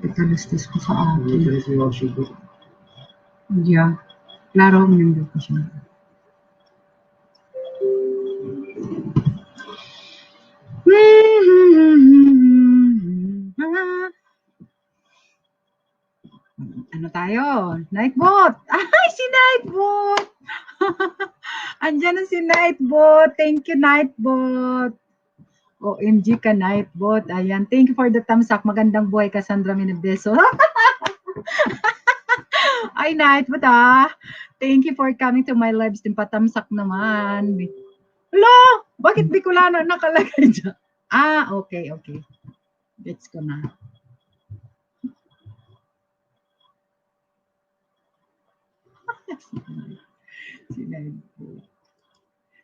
Italastas ko sa akin. Yeah. Klaro, hindi ko siya. Ano tayo? Nightbot! Ay, si Nightbot! Andiyan na si Nightbot. Thank you, Nightbot. OMG ka, Nightbot. Ayan. Thank you for the thumbs up. Magandang buhay, Cassandra Menedeso. Ay, Nightbot Thank you for coming to my lives. Patamsak naman. Hello! Bakit Bicolano nakalagay dyan? Okay. Gets ko na.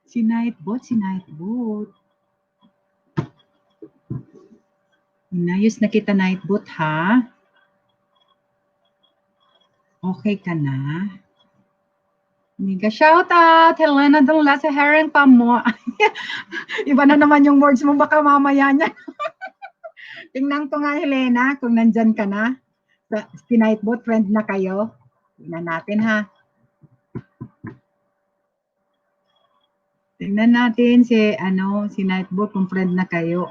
Si Nightbot. Inayos na kita, Nightbot, ha? Okay ka na? Mega shout out! Helena Dongla sa Herring pa mo. Iba na naman yung words mo, baka mamaya niya. Tingnan ko nga, Helena, kung nandyan ka na. Si Nightbot, friend na kayo. Tingnan natin, ha? Tingnan natin si Nightbot, kung friend na kayo.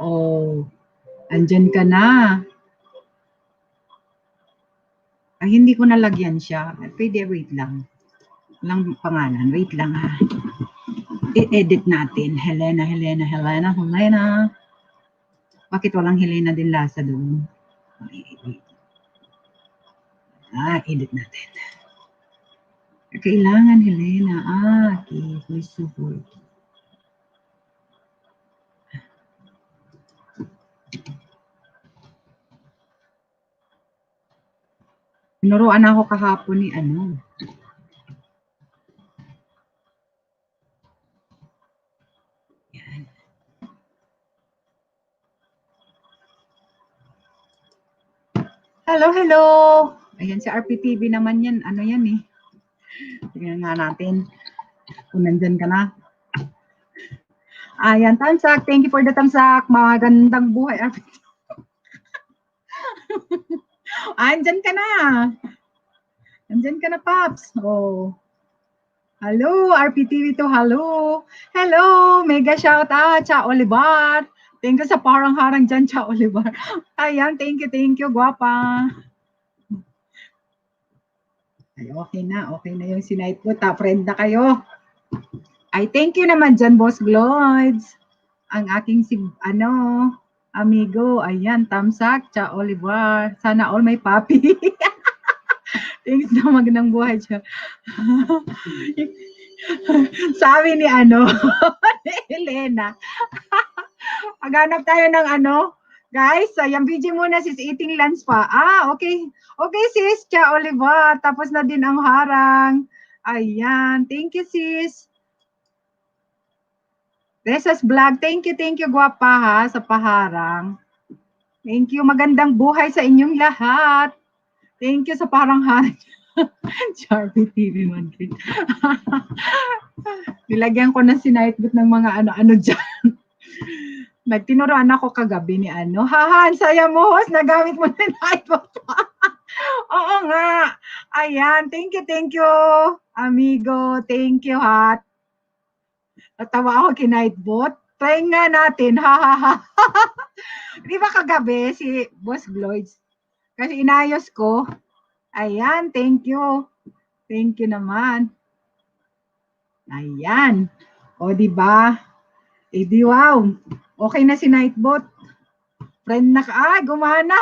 Andyan ka na. Ay, hindi ko nalagyan siya. Pwede, wait lang. Walang pangalan. Wait lang, ha. I-edit natin. Helena. Bakit walang Helena din Lasa doon? Edit natin. Kailangan Helena. Okay. Voice support. Tinuruan ako kahapon ni Yan. Hello. Ayan, si RPTV naman yan. Ano yan eh. Tingnan nga natin kung nandyan ka na. Ayan, Tamsak. Thank you for the Tamsak. Magandang buhay, RPTV. Andyan ka na. Andyan ka na, Paps. Hello, RPTV to. Hello, mega shout out, Cha Olivar. Thank you sa parang-harang dyan, Cha Olivar. Ayan, thank you, guwapa. Ay, okay na yung si Nightbot. Friend na kayo. Ay, thank you naman dyan, Boss Gloids. Ang aking amigo. Ayan, Tamsak, Cha Olivar. Sana all may papi. Thanks na magandang buhay siya. Sabi ni Helena. Maghanap tayo ng guys, yung video muna sis, eating lunch pa. Okay. Okay sis, Cha Oliva. Tapos na din ang harang. Ayan. Thank you sis. Tesa's vlog. Thank you, guwapa ha, sa paharang. Thank you. Magandang buhay sa inyong lahat. Thank you sa parang harang. Charby TV man. Nilagyan ko na si Nightbot ng mga ano dyan. Nagtinuruan ako kagabi ni Hahan, saya mo host, nagamit mo na Nightbot. Oo nga. Ayan, thank you, amigo. Thank you, ha. Natawa ako kay Nightbot. Try nga natin, ha. Di ba kagabi si Boss Gloids? Kasi inayos ko. Ayan, thank you. Thank you naman. Ayan. O, di ba? Di wow. Okay na si Nightbot. Friend na ka. Gumana.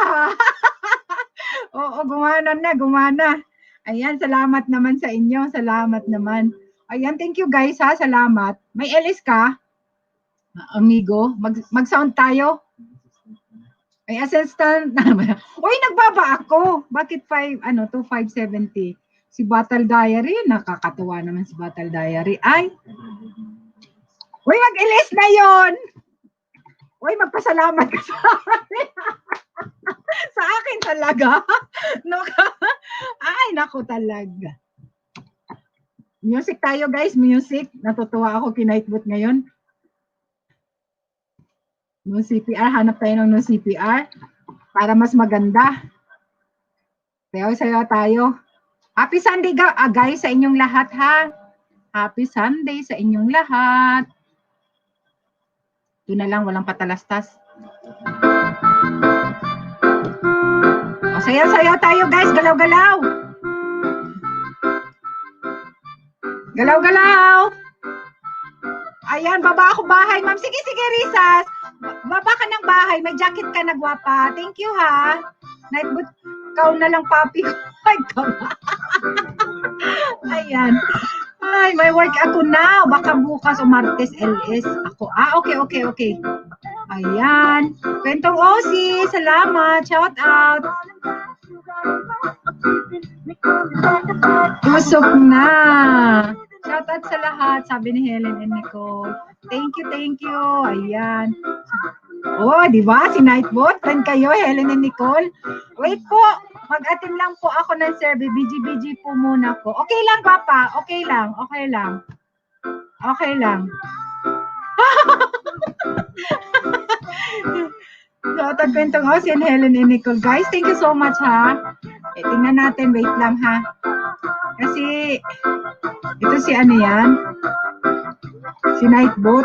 Oo, gumana. Ayan, salamat naman sa inyo. Salamat naman. Ayan, thank you guys ha. Salamat. May LS ka? Amigo, mag-sound tayo. May assistant. Uy, nagbaba ako. Bakit 570? Si Battle Diary. Nakakatuwa naman si Battle Diary. Ay. Uy, mag-LS na yon. Uy, magpasalamat ka sa akin. Sa akin talaga. Ay, naku talaga. Music tayo guys, music. Natutuwa ako kay Nightbot ngayon. No CPR, hanap tayo ng no CPR para mas maganda. Sayaw-sayaw tayo. Happy Sunday guys sa inyong lahat ha. Happy Sunday sa inyong lahat. Doon na lang, walang patalastas. O, sayaw-sayaw tayo guys, galaw-galaw. Galaw-galaw. Ayan, baba ako bahay. Ma'am, sige, Risas. Baba ka ng bahay. May jacket ka na, gwapa. Thank you, ha. Nightboot, ikaw na lang, papi. Ay, ayan. Ay, may work ako na. Baka bukas o Martes, LS. Ako. Okay. Ayan. Kwentong Osi. Salamat. Shout out. Usok na. Shout out sa lahat, sabi ni Helen and Nicole. Thank you. Ayan. Oh, di ba? Si Nightbot, friend kayo, Helen and Nicole. Wait po, mag-attend lang po ako ng survey. BG po muna po. Okay lang, Papa. Okay lang. So, tagkwentong si Helen and Nicole. Guys, thank you so much, ha. Tingnan natin, wait lang, ha. Kasi, ito si ano yan? Si Nightbot.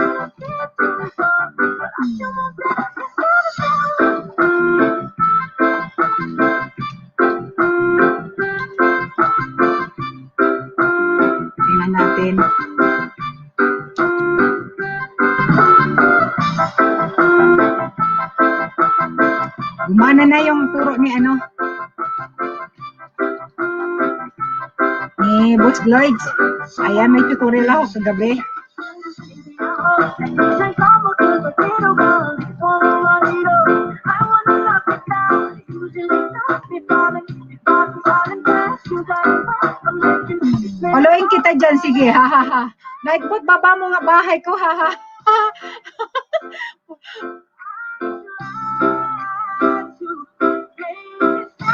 Tingnan natin. Gumana na yung turo ni ano? Ni Butch Lloyds. Ayan, may tutorial ako kagabi. Following kita dyan, sige, ha. Nightbot, baba mo nga bahay ko, ha.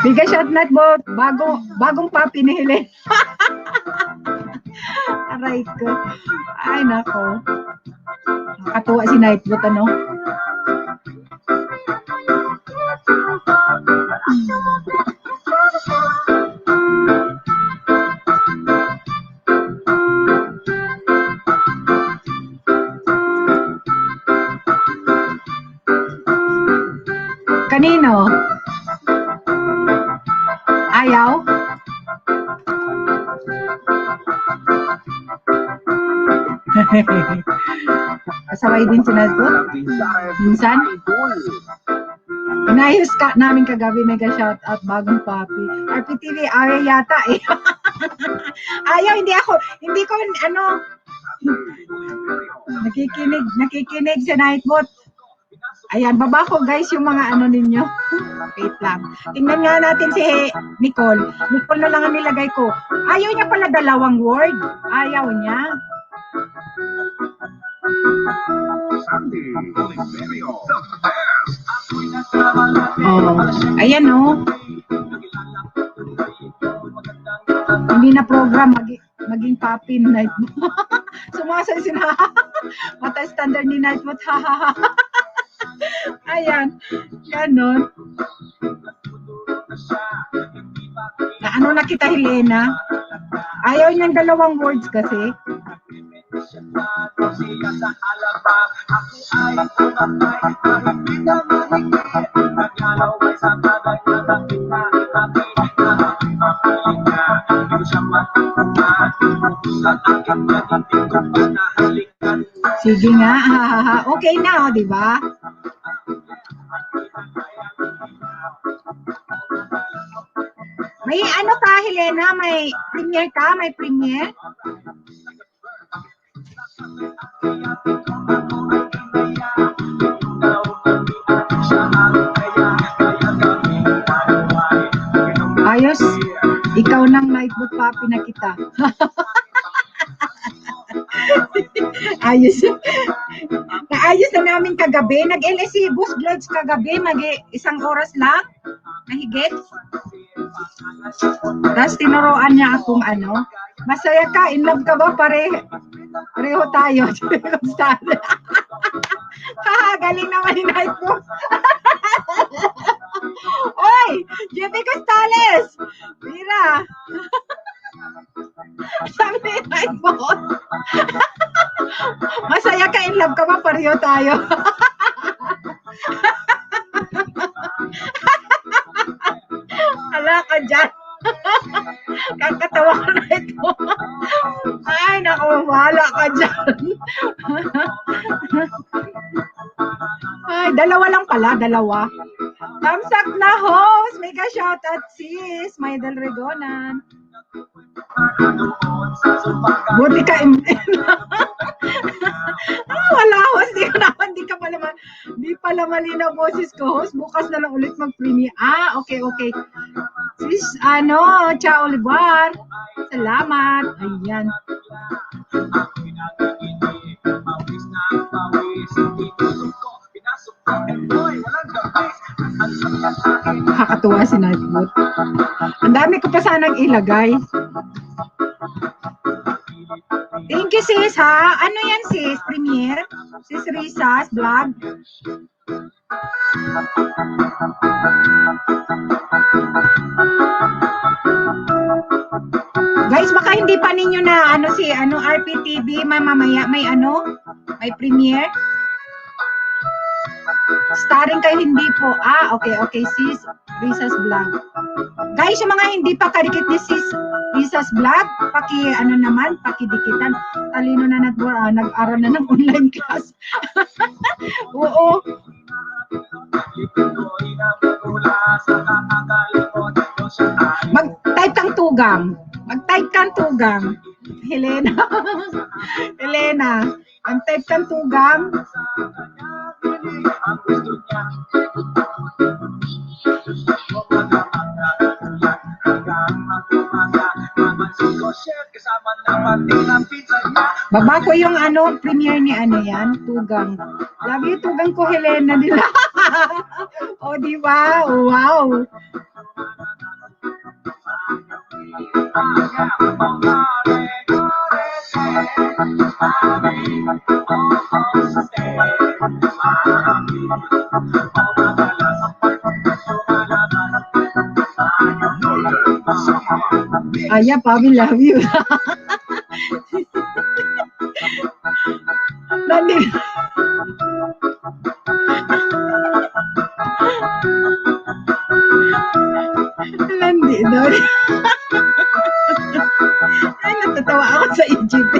Bigay shot Nightbot, bagong papi ni Helen. Aray ko. Ay, nako. Nakatuwa si Nightbot, ano? Kanino? Ayaw? Kasabay din si Nightbot? Minsan? Inayos ka namin kagabi, mega shout out, bagong papi. RPTV, ayaw yata eh. Ayaw, hindi ko, nakikinig sa Nightbot. Ayan, baba ko guys yung mga ninyo. Wait lang. Tingnan nga natin si Nicole. Nicole na lang ang nilagay ko. Ayaw niya pala dalawang word. Ayaw niya. Oh, ayan oh. Hindi na program maging papi night mo. Sumasay sila. Mata standard ni Nightbot. Ayan. Ganon. Ano na kita, Helena? Ayaw niyang dalawang words kasi. Sige nga. Okay na, di ba? May ano ka, Helena? May premiere ka? May premiere? Ayos. Ikaw nang Nightbot papi na kita. Ayos. Naayos na namin kagabi. Nag-LSC Bus Vlogs kagabi. Isang oras lang. Mahigit. Tapos tinuruan niya akong masaya ka, in love ka ba? Pareho tayo. Galing naman ni Nightbot. Oy! JP Costales! Love you tayo. Hala ka dyan. Kakatawa ko na ito. Ay, naku, wala ka dyan. Ay, dalawa lang pala, dalawa. Tamsak na host. Mega shout out sis. Maydel Redonan. Buti ka wala host. Di pala malinaw boses ko host. Bukas na lang ulit mag-premiere. Okay. Sis, ciao Olivar. Salamat. Ayan. Nakakatuwa si Nightbot. Ang dami ko pa sanang ilagay. Thank you sis ha. Ano yan sis? Premiere? Sis Risa's vlog? Guys, baka hindi pa ninyo na RPTV mamamaya may premiere. Starring kayo hindi po. Okay sis Risa's vlog. Guys, yung mga hindi pa kadikit ni sis Risa's vlog, pakidikitan. Talino na nag-aral na ng online class. Oo. Mag-type kang tugang. Helena. Mag-type kang tugang. Baba ko yung premiere ni yan, Tugang. Love you, Tugang ko, Helena nila. O, di ba? Wow. Aya, Pabi, love you. Landi daw. Ay, natatawa ako sa Egypt.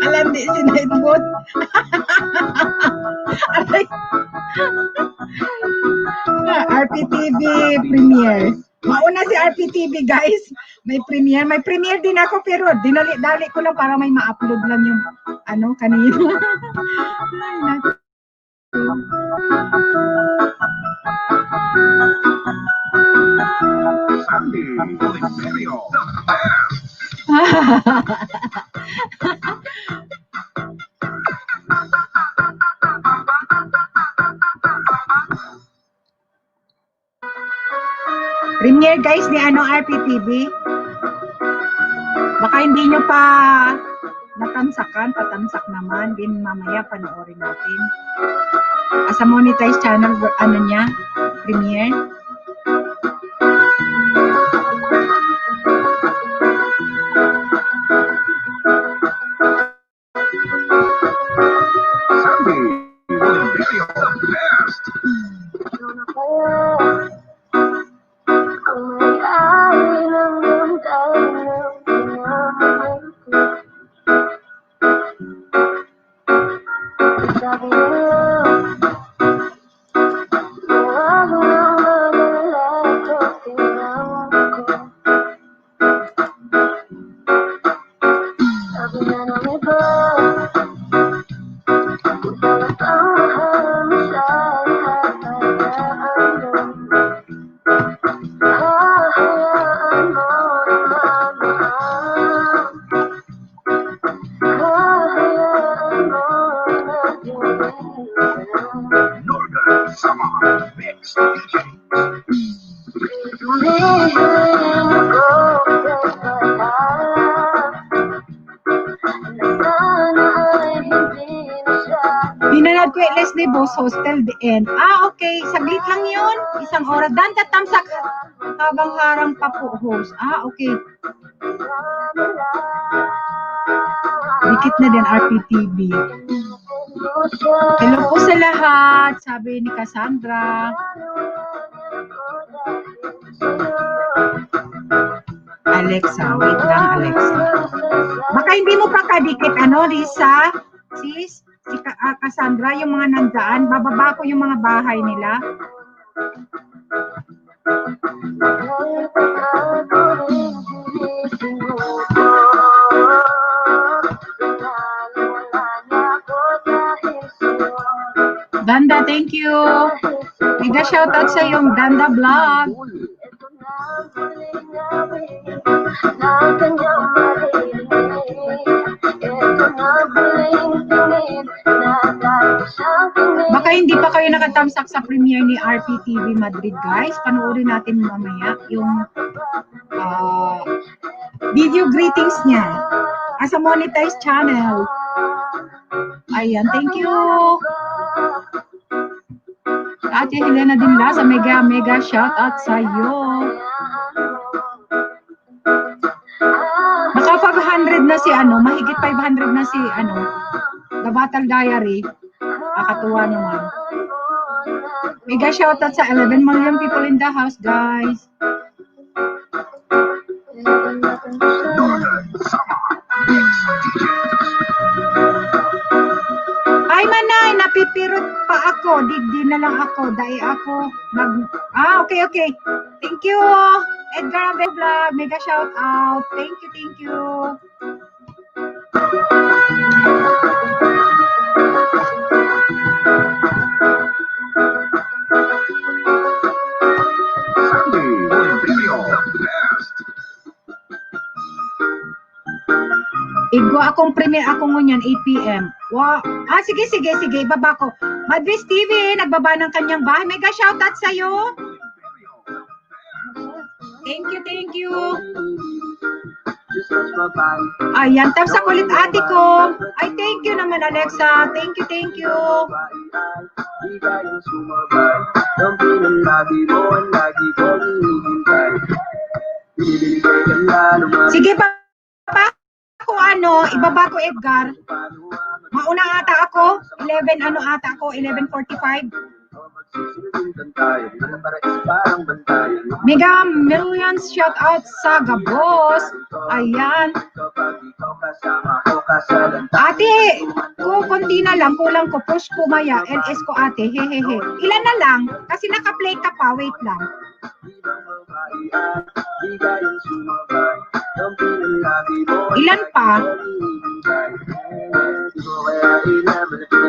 Landi si Nightbot. RPTV premiere. Mauna si RPTV guys. May premiere. May premiere din ako pero dinali-dali ko lang para may ma-upload lang yung kanino. Premiere guys ni RPTV. Baka hindi nyo pa natamsakan, patamsak naman. Din mamaya panoorin natin. As a monetized channel, niya, premiere. Leslie Boss Hostel the end. Okay. Saglit lang yun. Isang oras. Dan tatamsak habang harang pa po host. Okay. Dikit na din RPTV. Hello po sa lahat, sabi ni Cassandra. Alexa, wait lang Alexa. Baka hindi mo pa kadikit, Risa? Sis? Si Cassandra, yung mga nandaan, bababa ko yung mga bahay nila. Danda, thank you. Mega shoutout sa yung Danda Vlog. Baka hindi pa kayo nakatamsak sa premiere ni RPTV Madrid, guys. Panoorin natin mamaya yung video greetings niya as a monetized channel. Ayan, thank you. Ate Helena Dinla sa mega shoutout sa iyo. Naka 500 na si mahigit 500 na si The Battle Diary. Nakakatuwa naman. Mega shoutout sa 11 million people in the house, guys. Ay manay, napipirot pa ako. Digdi na lang ako. Dahil ako okay. Thank you. Edgar Abe Vlog, mega shout out. Thank you. Igwa akong premiere ako ngunyan 8 PM. Wow. Sige, ibaba ko. Madris TV, nagbaba ng kanyang bahay. Mega shoutout sa'yo. Thank you. Ayan, tapos ako ulit ate ko. Ay, thank you naman Alexa. Thank you. Sige pa. Ibaba ko Edgar. Mauna ata ako. 11:45. Mega millions shout out sa Gabos. Ayan. Ate, konti na lang. Kulang ko. Push ko maya. LS ko ate. Hehehe. Ilan na lang? Kasi naka-play ka pa. Wait lang. Ilan pa?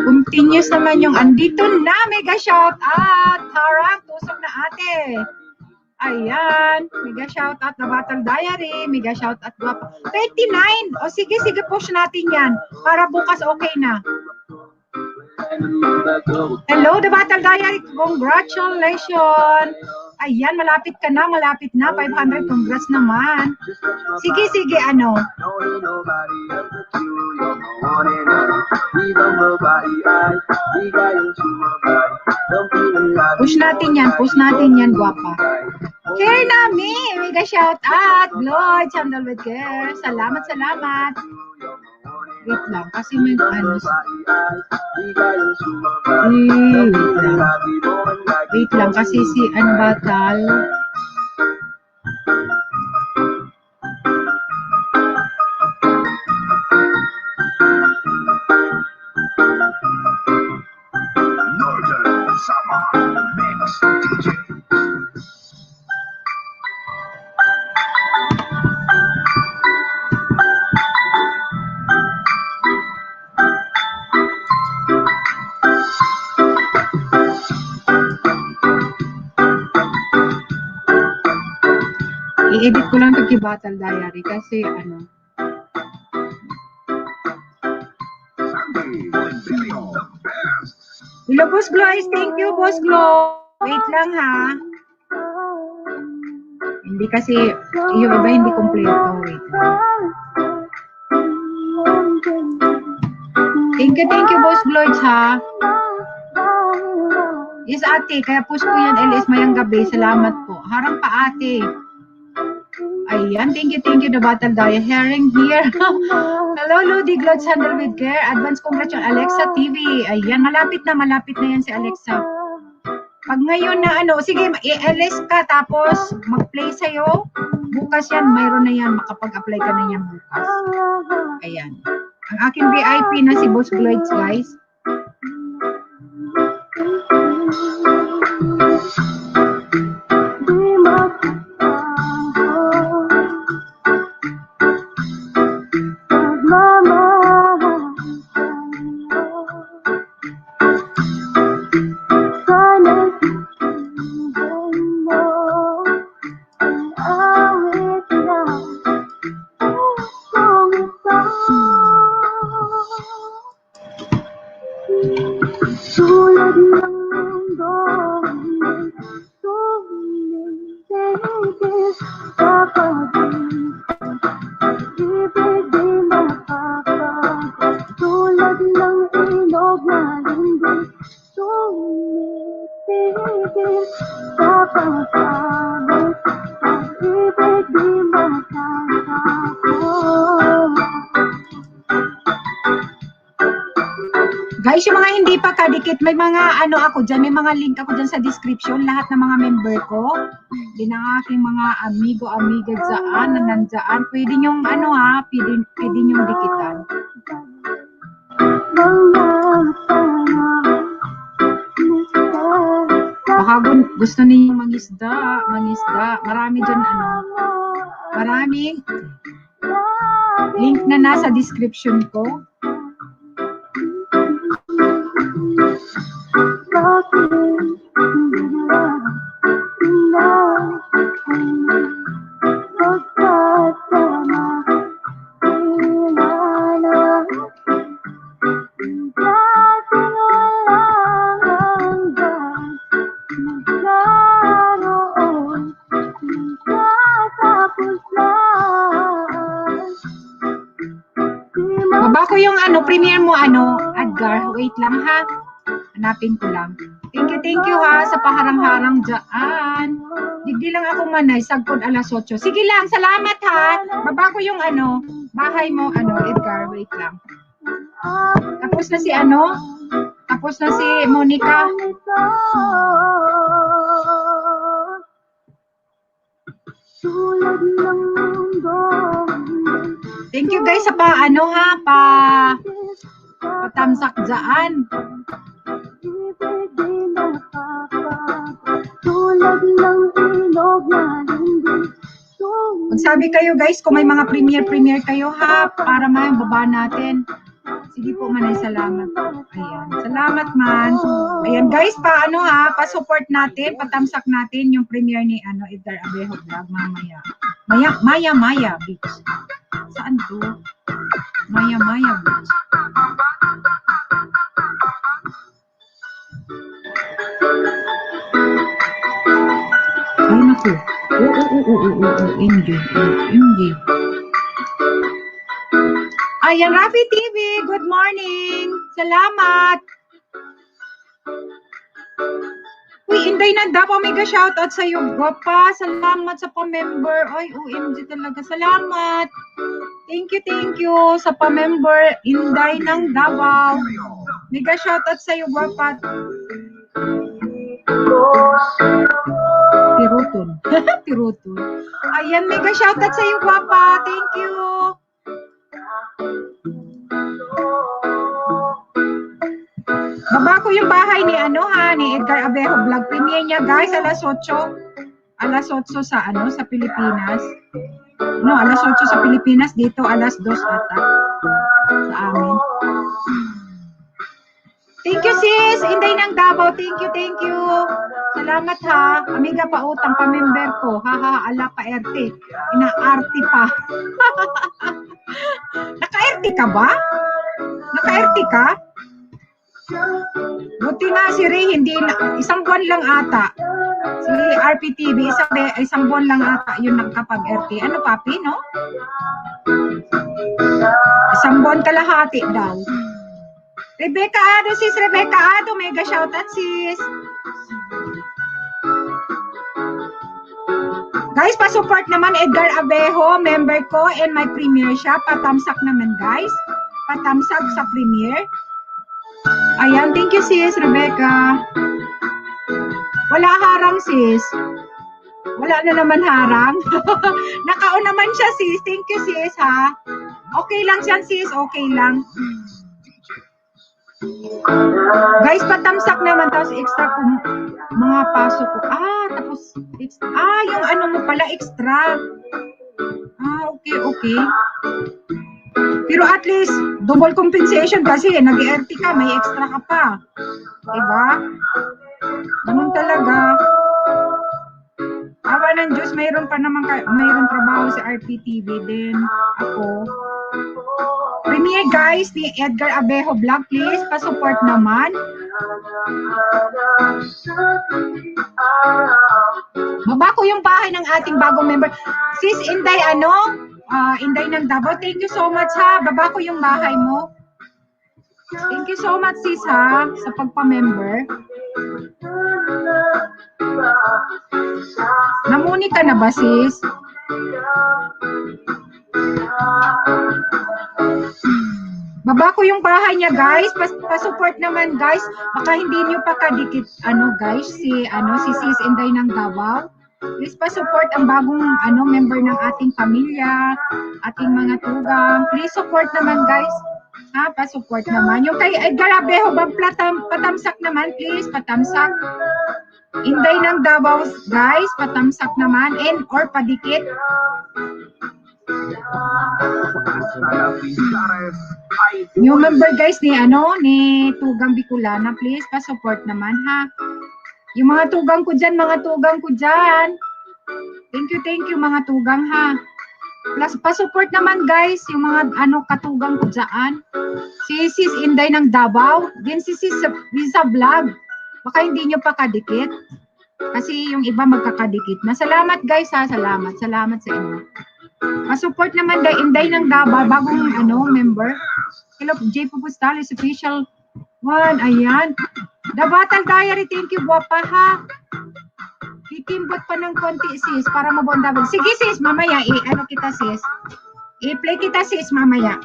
Continuous naman yung andito na. Mega shout out. Harang, tusok na ate. Ayan. Mega shout out na Battle Diary. Mega shout out guwapa. 39. O sige, push natin yan. Para bukas okay na. Hello, The Battle Diary. Congratulations. Ayan, malapit na. 500. Congrats naman. Sige, Push natin yan, guwapa. Care Nami, mega shout out. Glory, Chandal with Care. Salamat. Wait lang, kasi may Wait lang, kasi si Batal. Northern Summer Mix DJ. I-edit ko lang ito kay Battle Diary kasi Hello, Boss Glois. Thank you, Boss Glo. Wait lang ha. Hindi kasi yung iba hindi kompleto. Wait lang. Thank you, Boss Glois ha. Yes, ate. Kaya push ko yan, LS mayang gabi. Salamat po. Harang pa, ate. Ayan, thank you, the Battle Diet Herring here. Hello, Ludi Glods Handle with Care. Advance congratulations, Alexa TV. Ayan, malapit na yan si Alexa. Pag ngayon na ano, sige, i-LS ka tapos mag-play sa'yo. Bukas yan, mayroon na yan. Makapag-apply ka na yan bukas. Ayan. Ang aking VIP na si Boss Gloids, guys. Guys, yung mga hindi pa kadikit, may mga ano ako dyan, may mga link ako dyan sa description, lahat ng mga member ko, din ang aking mga amiga dyan, na nandyan, pwede nyong ano ha, pwede nyong dikitan. Baka gusto niyo mangisda, marami dyan ano, marami, link na nasa description ko. Baba ko yung ano, premiere mo ano, Edgar, wait lang ha. Hanapin ko lang. Thank you ha sa paharang-harang dyan. Digdi lang ako manay, sagpod alas 8. Sige lang, salamat ha. Baba ko yung ano, bahay mo, ano, Edgar, wait lang. Tapos na si ano? Tapos na si Monica. Thank you guys sa ano ha, patamsak dyan. Magsabi kayo guys kung may mga premiere kayo ha, para baba natin. Sige po manay, salamat. Ayan, salamat man. Ayan guys, paano ha, pa-support natin, patamsak natin yung premiere ni ano, Edgar Abejo Vlog mamaya. Maya Beach. Saan to? Maya Beach. Ay naku. MJ. Ayan, Rafi TV, good morning. Salamat. Uy, Inday ng Davao, mega shoutout sa iyo, guwapa. Salamat sa pa-member. Ay, OMG talaga. Salamat. Thank you sa pa-member Inday ng Davao. Mega shoutout sa iyo, guwapa. Pirutol. Ayan, mega shoutout sa iyo, guwapa. Thank you. Baba ko yung bahay ni Edgar Abejo Vlog. Premiere niya guys, alas 8 sa sa Pilipinas. No, alas 8 sa Pilipinas, dito alas 2 ata sa amin. Thank you sis, Inday ng Davao. Thank you. Salamat ha. Amiga pa utang pa member ko. Haha, ala pa RT. Ina-RT pa. Naka-RT ka ba? Naka-RT ka? Buti na si Ray, hindi na, isang buwan lang ata. Si RPTV, isang buwan lang ata yun nakapag-RT. Ano papi, no? Isang buwan kalahati daw. Rebecca Ado, sis Rebecca Ado, mega shoutout sis. Guys, pa-support naman Edgar Abejo, member ko, and my premiere siya. Patamsak naman, guys. Patamsak sa premiere. Ayan, thank you, sis, Rebecca. Wala harang, sis. Wala na naman harang. Nakaon naman siya, sis. Thank you, sis, ha. Okay lang siya, sis. Okay lang. Guys, patamsak naman. Tapos extra kung mga pasok ko. Tapos, yung ano mo pala, extra. Okay, okay. Pero at least, double compensation kasi nag-ERT ka, may extra ka pa. Diba? Ganun talaga. Awa ng Diyos, mayroon pa naman, mayroon trabaho sa RPTV din. Ako. Premiere guys ni Edgar Abejo Vlog, please pa-support naman. Baba ko yung bahay ng ating bagong member. Sis Inday, Inday ng Davao, thank you so much ha. Baba ko yung bahay mo. Thank you so much sis ha, sa pagpa-member. Namuni ka na ba sis? Baba ko yung bahay niya guys, pa-support naman guys. Baka hindi niyo pa kadikit guys si Sis Inday ng Davao. Please pa-support ang bagong member ng ating pamilya, ating mga tugang. Please support naman guys. Ha, pa-support naman. Yung kay Edgar Abejo, patamsak naman please, patamsak. Inday ng Davao guys, patamsak naman and or padikit. New member guys ni Tugang Bicolana, please pa-support naman ha. Yung mga tugang ko diyan, Thank you mga tugang ha. Plus pa-support naman guys yung mga katugang ko diyan. Si Sis Inday ng Davao, din si Sis sa vlog. Baka hindi nyo pa kadikit. Kasi yung iba magkakadikit. Salamat guys ha, salamat sa inyo. Pa-support naman Inday ng Davao, bagong member. Hello, J. Pupustales, official 1. Ayan. The Battle Diary, thank you, guwapa ha. Titimbot pa ng konti, sis, para mabonda. Sige, sis, mamaya, kita, sis. I-play kita, sis, mamaya.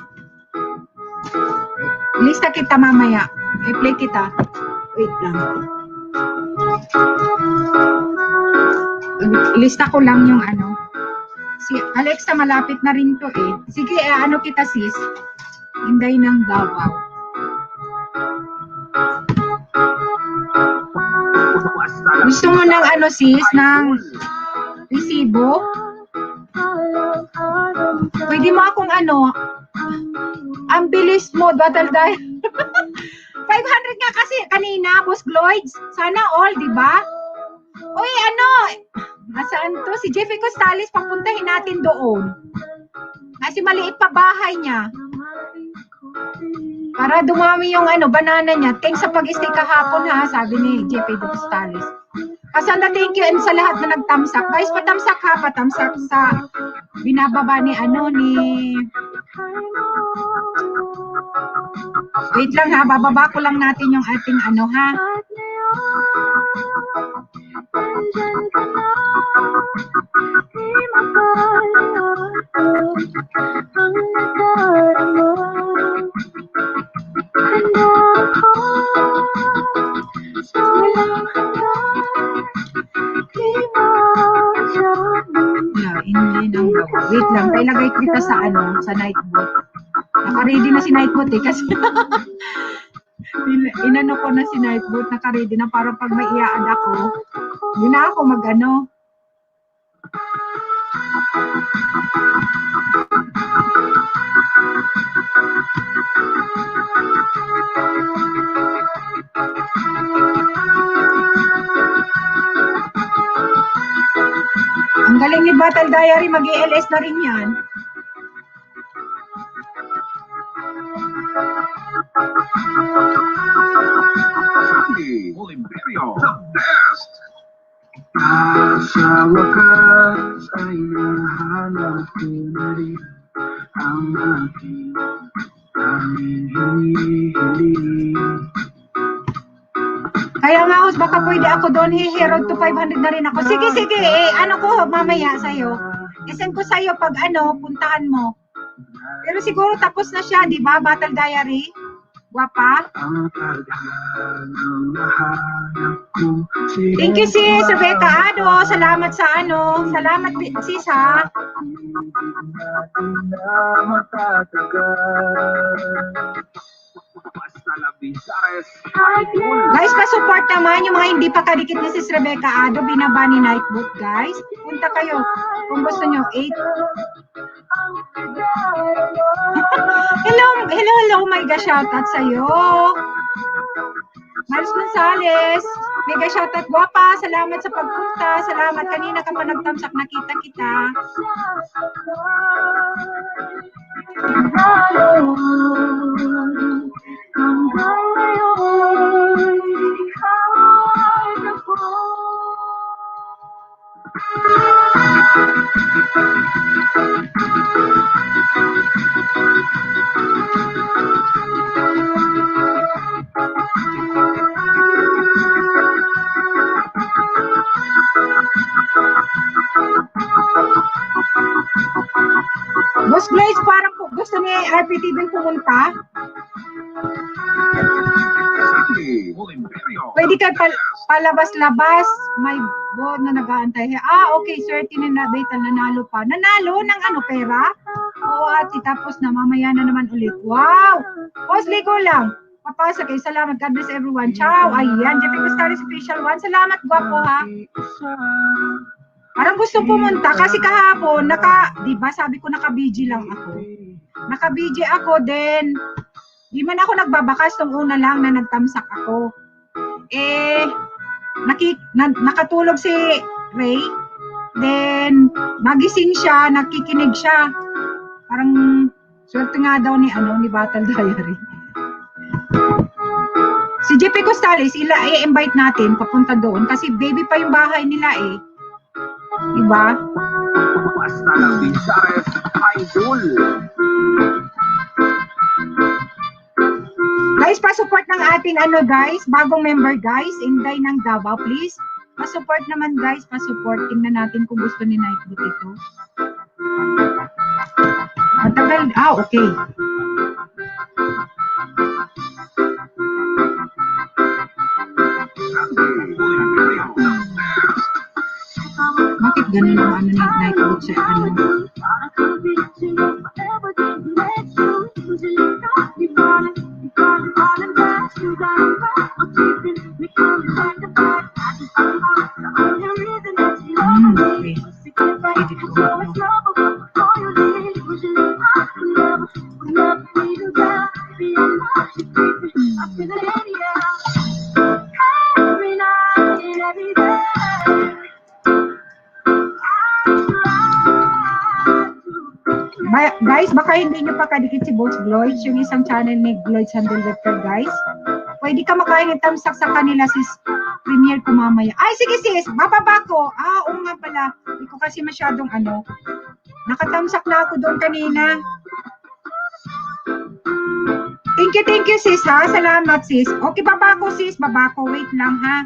Lista kita mamaya. I-play kita. Wait lang. Lista ko lang yung Si Alexa, malapit na rin to eh. Sige, kita, sis. Inday ng Davao. Gusto mo ng sis, ng resibo? Pwede mo akong ang bilis mo, Battle Diary. 500 nga kasi kanina, Boss Gloids. Sana all, di ba? Uy, nasaan to? Si Jeffy Costales, papuntahin natin doon. Kasi maliit pa bahay niya. Para dumami yung banana niya. Thanks sa pag-stay kahapon ha, sabi ni Jeffy Costales. Kasanda, thank you and sa lahat na nagtamsak. Guys, patamsak ha, patamsak sa binababa ni Wait lang ha, bababa ko lang natin yung ating ha. Wait lang, ilagay kita sa Nightbot. Naka-ready na si Nightbot kasi inano ko na si Nightbot, naka-ready na para pag may i-add ako, hindi na ako Ang galing ni Battle Diary, mag-ELS na rin yan. Imperio, the best! Sa wakas ay nahanap ko na rin ang aking hinihiling. Kaya nga, Os, baka pwede ako doon. Road to 500 na rin ako. Sige, sige. Ano ko mamaya sa'yo. I-send ko sa'yo pag puntahan mo. Pero siguro tapos na siya, di ba? Battle Diary. Guwapa. Thank you, sis. Rebecca Ado. Salamat sa Salamat, sis, ha. Guys, pa-support naman yung mga hindi pa kadikit ni sis Rebecca Ado. Binaba ni Nightboot, guys. Punta kayo kung gusto nyo. 8. Hello, mega shoutout sa'yo. Maris Gonzales, mega shoutout, guwapa. Salamat sa pagpunta. Salamat, kanina ka pa nagtamsak, nakita kita. Boss Glaze, parang gusto ni RPTV pumunta. Pwede ka palabas-labas. May board na nag-aantay. Okay, certain na Betal, nanalo pa. Nanalo ng pera? Oo, ate, tapos na, mamaya na naman ulit. Wow! Boss, ligo lang. Papasok kayo. Salamat. God bless everyone. Ciao. Ayan, Jeffy Costari Special 1. Salamat, guwapo, ha? Parang gusto pumunta kasi kahapon, di ba sabi ko naka-BG lang ako. Naka-BG ako, then, di man ako nagbabakas nung una lang na nagtamsak ako. Nakatulog si Ray, then, magising siya, nakikinig siya. Parang, swerte nga daw ni Battle Diary. Si JP Costales, i-invite natin papunta doon kasi baby pa yung bahay nila Diba? Basta lang din sa idol. Guys, pa-support ng ating guys, bagong member guys, Inday ng Davao, please. Pa-support naman guys, pa-support. Tingnan natin kung gusto ni Nightboot ito. Matagal, okay. Bakit ganun ang ni Nightboot sa okay. Edit ko. Guys, baka hindi nyo pa kadikit si Boss Gloyd, yung isang channel ni Gloyd Sandal Vector, guys. Pwede ka makain ng tamsak sa kanila, sis. Premiere ko mamaya. Ay, sige sis, bababa ko. Oo nga pala. Hindi ko kasi masyadong nakatamsak na ako doon kanina. Thank you sis ha. Salamat sis. Okay, baba ko sis. Baba ko. Wait lang ha.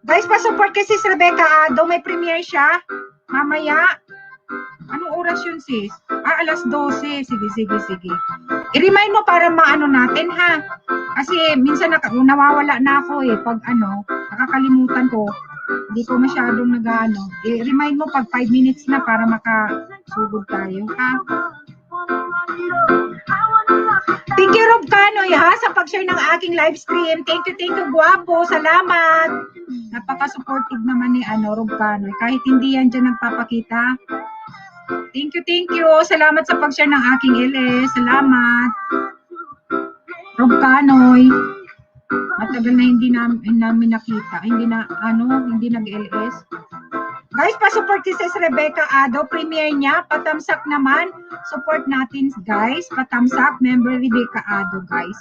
Guys, pa-support kay sis Rebecca Ado. May premiere siya. Mamaya. Anong oras yun sis? Alas 12. Sige. I-remind mo para maano natin ha. Kasi minsan nawawala na ako pag nakakalimutan ko. Hindi ko masyadong i-remind mo pag 5 minutes na para makasugod tayo ha. Thank you Rob Canoy ha sa pag-share ng aking live stream. Thank you guwapo. Salamat. Napaka-supportive naman ni Rob Canoy. Kahit hindi yan dyan nagpapakita. Thank you. Salamat sa pag-share ng aking LS. Salamat. Rob Canoy. Matagal na hindi namin nakita. Hindi nag-LS. Guys, pa-support si Sis Rebecca Ado. Premiere niya. Patamsak naman. Support natin, guys. Patamsak. Member Rebecca Ado, guys.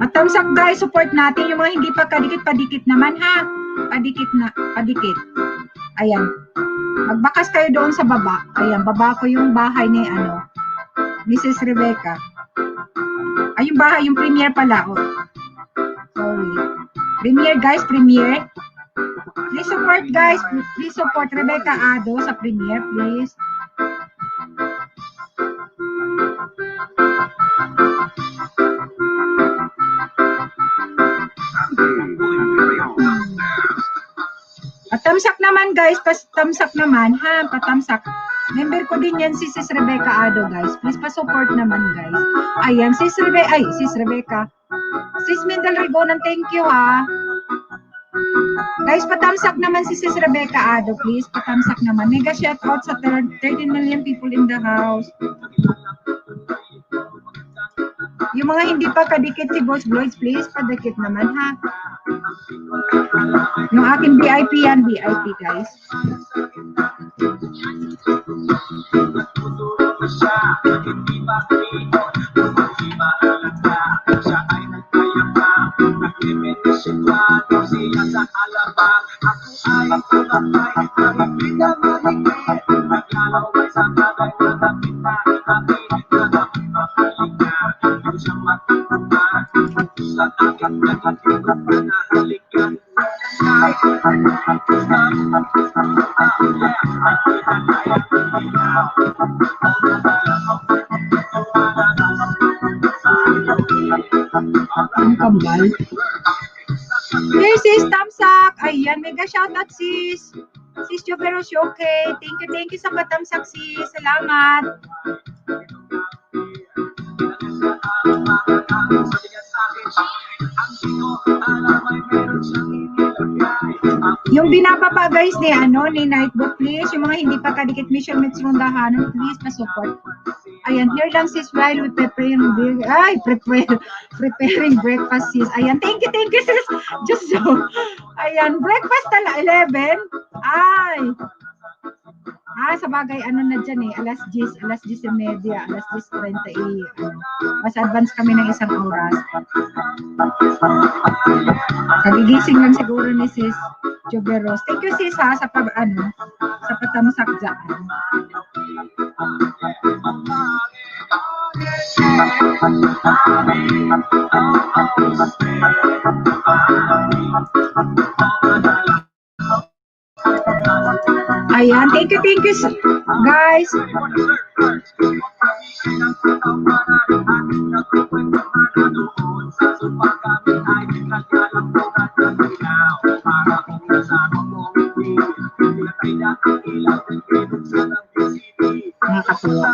Patamsak, guys. Support natin. Yung mga hindi pa kadikit, padikit naman, ha? Padikit. Ayan. Magbakas kayo doon sa baba. Ayan, baba ko yung bahay ni Mrs. Rebecca. Ay, yung bahay, yung premiere pala. Oh. Sorry. Premiere, guys, premiere. Please support, guys. Please support Rebecca Ado sa premiere, please. Patamsak naman, guys. Patamsak naman, ha? Patamsak. Member ko din yan, si Sis Rebecca Ado, guys. Please, pa-support naman, guys. Ayan, Sis Rebecca. Sis Mendel Rigonan, thank you, ha? Guys, patamsak naman si Sis Rebecca Ado, please. Patamsak naman. Mega shoutout sa 13 million people in the house. Yung mga hindi pa kadikit si Boss Lloyds, please, padikit naman, ha? Yung aking VIP yan, VIP, guys. Ang kambal. Hey, sis, tamsak. Ayan, mega shoutout, sis. Sis Joveros, okay. Thank you sa patamsak, sis. Salamat. Yung binababa, guys, ni Nightbot, please. Yung mga hindi pa kadikit measurements rondahan, please, pa-support. Ayan, here lang, sis, while we preparing breakfast, sis. Ayan, thank you, sis. Just so. Ayan, breakfast tala, 11. Ay. Sa bagay, na dyan alas 10:30, alas 10:30. Mas advance kami ng isang oras. Kagigising lang siguro ni sis Joveros. Thank you, sis, ha, sa patamsak dyan. Ayan, thank you, guys. Nakakatuwa.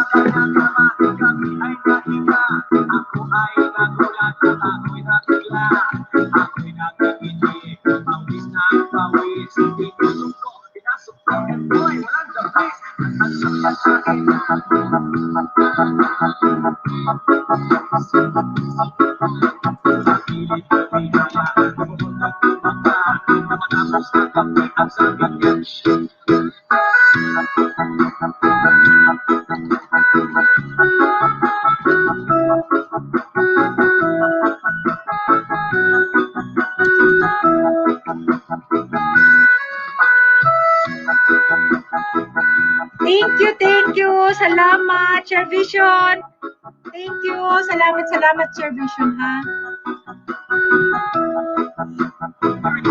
Thank you. Salamat, Chair Vision. Thank you. Salamat, Chair Vision, ha.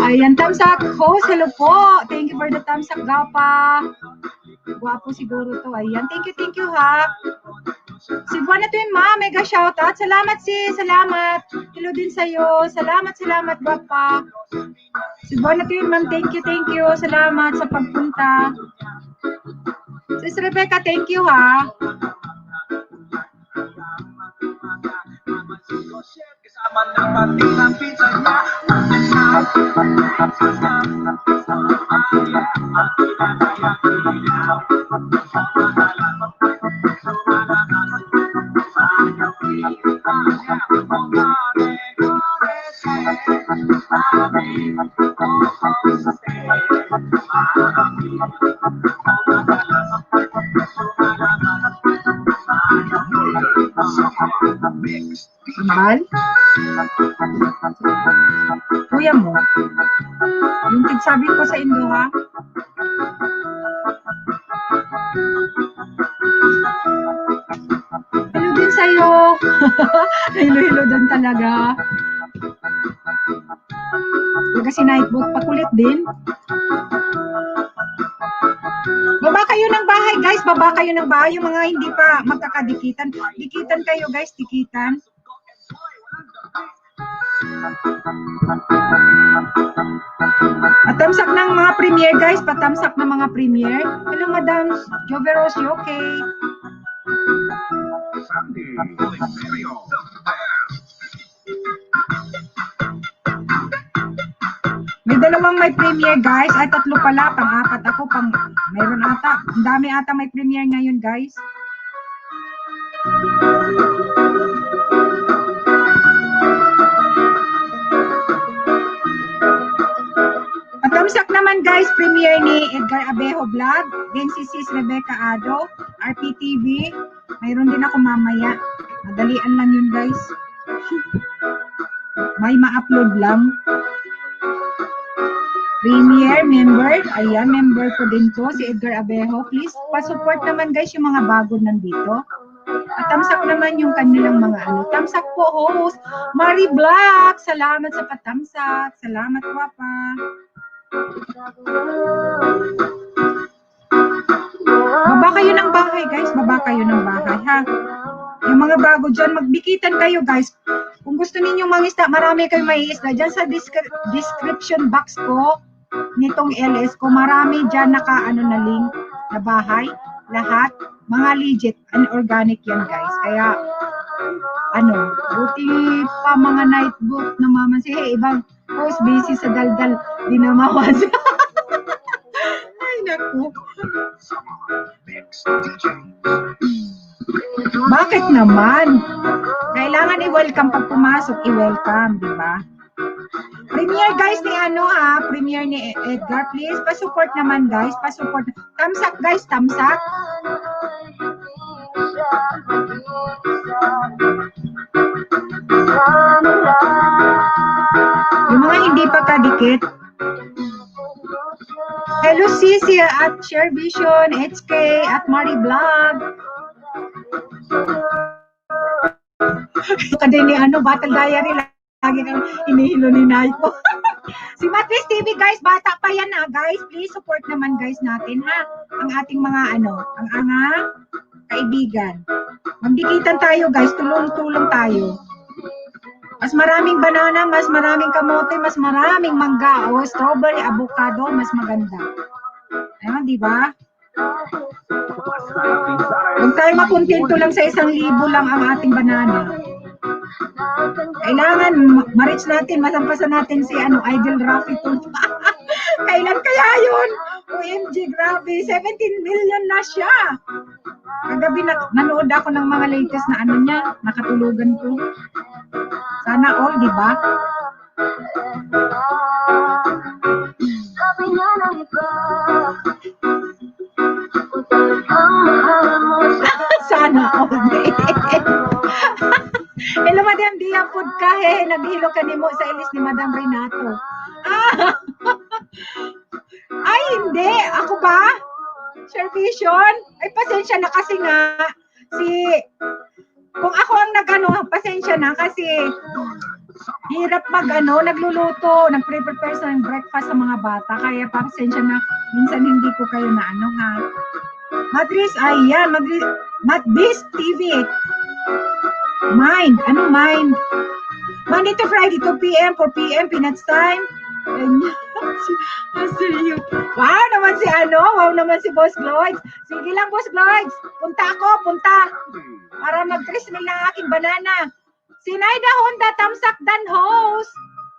Ayan, tamsak host. Hello po. Thank you for the tamsak, Gapa. Guwapo siguro to. Ayan, thank you, ha. Si Buwana Twin, ma, mega shoutout. Salamat, sis. Salamat. Hello din sa'yo. Salamat, Gapa. Si Buwana Twin, ma'am, thank you. Salamat sa pagpunta. Sis Rebecca, thank you, ha. Mahal? Kuya mo? Yung tigsabi ko sa Indo, ha? Hello din sa'yo, kayo. Hilo-hilo doon talaga. Talaga si Nightbot, pakulit din. Baba kayo ng bahay, guys. Baba kayo ng bahay. Yung mga hindi pa magkakadikitan. Dikitan kayo, guys. Dikitan. Patamsak ng mga premiere, guys. Patamsak ng mga premiere. Hello, Madam Joveros. You okay? May dalawang may premiere, guys. Ay, tatlo pala. Pang-apat ako. Mayroon ata. Ang dami ata may premiere ngayon, guys. Patamsak naman, guys. Premiere ni Edgar Abejo Vlog. Then si Sis Rebecca Ado. RPTV. Mayroon din ako mamaya. Madalian lang yun, guys. May ma-upload lang. Premier member, ayan, member ko din to, si Edgar Abejo. Please, pa-support naman guys yung mga bago nandito. At tamsak naman yung kanilang mga ano. Tamsak po, host. Marie Black, salamat sa patamsak. Salamat po pa. Baba kayo ng bahay guys, baba kayo ng bahay ha. Yung mga bago dyan, magbikitan kayo guys. Kung gusto ninyong mangisda, marami kayong may isda. Dyan sa description box ko, nitong LS ko, marami dyan naka-ano na link na bahay. Lahat, mga legit and organic yan guys. Kaya, ano, buti pa mga nightboat na mamansi. Ibang host busy sa daldal, di na mawas. Ay, naku. Bakit naman? Kailangan i-welcome pag pumasok, i-welcome, di ba? Premiere guys ni ano ha, premiere ni Edgar, please, pa-support naman guys, pa-support. Tamsak guys, tamsak. Yung mga hindi pa kadikit. Hello Sisi at Share Vision, HK at Marie Vlog. Kada ni ano, Battle Diary, lagi kang inihilo ni Naiko. Si Matris TV guys, bata pa yan ha guys. Please support naman guys natin ha. Ang ating mga ano, ang kaibigan. Magdikitan tayo guys, tulong-tulong tayo. Mas maraming banana, mas maraming kamote, mas maraming mangga, o strawberry, avocado, mas maganda. Ayun, di ba? Huwag tayo makontento lang sa 1,000 lang ang ating banana. Kailangan ma-reach natin, masampasan natin si ano, Idol Rafi Tulfo. Kailan kaya yun? OMG, grabe, 17 million na siya. Kagabi nanood ako ng mga latest na ano niya, nakatulugan ko. Sana all, di ba? Sana all. Hello, Madam Dia, food ka he. Naghilo ka ni mo sa ilis ni Madam Renato. Ay, hindi. Ako ba? Share Vision? Ay, pasensya na kasi nga. Kung ako ang pasensya na kasi hirap nagluluto, nagpre-prepare sa breakfast sa mga bata. Kaya pasensya na, minsan hindi ko kayo na ha. Madris, ayan, Madris TV. Mind, ano mind? Monday to Friday, 2 p.m., 4 p.m., Peanuts time. Wow naman si Boss Gloids. Sige lang, Boss Gloids. Punta. Para mag-crispy ng aking banana. Si Naida Honda, tamsak dan host.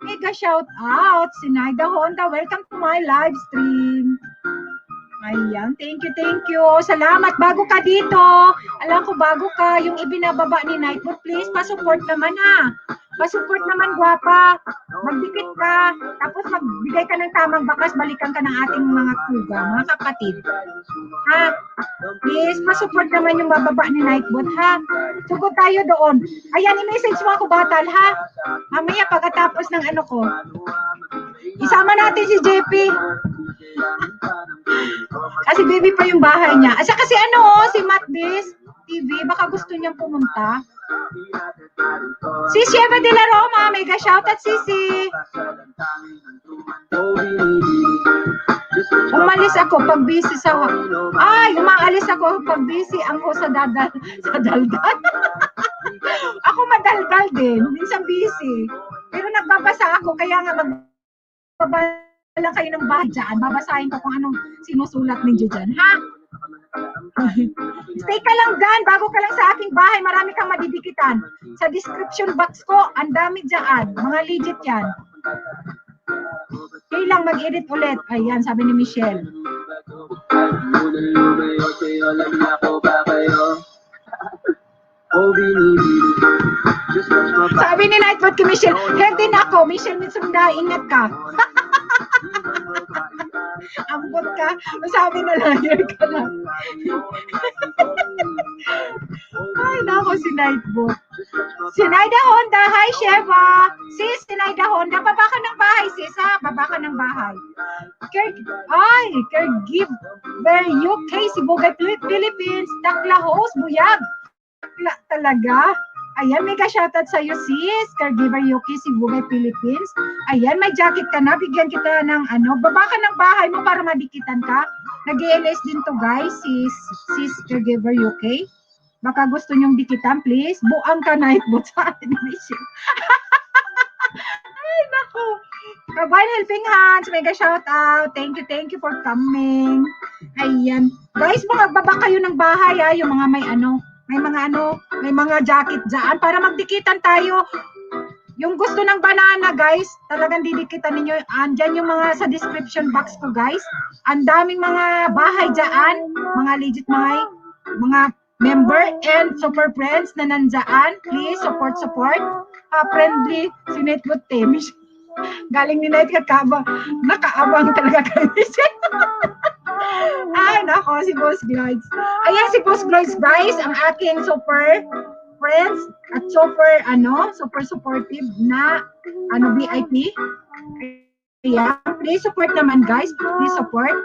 Mega shout out. Si Naida Honda, welcome to my live stream. Ayan, thank you. Salamat, bago ka dito. Alam ko, bago ka, yung ibinababa ni Nightbot, please, pa-support naman ha. Pa-support naman, gwapa. Magdikit ka, tapos magbigay ka ng tamang bakas, balikan ka ng ating mga kuga, mga kapatid. Ha? Please, pa-support naman yung bababa ni Nightbot, ha? Sugod tayo doon. Ayan, i-message mo ako, Batal, ha? Mamaya, pagkatapos ng ano ko. Isama natin si JP. Kasi baby pa yung bahay niya. Asa kasi si Matbis TV, baka gusto niyang pumunta. Si Sheva de la Roma, mega shoutout Sisi. Umalis ako pag busy sa... Ay, umaalis ako pag busy ako sa daldal. Ako madaldal din, minsan busy. Pero nagbabasa ako, kaya nga magbabasa lang kayo ng bahay dyan. Babasahin ko kung anong sinusulat ninyo dyan, ha? Stay ka lang dyan, bago ka lang sa aking bahay, marami kang madidikitan. Sa description box ko, ang dami dyan. Mga legit yan. Kailang mag-edit ulit. Ayan, sabi ni Michelle. Sabi ni Nightbot kay Michelle, head din ako. Michelle, Mitsunda, ingat ka. Ambot ka. Sabi na lang, here ka lang. Ay, nako si Nightbot. Si Naida Honda, hi Sheva. Sis, si Naida Honda, baba ka ng bahay, sis ha. Baba ka ng bahay. Caregiver UK, Sibugay, Philippines, Takla host, Buyag. Takla talaga. Ayan, mega shoutout sa'yo, sis. Caregiver Yuki, Sibugay, Philippines. Ayan, may jacket ka na. Bigyan kita ng baba ka ng bahay mo para madikitan ka. Nag-ELS din to, guys, sis Caregiver Yuki. Baka gusto nyong dikitan, please. Buang ka, Nightbot sa atin. Ay, naku. Kabayan Helping Hands, mega shoutout. Thank you for coming. Ayan. Guys, magbaba kayo ng bahay, ha. Yung mga may mga jacket dyan para magdikitan tayo. Yung gusto ng banana, guys, talagang didikitan ninyo. Andyan yung mga sa description box ko, guys. Ang daming mga bahay dyan, mga legit mga member and super friends na nandyan. Please, support. Friendly, si Netbot Temish. Galing ni Night nakaabang talaga kay Michelle. Ay, nako, si Boss Gloids. Ayan si Boss Gloids, guys, ang aking super friends at super supportive na VIP. Ayan, please support naman, guys. Please support.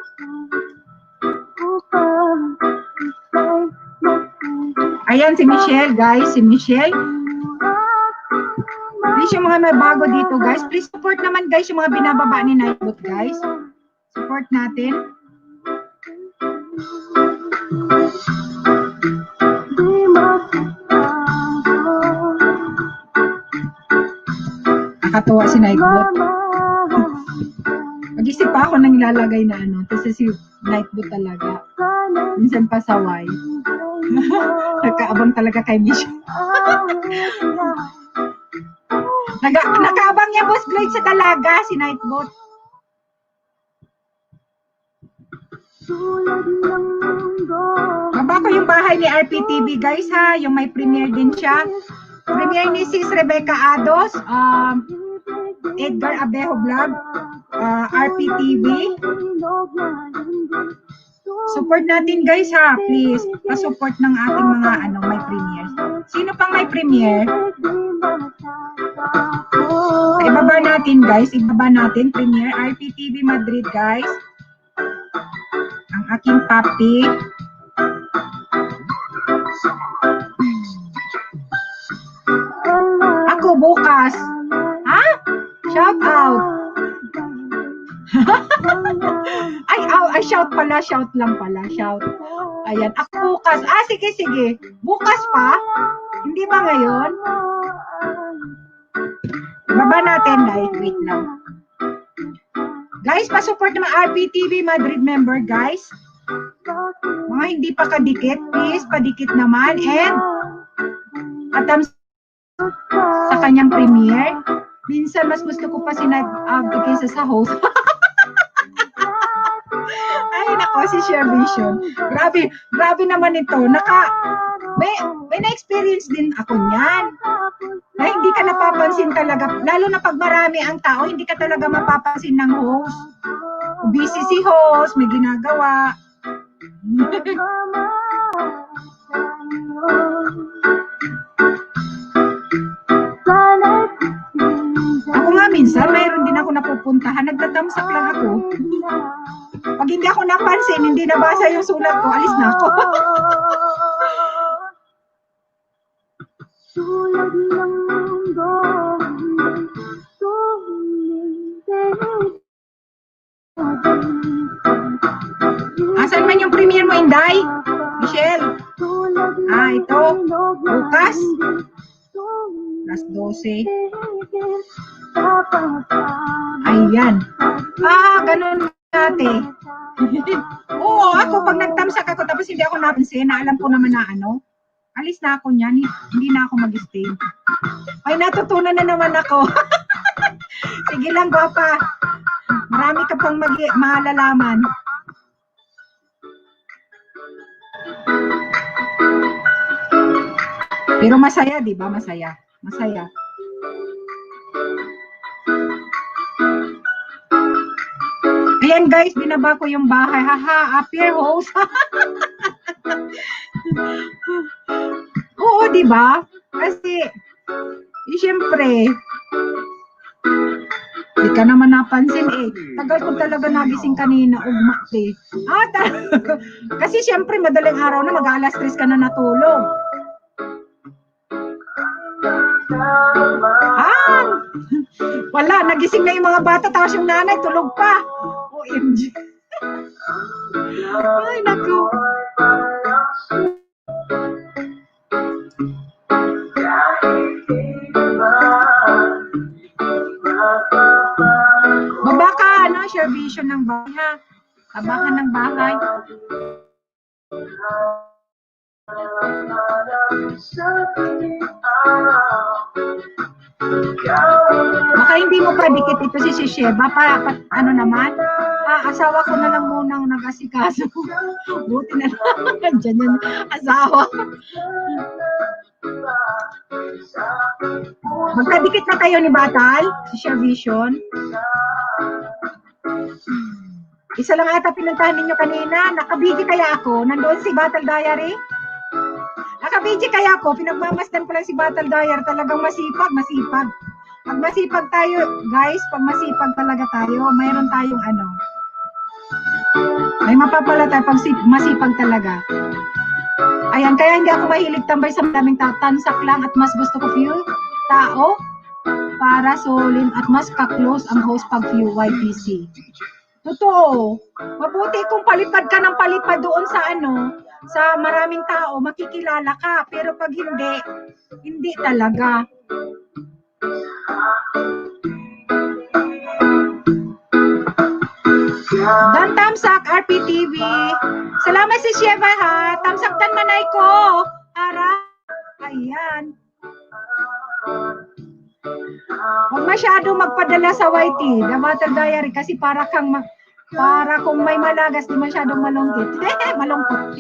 Ayan si Michelle, guys, si Michelle. Please yung mga may bago dito, guys. Please support naman, guys, yung mga binababa ni Nightbot, guys. Support natin. Nakatuwa si Nightbot. Mag-isip pa ako nang ilalagay na kasi si Nightbot talaga. Minsan pasaway. Nagkaabang talaga kay Michelle. Nakaabang niya, Boss Gloyd, sa dalaga, si Nightbot. Baba ko yung bahay ni RPTV, guys, ha. Yung may premiere din siya. Premiere ni Sis Rebecca Ados, Edgar Abejo Vlog, RPTV. Support natin, guys, ha. Please, pa-support ng ating mga may premiere. Sino pang may premiere? Ibaba natin, guys. Ibaba natin. Premiere RPTV Madrid, guys. Ang aking papi. Ako bukas. Ha? Shout out. Ay, shout pala. Shout lang pala. Shout. Ayan. Ako bukas. Sige. Bukas pa? Hindi ba ngayon? Baba natin, guys. Wait lang. Guys, pa-support naman RPTV Madrid member, guys. Mga hindi pa kadikit, please, padikit naman. And, atams sa kanyang premiere. Minsan, mas gusto ko pa kaysa sa host. Ay, nako, si Share Vision. Grabe naman ito. May na-experience din ako niyan. Na hindi ka napapansin talaga, lalo na pag marami ang tao, hindi ka talaga mapapansin ng host. Busy si host, may ginagawa. Ako nga minsan, mayroon din ako napupuntahan, nagtatamsak lang ako. Pag hindi ako napansin, hindi nabasa yung sulat ko, alis na ako. tulad ng mundo, Asan man yung premiere mo, Inday? Michelle? Ito. Bukas? Alas 12. Ayan. Ganun dati. Oo, ako pag nagtamsak ako tapos hindi ako napansin, na alam ko naman na alis na ako niyan, hindi na ako mag-stay. Ay, natutunan na naman ako. Sige lang, guwapa. Marami ka pang malalaman. Pero masaya, di ba? Masaya. Masaya. Ayan guys, binaba ko yung bahay. Haha, appear host. Oo, di ba? Kasi, siyempre, di ka naman napansin Tagal ko talaga nagising kanina, ugma kasi siyempre, madaling araw na, mag-alas 3 ka na natulog. Wala, nagising na yung mga bata, tapos yung nanay, tulog pa. OMG. Ay, naku. Baba ka, share vision ng bahay, ha? Tabakan ng bahay. Baka hindi mo pa dikit ito si Sheba naman, asawa ko na lang munang nag-asikaso. Buti na lang dyan yung asawa. Magkadikit na kayo ni Batal, si Share Vision. Isa lang ata pinuntahan ninyo kanina. Nakabigi kaya ako? Nandoon si Battle Diary? Nakabigi kaya ako? Pinagmamasdan ko lang si Battle Diary. Talagang masipag. Pag masipag tayo, guys, pag masipag talaga tayo, mayroon tayong may mapapala tayo pag masipag talaga. Ayan, kaya hindi ako mahilig tambay sa maraming tansak lang at mas gusto ko few tao para solid at mas ka-close ang host pag few YPC. Totoo. Mabuti kung palipad ka ng palipad doon sa sa maraming tao, makikilala ka. Pero pag hindi talaga. Dan Tamsak, RPTV. Salamat si Sheva, ha. Tamsaktan manay ko. Ara. Ayan. Huwag masyado magpadala sa YT, The Battle Diary, kasi para kung may malagas, di masyadong malungkit. Malungkot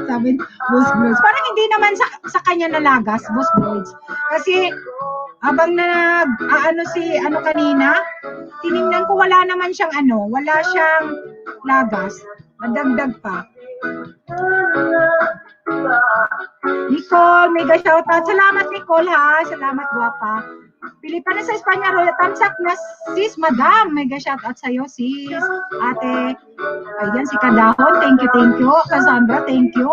sabi, Boss Blades. Parang hindi naman sa kanya nalagas, Boss Blades. Kasi, habang kanina, tinignan ko wala naman siyang wala siyang lagas. Nadagdag pa. Nicole, mega shoutout. Salamat, Nicole, ha. Salamat, guwapa. Pilipan na sa Espanya, Royal Tamsak na sis, madam. Mega shoutout sa'yo, sis. Ate. Ayan, si Kadahon. Thank you. Cassandra, thank you.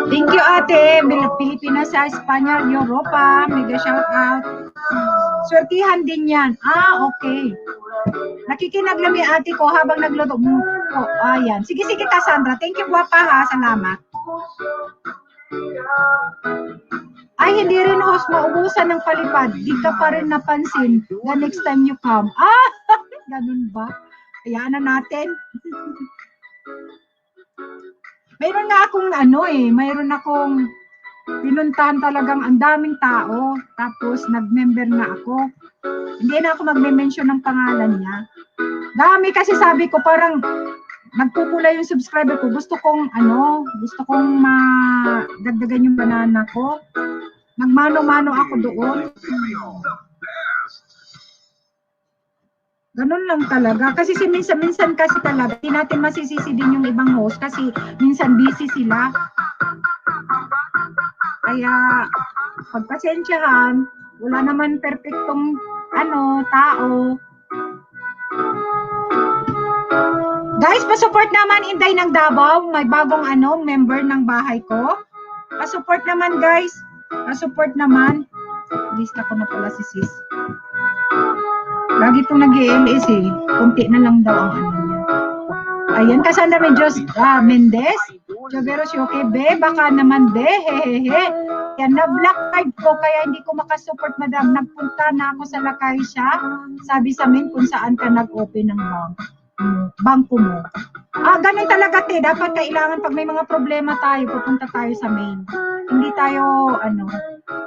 Thank you, ate. Pilipinas sa Espanya, Europa. Mega shoutout. Swertihan din yan. Okay. Nakikinag lang yung ate ko habang nagluto. Ayan. Sige, Cassandra. Thank you, guwapa, ha. Salamat. Ay, hindi rin host, maubusan ng palipad. Di ka pa rin napansin the next time you come. Ganun ba? Hayaan na natin. Mayroon nga akong mayroon akong pinuntahan talagang ang daming tao. Tapos nag-member na ako. Hindi na ako magme-mention ng pangalan niya. Dami kasi sabi ko parang nagpupula yung subscriber ko. Gusto kong madagdagan yung banana ko. Nagmano-mano ako doon. Ganun lang talaga. Kasi minsan kasi talaga, hindi natin masisisi din yung ibang host kasi minsan busy sila. Kaya, pagpasensyahan, wala naman perfectong tao. Guys, pa-support naman Inday ng Davao. May bagong member ng bahay ko. Pa-support naman, guys. Pa-support naman. Lista ko na pala si sis. Lagi itong nag-ELS eh. Kunti na lang daw ang ano niya. Ayan, kasama namin Diyos Mendez. Jovero Shoke, be, baka naman be, hehehe. Yan, na-black card ko, kaya hindi ko makasupport, madam. Nagpunta na ako sa Lacaisha. Sabi sa amin kung saan ka nag-open ng bangko mo. Ganun talaga, te. Dapat kailangan pag may mga problema tayo, pupunta tayo sa main. Hindi tayo,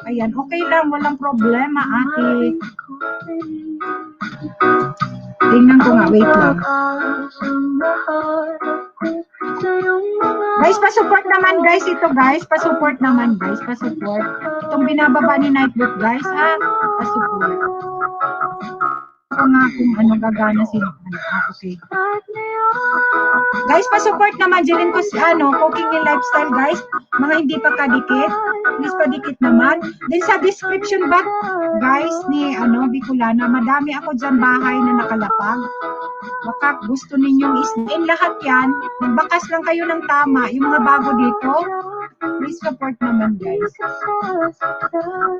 ayan, okay lang, walang problema, ate. Tingnan ko nga, wait lang. Guys, pa-support naman, guys, ito, guys. Pa-support naman, guys, pa-support. Itong binababa ni Nightbot, guys, ha? Pa-support. Ito nga kung gagana sila. Okay. Guys, pa-support naman. Diyan ko si, cooking and lifestyle, guys. Mga hindi pa kadikit. Please padikit naman. Then sa description box, guys, ni, Bicolana, madami ako dyan bahay na nakalapag. Baka gusto ninyong isdain lahat yan. Magbakas lang kayo ng tama. Yung mga bago dito, please support naman, guys.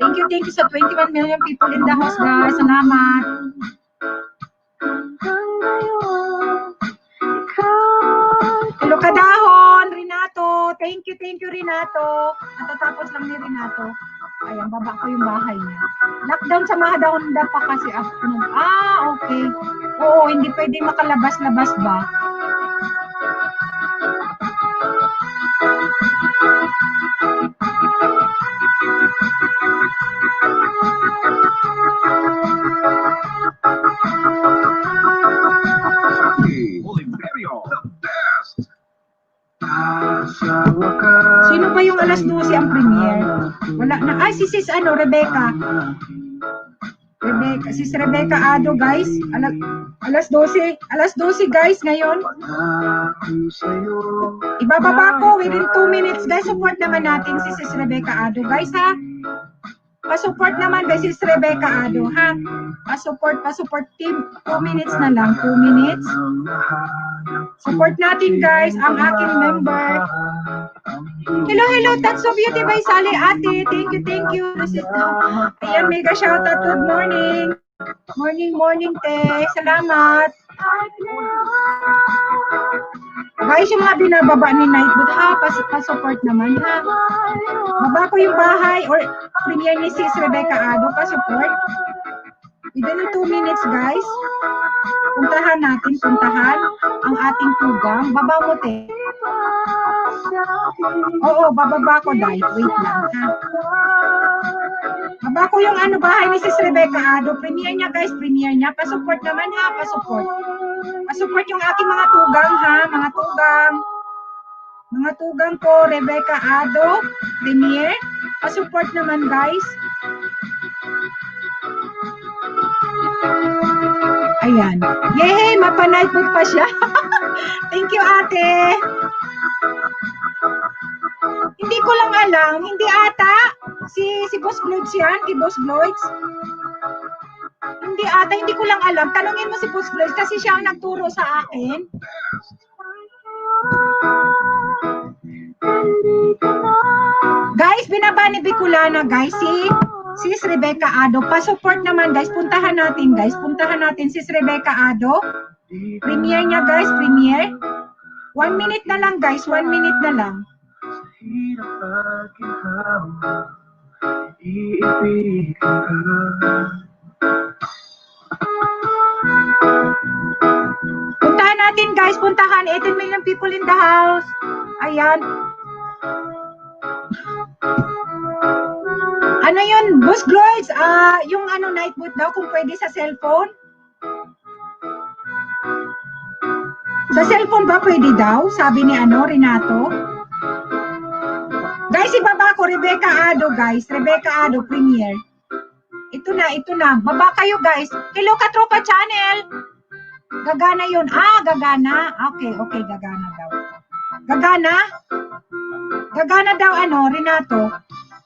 Thank you sa 21 million people in the house, guys. Salamat. Hello, Kadahon, Renato. Thank you, Renato. Natatapos lang ni Renato. Ayan, baba ko yung bahay niya. Lockdown sa mga daon na pa kasi afternoon. Okay. Oo, hindi pwede makalabas-labas ba? Sino ba yung alas 12 ang premiere? Wala na. Ay, si sis Rebecca. Sis Rebecca Ado, guys. Alas 12. Alas 12, guys, ngayon. Ibababa ko within 2 minutes, guys. Support naman natin si sis Rebecca Ado, guys, ha? Pa-support naman, guys, sis Rebecca Ado, ha? Pa-support team. 2 minutes na lang. 2 minutes. Support natin, guys, ang aking member. Hello, Tatso Beauty by Sally, ate. Thank you. Ayan, mega shoutout. Good morning. Morning, te. Salamat. Guys, yung mga binababa ni Nightbot, ha? Pa-support naman, ha? Baba ko yung bahay or premiere ni sis Rebecca Ado. Pa-support. Within 2 minutes, guys. Puntahan ang ating tugang. Baba mo, te. Oo, bababa ko, dahil. Wait lang, ha. Baba ko yung bahay ni sis Rebecca Ado. Premiere niya, guys. Premiere niya. Pa-support naman, ha. Pa-support. Pa-support yung aking mga tugang, ha. Mga tugang ko, Rebecca Ado. Premiere. Pa-support naman, guys. Ayan. Yay! Mapa-nightbook pa siya. Thank you, ate. Hindi ko lang alam. Hindi ata. Si Boss Bloids yan. Si Boss Bloids. Hindi ata. Hindi ko lang alam. Tanungin mo si Boss Bloids kasi siya ang nagturo sa akin. Guys, binaba ni Bicolana, guys. Sis Rebecca Ado. Pa-support naman, guys. Puntahan natin, guys. Sis Rebecca Ado. Premiere niya, guys. Premiere. 1 minute na lang, guys. 1 minute na lang. Puntahan natin, guys. 18 million people in the house. Ayan. Ano yun? Boss Gloids, yung Nightbot daw, kung pwede sa cellphone. Sa cellphone ba pwede daw? Sabi ni Renato. Guys, ibaba ko, Rebecca Ado, guys. Rebecca Ado, premiere. Ito na. Baba kayo, guys. Hello, Katropa Channel. Gagana yun. Gagana. Okay, gagana daw. Gagana daw, Renato.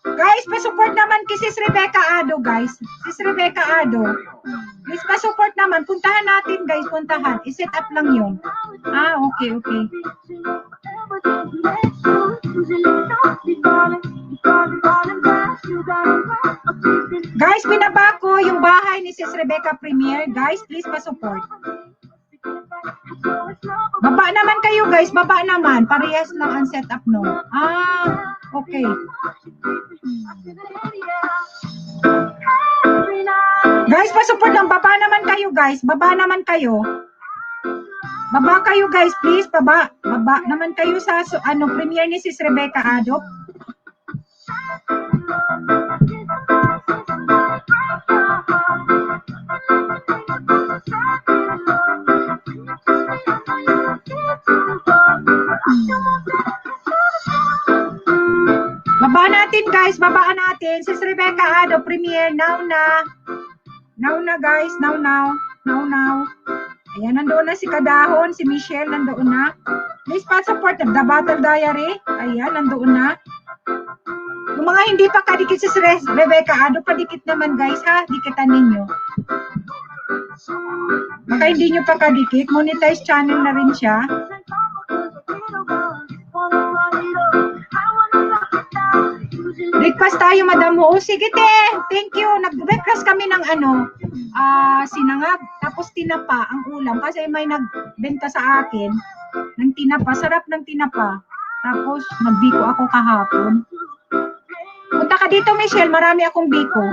Guys, pa-support naman kay sis Rebecca Ado, guys. Sis Rebecca Ado. Please pa-support naman. Puntahan natin, guys. Puntahan. I-set up lang yun. Okay. Guys, binaba ko yung bahay ni Sis Rebecca Premier. Guys, please pa-support. Baba naman kayo, guys. Baba naman. Parehas lang ang setup, no? Ah, okay. Guys, pa-support lang. Baba naman kayo, guys. Baba naman kayo. Baba kayo, guys. Please, baba. Baba naman kayo sa premiere ni Sis Rebecca Adop. Baba natin, guys. Babaan natin. Sis Rebecca Adop premiere now na. Now na, guys. Now. Ayan, nandoon na si Kadahon, si Michelle, nandoon na. Please pa-support The Battle Diary. Ayan, nandoon na. Yung mga hindi pa kadikit si Rebecca Adop, padikit naman, guys, ha? Dikitan ninyo. Baka hindi nyo pa kadikit. Monetize channel na rin siya. Request tayo, Madam Ho. Sige, te. Thank you. Nag-request kami ng sinangag, tapos tinapa ang ulam. Kasi may nagbenta sa akin ng tinapa. Sarap ng tinapa. Tapos, nagbiko ako kahapon. Punta ka dito, Michelle. Marami akong biko.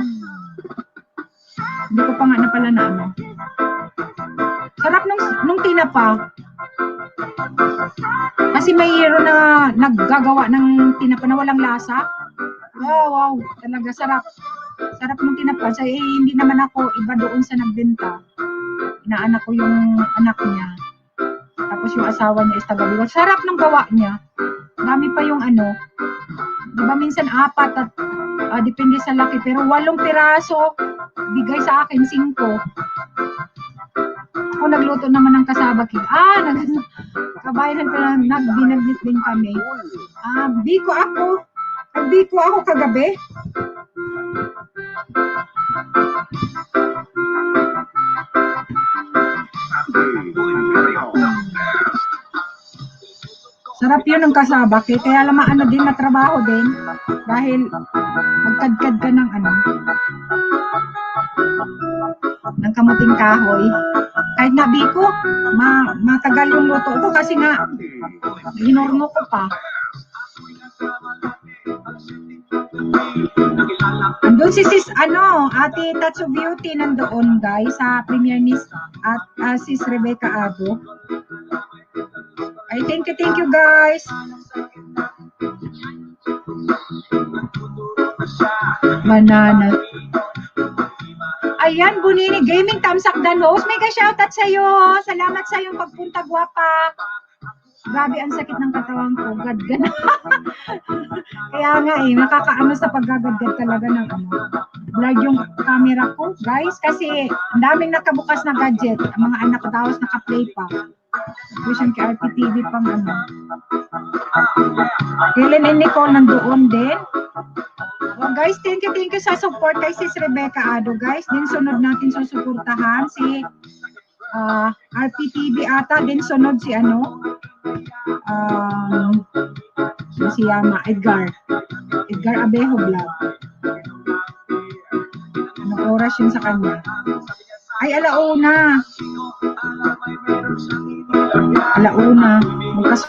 Hindi ko pa nga napala na ano. Sarap nung tinapa. Kasi may hero na naggagawa ng tinapa na walang lasa. Wow, talaga sarap. Sarap ng tinapa. So, hindi naman ako iba doon sa nagbenta. Inaanak ko yung anak niya. Tapos yung asawa niya is taga-Bicol. Sarap ng gawa niya. Dami pa yung diba minsan 4 at depende sa laki. Pero 8 piraso, bigay sa akin 5. Ako nagluto naman ng kasabak. Kabayan pa nagbinaglit din kami. Biko ako kagabi. Sarap yun ng kasabak eh. Kaya lang din, matrabaho din. Dahil magkadkad ka ng ng kamuting kahoy. Kahit na biko, matagal yung luto ko kasi nga ginorno ko pa. Andun si Sis, Ate Tatsu Beauty nandoon, guys, sa premiere ni Sis Rebecca Adop. Ay, thank you, guys. Banana. Ayan, Bunini Gaming, Tamsak Danos. Mega shoutout sa'yo. Salamat sa iyong pagpunta, guwapa. Grabe, ang sakit ng katawan ko. Gadgan. Kaya nga nakakaano sa paggagadgad talaga ng blurred yung camera ko, guys. Kasi ang daming nakabukas na gadget. Ang mga anak ko tapos naka-play pa. Vision kay RPTV pang Helen and Nicole nandoon din. Oh, guys, thank you sa support kay Sis Rebecca Adop, guys. Din sunod natin susuportahan si RPTV ata. Din sunod si si Edgar Abejo Vlog. Anong oras yun sa kanya? Ay, alauna. Magkas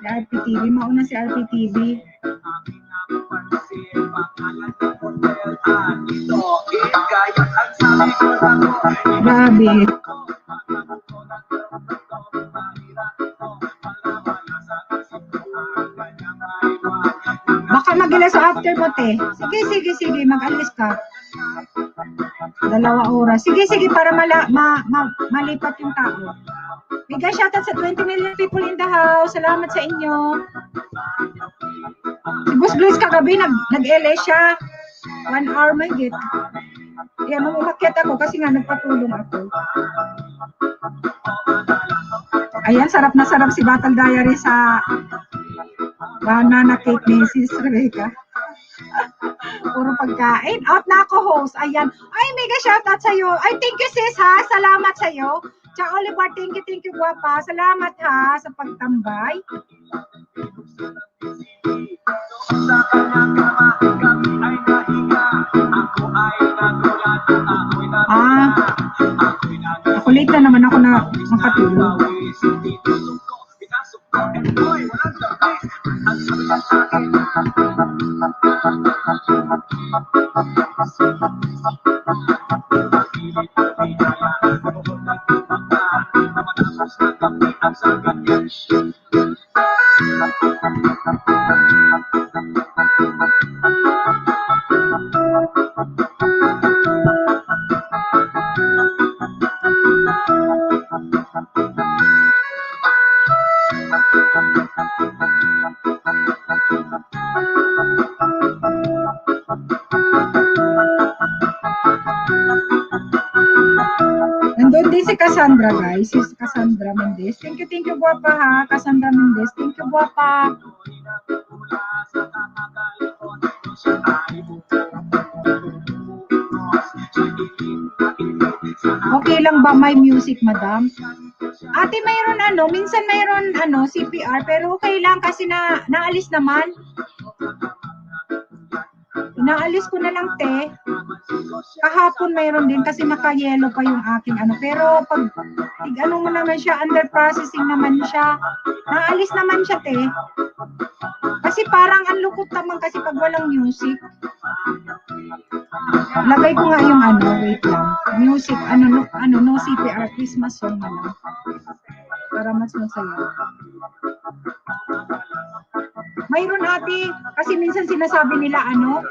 si RPTV. Mauna si RPTV. Grabe. Baka mag-ilas after mo, te. Sige. Mag-alis ka. 2 oras. Sige, para malipat yung tao. Mega shoutout sa 20 million people in the house. Salamat sa inyo. Si Boss Blaze kagabi, nag-LA siya. 1 hour may get. Kaya umakyat ako kasi nga nagpatulong ako. Ayan, sarap na sarap si Battle Diary sa banana cake ni Sis Rebecca. Puro pagkain. Out na ako, host. Ayan. Ay, mega shoutout sa'yo. Ay, thank you, sis, ha. Salamat sa'yo. Cha Oliver, thank you, guwapa. Salamat ha sa pagtambay. Sa kanyang kama, kami ay nahiga. Ako ay nagulat, ako'y nagulat. Ako'y nagulat. Ako late na naman ako na makatulog. Nandun din si Cassandra, guys. Si Cassandra Mendez. Thank you, guwapa ha. Cassandra Mendez. Thank you, guwapa. Okay lang ba may music, madam? Ate, mayroon minsan mayroon CPR, pero okay lang kasi naalis naman. Inaalis ko na lang, te. Kahapon mayroon din kasi naka-yellow pa yung aking pero pag mo naman siya, under processing naman siya. Naalis naman siya, te. Kasi parang ang lukot naman kasi pag walang music. Lagay ko nga yung wait lang. Music, no CPR, Christmas song na lang. Para mas masaya. Mayroon, ate, kasi minsan sinasabi nila no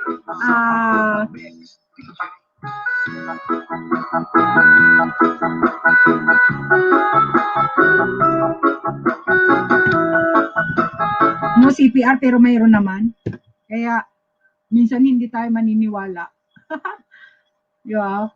CPR pero mayroon naman. Kaya minsan hindi tayo maniniwala. Yeah.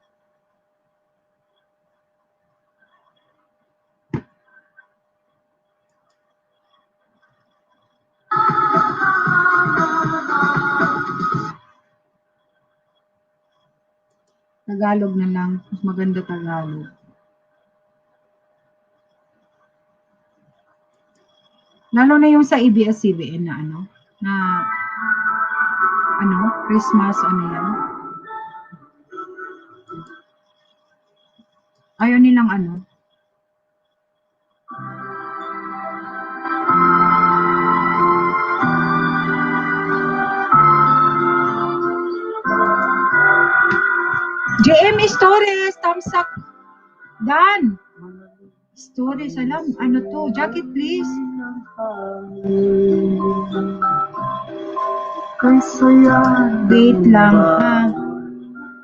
Tagalog na lang. Mas maganda Tagalog. Lalo na yung sa ABS-CBN na Christmas, yan. Ayaw nilang JM Stories, thumbs up. Dan. Stories, alam. Jacket please. Wait lang ha.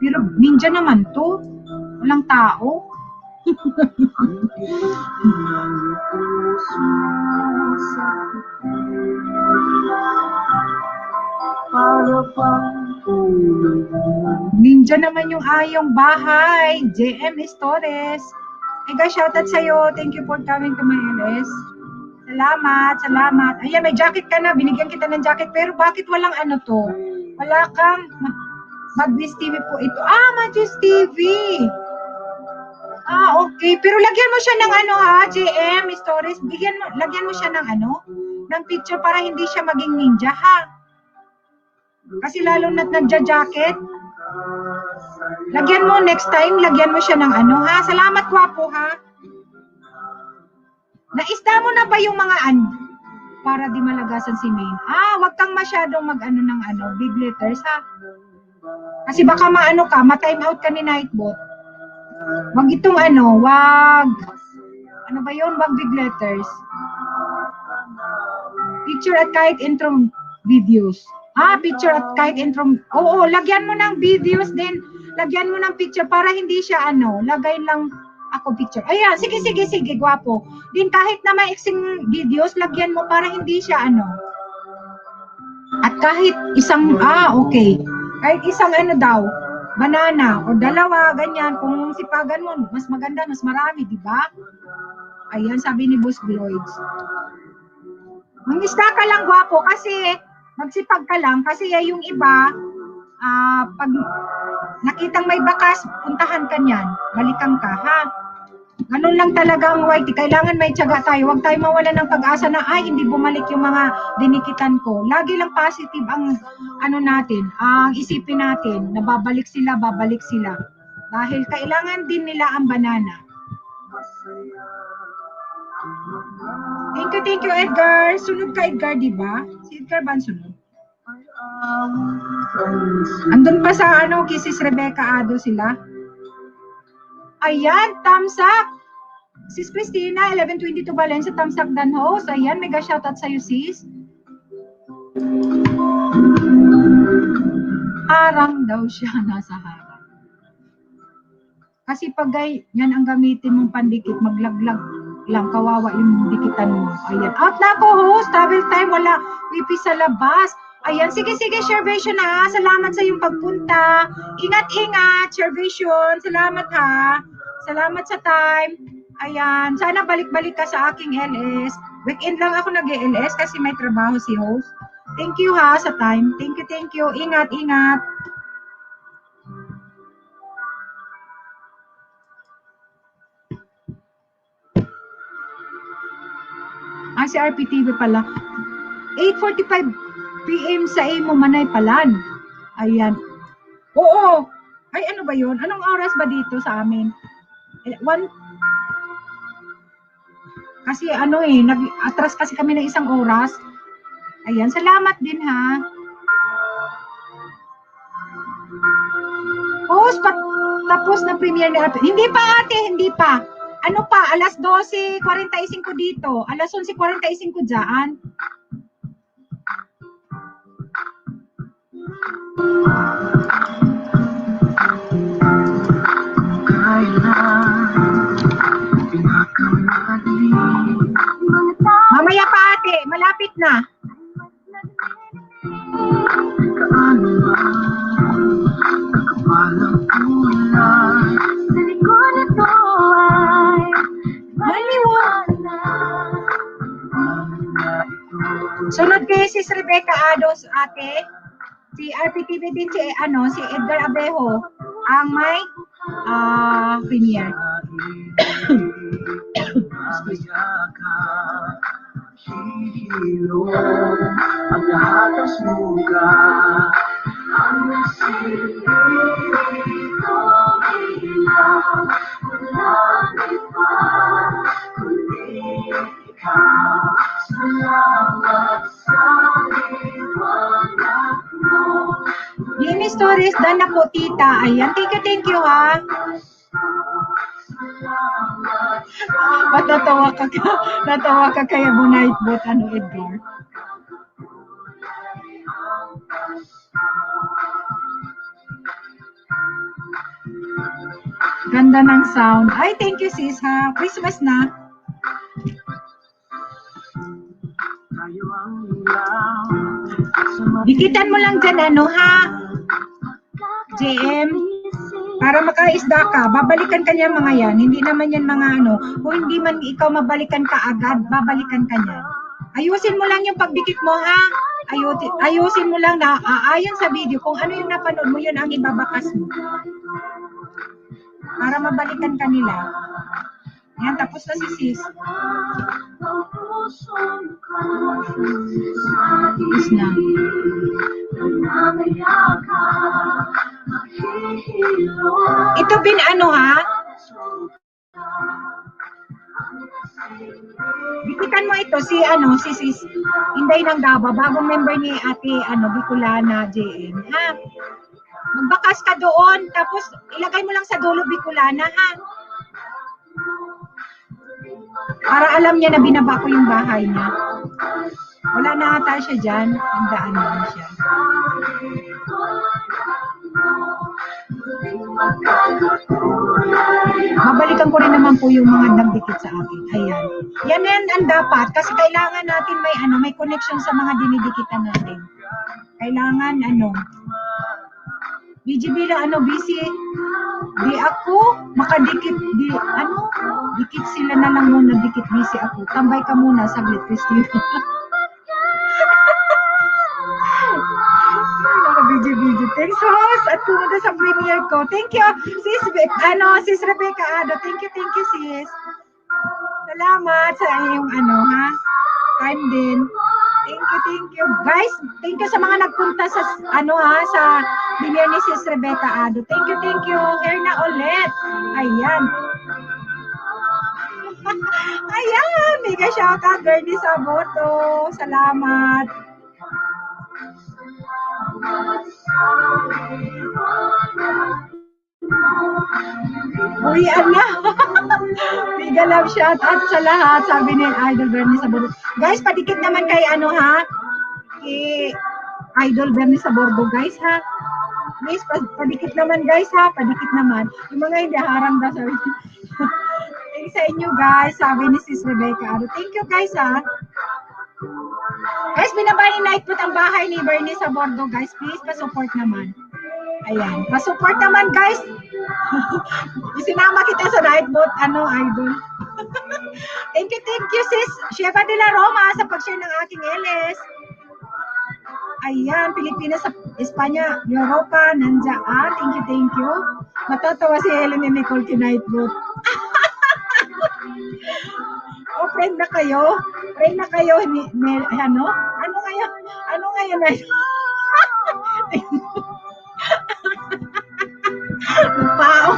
Pero ninja naman to. Walang tao. Ninja naman yung ayong bahay. JM Stories. Guys, shoutout sa'yo. Thank you for coming to my LS. Salamat. Ayan, may jacket ka na. Binigyan kita ng jacket. Pero bakit walang to? Wala kang Magvis TV po ito. Magvis TV. Okay. Pero lagyan mo siya ng JM Stories. Lagyan mo siya ng ng picture para hindi siya maging ninja, ha? Kasi lalo na't nagja-jacket. Lagyan mo next time, lagyan mo siya ng ha? Salamat, gwapo, ha? Naisda mo na ba yung mga para di malagasan si Maine? Wag kang masyadong ng big letters, ha? Kasi baka ma-time out ka ni Nightbot. Wag itong wag. Ano ba yun? Wag big letters. Picture at kahit intro videos. Picture at kahit intro. Oo, lagyan mo ng videos din. Lagyan mo ng picture para hindi siya lagay lang ako picture. Ayan, sige, gwapo. Din kahit na may iksing videos, lagyan mo para hindi siya At kahit isang, okay. Kahit isang daw, banana o dalawa, ganyan. Kung sipagan mo, mas maganda, mas marami, di ba? Ayan, sabi ni Boss Gloids. Mangista ka lang, gwapo, kasi magsipag ka lang, kasi yung iba, pag nakitang may bakas, puntahan ka niyan. Balikan ka, ha? Ganun lang talaga ang whitey. Kailangan may tiyaga tayo. Huwag tayo mawala ng pag-asa na, ay, hindi bumalik yung mga dinikitan ko. Lagi lang positive ang, ano natin, ang isipin natin, na babalik sila. Dahil kailangan din nila ang banana. Thank you, Edgar. Sunod ka, Edgar, di ba? Si Edgar ba ang sunod? Andun pa sa, kay Sis Rebecca Ado sila. Ayan, thumbs up. Sis Christina, 1122 Valencia, thumbs up dan host. Ayan, mega shoutout sa'yo, sis. Harang daw siya, nasa harang. Kasi pag yan ang gamitin mong pandikit, maglaglag lang, kawawa yung dikitan mo. Ayan, out na ako, host. Travel time, wala wifi sa labas. Ayan, sige, share version ha. Salamat sa iyong pagpunta. Ingat, share version. Salamat ha. Salamat sa time. Ayan, sana balik-balik ka sa aking LS. Weekend lang ako nag-LS kasi may trabaho si host. Thank you ha sa time. Thank you. Ingat. Si RPTV pala. 8:45 PM sa Imo Manay Palan. Ayan. Oo. Ay, ano ba yun? Anong oras ba dito sa amin? 1. Kasi nag-atras kasi kami ng isang oras. Ayan, salamat din ha. Host, tapos na premiere ni RP. Hindi pa ate, hindi pa. Ano pa, alas 12:45 dito. Alas 11:45 dyan. Mamaya pa ate, malapit na. Sunod kay Sis Rebecca Ados ate. Si RPTV din si Edgar Abejo ang may premiere. Ang lahat ng sumuga ang nasilip ko ilang walang iba kundi ikaw. Salamat sa liwanag mo. Yini stories dan ako tita. Ayan, thank you ha. Natawa ka kaya mo night boat Edgar. Ganda ng sound. Ay, thank you sis ha. Christmas na. Dikitan mo lang dyan ha. JM. Para makaisda ka, babalikan ka niya mga yan. Hindi naman yan mga kung hindi man ikaw mabalikan ka agad, babalikan ka niya. Ayusin mo lang yung pagdikit mo ha. Ayusin mo lang na ayon sa video. Kung ano yung napanood mo, yun ang ibabakas mo. Para mabalikan ka nila. Yan, tapos na si sis. Tapos na. Ito bin ha? Bikitan mo ito si sis Inday ng Davao, bagong member ni ate Bicolana JM ha. Magbakas ka doon tapos ilagay mo lang sa dulo Bicolana ha. Para alam niya na binaba ko yung bahay niya. Wala na ata siya dyan. Handaan lang siya. Babalikan ko rin naman po yung mga nagdikit sa akin. Ayan. Yan ang dapat. Kasi kailangan natin may connection sa mga dinidikitan natin. Kailangan BGB lang busy. Di ako makadikit. Dikit sila na lang muna. Dikit busy ako. Tambay ka muna. Saglit, Christine. BGB visiting host at pumunta sa premiere ko. Thank you, sis Rebecca Ado. Thank you, sis. Salamat sa iyong time din. Thank you. Guys, thank you sa mga nagpunta sa sa premiere ni sis Rebecca Ado. Thank you. Here na ulit. Ayan. Ayan, mega shoutout, Bernie Saboto. Salamat. Uwian na. Mega love shoutout sa lahat, sabi ni Idol Bernie Saboto. Guys, padikit naman kay kay Idol Bernie Saboto, guys, ha. Please, padikit naman, guys, ha. Padikit naman. Yung mga hindi harang daw, sabi. Sa inyo, guys, sabi ni sis Rebecca. Thank you, guys, ha. Guys, binaba ni Nightbot ang bahay ni Bernie sa Bordo, guys. Please, pa-support naman. Ayan, pa-support naman, guys. Isinama kita sa Nightbot, Idol. Thank you, sis Sheva de la Roma sa pag-share ng aking LS. Ayan, Pilipinas sa Espanya, Europa, nandiyan. Thank you. Matatawa si Helen and Nicole kay Nightbot. Oh, friend na kayo. Ano ngayon? Pao.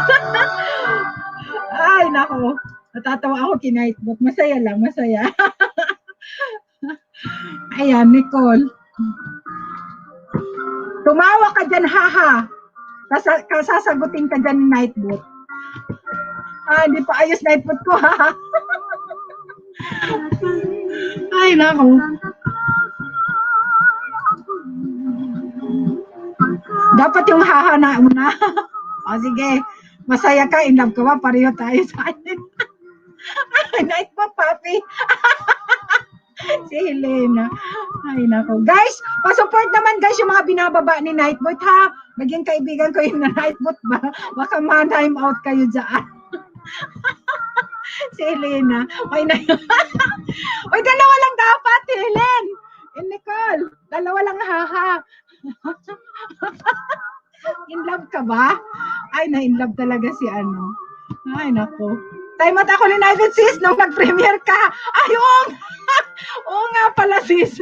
Ay, nako. Natatawa ako kay Nightbot. Masaya lang. Ayan, Nicole. Tumawa ka dyan, haha. Kasasagutin ka dyan ni Nightbot. Hindi pa ayos Nightbot ko, ha? Ay, nako. Dapat yung haha na una. O, sige. Masaya ka, in love ka ba? Pareho tayo sa atin. Nightbot, papi. Si Helena. Ay, nako. Guys, pa-support naman, guys, yung mga binababa ni Nightbot, ha? Maging kaibigan ko yung Nightbot ba? Baka ma-time out kayo dyan. Si Helena. Uy, dalawa lang dapat, Helen. Nicole, dalawa lang, haha. In love ka ba? Ay, na-in love talaga si Ay, nako. Time out ako ni Nightbot, sis, nung nag-premiere ka. Ayun! Oo nga pala, sis.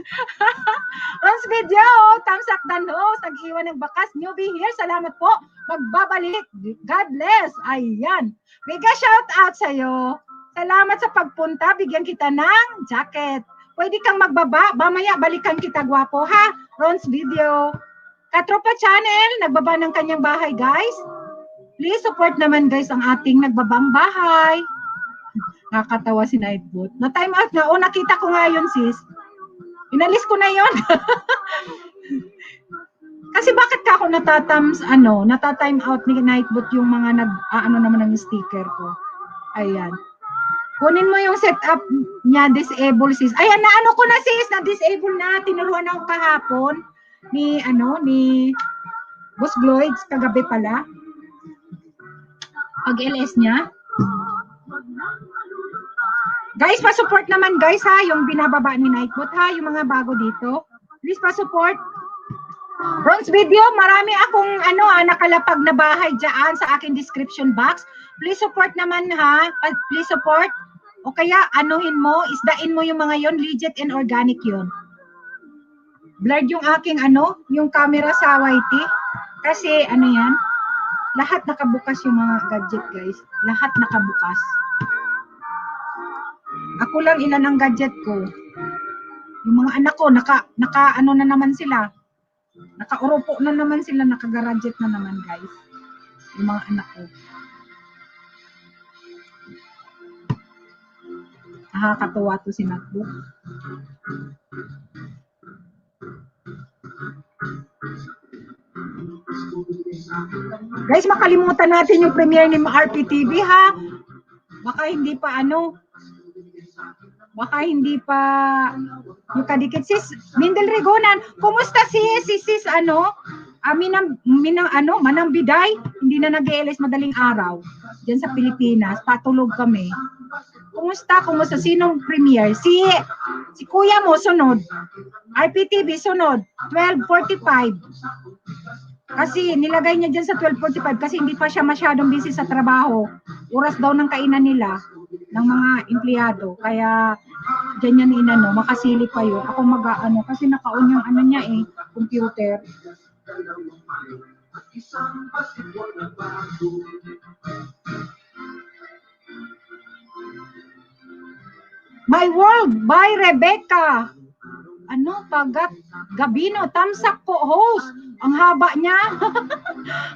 Ron's video, thumbs up dan host, nag-iwan ng bakas, newbie here, salamat po. Magbabalik. God bless. Ayan. Mega shout out sa'yo. Salamat sa pagpunta, bigyan kita ng jacket. Pwede kang magbaba, mamaya balikan kita, gwapo, ha? Ron's video. Katropa channel, nagbaba ng kanyang bahay, guys. Please support naman, guys, ang ating nagbabang bahay. Nakakatawa si Nightbot. Na-time out na. O, nakita ko nga yun, sis. Inalis ko na yun. Kasi bakit ka ako nata-time out ni Nightbot yung mga naman ng sticker ko. Ayan. Kunin mo yung setup niya, disable, sis. Ayan, ko na, sis. Na-disable na. Tinuruan ako kahapon ni Boss Gloyd, kagabi pala. Pag-LS niya. Guys, pa-support naman, guys, ha, yung binababa ni Nightbot, ha, yung mga bago dito. Please pa-support. Ron's video, marami akong nakalapag na bahay dyan sa aking description box. Please support naman, ha. Please support. O kaya, isdain mo yung mga yon, legit and organic yon. Blurred yung aking yung camera sa YT. Kasi, yan, lahat nakabukas yung mga gadget, guys. Lahat nakabukas. Ako lang ilan ang gadget ko. Yung mga anak ko, naka na naman sila. Naka-urupo na naman sila, naka-gadget na naman, guys. Yung mga anak ko. Nakakatuwa to si Notebook. Guys, makalimutan natin yung premiere ni RPTV, ha? Baka hindi pa yung kadikit. Sis Mindel Regonan, kumusta sis Manang Biday, hindi na nag-ELS madaling araw. Diyan sa Pilipinas, patulog kami. Kumusta? Sinong premier? Si kuya mo, sunod. RPTV, sunod. 12:45. Kasi nilagay niya dyan sa 12:45 kasi hindi pa siya masyadong busy sa trabaho. Oras daw ng kainan nila, ng mga empleyado. Kaya, dyan yan makasili pa yun. Ako kasi naka-on yung niya computer. My World by Rebecca. Gabino, tamsak po, host. Ang haba niya.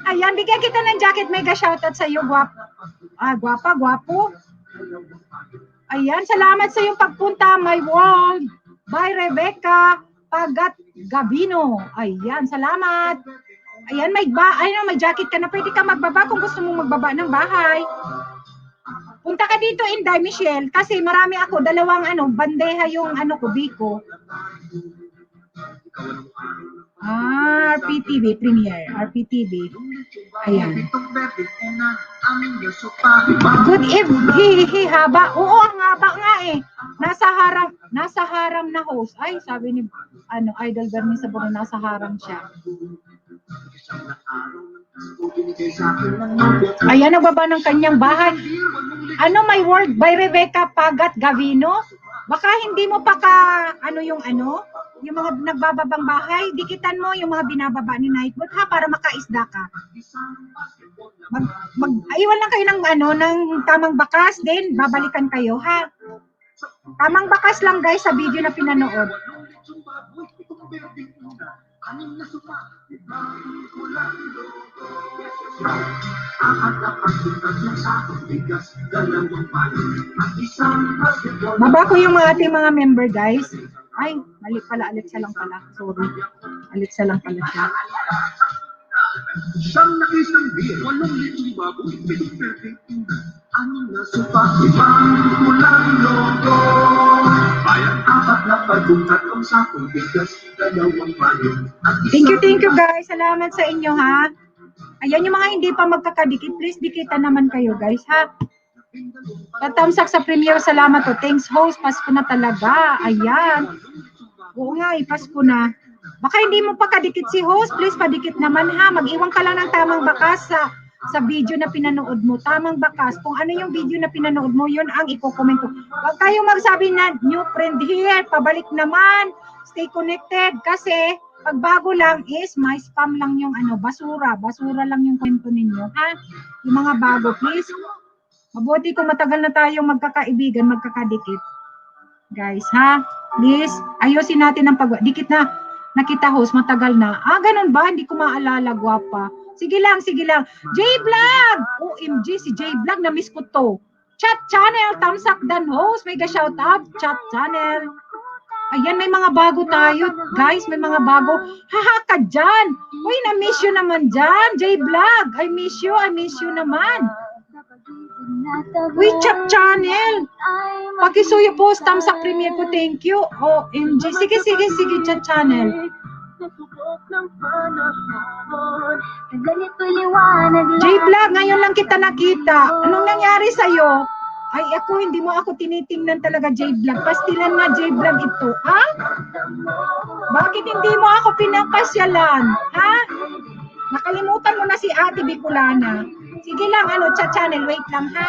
Ayan, bigyan kita ng jacket. Mega shoutout sa iyo, gwapo. Ayan, salamat sa iyong pagpunta, My World by Rebecca Gabino. Ayan, salamat. Ayan, may jacket ka na. Pwede ka magbaba kung gusto mong magbaba ng bahay. Punta ka dito, Inday, Michelle, kasi marami ako, dalawang bandeja yung biko. RPTV, Premiere, RPTV. Ayan. Good evening, haba. Oo, ang haba nga Nasa harang na host. Ay, sabi ni, Idol Bernie Saburo, nasa harang siya. Ayan, nagbaba ng kanyang bahay. My World by Rebecca Gavino. Baka hindi mo pa yung mga nagbababang bahay, dikitan mo yung mga binababa ni Nightbot para makaisda ka. Iwan lang kayo ng tamang bakas din, babalikan kayo ha. Tamang bakas lang guys sa video na pinanood. Baba ko yung ating mga member guys. Ay, mali pala, Alexa lang pala. Sorry. Alexa lang pala siya. Siyang nakisang beer, 8 litong baboy, aning na supa, 5 pulang logo. Bayan 4 na pagong 3 sakong bigas, 2 payo. Thank you guys. Salamat sa inyo ha. Ayan yung mga hindi pa magkakadikit, please dikitan naman kayo guys ha. Tatamsak sa premiere, salamat to. Thanks host, Pasko na talaga. Ayan. Oo nga, Pasko na. Baka hindi mo pa kadikit si host, please padikit naman ha. Mag-iwan ka lang ng tamang bakas sa video na pinanood mo. Tamang bakas. Kung ano yung video na pinanood mo, yun ang i-comment ko. Huwag kayo magsabi na new friend here, pabalik naman. Stay connected kasi pag bago lang is may spam lang yung basura. Basura lang yung kwento ninyo ha. Yung mga bago, please. Mabuti kung matagal na tayong magkakaibigan, magkakadikit. Guys, ha? Please, ayusin natin ang dikit na nakita host, matagal na. Ganun ba? Hindi ko maalala, gwapa. Sige lang. J-Vlog! OMG, si J-Vlog, na-miss ko to. Chat channel, tamsak dan host. May shout out, chat channel. Ayan, may mga bago tayo. Guys, may mga bago. Haha ka dyan. Uy, na-miss you naman dyan. J-Vlog, I miss you naman. Uy, chat channel. Pakisuyo post, tamsak premiere ko. Thank you. OMG. Sige, chat channel. J-Vlog, ngayon lang kita nakita. Anong nangyari sa'yo? Ay, hindi mo ako tinitingnan talaga, J-Vlog. Pastilan na, J-Vlog ito. Ha? Bakit hindi mo ako pinapasyalan? Ha? Nakalimutan mo na si Ate Bicolana. Sige lang, chat channel. Wait lang, ha?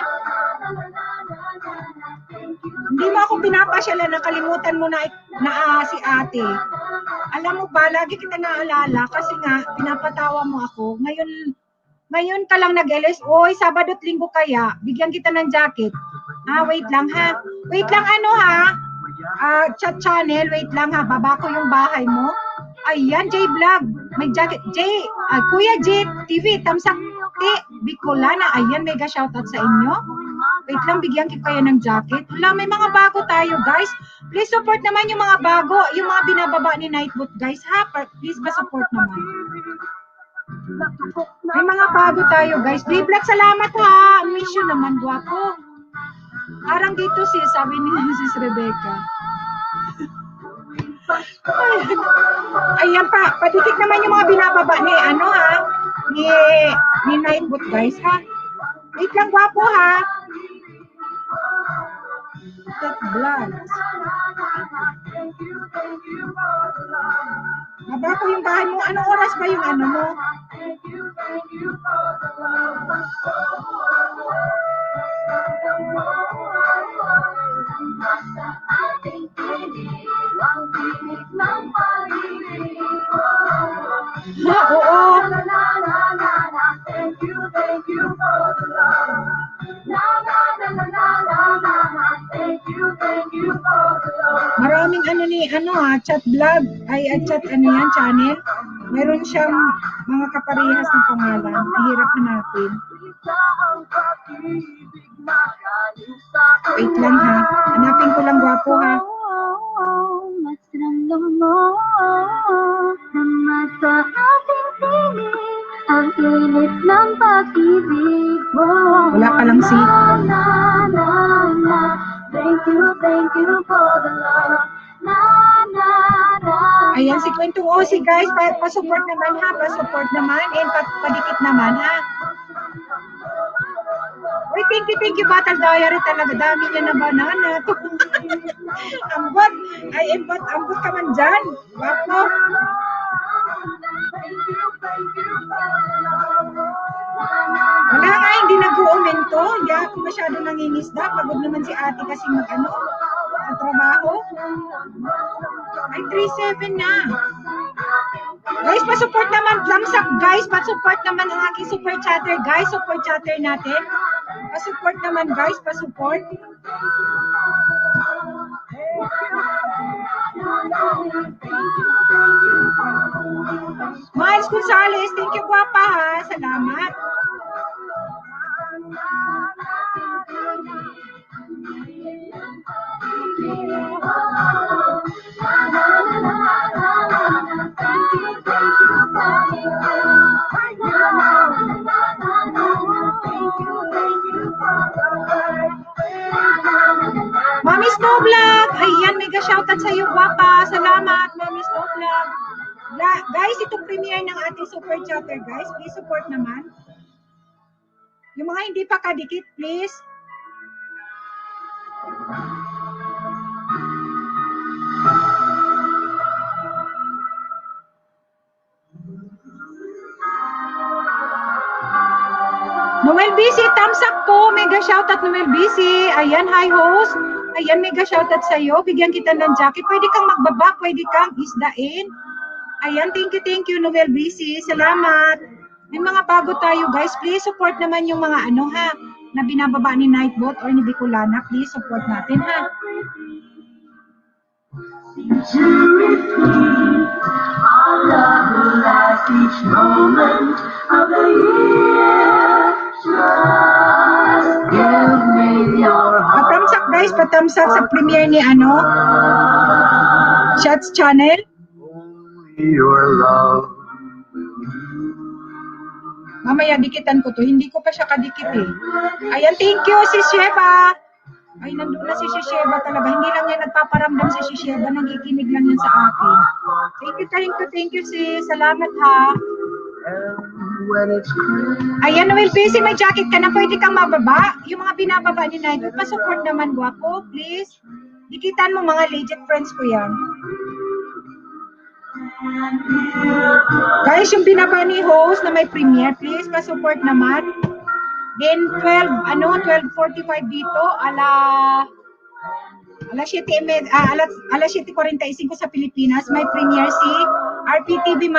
Hindi mo ako pinapasyalan. Nakalimutan mo na si Ate. Alam mo ba, lagi kita naalala kasi nga, pinapatawa mo ako. Ngayon ka lang nag-LS. Oy, Sabado at Linggo kaya. Bigyan kita ng jacket. Wait lang, ha? Wait lang, chat channel. Wait lang, ha? Baba ko yung bahay mo. Ayan, J-Vlog. May jacket. Kuya J TV, tamsak Bicolana. Ayan, mega shoutout sa inyo. Wait lang, bigyan kita kayo ng jacket. Wala, may mga bago tayo, guys. Please support naman yung mga bago, yung mga binababa ni Nightbot, guys, ha? Please pa-support naman. May mga bago tayo, guys. J-Vlog, salamat, ha? Miss you naman, guwapo. Parang dito sabi ni Mrs. Rebecca. Ayan pa, padikit naman yung mga binababa ni ano ha, ni Nightbot guys ha. Wait lang gwapo ha. That vlogs. Baba ko yung bahay mo. Anong oras ba yung ano mo? Ha, oo. Maraming ano ni ano ha, chat vlog ay chat ano yan channel. Meron siyang mga kaparehas ng pangalan. Mahirap hanapin. Wait lang ha. Hanapin ko lang gwapo ha. Mas ramdam mo na sa ating tingin ang init ng pag-ibig mo. Wala pa lang si. Thank you for the love. Ayan, si Kwentong Osi guys, pa-support naman ha, pa-support naman, and padikit naman ha. Uy, thank you, Battle Diary talaga, dami niya na banana. Ambot, ambot ka man dyan. Wapo. Wala nga, hindi nag-uumento. Hindi ako masyado nangingisda. Pagod naman si ate kasi mag-ano, sa trabaho. Ay, 3-7 na. Guys, pa-support naman. Thumbs up, guys. Pa-support naman ang aking super chatter. Guys, super chatter natin. Pa-support naman, guys. Pa-support. Miles Gonzales, thank you, guwapa ha. Salamat. Mami Snow Vlog, ayan, mega shoutout sa iyo, guwapa. Salamat, Mami Snow Vlog. Guys, itong premiere ng ating super chatter, guys. Please support naman. Yung mga hindi pa kadikit, please. Noel BC, thumbs up po. Mega shoutout Noel BC. Ayan, hi host. Ayan, mega shoutout sa iyo. Bigyan kita ng jacket. Pwede kang magbaba, pwede kang isdain. Ayan, thank you Noel BC. Salamat. May mga bago tayo guys. Please support naman yung mga ano ha, na binababa ni Nightbot or ni Bicolana. Please support natin ha. Our love will last each moment of the year. Just give me your heart. Patamsak guys, patamsak sa premiere ni ano, Shots Channel. Your love. Mamaya dikitan ko to. Hindi ko pa siya kadikit eh. Ayan, thank you si Sheba. Ay, nandun na si Sheba talaga. Hindi lang yan nagpaparamdam si Sheba. Nagikinig lang yan sa akin. Thank you sis. Salamat ha. Ayan, Noel Busy, may jacket ka na. Pwede kang mababa. Yung mga binababa ni Nightbot, pa-support naman, guwapo. Please. Dikitan mo mga legit friends ko yan. Guys, yung binaba ni host na may premiere, please pa-support naman. Then 12:45 dito, alas 7:45 sa Pilipinas, may premiere si RPTV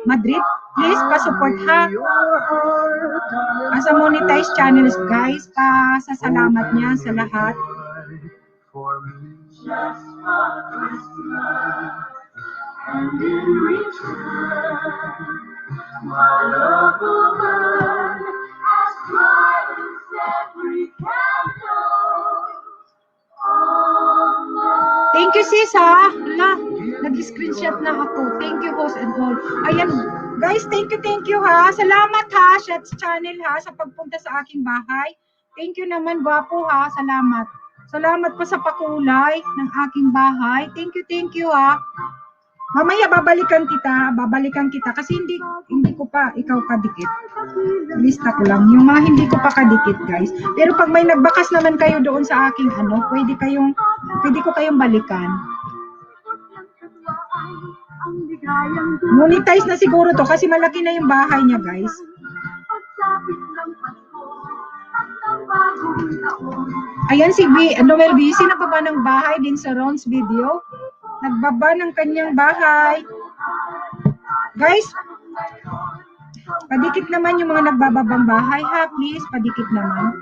Madrid. Please pa-support ha. Sa monetize channels guys, pasasalamat niya sa lahat. And in return, my love will burn as bright as every candle on the... Thank you sis ha. Wala, nag-screenshot na ako. Thank you host and all. Ayan guys, thank you ha. Salamat ha, Shots Channel ha, sa pagpunta sa aking bahay. Thank you naman, gwapo ha. Salamat. Salamat pa sa pakulay ng aking bahay. Thank you ha. Mamaya babalikan kita kasi hindi ko pa ikaw kadikit. Lista ko lang yung mga hindi ko pa kadikit, guys. Pero pag may nagbakas naman kayo doon sa aking pwede ko kayong balikan. Monetize na siguro to kasi malaki na yung bahay niya, guys. Ayan si Noel B. Nagbaba ng bahay din sa Ron's video. Nagbaba ng kanyang bahay. Guys, padikit naman yung mga nagbababang bahay, ha? Please, padikit naman.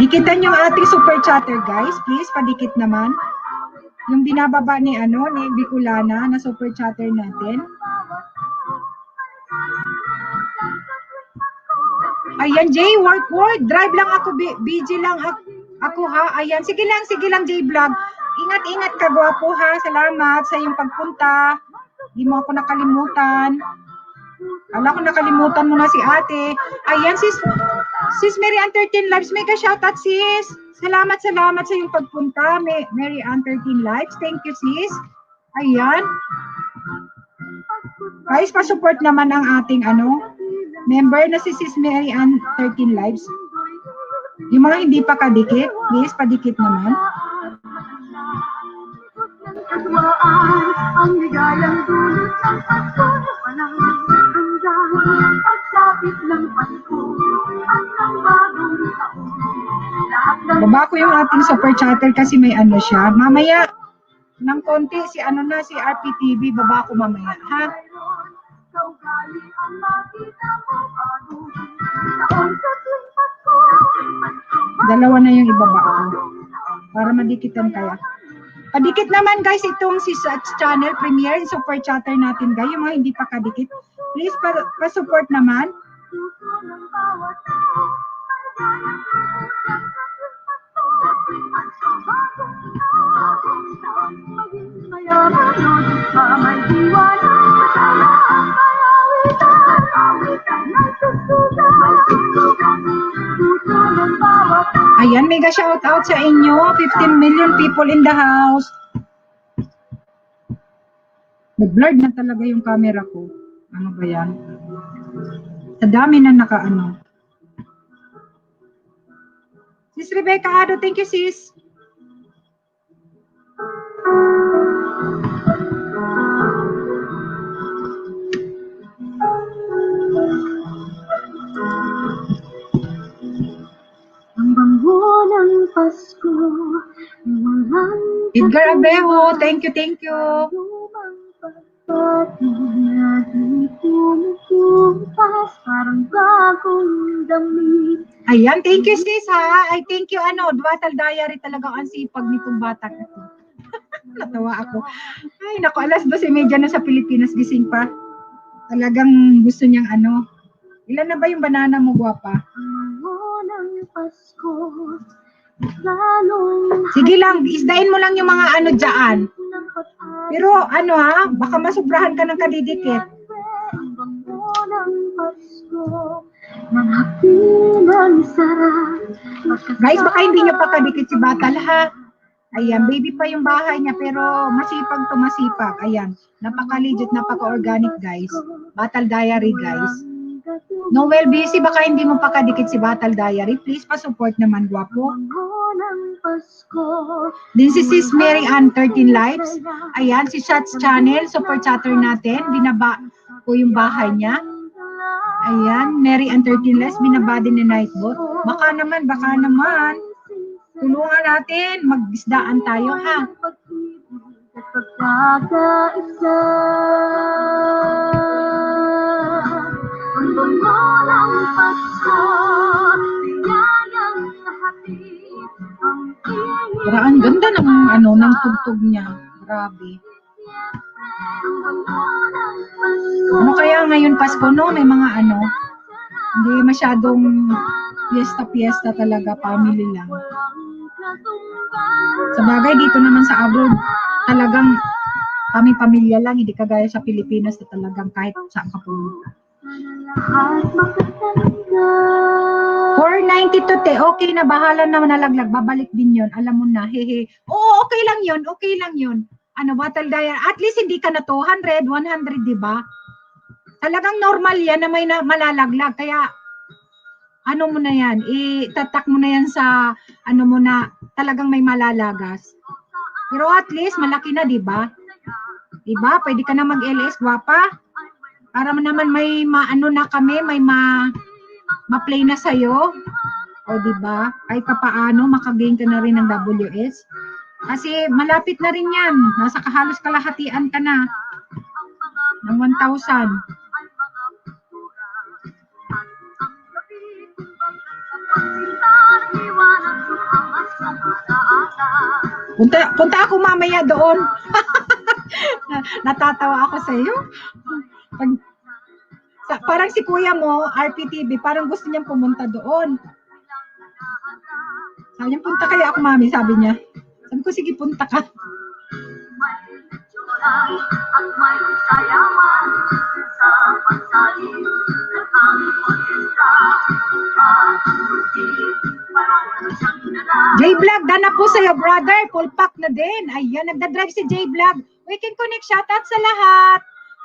Dikitan yung ating super chatter, guys. Please, padikit naman. Yung binababa ni Bicolana na super chatter natin. Ayan, Jay, work. Drive lang ako, busy lang ako, ha. Ayan, sige lang, Jay Vlog. Ingat ka, gwapo, ha. Salamat sa iyong pagpunta. Di mo ako nakalimutan. Ala ko nakalimutan mo na si ate. Ayan, sis Mary Ann 13 Lives. Mega shoutout, sis. Salamat sa iyong pagpunta. Mary Ann 13 Lives. Thank you, sis. Ayan. Guys, pa-support naman ang ating member na si Sis Mary Ann 13 Lives. Yung mga hindi pa kadikit, please padikit naman. Ang ligayang dulot ng Pasko, walang hanggang pagsapit ng Pasko at ng bagong taon. Baba ko yung ating super chatter kasi may siya. Mamaya ng konti si RPTV, baba ko mamaya, ha? Dalawa na yung ibaba ko para madikitan kaya. Padikit naman, guys, itong si Sats Channel Premiere, super chatter natin, guys. Yung mga hindi pa kadikit, please pa-support naman. Ayan, mega shout out sa inyo. 15 million people in the house. Nag-blurred na talaga yung camera ko. Ano ba yan? Sa dami na Sis Rebecca Ado, thank you, sis. Ang banggo ng Pasko, walang Edgar Abejo, thank you. lumang pagpati na di pumupuntas, parang bagong damit. Ayan, thank you, sis, ha. I thank you, Duatal Diary talaga ang sipag nitong bata ito. Natawa ako. Ay, naku, 2:30 na sa Pilipinas, gising pa. Talagang gusto niyang Ilan na ba yung banana mo, guwapa? Sige lang, isdain mo lang yung mga dyan. Pero baka masubrahan ka ng kadidikit. Guys, baka hindi nyo pa kadikit si Batal, ha? Ayan, baby pa yung bahay niya, pero masipag. Ayan, napaka-legit, napaka-organic, guys. Batal Diary, guys. Noel Busy, baka hindi mo pa kadikit si Batal Diary. Please, pa-support naman, guwapo. Din si Sis Mary Ann 13 Lives. Ayan, si Shots Channel, super chatter natin. Binaba ko yung bahay niya. Ayan, Mary Ann 13 Lives, binaba din ni Nightbot. Baka naman. Tulungan natin, mag-isdaan tayo, ha? Pero ang ganda ng tugtog niya. Grabe. Ano kaya ngayon Pasko, no? May mga hindi masyadong fiesta talaga, family lang. Sa bagay, dito naman sa abroad, talagang kami pamilya lang, hindi kagaya sa Pilipinas na talagang kahit saan ka pumunta. 492 te, okay na, bahala na nalaglag, babalik din yon, alam mo na, hehe. Oo, okay lang yun. Ano, Battle Diary, at least hindi ka na 200, 100, di ba? Talagang normal yan na may malalaglag, kaya ano mo na yan, itatak mo na yan sa, ano mo na, talagang may malalagas. Pero at least, malaki na, di ba? Di ba? Pwede ka na mag-LS, gwapa. Para naman may maano na kami, may ma-play na sa'yo. O di ba? Kahit papaano, makagain ka na rin ng WS. Kasi malapit na rin yan. Nasa halos kalahatian ka na. Ng 1,000. Punta ako mamaya doon. Natatawa ako sa iyo. Parang si kuya mo, RPTV, parang gusto niyang pumunta doon. Sabi niya, punta kaya ako, mami, sabi niya. Sabi ko, sige, punta ka. J-Vlog, dana po sa'yo, brother. Full pack na din. Ayan, nagdadrive si J-Vlog. We can connect. Shoutout sa lahat.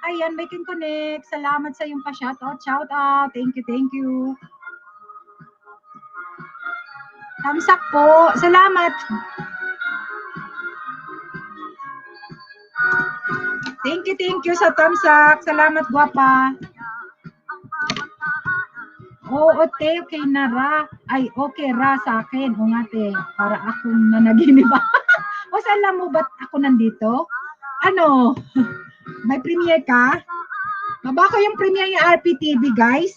Ayan, we can connect. Salamat sa iyong pa-shoutout. Shoutout. Thank you. Thumbs up po. Salamat. Thank you sa thumbs up. Salamat, guwapa. Oo, okay na ra. Ay, okay ra sa akin. O nga, te. Para akong nanaginip. O, alam mo ba't ako nandito? Ano? May premiere ka? Baba ko yung premiere ng RPTV, guys.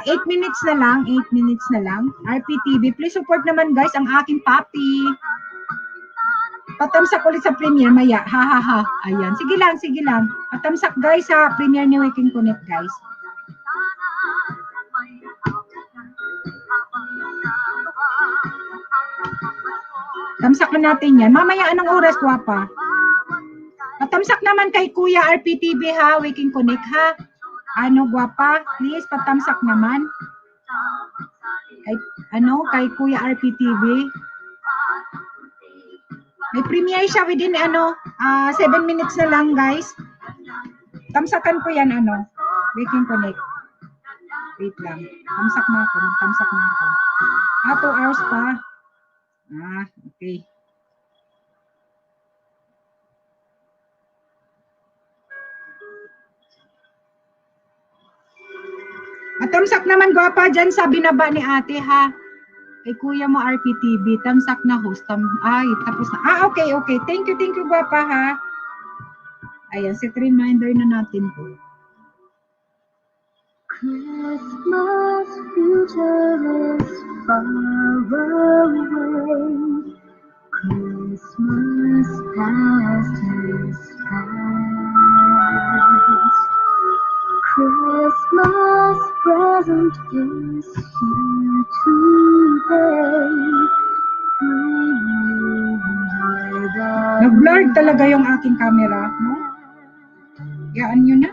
8 minutes na lang. RPTV. Please support naman, guys, ang aking papi. Patamsak ulit sa premiere, maya. Ha. Ayan. Sige lang. Patamsak, guys, sa premiere ni Waking Connect, guys. Tamsak na natin yan. Mamaya, anong oras, guwapa? Patamsak naman kay Kuya RPTV, ha? Waking Connect, ha? Ano, guwapa? Please, patamsak naman. Kay Kuya RPTV. May premiere siya within, 7 minutes na lang, guys. Tamsakan ko yan, Waking Connect. Wait lang. Tamsak na ako. 2 hours pa. Okay. At tamsak naman, guwapa, dyan sa binaba ni ate, ha? Kay kuya mo, RPTV, tamsak na host. Tapos na. Okay. Thank you, guwapa, ha? Ayan, set reminder na natin po. Christmas future is far away. Christmas past is past. Christmas present is here today. Nag-blurred talaga yung aking camera, no? Yaan nyo na.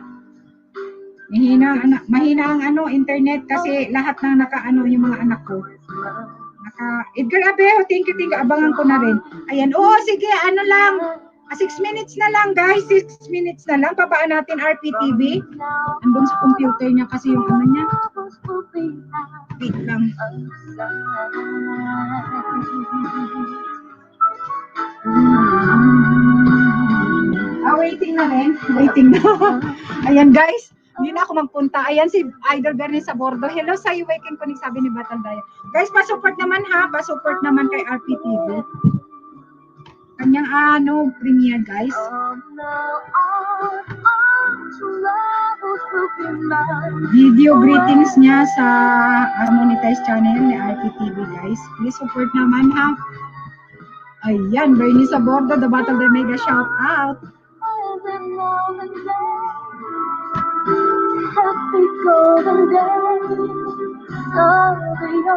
Mahina ang internet kasi lahat ng yung mga anak ko. Edgar Abeo, thank you. Abangan ko na rin. Ayan, sige, 6 minutes na lang, guys. 6 minutes na lang. Babaan natin RPTV. Andun sa computer niya kasi yung niya. Wait lang. Waiting na rin. Ayan, guys. Hindi na ako magpunta. Ayan si Idol Bernie sa bordo. Hello sa iyo, Waking Connect, sabi ni Battle Diary. Guys, pa-support naman, ha. Pa-support naman kay RPTV. Kanyang premiere, guys. Video greetings niya sa monetized channel ni RPTV, guys. Please support naman, ha. Ayan, Bernie sa bordo, the Battle Diary, mega shout out. Happy golden days of the year.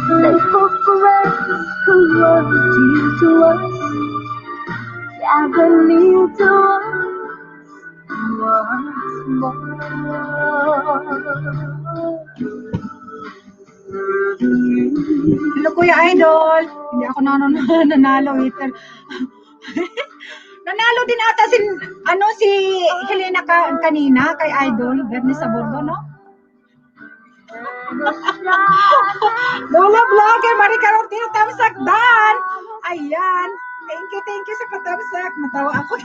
Thankful for friends who were dear to us, gather near to us. once more. Hello, Kuya Idol. Hindi ako nanalo, waiter. Nanalo din ata si Helena kanina kay Idol. Bernie sa bordo, no? Lola Vlogger, Marika Rotino, tamsak dan. Ayan. Thank you sa patamsak. Natawa ako.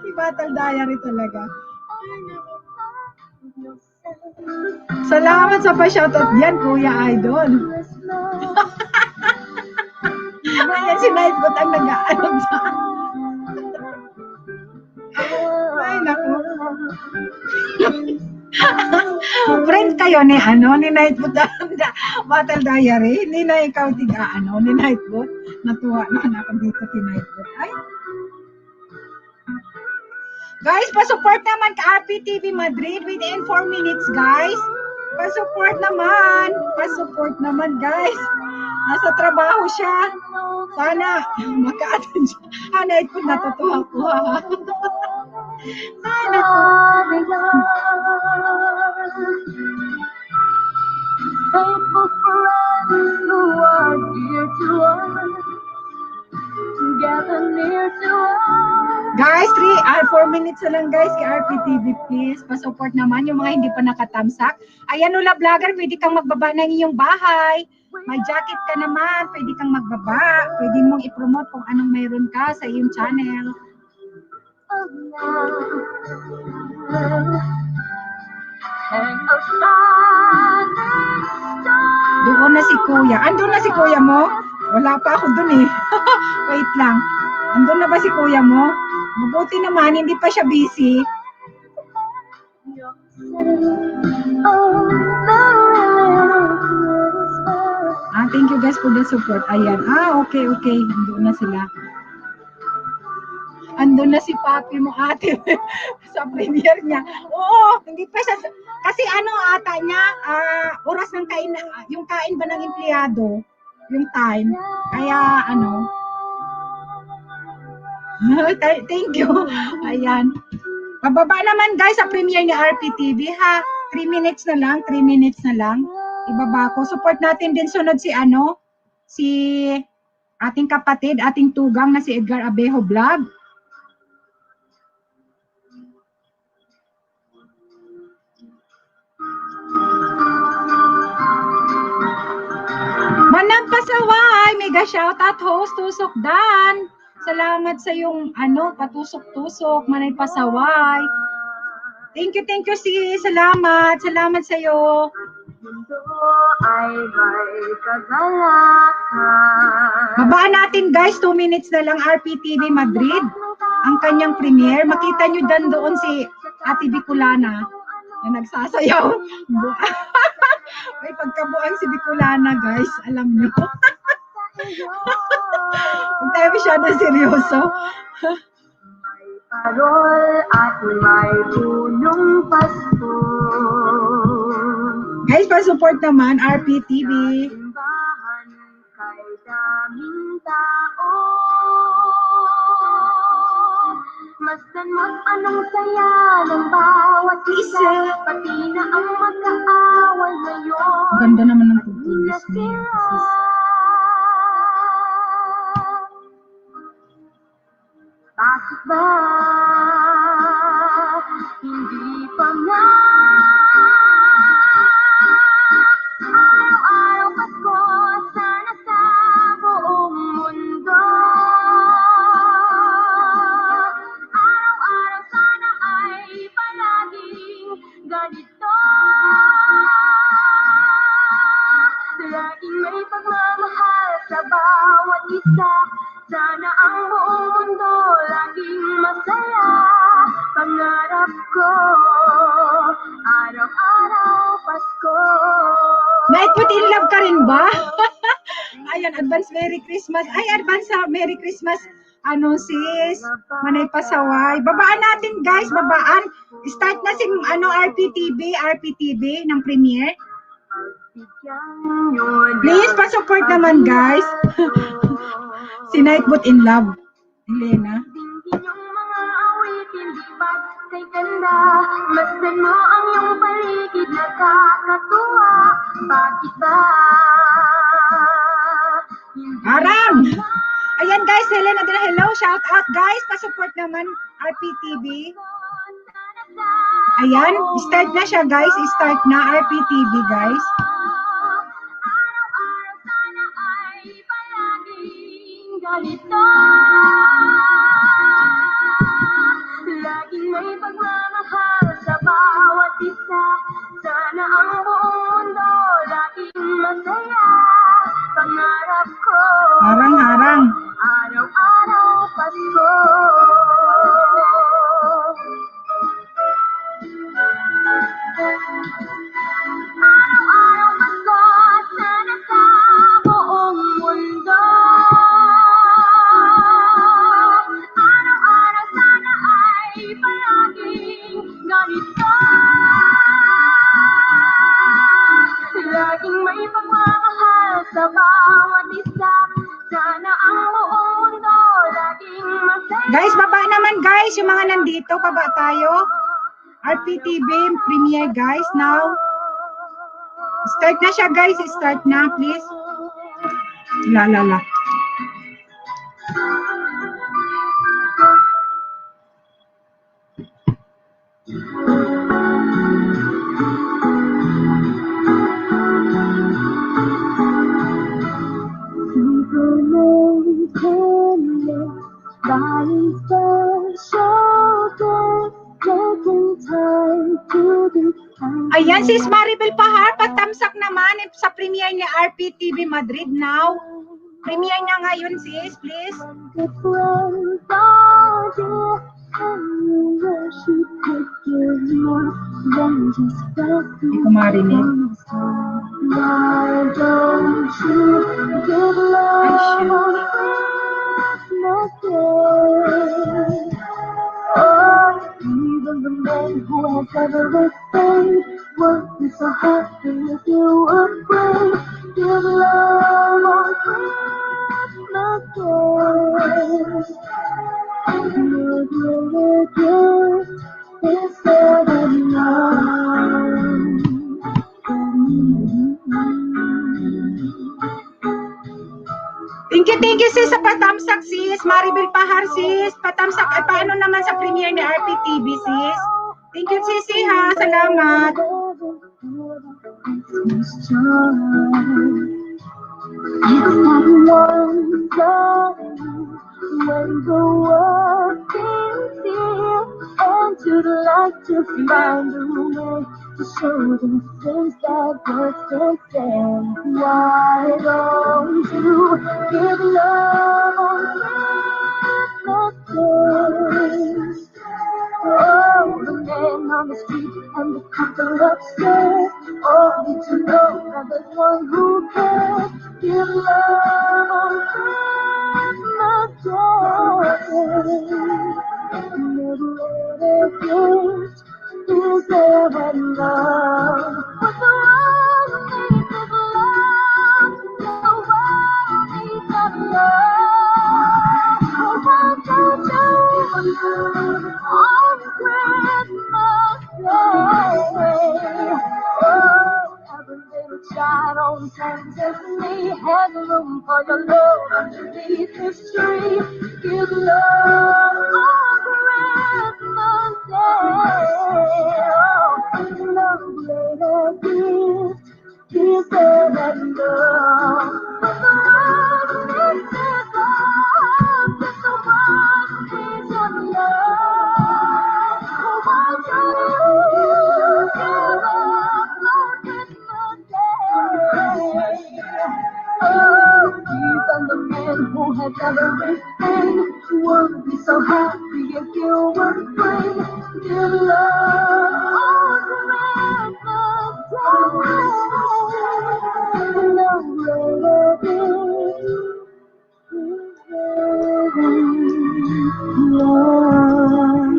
Kibatal diary talaga. Salamat sa pa-shoutout yan, Kuya Idol. Ayan si Nightbot ang nag-aanong sa ay, naku. Friend kayo ni Nightbot Battle Diary. Hindi na ikaw ni Nightbot. Natuwa na ako dito kay Nightbot. Ay. Guys, pa-support naman ka RPTV Madrid within 4 minutes, guys. Pa-support naman, guys. Nasa trabaho siya. Sana maka-attend siya. Nightbot, natutuwa ko, ha. Ay, naku. Faithful friends who are dear to us, together near to us. Guys, 4 minutes na lang, guys, kay RPTV, please. Pa-support naman yung mga hindi pa nakatamsak. Ayan, Lola Vlogger, pwede kang magbaba ng iyong bahay. May jacket ka naman, pwede kang magbaba. Pwede mong i-promote kung anong mayroon ka sa iyong channel. Doon na si Kuya. Andun na si Kuya mo? Wala pa ako dun eh. Wait lang. Andun na ba si Kuya mo? Mabuti naman, hindi pa siya busy. Thank you guys for the support. Ayan. Okay. Andun na sila. Andun na si Papi mo, ate. Sa premiere niya. Oo, hindi pa siya. Kasi ata niya, oras ng kain, yung kain ba ng empleyado, yung time. Kaya thank you. Ayan. Pababa naman guys sa premiere ni RPTV, ha. 3 minutes na lang. Ibaba ko. Support natin din sunod si ating kapatid, ating tugang na si Edgar Abejo Vlog. Manang pasaway, mega shoutout host Tusok Dan. Salamat sa yung patusok-tusok, manay pasaway. Thank you salamat sa iyo. Mundo ay may kagalakan. Babaan natin guys, 2 minutes na lang RPTV Madrid. Ang kanyang premiere. Makita nyo doon si Ate Bicolana na nagsasayaw. May pagkabuang si Bicolana guys, alam nyo. Huwag tayo masyadong seryoso. May parol at may punong pasto. Guys, pa-support naman, RPTV. Simbahan kay daming tao. Masdan mo't anong saya ng bawat isa. Pati na ang mag-aaway ngayon. Ganda naman ng tutulis niya. Bakit ba hindi pa nga araw-araw Pasko sana sa buong mundo? Araw-araw sana ay palaging ganito. Laging may pagmamahal sa bawat isa. Sana ang buong mundo laging masaya. Pangarap ko, araw-araw Pasko. Nightbot in love ka rin ba? Ayan, advance Merry Christmas. Ay, advance Merry Christmas. Sis, manay pasaway. Babaan natin guys, babaan. Start na si RPTV ng premiere. Please, pa-support naman guys. Si Nightbot in love. Helena. Dinggin yung mga awitin, di ba't kay ganda. Masdan mo ang iyong paligid, nakakatuwa. Bakit ba? Aram! Ayan guys, Helen Adela, hello, shout out guys, pa-support naman RPTV. Ayan, start na siya guys, start na RPTV guys. Araw-araw sana ay palaging ganito. Laging may pagmamahal sa bawat isa. Sana ang buong mundo laging masaya. Pangarap ko Harang-harang. araw-araw Pasko. Araw-araw Pasko, sana sa buong mundo. Araw-araw sana ay palaging ganito. Laging may pagmamahal sa bawat isa. Sana ang buong mundo laging masaya. Guys, baba naman guys, yung mga nandito, baba tayo. RPTV premiere guys, now. Start na siya guys, start na please. La. Ayan, sis Maribel Pahar, patamsak naman sa premiere ni RPTV Madrid now. Premiere na ngayon sis, please. Hindi ko marinig. Ay, shit. Even the man who has everything would be so happy if you would bring your love on Christmas Day. Your greater gift is heaven love. Thank you sis sa patamsak sis. Maribel Pahar sis. Patamsak, ay paano naman sa premiere ni RPTV sis? Thank you sisi ha. Salamat. It's not wonder when the world seems here, and you'd like to find a way to show them things that words can't say. Why don't you give love on Christmas Day? Oh, the man on the street and the couple upstairs all need to know that there's one who cares. Give love on Christmas Day. Never gift is there but love. But the world needs is love. The world needs of love. Oh, why don't you on Christmas Day? Oh, every little child on Santa's knee has room for your love underneath his tree. Give love on Christmas Day. Oh, no greater gift is there than love. But the world needs is love. But the world needs of love. Oh, why don't you give up on Christmas Day? Oh, even the man who has everything would be so happy if you would bring your love on Christmas Day. No greater gift is there than love.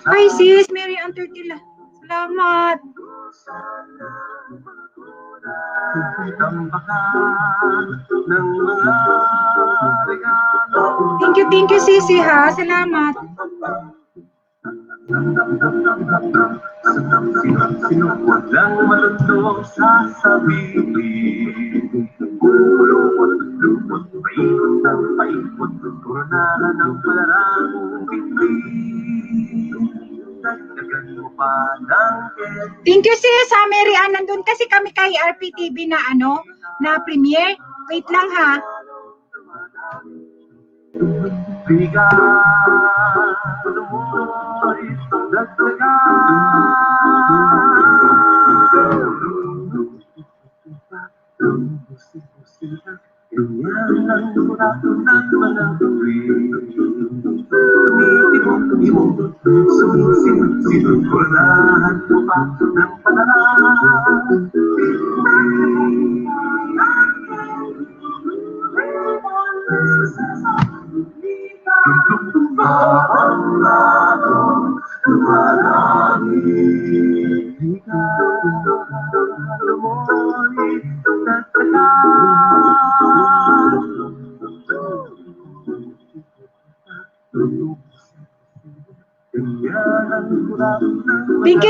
Hi sis, Mary Antertila. Salamat. Thank you Sisi ha. Salamat. Walang malundong sasabihin. Lupot-lupot, paikot ng paikot, turnahan ng palarang bituin. Dagdagan mo pa ng Thank you sis ha, Mary Ann. Nandun kasi kami kay RPTV na na premiere. Wait lang ha.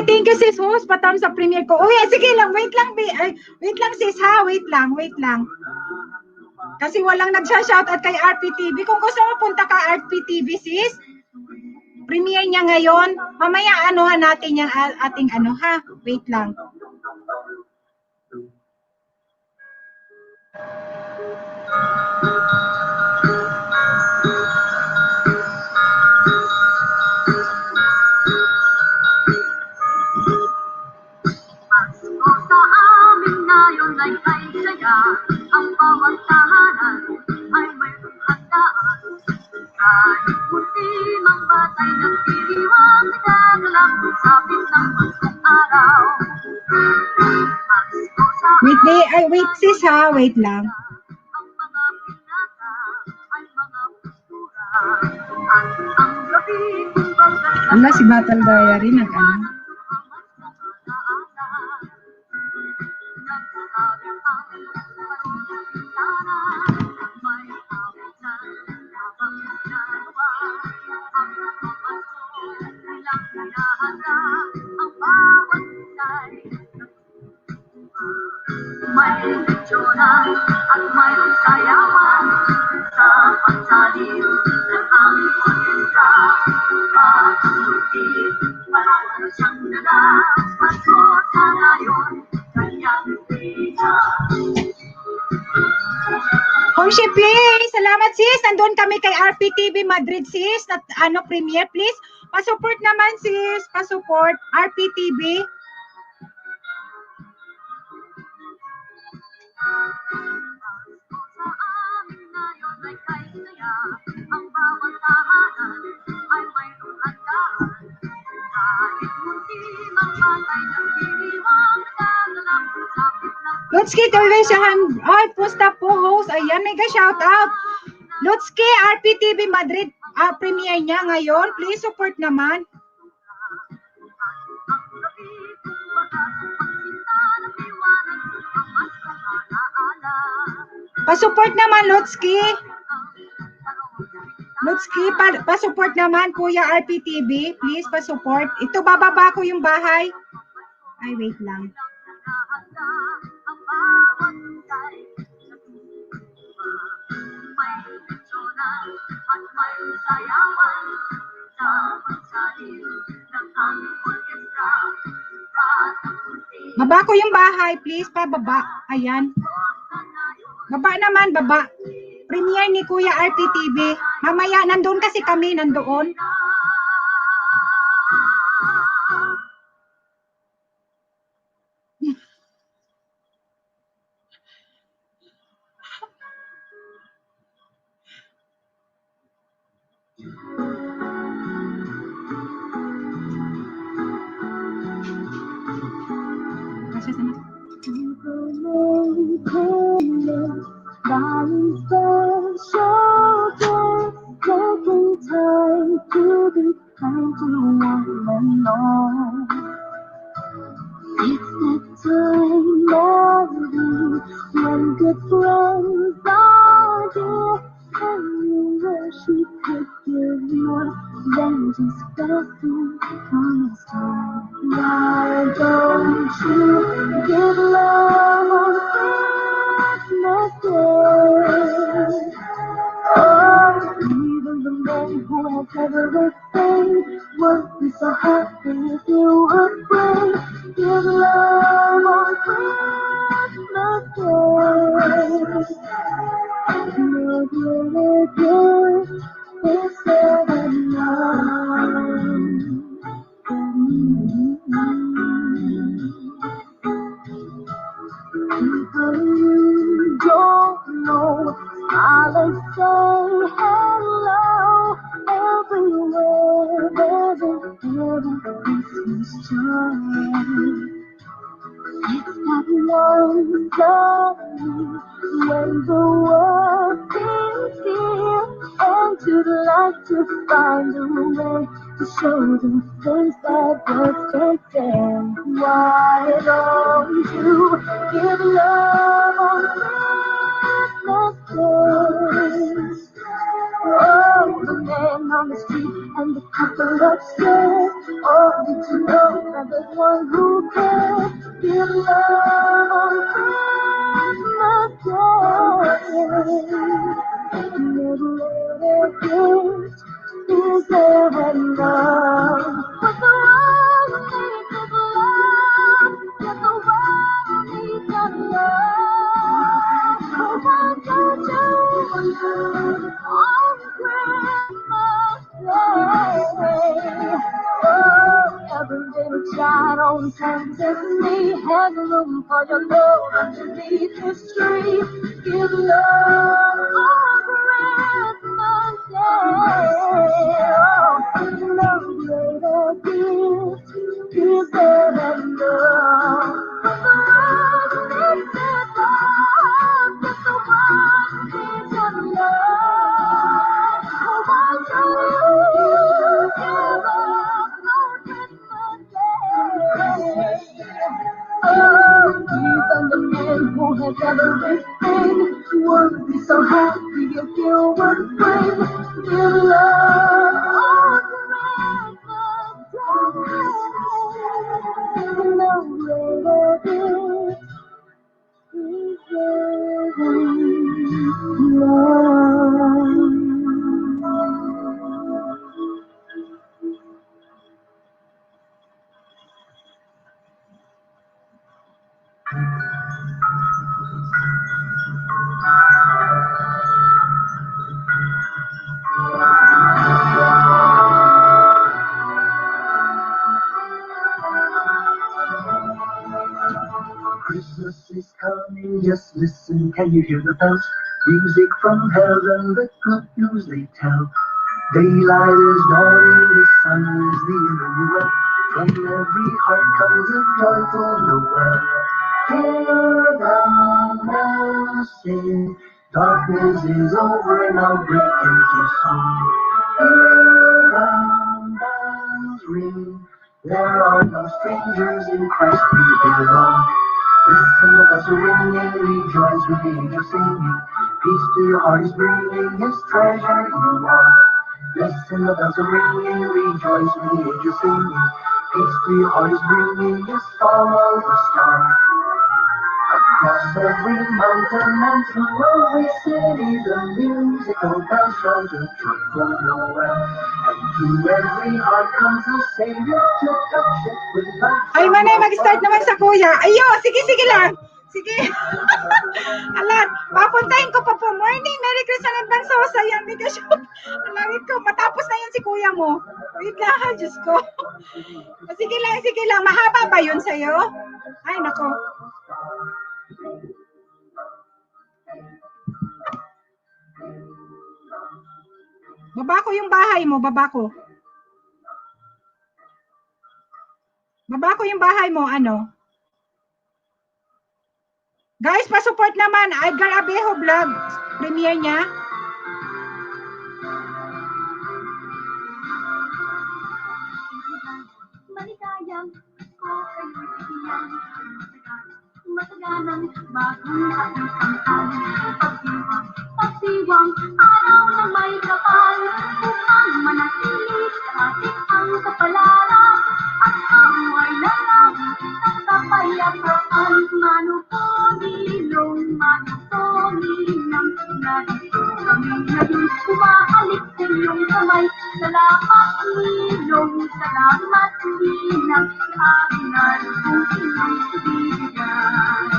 Thank you sis host, patam sa premiere ko. Uy, sige lang, wait lang sis ha, wait lang. Kasi walang nagsha-shoutout kay RPTV. Kung gusto mo punta ka RPTV sis, premiere niya ngayon. Mamaya natin yung ating ha. Wait lang. Sa amin ngayon ay kaya ang bawat tahanan ay mayroong handaan. Kahit puti mang batay nagdiriwang nagdadalang sapit ng bagong araw. Wait sis ha, wait lang. Ang mga pinata ay mga postura at ang gabi kung bagay Wala si Battle Diary may leksyonan at mayroong sayawan sa pagsaliw ng aming orkestra. Patuloy, parang siyang dala, paso sa ngayon, kanyang pisa. Homeship Play, salamat sis. Nandun kami kay RPTV Madrid sis. Premiere please. Pa-support naman sis. Pa-support RPTV. Sa amin ngayon ay kaya ang bawat tahanan ay mayroong handaan. Kahit munti mang batay ng diriwang nagdadalang sapit ng Lutski, tuloy siya. Ay, pusta po host. Ayan, mega shout out. Lutski, RPTV Madrid. Premiere niya ngayon. Please support naman. Pa-support naman, Lutski. Lutski, pa-support naman, Kuya RPTV. Please, pa-support. Ito, bababa ko yung bahay. Ay, wait lang. Baba ko yung bahay, please, pababa. Ayan. Baba naman, baba. Premiere ni Kuya RTTV. Mamaya, nandoon kasi kami, nandoon. Darling, special day, taking time to be kind to one and all. It's that time of year when good friends are dear, and you wish you could give more than just blessing comes to. Why don't you give love on Christmas Day? Oh, even the man who has everything would be so happy if you would bring give love on Christmas Day. No greater gift is there than love. People you don't know, smile and say hello. Everywhere there's a little Christmas joy. It's that one day when the world seems dear, and you'd like to find a way to show the things that just can't stand. Why don't you give love on Christmas Day? Oh, the man on the street and the couple upstairs. Oh, did you know that there's one who cares? Give love on Christmas Day. Never gift is there than love. But the world needs is love. Yes, the world needs that love. So why don't you on Christmas Day? Oh, every little child on Santa's knee has room for your love underneath his tree. Give love on Christmas Day. Oh, no greater gift is there than love. But the world needs that love. Yes, the world needs that love. Oh, why don't you give up on Christmas Day? Oh, even the man who has everything would be so happy if you would bring your love on Christmas Day. No greater gift is there than love. Christmas is coming, just listen, can you hear the bells? Music from heaven, the good news they tell. Daylight is dawning, the sun is the Emmanuel. From every heart comes a joyful Noel. Hear the bells sing, darkness is over and I'll break into song. Hear the bells ring, there are no strangers in Christ we belong. Listen, the bells are ringing, rejoice with the angels singing. Peace to your heart is bringing, his treasure you are. Listen, the bells are ringing, rejoice with the angels singing. Peace to your heart is bringing, just follow the star. A Across every mountain and through every city, the musical bells from the trumpet of Noel. And to every heart comes a Savior to touch it with light. Ay, Manay, mag-start naman sa kuya. Ayo, sige lang. Sige. Alat, papuntahin ko pa po. Morning, Merry Christmas in advance. So, sayang, hindi ka siya. Alawit ko, matapos na yun si kuya mo. Wait lang, ha, Diyos ko. Sige lang. Mahaba ba yun sa'yo? Ay, nako. Baba ko yung bahay mo, baba ko. Baba ko yung bahay mo, ano? Guys, pa-support naman. Edgar Abejo vlog. Premiere niya. Maligayang ko kayo'y bigyan. Mataganang bagong kapitangkan. Pagdiwang araw na may kapal. Upang manatili sa ating ang kapalaran. At ang buhay na lagi at kapayapaan. Manukonilong, manukoninang. Narito kami ngayon. Umahalik sa iyong kamay. Salamat nilong, salamat ninang. Aking narito inyong ibigay.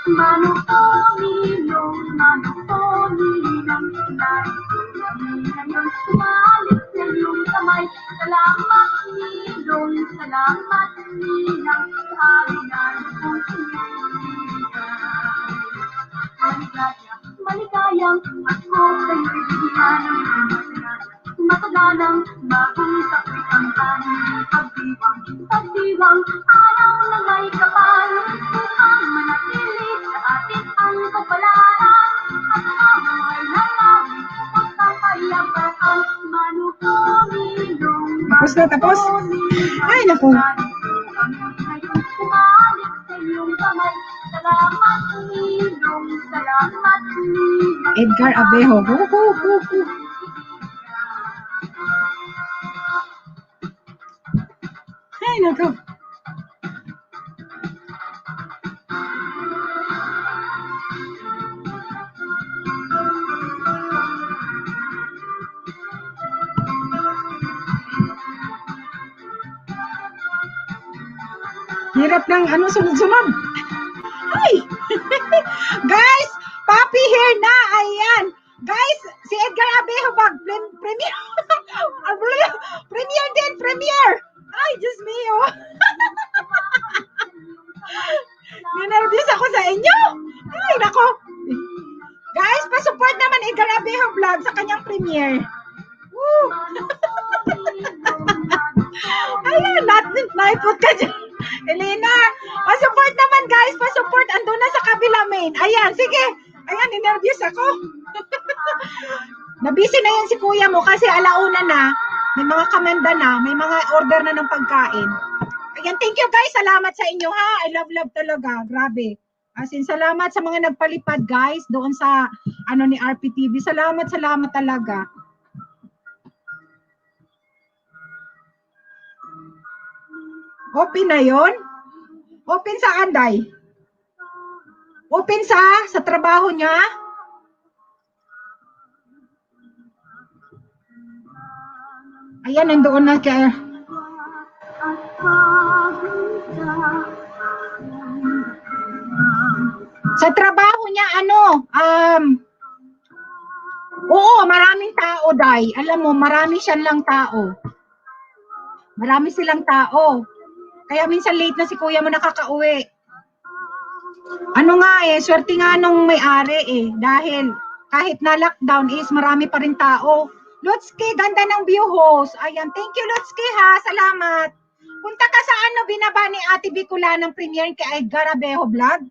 Manukonilong, manukoninang. Narito kami ngayon. Umahalik sa iyong kamay. Salamat nilong, salamat ninang. Aking narito inyong ibigay. Maligayang ako kayo'y bigyan. Mataganang bagong kapitangkan. Pagdiwang araw na may kapal. Upang manatili sa atin ang kapalaran. At ang buhay na lagi at kapayapaan. Manukonilong. Tapos? Ay, naku. Umalik sa iyong kamay. Salamat nilong, salamat ninang. Edgar Abejo. Go. Ay, naku. Hirap ng ano, sunod-sunod. Ay! Guys, Papi here na. Ayan. Guys, si Edgar Abejo bag premiere. Premiere. Ay, Diyos mio. Ninervous ako sa inyo. Ay, nako. Guys, pa-support naman Edgar Abejo vlog sa kanyang premiere. Woo! Ayan, naipot ka dyan. Elena, pa-support naman guys, pa-support. Andun na sa kabila main. Ayan, sige. Ayan, ninervous ako. Nabisi na yan si kuya mo kasi alauna na. May mga kamanda na, may mga order na ng pagkain. Ayan, thank you guys. Salamat sa inyo ha. I love talaga. Grabe. As in, salamat sa mga nagpalipad guys doon sa ano ni RPTV. Salamat talaga. Open na yon? Open sa Anday? Open sa trabaho niya? Ayan, nandoon na kaya. Sa trabaho niya, oo, maraming tao, Day. Alam mo, marami silang tao. Marami silang tao. Kaya minsan late na si kuya mo nakakauwi. Ano nga swerte nga nung may-ari dahil kahit na lockdown is marami pa rin tao. Lutski, ganda ng view host. Ayan, thank you Lutski ha, salamat. Punta ka sa binaba ni Ate Bicola ng premiere kay Edgar Abejo vlog.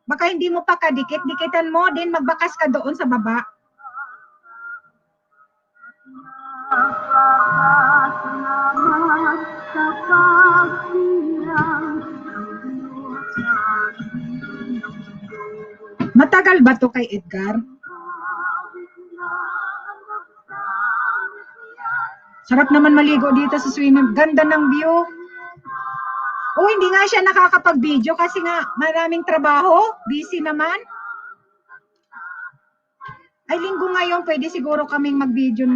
Baka hindi mo pa kadikit-dikitan mo, din magbakas ka doon sa baba. Matagal ba to kay Edgar? Sarap naman maligo dito sa swimming. Ganda ng view. O, hindi nga siya nakakapag-video kasi nga maraming trabaho. Busy naman. Ay, linggo ngayon, pwede siguro kaming mag-video.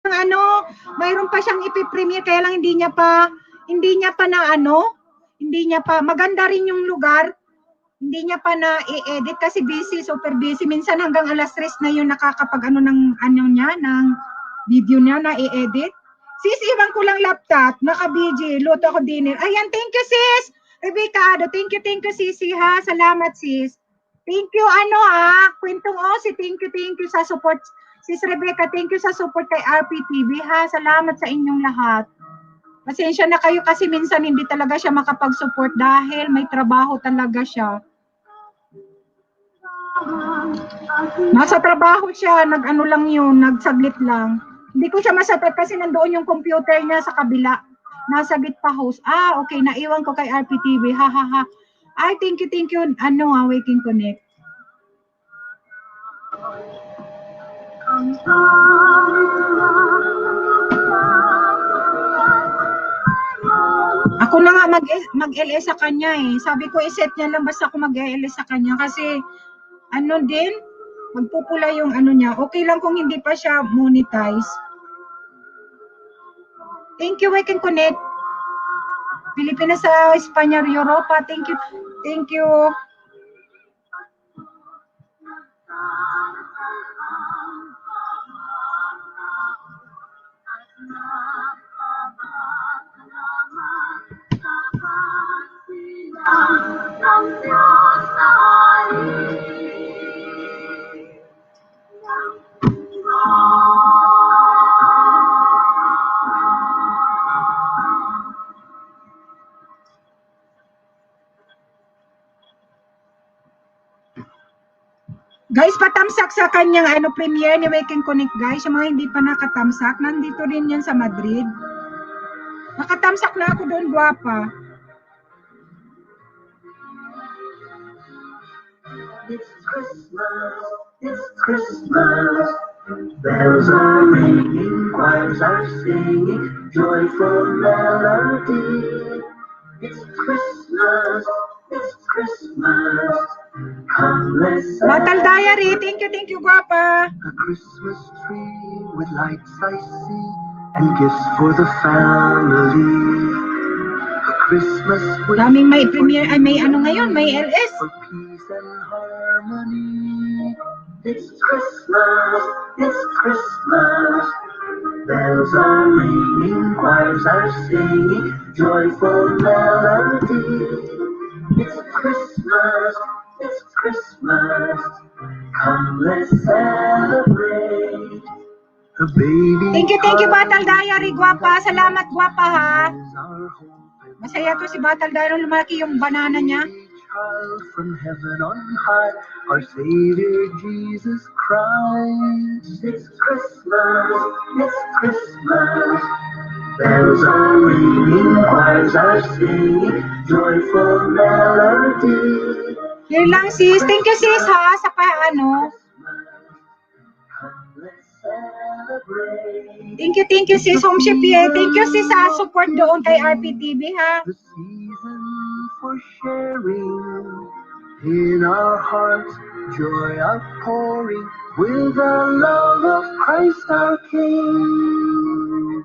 Ano, mayroon pa siyang ipipremiere, kaya lang hindi niya pa maganda rin yung lugar. Hindi niya pa na i-edit kasi busy, super busy. Minsan hanggang alas 3 na yun nakakapag ng video niya na i-edit. Sis, iwan ko lang laptop, naka-BG, luto ako dinner. Ayan, thank you sis. Rebecca Ado, thank you sisi ha. Salamat sis. Thank you Kwentong Osi, thank you sa support. Sis Rebecca, thank you sa support kay RPTV ha. Salamat sa inyong lahat. Pasensya na kayo kasi minsan hindi talaga siya makapag-support dahil may trabaho talaga siya. Nasa trabaho siya, nagsaglit lang. Hindi ko siya masapit kasi nandoon yung computer niya sa kabila. Nasa Gitpa host. Okay, naiwan ko kay RPTV. Ha. Ay, thank you. Waking Connect. Ako na nga mag-LS sa kanya eh. Sabi ko, iset niya lang basta ako mag-LS sa kanya kasi magpupula yung niya. Okay lang kung hindi pa siya monetize. Thank you, Waking Connect. Pilipinas sa Espanya, Europa. Thank you. Guys, patamsak sa kanyang premiere ni Waking Connect, guys. Yung mga hindi pa nakatamsak, nandito rin yan sa Madrid. Nakatamsak na ako doon, guwapa. It's Christmas, bells are ringing, choirs are singing, joyful melody. It's Christmas, come let's Batal Diary, thank you, guwapa. A Christmas tree with lights I see, and gifts for the family. A Christmas with Daming may premiere, may ngayon, may LS. for peace and harmony. It's Christmas, bells are ringing, choirs are singing, joyful melody. It's Christmas, come let's celebrate. The baby. Thank you, Batal Diary, guwapa. Salamat, guwapa ha. Masaya to si Batal Diary, lumaki yung banana niya. Child from heaven on high, our Savior Jesus Christ. It's Christmas, bells are ringing, choirs are singing, joyful melody. Here lang sis, thank you sis ha, sa Thank you sis, Home Chef PA. Thank you sis sa support doon kay RPTV ha. The season for sharing in our hearts, joy outpouring with the love of Christ our King.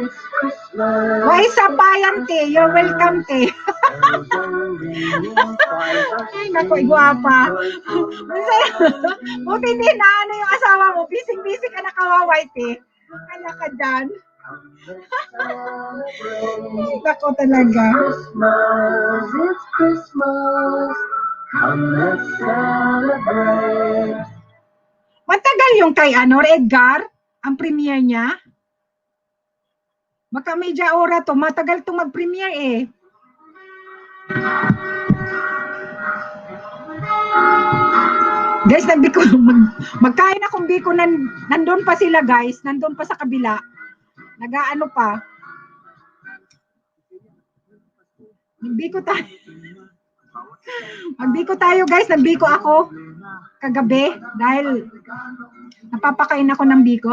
It's Christmas. Why sabayan te? You're welcome te. Ay, naku, guwapa. Buti din na yung asawa mo. Busy ka na kawaway te. Kala ka dyan. Ay, naku talaga. It's Christmas. Come let's celebrate. Matagal yung kay Edgar, ang premiere niya. Baka medya ora to, matagal to mag-premiere eh. Guys, magkain akong biko, nandun pa sila guys, nandun pa sa kabila. Nagaano pa. Nagbiko tayo guys, nagbiko ako kagabi dahil napapakain ako ng biko.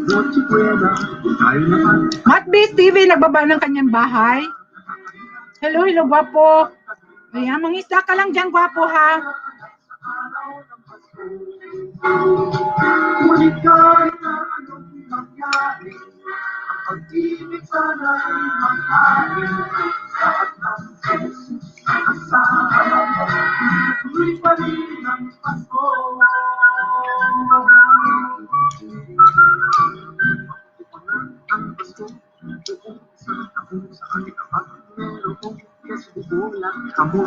Noche buena, tayo naman. Matbase TV, nagbaba ng kanyang bahay. Hello, hello, gwapo. Ayan, mangista ka lang dyan, gwapo, ha? Ngunit kahit na anong mangyari, ang pag-ibig sana'y maghain. Lahat ng Jesus na kasama mo, tuloy pa rin ang Pasko. Ang Pasko, doon sa ako sa ating apat, meron kong kasubulan kamo.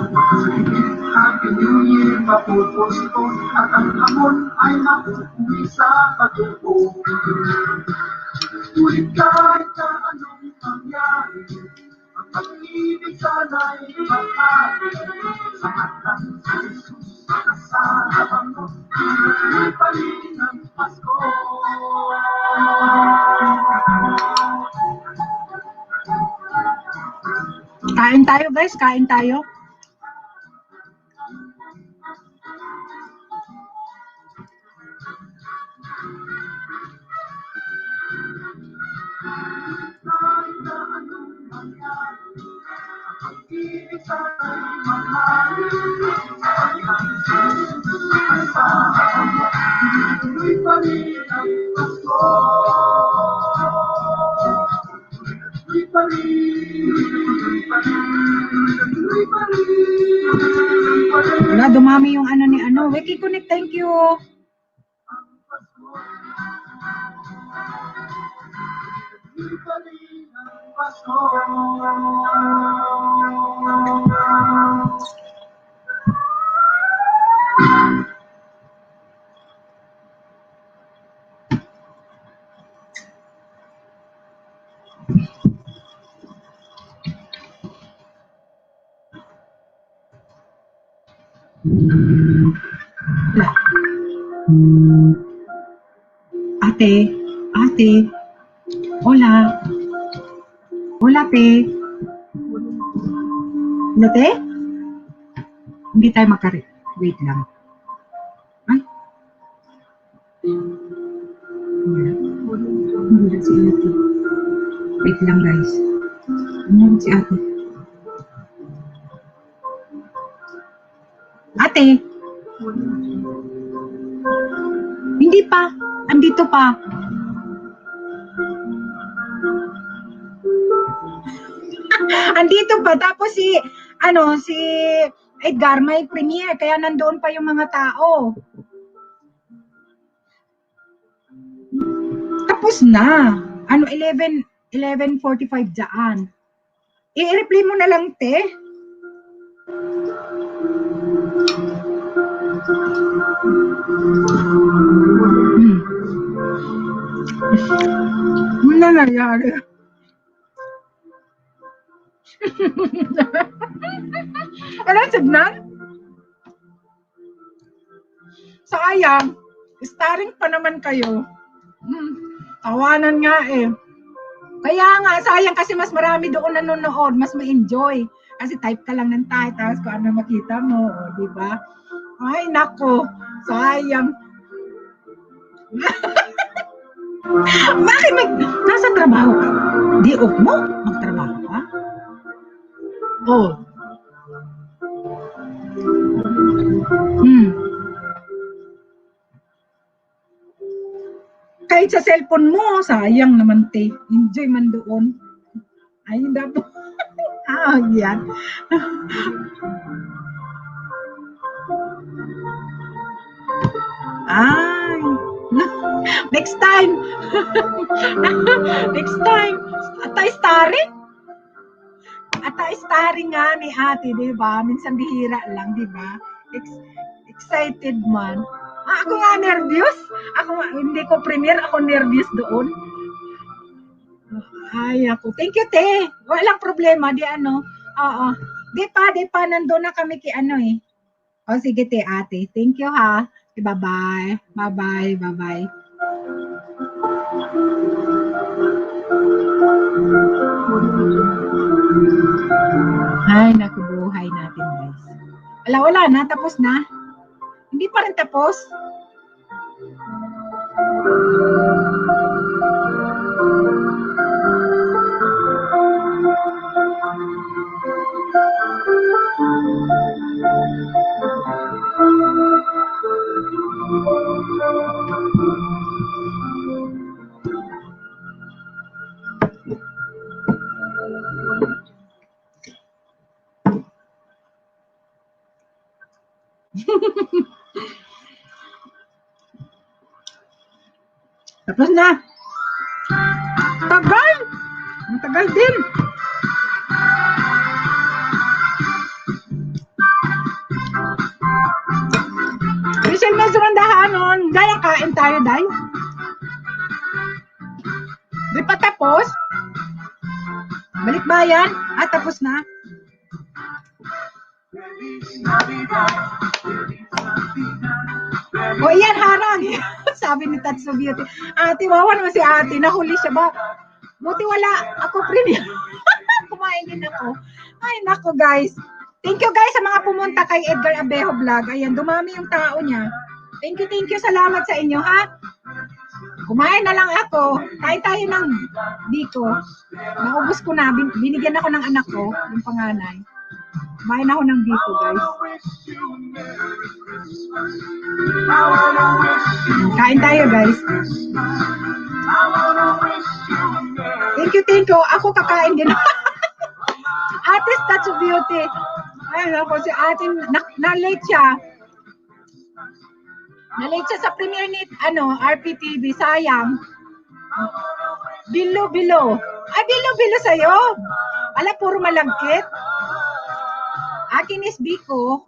Happy New Year, mapupos ko, at ang hamon ay mapupuwi sa patubo. Ngunit kahit na anong mangyari, ang pag-ibig sana'y maghain. Sa hatan sa Jesus na kasama mo, tuloy pa rin ang Pasko. Kain tayo, guys. Kain tayo. Kahit na anong mangyari, ang pag-ibig sana'y maghain. Sa hatan sa Jesus na kasama mo, tuloy pa rin ang Pasko. Tuloy pa rin, tuloy pa rin, tuloy pa rin. Wala, dumami yung ano ni ano. Wiki Connect, thank you. Tuloy pa rin ang Pasko. Wala. Ate, ate. Hola. Hola, te. Ano, te? Hindi tayo magkari. Wait lang. Ay. Wala si ate. Wait lang, guys. Ano si ate? Ate. Hindi pa. Andito pa. Andito pa. Tapos si Edgar may premiere. Kaya nandoon pa yung mga tao. Tapos na. 11:45 dyan. I-reply mo na lang, te. Ano nangyari? Walang signal? Sayang. Starring pa naman kayo. Tawanan nga eh. Kaya nga, sayang kasi mas marami doon nanonood, mas ma-enjoy. Kasi type ka lang ng type, tapos kung ano makita mo, di ba? Ay, nako, sayang. Bakit nasa trabaho ka? Di off mo? Magtrabaho ka? Oh. Kahit sa cellphone mo, sayang naman, te. Enjoy man doon. Ay, hindi po. Yan. Ay. Next time. Next time. Atay starring? Atay starring nga ni ate, di ba? Minsan bihira lang, di ba? Excited man. Ako nga nervous. Ako hindi ko premiere, ako nervous doon. Ay, ako. Thank you, te. Walang problema, di ano. Oo. Di pa, nandun na kami kay ano eh. O, sige, te, ate. Thank you, ha. Bye-bye. Bye-bye. Bye-bye. Ay, naku, buhay natin, guys. Wala na. Tapos na. Hindi pa rin tapos. Tapos na. Tagal! Ang tagal din. Rachel, medyo randahan nun. Dahil kain tayo, Day. Di pa tapos? Balik bayan? Ah, tapos na. O, iyan, harang. Sabi ni Tatsu Beauty. Ate, wawa naman si ate. Nahuli siya ba? Buti wala. Ako premium. Kumain din ako. Ay, nako guys. Thank you guys sa mga pumunta kay Edgar Abejo Vlog. Ayan, dumami yung tao niya. Thank you. Salamat sa inyo, ha? Kumain na lang ako. Kain tayo ng dito. Naubos ko na. Binigyan ako ng anak ko, yung panganay. Kumain ako ng dito, guys. Kain tayo, guys. Thank you. Ako kakain din. Ate, Tatsu Beauty. Ay, ako si ate, na-late siya. Na-late siya sa premiere ni, RPTV. Sayang. Bilo. Ay, bilo sa'yo. Ala, puro malagkit. Akin is Biko.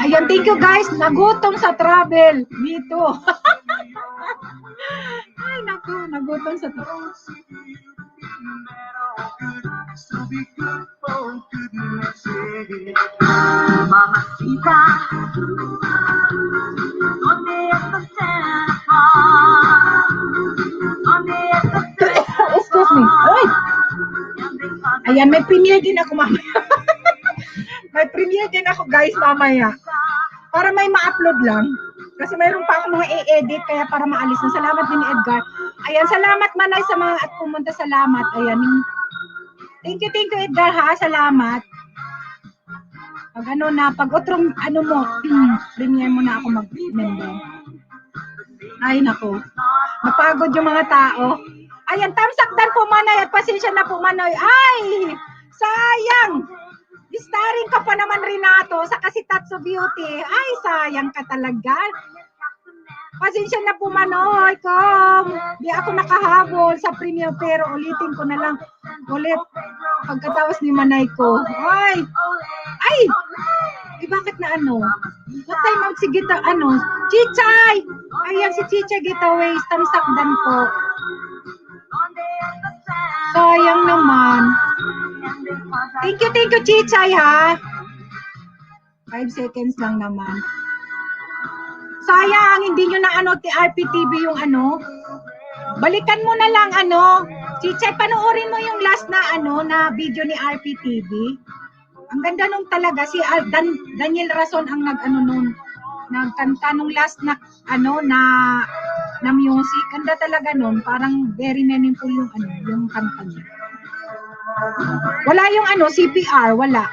Ayan, thank you guys. Nagutom sa travel dito. Ay, naku, nagutom sa travel. Mamacita, ¿dónde estás ¿Dónde estás? Excuse me. Ay! Ayan, may premiere din ako mamaya. May premiere din ako guys mamaya. Para may ma-upload lang. Kasi mayroon pa ako mga i-edit kaya para maalis na. Salamat din Edgar. Ayan, salamat Manay sa mga at pumunta. Salamat. Ayan. Thank you Edgar ha. Salamat. Pag pag otrong mo, premiere mo na ako mag-member. Ay nako. Napagod yung mga tao. Ayan, tamsakdan po Manay at pasensya na po Manay. Ay! Sayang! Starring ka pa naman Renato sa kasi Tatsu Beauty. Ay, sayang ka talaga. Pasensya na po Manoy, di ako nakahabol sa premiere pero ulitin ko na lang ulit pagkatapos ni Manay ko. Ay! Bakit na Ba't tayo magsigita, Chichay! Ayan si Chichay Gitaways, tamsakdan po. Sayang naman. Thank you Chichay ha. 5 seconds lang naman. Sayang, hindi nyo na RPTV yung Balikan mo na lang Chichay, panoorin mo yung last na na video ni RPTV. Ang ganda nung talaga si Daniel Rason ang nagkanta nung last na na music. Ganda talaga nun, parang very meaningful yung kanta niya. Wala yung CPR, wala.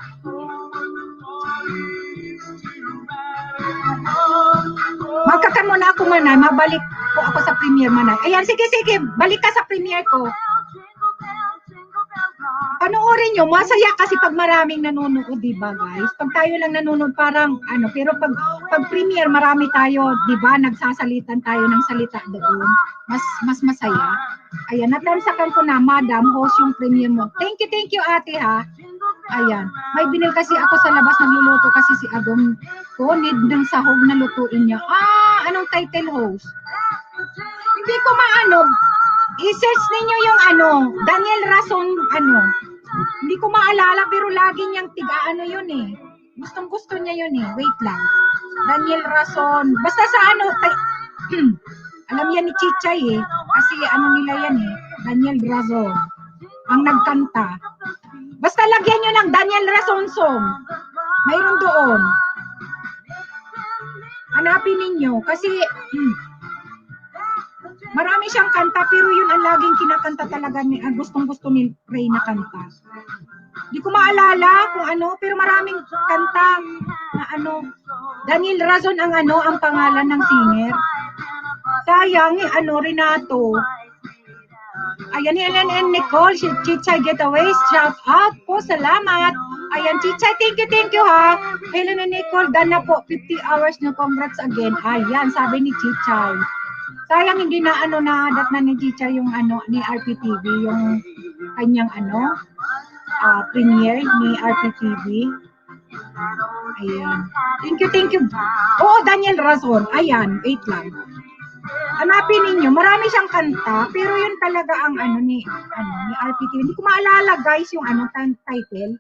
Magkakan mo na ako Manay, mabalik po ako sa premiere Manay. Ayan, sige, balik ka sa premiere ko. Panoorin nyo, masaya kasi pag maraming nanonood, diba guys? Pag tayo lang nanonood parang pero pag premiere marami tayo, diba? Nagsasalitan tayo ng salita doon. Mas masaya. Ayan, natansakan ko na, madam, host yung premiere mo. Thank you ate ha. Ayan. May binil kasi ako sa labas, nagluluto kasi si Agong ko, need ng sahog na lutuin niya. Anong title host? Hindi ko maano. I-search ninyo yung Daniel Rason, Hindi ko maalala, pero lagi niyang tiga yun eh. Gustong gusto niya yun eh. Wait lang. Daniel Rason. Basta sa alam yan ni Chichay eh. Kasi nila yan eh. Daniel Rason. Ang nagkanta. Basta lagyan nyo ng Daniel Rason song. Mayroon doon. Hanapin ninyo. Kasi marami siyang kanta, pero yun ang laging kinakanta talaga ni gustong-gusto ni Ray na kanta. Di ko maalala kung pero maraming kanta na Daniel Razon ang ang pangalan ng singer. Sayang Renato. Ayan, Helen and Nicole, Chichay Getaways, shout out po, salamat. Ayan, Chichay, thank you ha. Helen and Nicole, done na po, 50 hours na, congrats again. Ayan, sabi ni Chichay. Sayang hindi na na-adat na ni Chichay yung ni RPTV, yung kanyang premiere ni RPTV. Ayan. Thank you. Oo, Daniel Razon. Ayan, wait lang. Hanapin ninyo, marami siyang kanta, pero yun talaga ang ni RPTV. Hindi ko maalala guys yung title.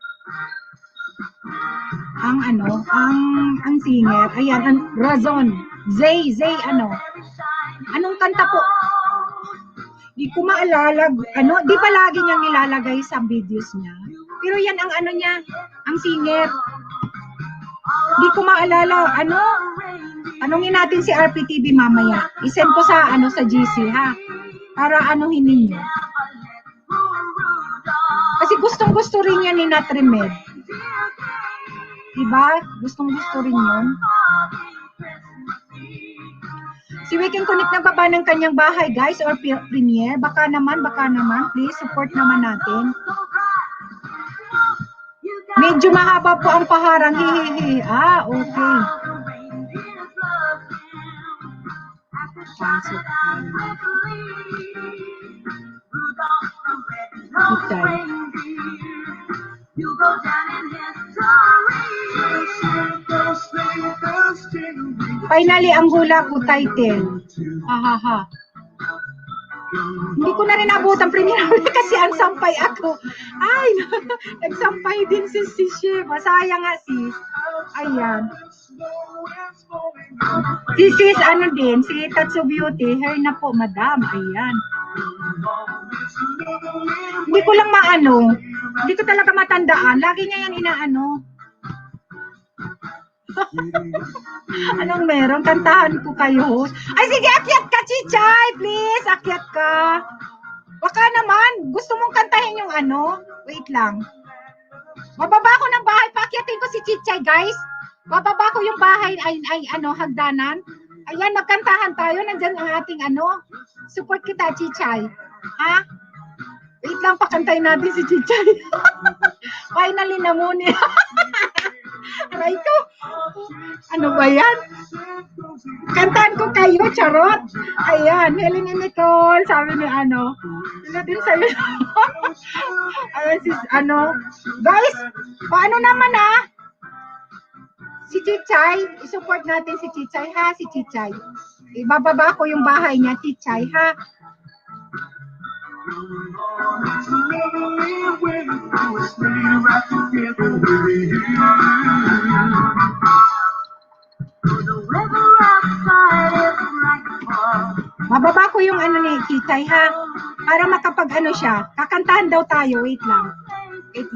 Ang singer. Ayan, ang Razon. Zay, anong kanta po? Di ko maalala, di pa lagi niyang nilalagay sa videos niya. Pero yan ang niya, ang singer. Di ko maalala, anongin natin si RPTV mamaya. I-send ko sa GC ha. Para ninyo. Kasi gustong-gusto rin yan ni Natrimed. Diba? Gustong-gusto rin yun. Si Weekend Connect nagbaba ng kanyang bahay, guys, or premiere. Baka naman, please, support naman natin. Medyo mahaba po ang paharang, hihihi. Okay. Pasok. Okay. Finally, ang hula ko title. Hindi ko na rin abutan premiere kasi ang sampay ako. Ay, nagsampay din si Shiv. Masaya nga sis. Ayan. Si sis, si Tatsu Beauty. Hair na po, madam. Ayan. Hindi ko lang hindi ko talaga matandaan. Lagi niya yan Anong meron? Kantahan ko kayo. Ay, sige, akyat ka, Chichay. Please, akyat ka. Baka naman, gusto mong kantahin yung Wait lang. Bababa ko ng bahay. Paakyatin ko si Chichay, guys. Bababa ko yung bahay ay hagdanan. Ayan, magkantahan tayo. Nandyan ang ating Support kita, Chichay. Ha? Wait lang, pakantahin natin si Chichay. Finally na muna. Aray ko. Ano ba yan? Kantahan ko kayo, charot. Ayan, Helen and Nicole. Sabi ni Sila din sa'yo. Guys, paano naman si Chichay, isupport natin si Chichay ha, si Chichay. Ibababa ko yung bahay niya, Chichay ha. Mababa ko yung ni Chichay ha, para makapag siya. Kakantahan daw tayo, wait lang. Wait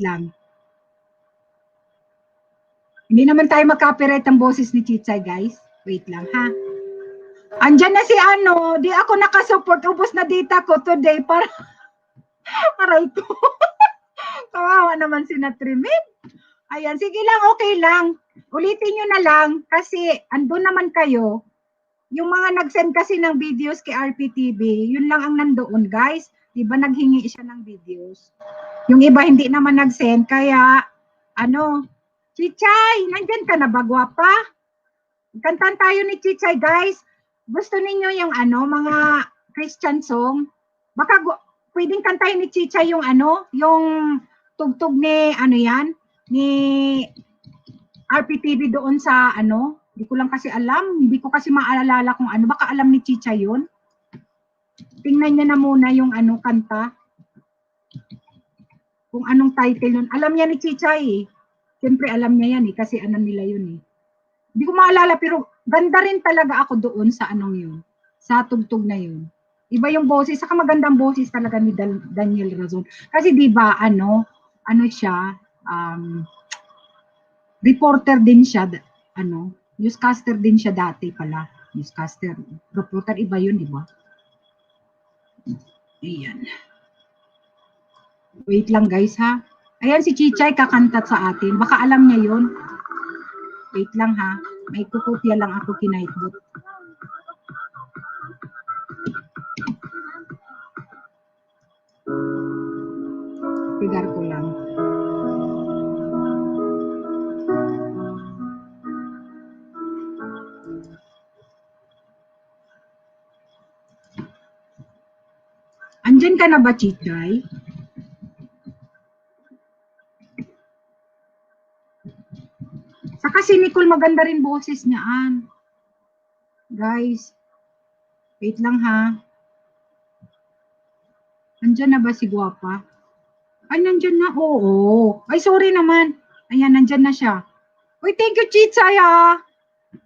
lang. Hindi naman tayo mag-copyright ang boses ni Chichay, guys. Wait lang, ha? Andyan na si di ako nakasupport. Ubus na data ko today para aray ko. Kawawa naman si Natrimed. Ayan, sige lang, okay lang. Ulitin nyo na lang kasi andun naman kayo. Yung mga nag-send kasi ng videos kay RPTV, yun lang ang nandoon, guys. Diba naghingi siya ng videos. Yung iba hindi naman nag-send, kaya Chichay, nandyan ka na ba, gwapa? Kantan tayo ni Chichay, guys. Gusto ninyo yung mga Christian song. Baka pwedeng kantahin ni Chicha yung ano, yung tugtog ni ano yan, ni RPTV doon sa ano, hindi ko lang kasi alam, hindi ko kasi maalala kung ano, baka alam ni Chicha yun. Tingnan niya na muna yung ano, kanta. Kung anong title yun. Alam niya ni Chicha eh. Siyempre alam niya yan eh, kasi ano nila yun eh. Hindi ko maalala, pero ganda rin talaga ako doon sa anong yun, sa tugtog na yun. Iba yung boses, saka magandang boses talaga ni Daniel Razon. Kasi di ba ano siya, reporter din siya, ano, newscaster din siya dati pala. Newscaster, reporter, iba yun, di ba? Ayan. Wait lang guys ha. Ayan si Chichay kakantat sa atin. Baka alam niya yun. Wait lang ha. May kukopya lang ako kay Nightbot. Pigar ko lang. Andyan ka na ba, Chichay? Saka si Nicole, maganda rin boses niyaan. Guys, wait lang ha. Andyan na ba si Guapa? Ay, nandyan na. Oo. Ay, sorry naman. Ayan, nandyan na siya. Uy, thank you, Chichay ha.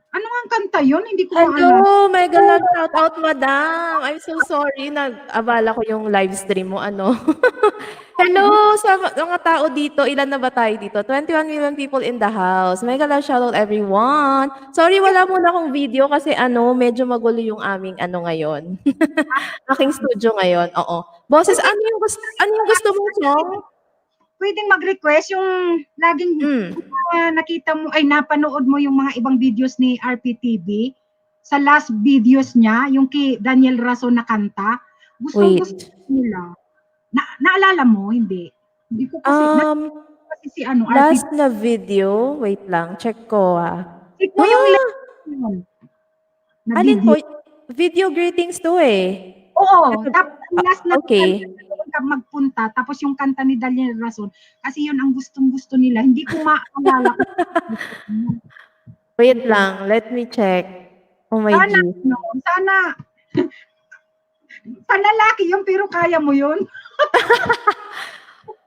Ano ang kanta yun? Hindi ko maalala. Hello, mega love shout out, madam. I'm so sorry, nag-abala ko yung live stream mo, ano. Hello sa mga tao dito. Ilan na ba tayo dito? 21 million people in the house. Mega love shout out, everyone. Sorry, wala muna akong video kasi ano, medyo magulo yung aming ano ngayon. Aking studio ngayon, oo. Boses, ano yung gusto mong song? Pwedeng mag-request yung laging nakita mo, ay napanood mo yung mga ibang videos ni RPTV. Sa last videos niya, yung kay Daniel Razon na kanta. Gusto nila. Naalala mo? Hindi. Hindi ko kasi, kasi si ano, last na video, wait lang, check ko check mo yung last yun. Na Alin video. po? Video greetings to eh. Oo. Tapos last na Okay. ka magpunta, tapos yung kanta ni Daniel Razon, kasi yun ang gustong-gusto nila. Hindi ko maalala. Wait lang, let me check. Oh my Sana, G. no, sana, panalaki yun, pero kaya mo yun.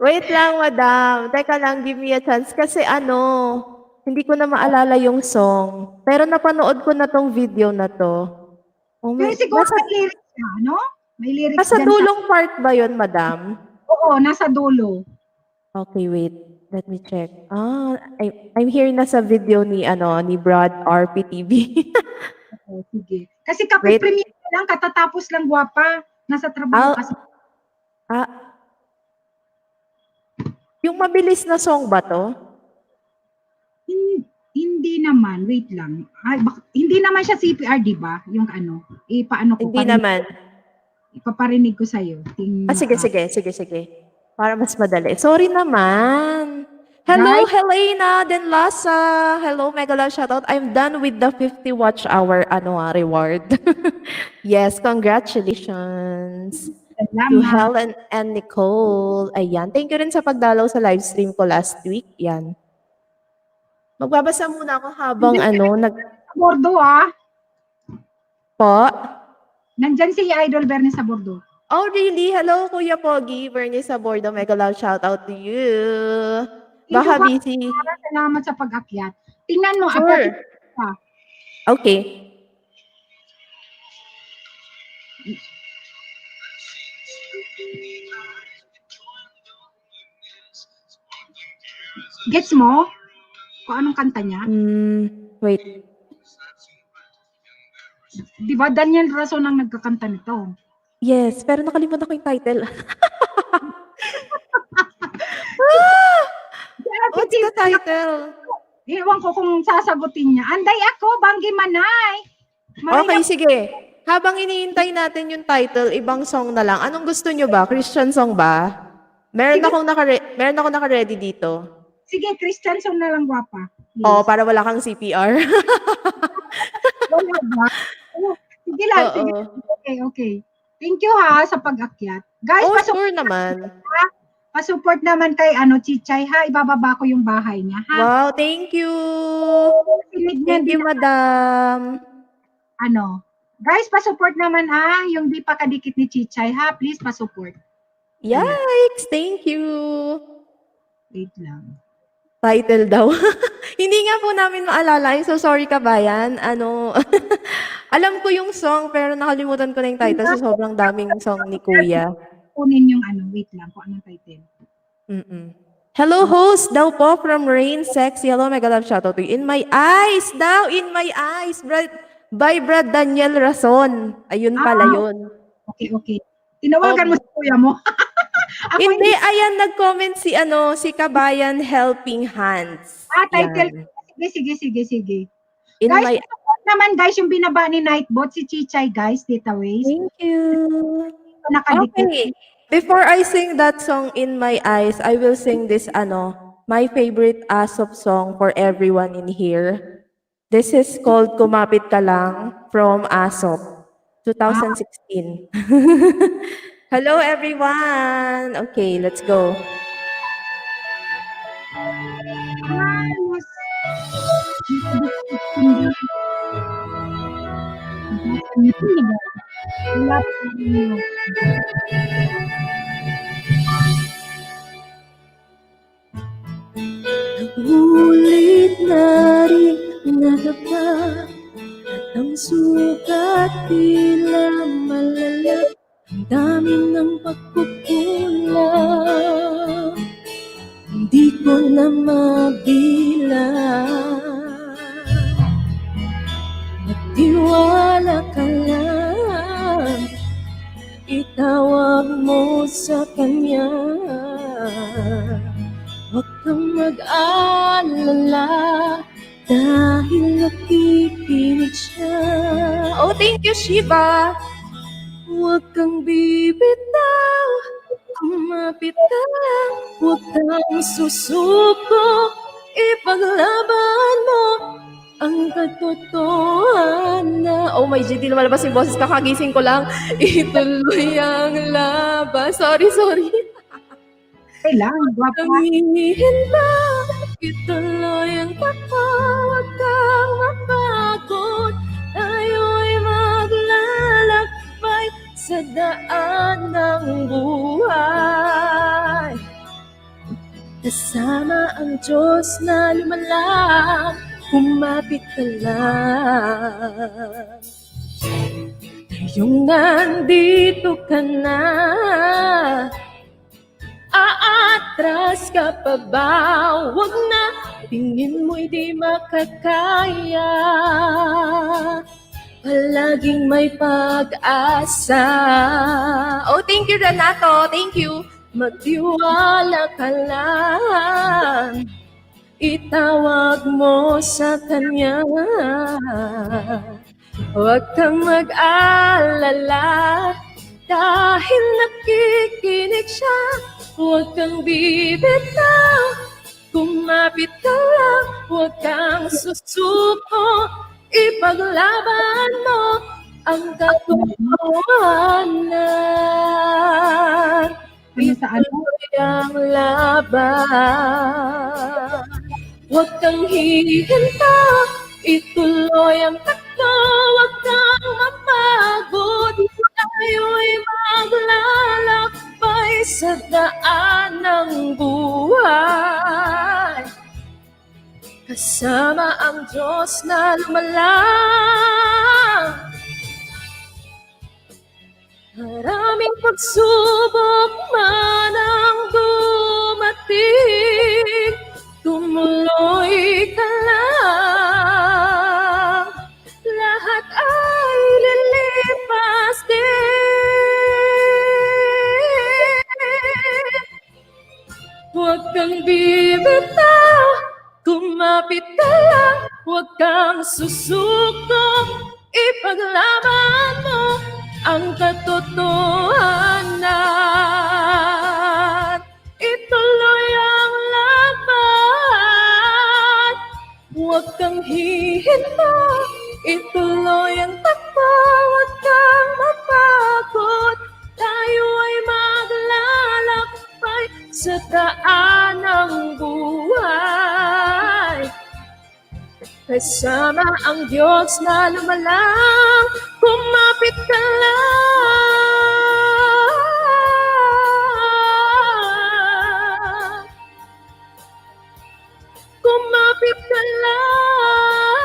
Wait lang, madam. Teka lang, give me a chance. Kasi ano, hindi ko na maalala yung song. Pero napanood ko na tong video na to. Oh Pero my, siguro may lyrics na, no? May lyrics nasa dyan dulong part ba yun, madam? Oo, nasa dulo. Okay, wait. Let me check. I'm here na sa video ni Brad RPTV. Oo, sige. Kasi kape-premiere lang, katatapos lang, Guapa. Nasa trabaho kasi. Yung mabilis na song ba to? Hindi naman, wait lang. Ay, hindi naman siya CPR, di ba? Yung ano, paano ko? Hindi naman. Ipaparinig ko sa'yo. Sige. Para mas madali. Sorry naman. Hello, Helena Denlasa. Hello, Mega Love Shoutout. I'm done with the 50 watch hour reward. Yes, congratulations. To Helen and Nicole. Ayan. Thank you rin sa pagdalaw sa live stream ko last week. Yan. Magbabasa muna ako habang Bordo Po? Nandyan si Idol Bernie sa Bordo. Oh, really? Hello, Kuya Pogi. Bernie sa Bordo. Mega love shout out to you. Baka busy. Salamat sa pag-akyat. Tingnan mo. Sure. Okay. Gets mo? Kung anong kanta niya? Wait. Di ba Daniel Razon ang nagkakanta nito? Yes, pero nakalimutan ko yung title. What's the title? Ewan ko kung sasagutin niya. Anday ako, Banggi Manay. Okay, sige. Habang iniintay natin yung title, ibang song na lang. Anong gusto nyo ba? Christian song ba? Meron ako naka-ready dito. Sige, Christian song na lang, Guapa. Yes. Oh, para wala kang CPR. Wala ba? Sige lang, sige. Okay. Thank you ha sa pag-akyat. Guys, Oh, sure naman. pasupport naman kay Chichay ha. Ibababa ko yung bahay niya ha. Wow, thank you. Sinig niya Thank din you, madam. Guys, pasupport naman ha. Yung di pa kadikit ni Chichay ha. Please pasupport. Yikes, thank you. Wait lang. Title daw. Hindi nga po namin maalala. I'm so sorry, kabayan. Alam ko yung song, pero nakalimutan ko na yung title sa sobrang daming song ni Kuya. Kunin yung wait lang kung anong title. Hello, host daw po from Rain Sexy. Hello, mega love shoutout to you. In My Eyes daw, In My Eyes. By Brad Daniel Rason. Ayun pala yun. Okay. Tinawagan mo si kuya mo. Hindi, ayan, nag-comment si Kabayan Helping Hands. Title. Yan. Sige. In Guys, my... support naman guys yung binaba ni Nightbot, si Chichay guys, Tita Ways. Thank you. Nakadikit. Okay. Before I sing that song In My Eyes, I will sing this my favorite Aesop song for everyone in here. This is called Kumapit Ka Lang from Aesop, 2016. Hello everyone. Okay, let's go. Nagulit na rin nadapa at ang sugat tila malala. Ang dami ng pagkukulang, hindi ko na mabilang. Magtiwala ka lang, itawag mo sa kanya. Huwag kang mag-alala dahil nakikinig siya. Oh, thank you, Shiva! Huwag kang bibitaw, kumapit ka lang, huwag kang susuko, ipaglaban mo ang katotohanan. Oh my God, di lumalabas yung boses, kakagising ko lang. Ituloy ang laban. Sorry. Okay lang, guwapa. Tamihin ba, ituloy ang takbo, huwag kang mapagod. Tayo'y maglalakbay sa daan ng buhay. Kasama ang Diyos na lumalang, kumapit ka lang. Ngayong nandito ka na, aatras ka pa ba? Huwag na, tingin mo'y di makakaya. Palaging may pag-asa. Oh, thank you, Renato. Thank you. Magtiwala ka lang, itawag mo sa kanya. Huwag kang mag-alala dahil nakikinig siya. Huwag kang bibitaw, kumapit ka lang, huwag kang susuko, ipaglaban mo ang katotohanan. Ituloy ang laban. Huwag kang hihinta, ituloy ang takbo, huwag kang mapagod. Tayo'y maglalakbay sa daan ng buhay. Kasama ang Diyos na lumalang. Maraming pagsubok man ang dumating, tumuloy ka lang. Lahat ay lilipas din. Huwag kang bibitaw, kumapit ka lang, huwag kang susuko, ipaglaban mo ang katotohanan. Ituloy ang laban, huwag kang hihinta, ituloy ang takbo, huwag kang mapagod. daan ng buhay. Kasama ang Diyos na lumalang, kumapit ka lang. Kumapit ka lang.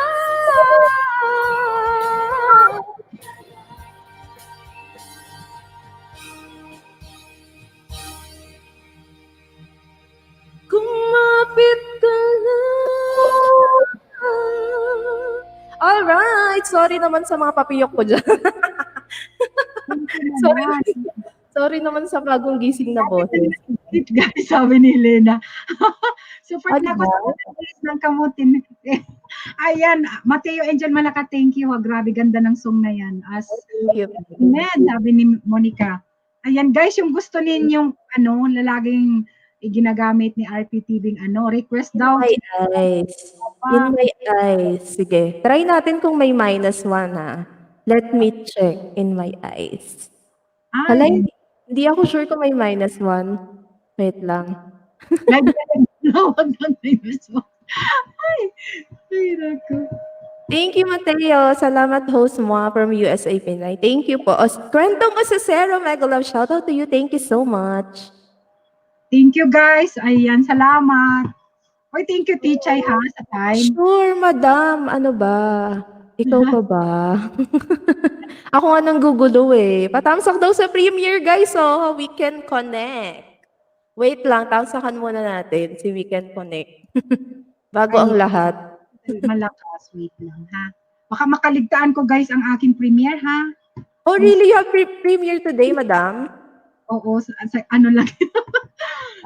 Kumapit ka lang. Alright, sorry naman sa mga papiyok ko dyan. sorry, sorry naman sa bagong gising na boses. Guys, sabi ni Elena. Super Ano na ba? ng kamutin. Ayan, Mateo Angel Malaka, thank you. Grabe, ganda ng song na yan. As Cute. Amen, sabi ni Monica. Ayan guys, yung gusto ninyong lalaging ginagamit ni RPTV request daw. My eyes. In my eyes. Sige. Try natin kung may -1 ha. Let me check in my eyes. Hala, Ay, hindi ako sure kung may -1. Wait lang. naglalawag ng minus mo. Ay, naku. Thank you, Mateo. Salamat, host mo from USA Pinay. Thank you po. Kwentong Osasero, mega love. Shout out to you. Thank you so much. Thank you guys. Ayan, salamat. Oy, thank you Tichay ha sa time. Sure, madam. Ano ba? Ikaw pa ba? Ako nga nang gugulo eh. Patamsak daw sa premiere, guys. So, we can connect. Wait lang, tamsakan muna natin si We Can Connect. Bago ang lahat. Malakas, wait lang ha. Baka makaligtaan ko guys ang aking premiere ha. Oh, really? You have premiere today, madam? Oo, ano lang.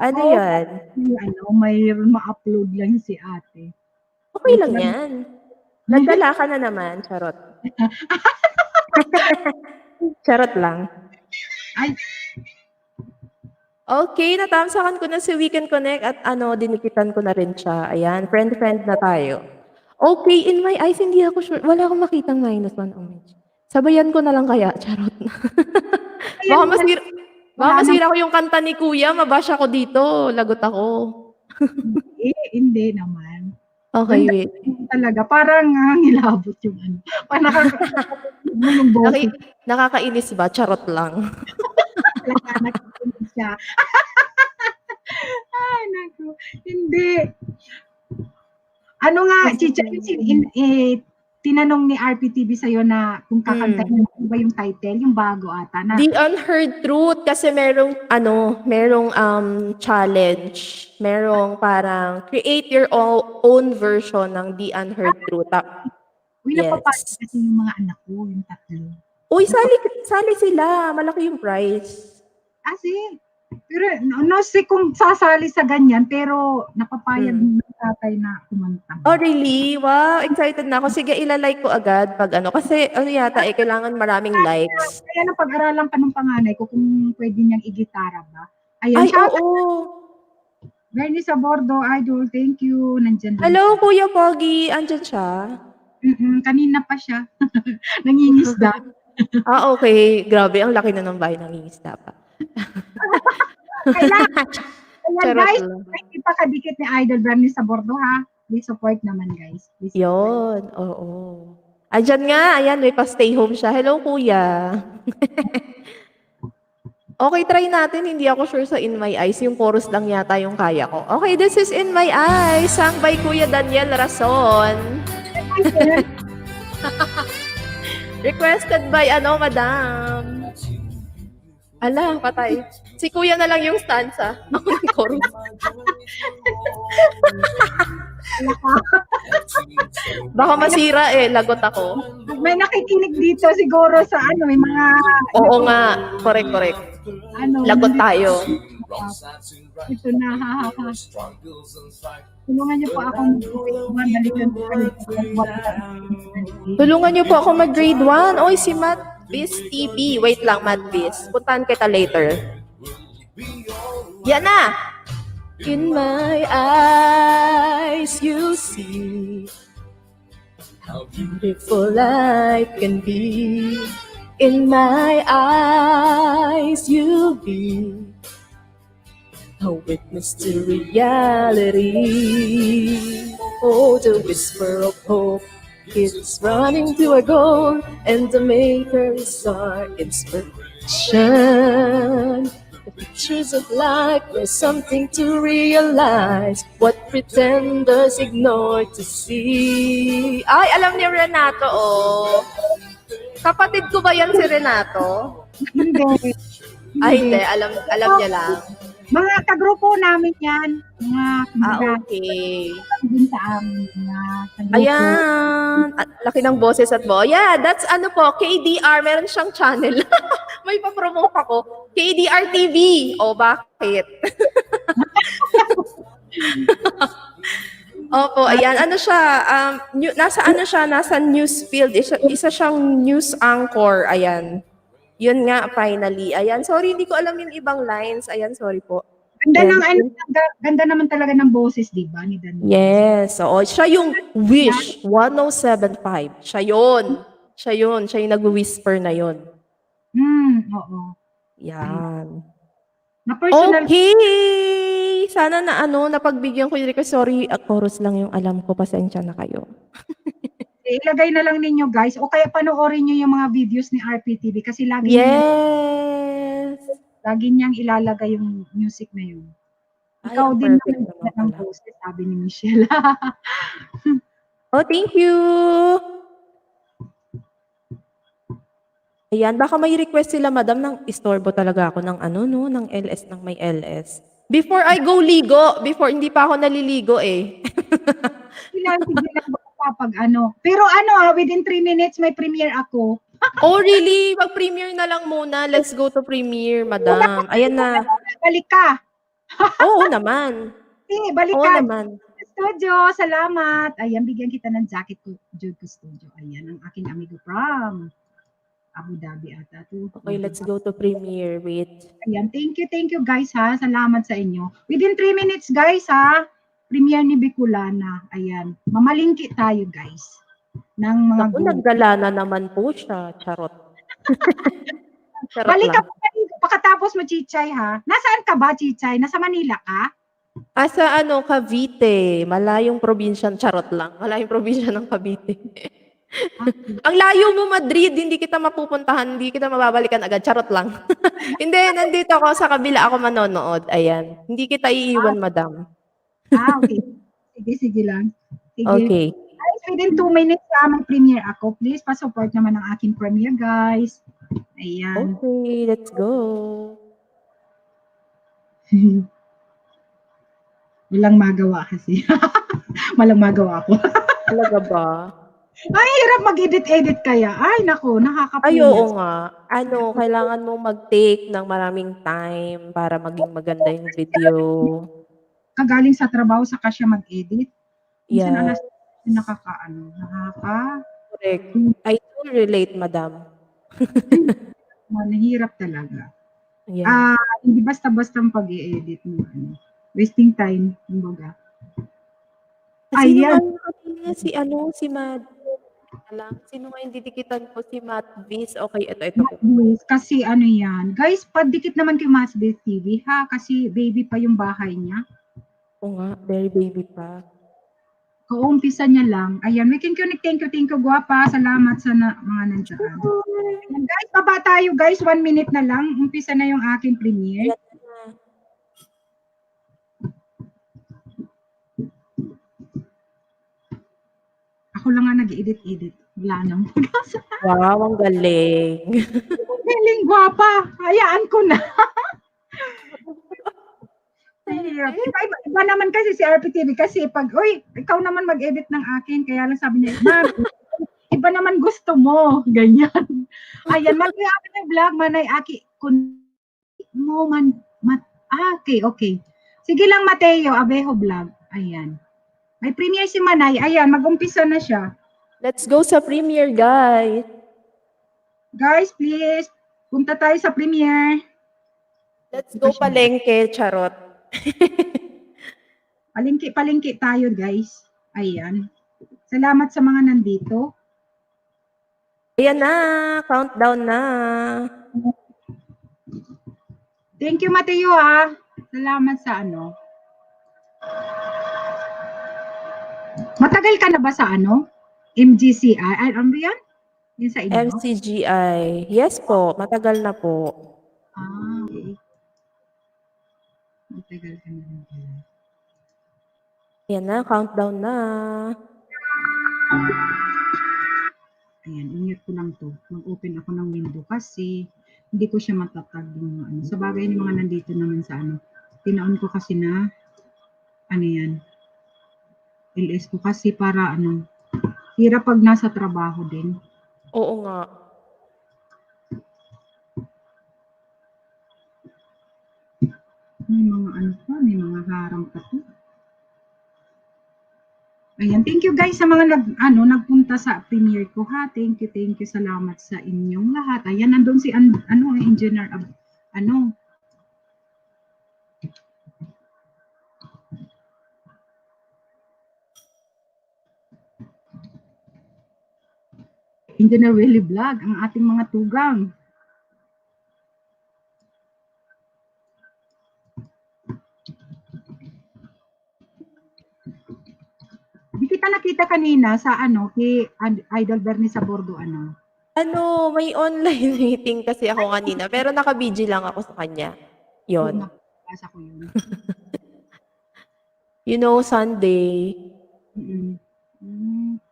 Ano Oh. yan? Mayroon ma-upload lang si ate. Okay lang yan. Nagdala ka na naman, charot. Charot lang. Ay, Okay, natamsakan ko na si We Can Connect at dinikitan ko na rin siya. Ayan, friend-friend na tayo. Okay, in my eyes, hindi ako sure. Wala akong makitang -1 image. Sabayan ko na lang kaya, charot. Baka masira ko yung kanta ni Kuya, mabash ako dito, lagot ako. hindi naman. Okay, wait. Talaga, parang ngilabot yung Parang yung boses. Nakakainis ba? Charot lang. Talaga, nakikinig siya. Ay, naku. Hindi. Ano nga, Chicha, tinanong ni RPTV sa'yo na kung kakantahin mo ba yung title, yung bago ata na. The Unheard Truth kasi merong challenge. Merong parang create your own version ng The Unheard Truth. Uy, Yes. napapasok kasi yung mga anak ko, yung tatlo. Uy, sali sila. Malaki yung prize. Kasi, pero no sé kung sasali sa ganyan, pero napapayag ng tatay na kumanta. Oh, really? Wow, excited na ako. Sige, ilalike ko agad pag Kasi yata, kailangan maraming likes. Kaya na pag-aralan pa ng panganay ko kung pwede niyang igitara ba. Ayan, Ay, shout oo. Bernie Sabordo, idol, thank you. Nandyan lang. Hello, Kuya Pogi. Andyan siya? Kanina pa siya. Nangingisda. Okay. Grabe, ang laki na ng bahay ng ingisda pa. Ayan, Charot guys, lang. hindi pa kadikit ni Idol Bernie Sabordo ha. Please support naman guys. Please support. Yun, oo. Andyan nga, ayan, may pa-stay home siya. Hello, Kuya. Okay, try natin. Hindi ako sure sa In My Eyes. Yung chorus lang yata yung kaya ko. Okay, this is In My Eyes, sung by Kuya Daniel Rason. Requested by madam? Ala, patay. Si Kuya na lang yung stanza. Ako yung chorus. Baka masira lagot ako. May nakikinig dito siguro sa may mga Oo nga, correct. Lagot tayo. Ito na, hahaha. Tulungan niyo po ako mag-balikan po kami. Tulungan niyo po ako mag-grade 1. Oy, si Matt Biz TV. Wait lang, Matt Biz. Puntahan kita later. Yan na! In my eyes, you see how beautiful life can be. In my eyes, you be a a witness to reality. Oh, the whisper of hope keeps running to a goal, and the maker is our inspiration. The pictures of life, there's something to realize. What pretenders ignore to see. Ay, alam ni Renato, oh. Kapatid ko ba yan si Renato? Hindi. Ay, hindi. Alam niya lang. Mga kagrupo namin yan. Mga Okay. din sa amin. Mga kagrupo. Ayan. At laki ng boses at bo. Yeah, that's ano po, KDR. Meron siyang channel. May pa-promote ako. KDR TV. O, bakit? Opo, ayan. Ano siya? Nasa ano siya? Nasa news field. Isa siyang news anchor. Ayan. Yun nga, finally. Ayan. Sorry, hindi ko alam yung ibang lines. Ayan, sorry po. Ganda naman talaga ng boses, di ba? Ni Danilo. Yes. Oo. Siya yung Wish 1075. Siya yun. Siya yung nag-whisper na yun. Oo. Yan. Na personal. Okay! Sana na napagbigyan ko yung request. Sorry, chorus lang yung alam ko. Pasensya na kayo. Ilagay na lang ninyo, guys. O kaya panoorin nyo yung mga videos ni RPTV kasi lagi niyang ilalagay yung music na yun. Ikaw din naman ng boses, sabi ni Michelle. Oh, thank you! Ayan, baka may request sila, madam, ng istorbo talaga ako ng ng LS, ng may LS. Before I go ligo, hindi pa ako naliligo eh. Sige lang pag Pero within 3 minutes may premiere ako. Oh, really? Mag-premiere na lang muna. Let's go to premiere, madam. Ayan na. Balik ka. Oo naman. Sige, balik Oo ka. naman. Studio, salamat. Ayan, bigyan kita ng jacket ko, Jude Studio. Ayan, ang aking amigo from Abu Dhabi ata to. Okay, let's go to premiere. Wait. Ayan, thank you guys ha. Salamat sa inyo. Within 3 minutes guys ha. Premiere ni Bicolana. Ayan. Mamalingki tayo guys. Ng mga Naku, naggala na naman po siya. Charot. Charot balik ka lang. pagkatapos mo, Chichay ha. Nasaan ka ba, Chichay? Nasa Manila ka? Sa Cavite. Malayong probinsya. Charot lang. Malayong probinsya ng Cavite. Ang layo mo, Madrid. Hindi kita mapupuntahan. Hindi kita mababalikan agad. Charot lang. Hindi, nandito ako sa kabila ako manonood. Ayan. Hindi kita iiwan, madam. Okay. Sige lang. Sige. Okay. Guys, within 2 minutes may premiere ako. Please, pa-support naman ang aking premiere, guys. Ayan. Okay, let's go. Walang magawa kasi. Walang magawa ako. Talaga ba? Ay, hirap mag-edit kaya. Ay, naku, nakakapunas. Ay, oo nga. Kailangan mo mag-take ng maraming time para maging maganda yung video. Kagaling sa trabaho, saka siya mag-edit. Minsan, Yeah. Correct. I do relate, madam. Nahirap talaga. Yeah. Hindi basta-basta ang pag-i-edit mo. Wasting time, kumbaga. Ayan. Si Mad. Sino nga yung didikitan ko? Si Matt Viz. Okay, ito. Kasi yan. Guys, padikit naman kay Masbeth TV, ha? Kasi baby pa yung bahay niya. Oo nga, very baby pa. Kaumpisa niya lang. Ayan, we can connect. Thank you, guwapa. Salamat sa mga nandiyan. Ayan, guys, baba tayo, guys. 1 minute na lang. Umpisa na yung aking premiere. Ako lang nga nag-edit. Wala nang. Wow, ang galing. Galing, guwapa. Hayaan ko na. Iba naman kasi si RPTV kasi ikaw naman mag-edit ng akin, kaya lang sabi niya, Ma'am, iba naman gusto mo, ganyan. Ayan, manay ako ng vlog, manay aki, okay. Sige lang, Mateo, Abejo Vlog, ayan. May premiere si Manay, ayan, mag-umpisa na siya. Let's go sa premiere, guys. Guys, please, punta tayo sa premiere. Let's go palengke, charot. Palengke tayo, guys. Ayan. Salamat sa mga nandito. Ayan na, countdown na. Thank you, Mateo, ha. Salamat sa ano. Matagal ka na ba sa ano? MGCI? Ay, ano ba yan? Yung sa inyo? MCGI. Yes po, matagal na po. Okay. Matagal ka na rin pala. Yan na, countdown na. Ayan, ingat ko lang to. Mag-open ako ng window kasi hindi ko siya matatag yung ano. Sa bagay ng mga nandito naman sa ano. Tinaon ko kasi na ano yan. LS ko kasi para ano. Hirap pag nasa trabaho din. Oo nga. May mga ano pa, may mga harang pa to. Ayan, thank you guys sa mga nagpunta sa premiere ko ha. Thank you. Salamat sa inyong lahat. Ayan, nandun si Engineer Engineer Willie Vlog, ang ating mga tugang. Di kita nakita kanina sa kay Idol Bernie sa Bordo May online meeting kasi ako kanina, pero naka-BG lang ako sa kanya. Oo, Yon. nabasa ko yun. You know, Sunday. Mm. Mm.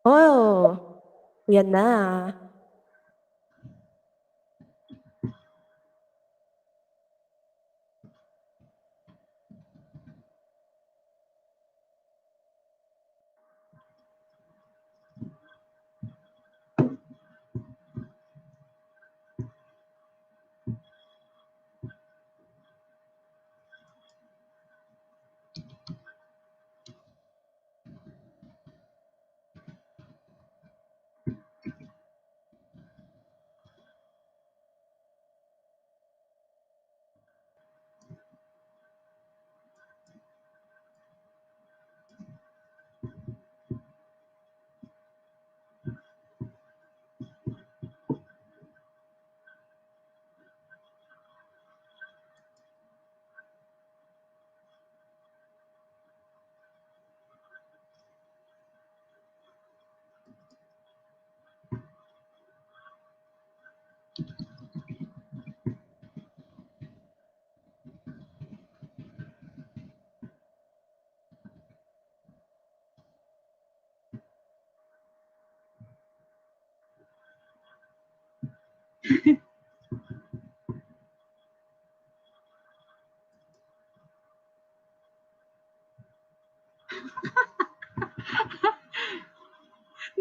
Oh, yan na.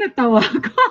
Natawa ko.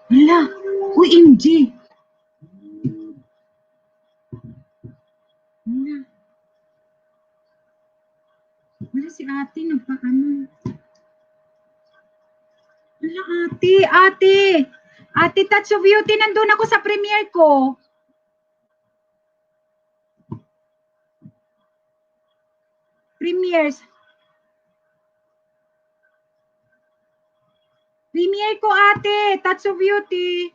Hala, OMG. Hala, wala si ate, nagpaano. Hala, ate. Ate, Touch of Beauty, nandun ako sa premiere ko. Premiere ko, ate, Touch of Beauty.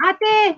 Ate.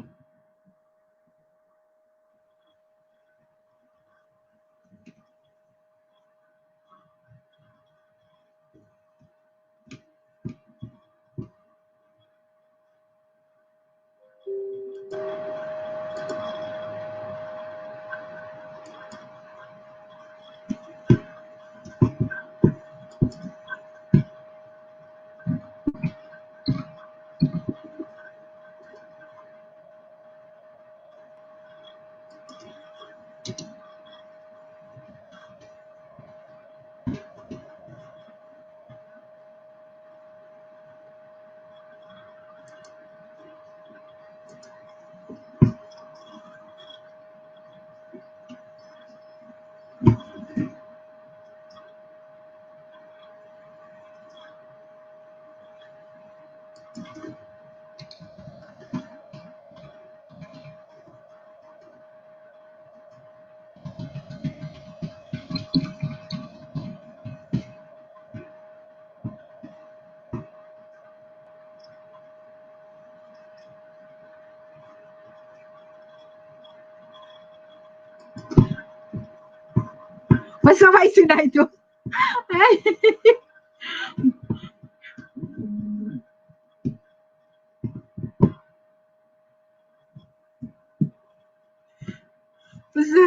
Pasaway si Nightbot. Ay. Basta,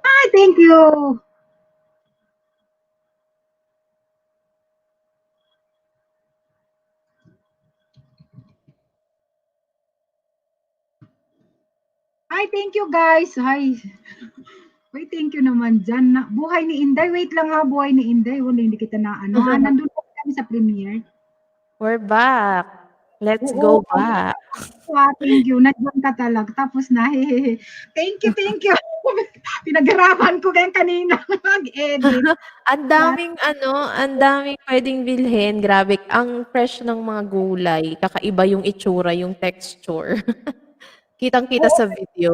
Ay, thank you. Ay, thank you guys. Ay, wait, thank you naman dyan. Buhay ni Inday. Wait lang ha, buhay ni Inday. Wala, hindi kita na ano ha. Nandun po kami sa premiere. We're back. Let's Oo, go back. thank you. Nandiyan ka talaga. Tapos na, hehehe. Thank you, thank you. Pinaghirapan ko kaya kanina mag-edit. Ang daming ang daming pwedeng bilhin. Grabe, ang fresh ng mga gulay. Kakaiba yung itsura, yung texture. Kitang-kita Oo, sa video.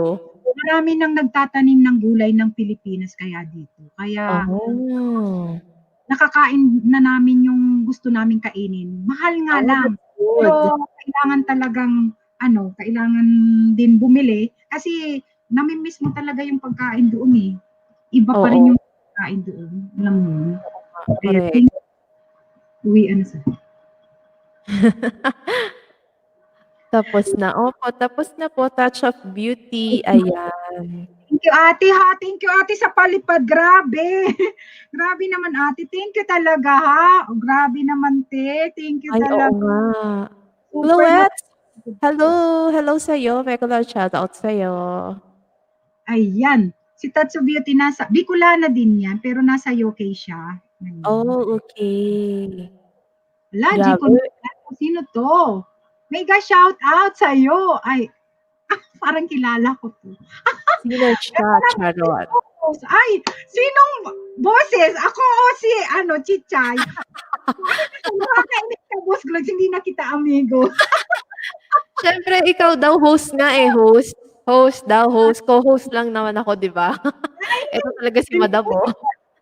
marami nang nagtatanim ng gulay ng Pilipinas kaya dito. Kaya Oh. nakakain na namin yung gusto naming kainin. Mahal nga Oh, lang. that's good. Pero kailangan talagang kailangan din bumili kasi nami-miss mo talaga yung pagkain doon eh. Iba pa rin Oo, yung pagkain doon. Alam mo yun? Kaya correct. uwian na sa Tapos na. Opo, tapos na po. Touch of Beauty. Ayan. Thank you, ate, ha. Thank you, ate, sa palipad. Grabe. Grabe naman, ate. Thank you talaga, ha. Oh, grabe naman, te. Thank you Ay, oo talaga. nga. Super Chloette, hello. Hello sa'yo. May shoutout sa'yo. Ayan. Si Tatsu Beauty nasa, Bicolana din yan, pero nasa UK siya. Ayan. Oh, okay. Wala, Grabe. sino to? Mega shout out sa'yo. Ay, parang kilala ko to. Sino siya, Charot? Ay, sinong boses? Ako o si, Chichay. Nakakainis ka, Boss Glogs, hindi na kita amigo. Siyempre, ikaw daw host nga eh, host. Host daw, host. Co-host lang naman ako, di ba? Ito talaga si Madam, oh.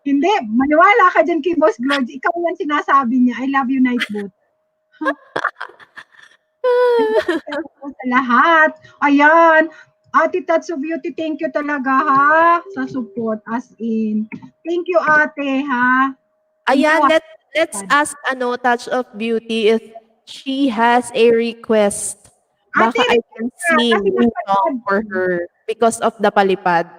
Hindi, maniwala ka dyan kay Boss Glogs. Ikaw yan sinasabi niya, I love you, Nightbot. Sa lahat. Ayan. Ate Tatsu Beauty, thank you talaga, ha, sa support, as in. Thank you, ate, ha. Ayan, let's ask Touch of Beauty if she has a request. Baka Ate, I can sing a song for her because of the palipad.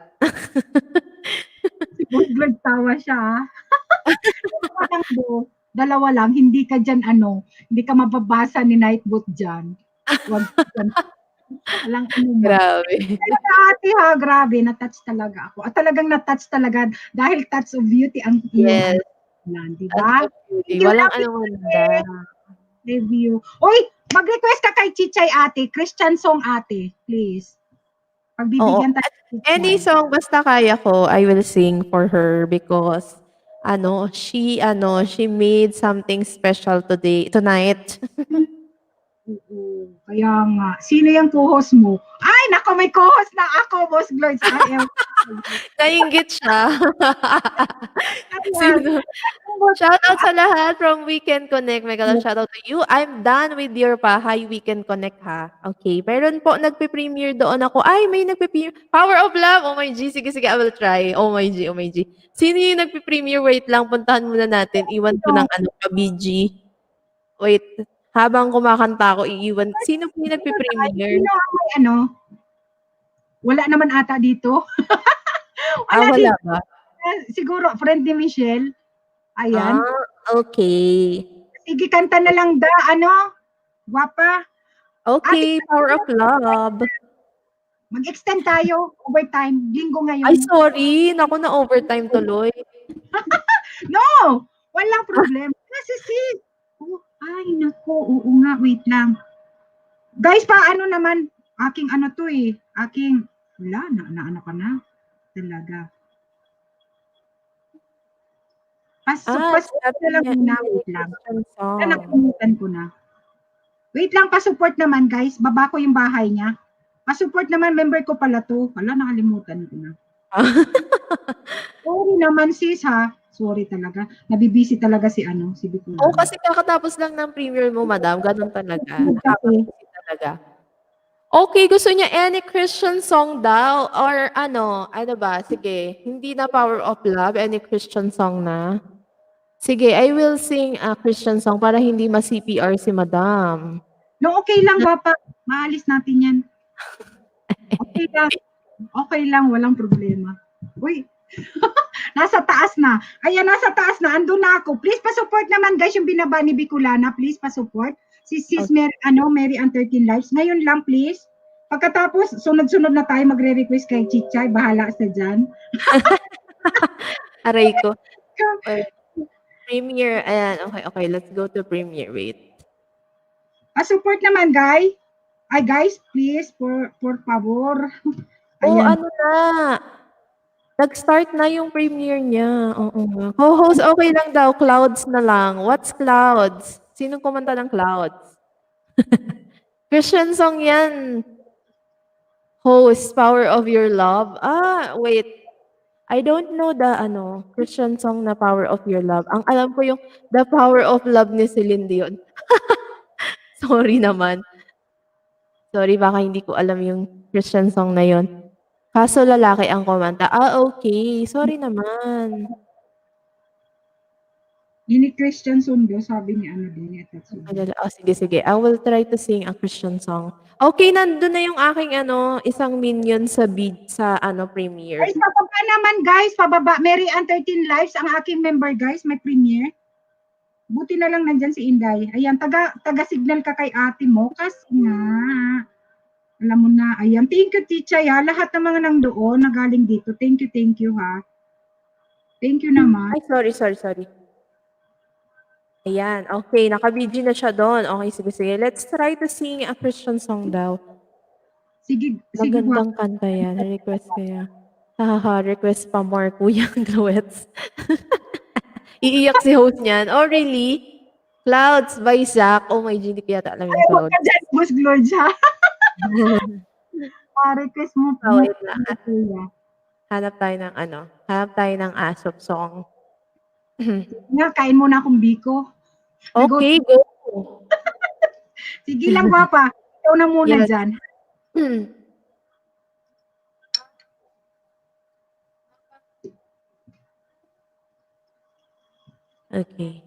Si Boss Glogs tawa siya, ha. Dalawa lang, hindi ka dyan, hindi ka mababasa ni Nightbot dyan. Wag dyan. Walang Grabe. Talaga, ate, ha, grabe, na-touch talaga ako. At talagang na-touch talaga dahil Touch of Beauty ang Yes. iyong di ba? Touch of Beauty. Walang manda. Review. Uy, mag-request ka kay Chichay, ate. Christian song, ate. Please. Pagbibigyan tayo. Any song basta kaya ko, I will sing for her because she made something special tonight. Oo. Kaya nga. Sino yung co-host mo? Ay, nako, may co-host na ako, Boss Gloys. Nainggit siya. Sino? Shout out sa lahat from Weekend Connect. Mega shout out to you. I'm done with your Hi Weekend Connect, ha. Okay. Meron po nagpe-premiere doon ako. Ay, may nagpe-premiere. Power of Love. Oh my G. Sige, I will try. Oh my G. Sino yung nagpe-premiere? Wait lang. Puntahan muna natin. Iwan ko ng BG. Wait. Habang kumakanta ako, iiwan. Sino po yung nagpe-premiere? Sino ang may Wala naman ata dito. Wala dito. ba? Siguro, friend ni Michelle. Ayan. Okay. Sige, kanta na lang Guwapa. Okay, Power of Love. Mag-extend tayo, overtime, linggo ngayon. Ay, sorry. Naku, na overtime tuloy. No! Walang problema. Kasi ay, naku, oo nga, wait lang. Guys, paano naman, aking wala, na ka na. Talaga. Support na lang muna, wait lang. Nakalimutan ko na. Wait lang, pa-support naman, guys. Baba ko yung bahay niya. Pa-support naman, member ko pala to. Wala, nakalimutan ko na. Sorry naman, sis, ha. Sorry talaga. Nabibisi talaga si Bicolana. Oo, kasi kakatapos lang ng premiere mo, madam. Ganun talaga. Nakakabisi talaga. Okay, gusto niya any Christian song daw? Or ano ba? Sige, hindi na Power of Love, any Christian song na? Sige, I will sing a Christian song para hindi ma-CPR si madam. No, okay lang, Papa. Maalis natin yan. Okay lang. Okay lang, walang problema. Uy, nasa taas na. Ayan, nasa taas na. Andun na ako. Please, pa-support naman, guys, yung binaba ni Bicolana. Please, pa-support. Si Sis Mary, Mary and 13 Lives. Ngayon lang, please. Pagkatapos, sunod-sunod na tayo magre-request kay Chichay. Bahala sa dyan. Aray ko. Premiere. Ayan, okay. Let's go to premiere. Wait. Pa-support naman, guys. Ay, guys, please, por favor. Ayan. Ano na? Nag-start na yung premiere niya. Oo. Co-host, okay lang daw. Clouds na lang. What's Clouds? Sino kumanta ng Clouds? Christian song yan. Host, Power of Your Love. Wait. I don't know the Christian song na Power of Your Love. Ang alam ko yung The Power of Love ni Celine Dion. Sorry naman. Sorry, baka hindi ko alam yung Christian song na yon. Kaso lalaki ang kumanta. Okay. Sorry naman. Yun ni Christian Sundo, sabi ni ano din, ni Tatsuya. Oh, sige, sige. I will try to sing a Christian song. Okay, nandun na yung aking isang minion sa premiere. Guys, pababa naman guys, pababa. Mary Ann 13 Lives, ang aking member guys, may premiere. Buti na lang nandyan si Inday. Ayan, taga-signal ka kay ate mo. Kasi nga, alam mo na. Ayan, thank you, Ticha. Ya. Lahat ng mga nandoon na galing dito. Thank you, ha. Thank you naman. Ay, sorry. Ayan, okay. Naka-BG na siya doon. Okay, sige. Let's try to sing a Christian song daw. Sige, Magandang kanta yan. Request kaya. Request pa more kuyang duets. Iiyak si host niyan. Oh, really? Clouds by Zach. Oh my God, hindi ko yata alam yung Huwag Clouds. ka dyan, Boss Gloria. Request mo Oh, wait lang. Kuya. Hanap tayo ng Asop song. Nga, kain mo na akong biko. Okay, go. Sige lang, Papa. Ikaw na muna Yes. dyan. Okay.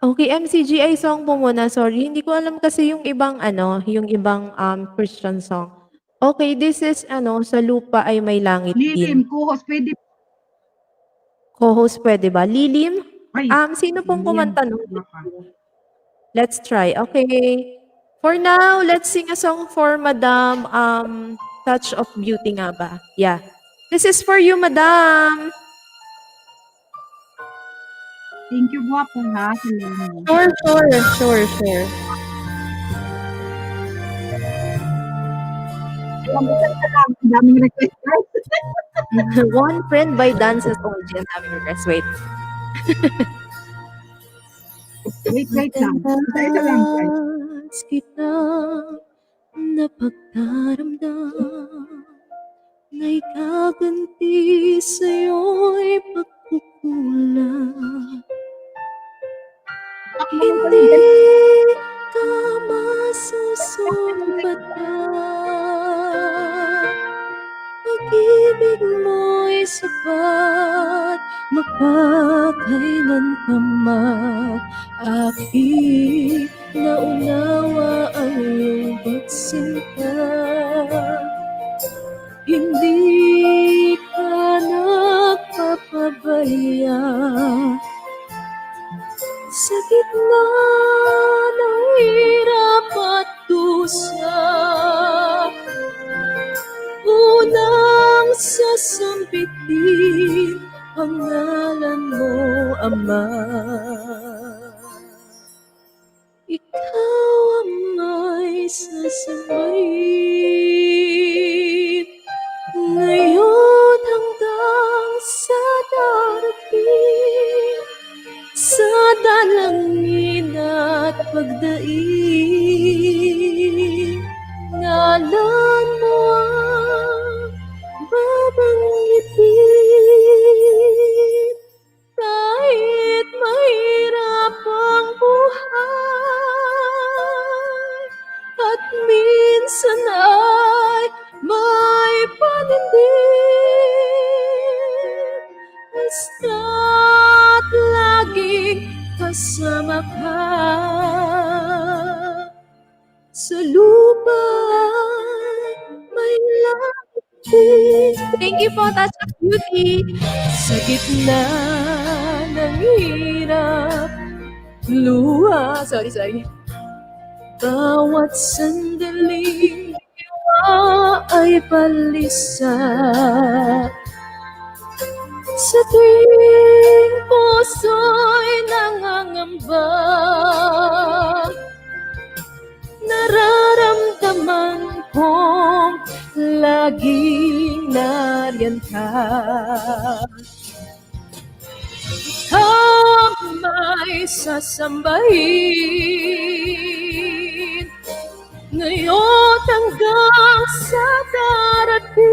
Okay, MCGI song po muna. Sorry, hindi ko alam kasi yung ibang Christian song. Okay, this is sa lupa ay may langit Lilim, din. kuhos, pwede. Co-host pwede ba? Lilim? Ay, Sino pong Lilim. kumanta nun? Let's try. Okay. For now, let's sing a song for Madam Touch of Beauty nga ba? Yeah. This is for you, Madam. Thank you, Guwapo, ha. Salamat. Sure. Ang daming request, guys. One Friend by Dances OG. Ang daming request. Wait. Wait lang. Isa lang, guys. Madalas kitang napagdaramdam na ikaganti sa'yo'y pagkukulang. Hindi ka masusumbatan. Pag-ibig mo'y sapat, magpakailan ka man. Aking naunawa ang iyong pagsinta. Hindi ka nagpapabaya. Sa gitna ng hirap at dusa, unang sasampitin pangalan mo, Ama. Ikaw ang may sasambahin ngayon hanggang sa darating, sa dalangin at pagdaing. Ngalan mo ang babanggitin, kahit mahirap ang buhay, at minsan ay may panindig. Basta't laging kasama ka, sa lupa may langit din. Thank you po, Touch of Beauty. Sa gitna ng hirap, luha. Sorry. Bawat sandaling diwa ay balisa. Sa tuwing puso'y nangangamba, nararamdaman kong laging nariyan ka. Ikaw ang may sasambahin ngayon hanggang sa darating,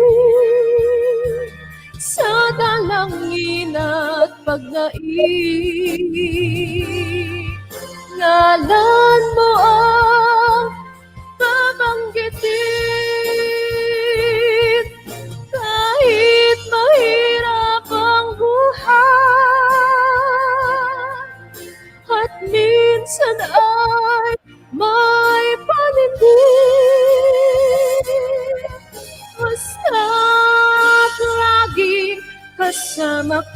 sa dalangin at pagdaing. Ngalan mo ang babanggitin, kahit mahirap ang buhay,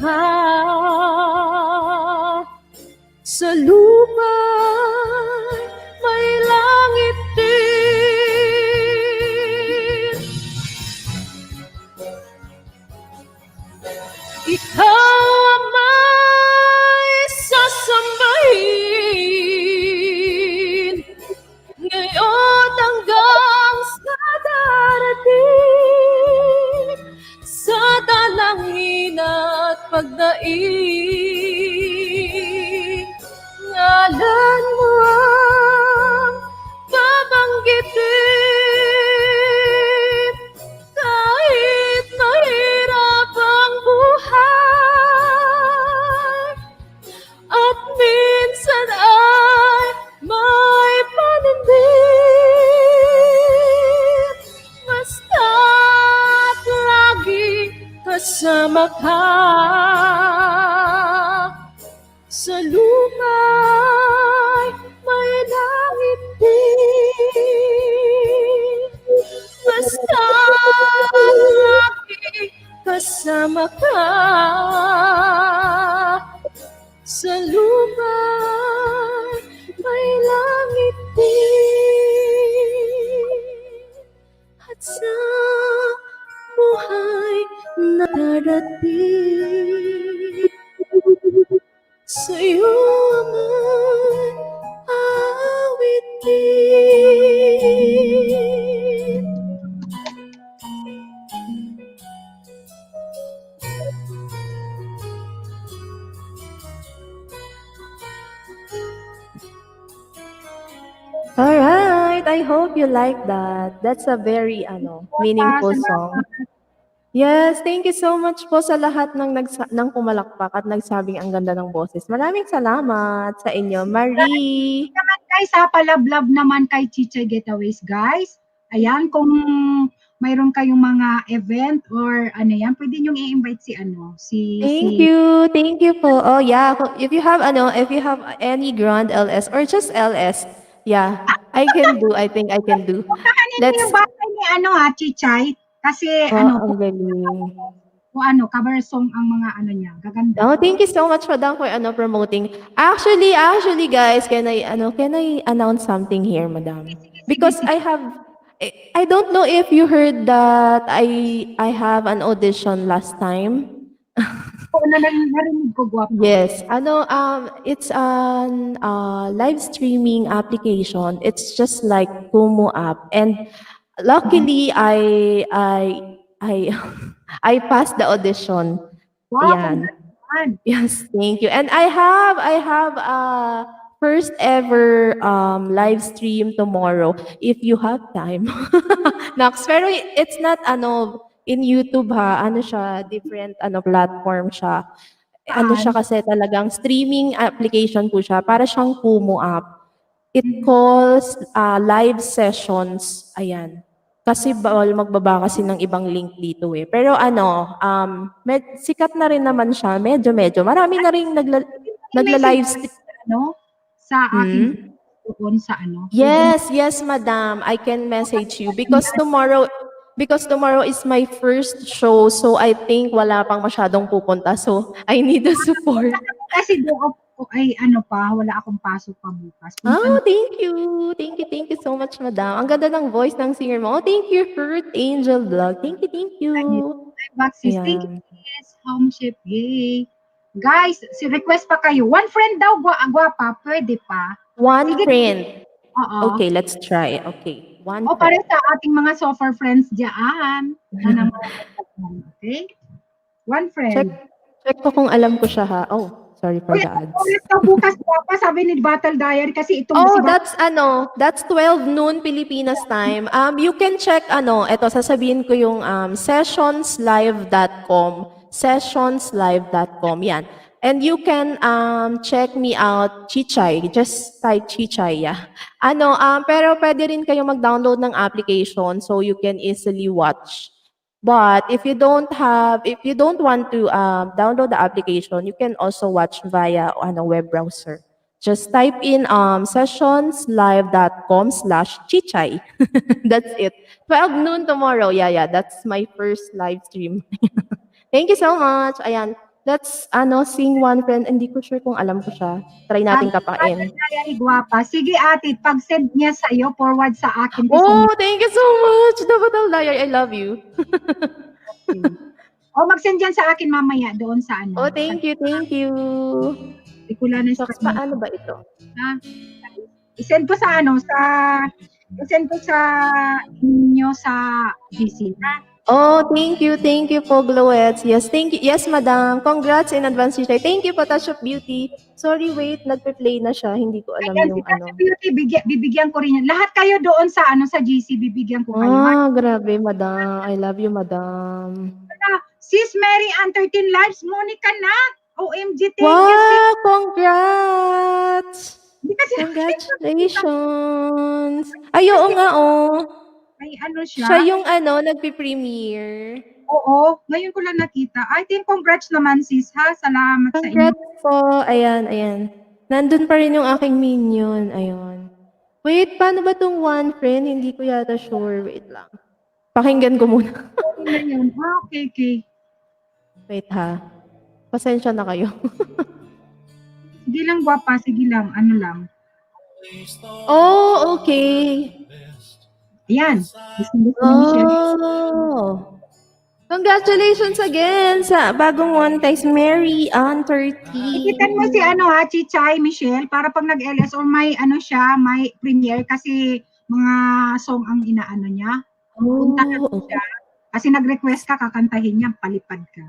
ka sa lupa may langit din. Ikaw ang may sasambahin ngayon hanggang sa darating, sa dalangin at pagdaing. Ngalan mo ang babanggitin, kahit mahirap ang buhay, at minsan ay may panindig. Basta't lagi kasama ka sa luma'y may langit din. Basta't lagi kasama ka sa luma'y may langit din. At sa buhay na darating, sa'yo man awitin. Alright, I hope you like that. That's a very meaningful song. Yes, thank you so much po sa lahat ng pumalakpak at nagsabing ang ganda ng boses. Maraming salamat sa inyo, Marie. Naman guys, palablab naman kay Chicha Getaways guys. Ayan, kung mayroon kayong mga event or ano yan, pwede nyo i-invite si Thank you po. Oh yeah, if you have any grand LS or just LS, yeah, I think I can do. Let's yung bahay ni Chichay kasi ang galing. Cover song ang mga niya. Gaganda. Oh, thank you so much, Madam, for promoting. Actually, guys, can I announce something here, Madam? Because I don't know if you heard that I have an audition last time. Narinig ko, guwapo. Yes, it's an live streaming application. It's just like Kumu app, and luckily I passed the audition. Wow, Yan. congratulations. Yes, thank you. And I have first ever live stream tomorrow if you have time. Nox, pero it's not in YouTube ha. Ano siya, different platform siya. Ano siya kasi talagang streaming application po siya. Para siyang Kumu app. It calls live sessions. Ayan. Kasi bawal magbaba kasi ng ibang link dito eh. Pero sikat na rin naman siya. Medyo. Marami na rin nagla-live stream. Sa akin, doon sa Yes, madam. I can message you because tomorrow is my first show, so I think wala pang masyadong pupunta. So I need the support. Kasi doon ay wala akong pasok pa bukas. Oh, thank you so much, madam. Ang ganda ng voice ng singer mo. Oh, thank you, Hurt Angel Vlog. Thank you. Maxis, thank you. Yes, home chef. Yay. Guys, request pa kayo. One friend daw, guwapa. Pwede pa. One friend. Oo. Okay, let's try. Okay. One O, para friend. sa ating mga software friends dyan. Okay? One friend. Check ko kung alam ko siya ha. Oh, sorry for the ads. Bukas pa, sabi ni Battle Diary kasi itong Oh, that's 12 noon Pilipinas time. You can check ito sasabihin ko yung sessionslive.com, yan. And you can check me out Chichay, just type Chichay, yeah. Pero pwede rin kayo mag-download ng application so you can easily watch. But if you don't want to download the application, you can also watch via web browser. Just type in sessionslive.com/chichay. That's it. 12 noon tomorrow. Yeah, that's my first live stream. Thank you so much. Ayan. Let's, sing one friend. Hindi ko sure kung alam ko siya. Try natin kapain. Ay, gwapa. Sige, ate, pag-send niya sa'yo, forward sa akin. Oh, thank you so much. Dapat ang layar. I love you. Mag-send yan sa akin mamaya doon sa ano. Oh, thank you, thank you. Hindi ko lang Shucks, paano ba ito? I-send ko sa inyo sa GC. Oh, thank you po, Gloettes. Yes, thank you. Yes, madam. Congrats in advance, Tishay. Thank you po, Touch of Beauty. Sorry, wait, nagpe-play na siya. Hindi ko alam Ayan, yung si Touch of Beauty, bibigyan ko rin yan. Lahat kayo doon sa GC, bibigyan ko kayo. Grabe, madam. I love you, madam. Sis Mary Ann, 13 lives, Monica na. OMG, thank you. Wow, congrats! Hindi kasi Congratulations! Ay, oo nga, oh. Ay, ano siya? Siya yung nagpe-premiere. Oo, ngayon ko lang nakita. I think congrats naman sis ha. Salamat sa inyo. Congrats po. Ayan. Nandun pa rin yung aking minion. Ayun. Wait, paano ba tong one friend? Hindi ko yata sure. Wait lang. Pakinggan ko muna. Okay. Wait ha. Pasensya na kayo. Sige lang, gwapa. Sige lang. Ano lang. Oh, okay. Ayan. Gusto ni Michelle. Oh. Congratulations again sa bagong one times Mary Ann 30. Ikitan mo si Chichay Michelle para pag nag-LS or may may premiere kasi mga song ang inaano niya. Puntahan mo siya. Kasi nag-request ka, kakantahin niya, palipad ka.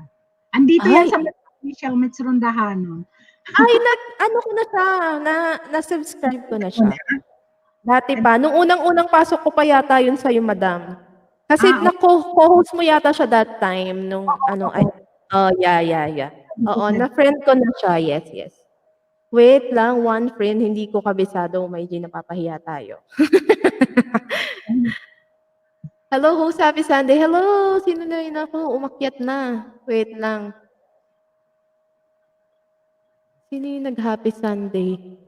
Andito yan sa Michelle Metzrondahanon. Ay, ko na siya. Na-subscribe ko na siya. Dati pa. Nung unang-unang pasok ko pa yata yun sa'yo, madam. Kasi co-host mo yata siya that time. Nung yeah. Oo, na-friend ko na siya. Yes. Wait lang, one friend. Hindi ko kabisado. May napapahiya tayo. Hello, host. Happy Sunday. Hello. Sino na rin ako? Umakyat na. Wait lang. Sino yung nag-Happy Sunday?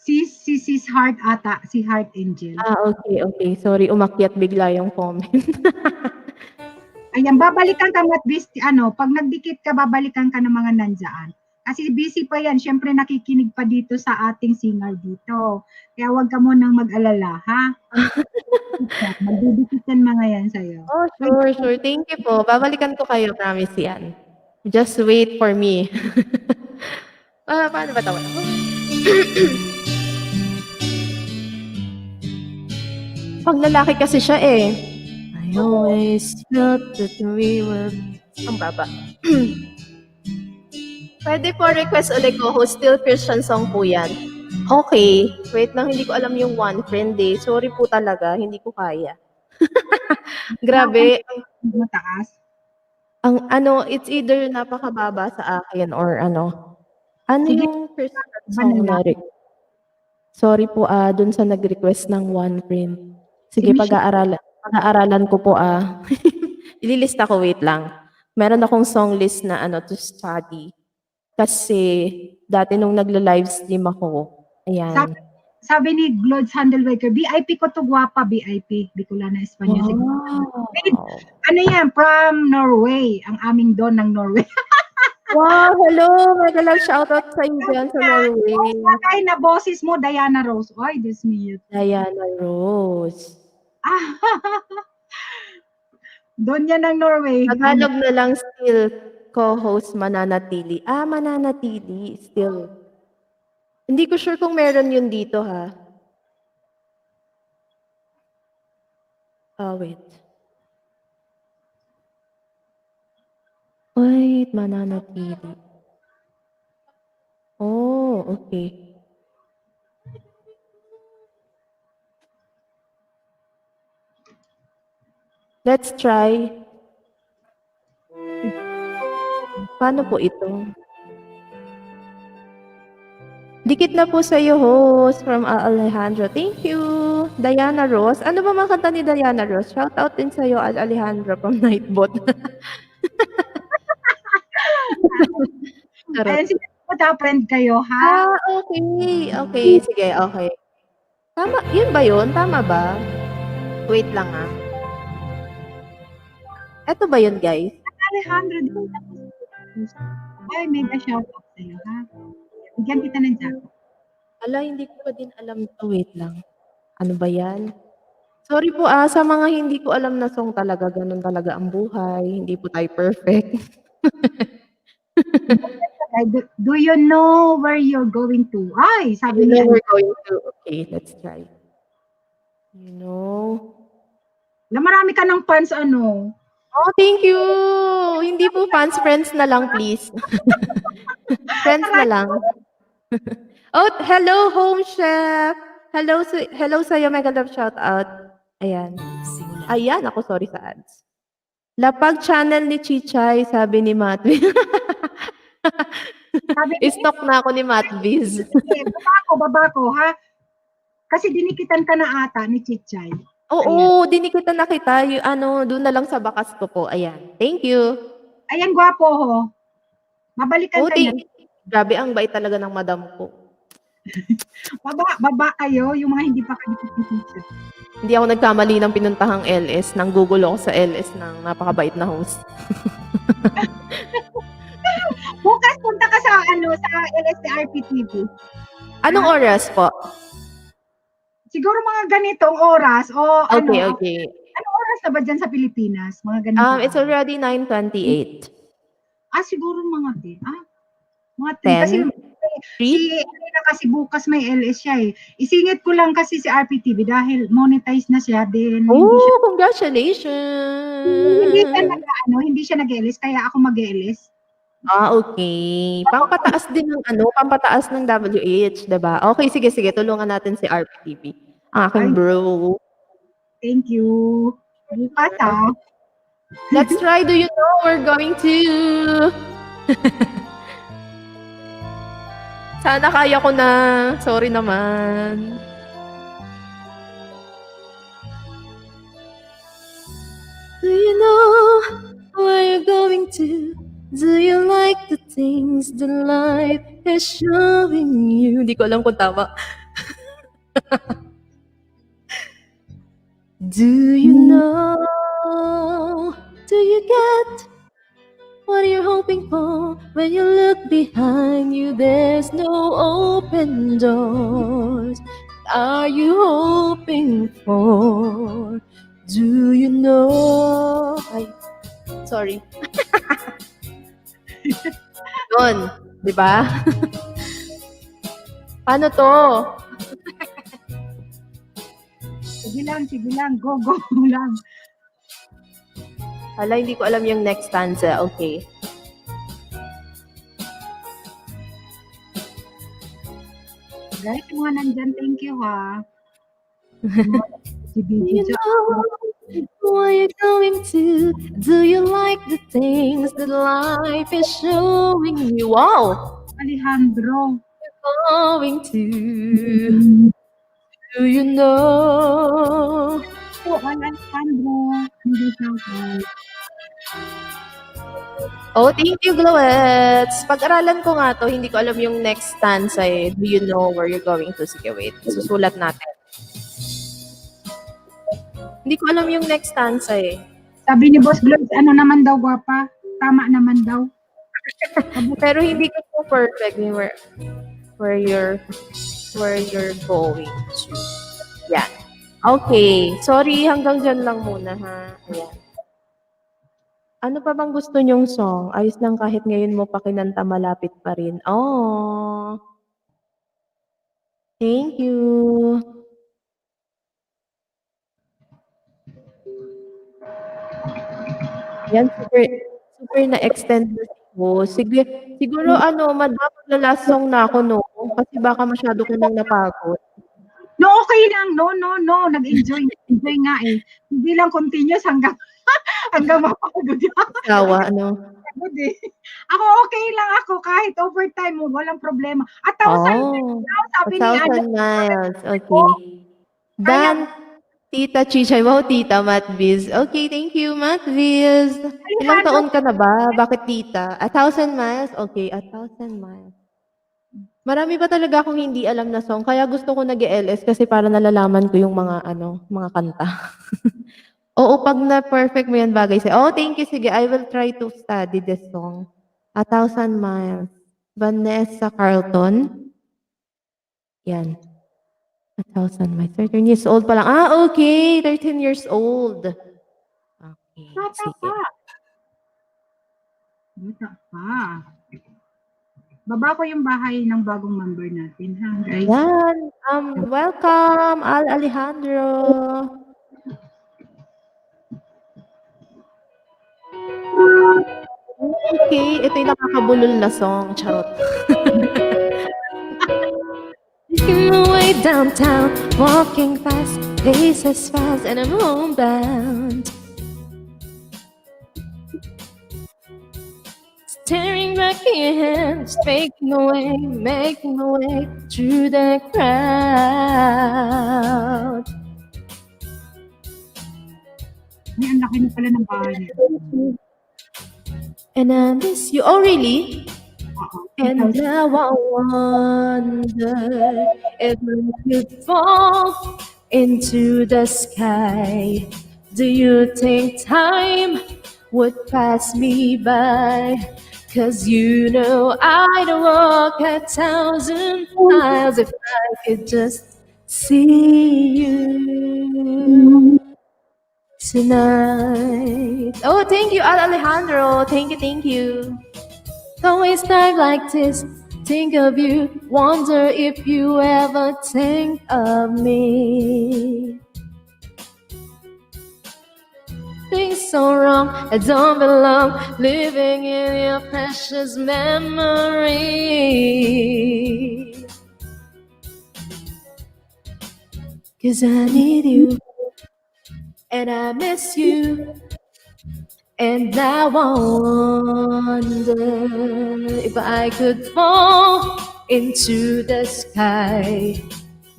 Sis Heart ata. Si Heart Angel. Okay. Sorry, umakyat bigla yung comment. Ayan, babalikan ka pag nagdikit ka, babalikan ka ng mga nandyan. Kasi busy pa yan. Siyempre nakikinig pa dito sa ating singer dito. Kaya huwag ka munang mag-alala, ha? Magdidikitan mga yan sa'yo. Oh, sure. Thank you po. Babalikan ko kayo, promise yan. Just wait for me. Paano ba tawag ako? Pag lalaki kasi siya eh. I always felt that we were... Ang baba. Pwede po request ulit ko, still Christian song po yan. Okay. Wait lang, hindi ko alam yung one friend eh. Sorry po talaga, hindi ko kaya. Grabe. Mataas. It's either napakababa sa akin or ano. Sige, yung Christian song na Sorry po dun sa nag-request ng one friend. Sige, pag-aaralan ko po ililista ko, wait lang. Meron akong song list na to study. Kasi dati nung nagla-livestream ako, ayan. Sabi ni Glod Sandelwaker, VIP ko to, gwapa, VIP. Bicolana Espanyol. Ano yan? From Norway. Ang aming don ng Norway. Wow, hello. Mega love shoutout sa inyo dyan sa Norway. Ay, na boses mo, Diana Rose. Ay, this me. Diana Rose. Doon yan ng Norway. Tagalog na lang still co-host mananatili. Mananatili still. Hindi ko sure kung meron yun dito ha. Wait. Wait, mananatili. Oh, okay. Let's try. Paano po ito? Dikit na po sa iyo, host from Alejandro. Thank you. Diana Rose. Ano ba mga kanta ni Diana Rose? Shout out din sa iyo, Alejandro from Nightbot. Ayan, sige po, friend kayo, ha? Okay. Sige, okay. Tama, yun ba yun? Tama ba? Wait lang Ito ba yun, guys? Alejandro, di ba? Ay, mega shoutout sa'yo, ha? Bigyan kita ng jacket. Hala, hindi ko pa din alam 'to, wait lang. Ano ba 'yan? Sorry po, sa mga hindi ko alam na song talaga, gano'n talaga ang buhay, hindi po tayo perfect. Ay, do you know where you're going to? Ay, sabi You ni know ano, we're going to okay, let's try. You know? marami ka ng fans, ano? Oh, thank you! Hindi po fans, friends na lang please. Friends na lang. Oh, hello home chef! Hello sa'yo, mega love shoutout. Ayan. Ayan, ako sorry sa ads. Lapag channel ni Chichay, sabi ni Matwi. Sabi ni Stalk na ako ni Matviz. baba ko, ha? Kasi dinikitan ka na ata ni Chichay. Oo, dinikitan na kita. Yung ano, doon na lang sa bakas ko po. Ayan. Thank you. Ayan, gwapo, ho. Mabalikan Oh, ka niya. grabe, ang bait talaga ng madam ko. Baba kayo, yung mga hindi pa kadikit ni Chichay. Hindi ako nagkamali ng pinuntahang LS. Nang Google ako sa LS ng napakabait na host. Bukas punta ka sa LSTRP TV. Anong oras po? Siguro mga ganitong oras o Okay, ano. okay. Anong oras na ba dyan sa Pilipinas? Mga ganito. It's already 9:28. Siguro mga 10. Mga 10. Kasi 3? kasi bukas may LS siya eh. Isingit ko lang kasi si RPTV dahil monetize na siya din. Oh, congratulations! Hindi siya nag-LS kaya ako mag-LS. Okay. Pampataas din ng pampataas ng WH, 'di ba? Okay, sige, tulungan natin si RPTV. Ang aking Ay. bro. Thank you. Bukas Let's try. Do you know we're going to? Sana kaya ko na. Sorry naman. Do you know where you're going to? Do you like the things that life is showing you? Hindi ko alam kung tama. Do you know? Do you get what you're hoping for? When you look behind you, there's no open doors. What are you hoping for? Do you know? Ay, sorry. Yun, di ba? Paano to? Sige lang. Go lang. Hala, hindi ko alam yung next stanza. Okay. Guys, yung mga nandyan, thank you ha. Si Do Bibi you know where you're going to? Do you like the things that life is showing you? Wow! Alejandro. Going to. Do you know? Alejandro. Hindi shoutout. Oh, thank you, Gloettes. Pag-aralan ko nga to, hindi ko alam yung next stanza eh. Do you know where you're going to? Sige, wait. Susulat natin. Hindi ko alam yung next stanza eh. Sabi ni Boss Globes, ano naman daw, gwapa? Tama naman daw. Pero hindi ko po perfect yung where you're going to. Yan. Okay. Sorry, hanggang dyan lang muna ha. Ayan. Ano pa bang gusto nyong song? Ayos lang kahit ngayon mo pa kinanta, malapit pa rin. Oh. Thank you. Yan, super na-extend ko. Siguro madam, last song na ako, no? Kasi baka masyado ko nang napagod. No, okay lang. No. Nag-enjoy nga eh. Hindi lang continuous hanggang mapagod. Sawa, ano? Pagod eh. Ako okay lang ako kahit overtime mo, walang problema. At 1,000 sabi ni 1,000 miles. Okay. Dan, Tita Chichay. Wow, Tita Matviz. Okay, thank you, Matviz. Ilang taon ka na ba? Bakit tita? 1,000 miles? Okay, 1,000 miles. Marami pa talaga akong hindi alam na song. Kaya gusto ko nag-LS kasi para nalalaman ko yung mga kanta. Oo, pag na-perfect mo yan, bagay sa'yo. Oh, thank you. Sige, I will try to study this song. 1,000 Miles. Vanessa Carlton. Yan. 1,000 Miles. 13 years old pa lang. Ah, okay. 13 years old. Okay, Bata sige. pa. Bata pa. Baba ko yung bahay ng bagong member natin, ha, guys? Yan. Welcome, Al Alejandro. Okay, ito yung nakakabulol na song. Charot. Making my way downtown, walking fast, paces fast, and I'm homebound. Staring back in your hands, making my way through the crowd. May ang laki na pala ng bahay niya. And I miss you. Oh, really? Oo. And now I wonder if I could fall into the sky. Do you think time would pass me by? 'Cause you know I'd walk 1,000 miles if I could just see you tonight. Oh, thank you, Alejandro. Thank you. Don't waste time like this. Think of you. Wonder if you ever think of me. Things so wrong, I don't belong. Living in your precious memory. 'Cause I need you. And I miss you. And now I wonder if I could fall into the sky.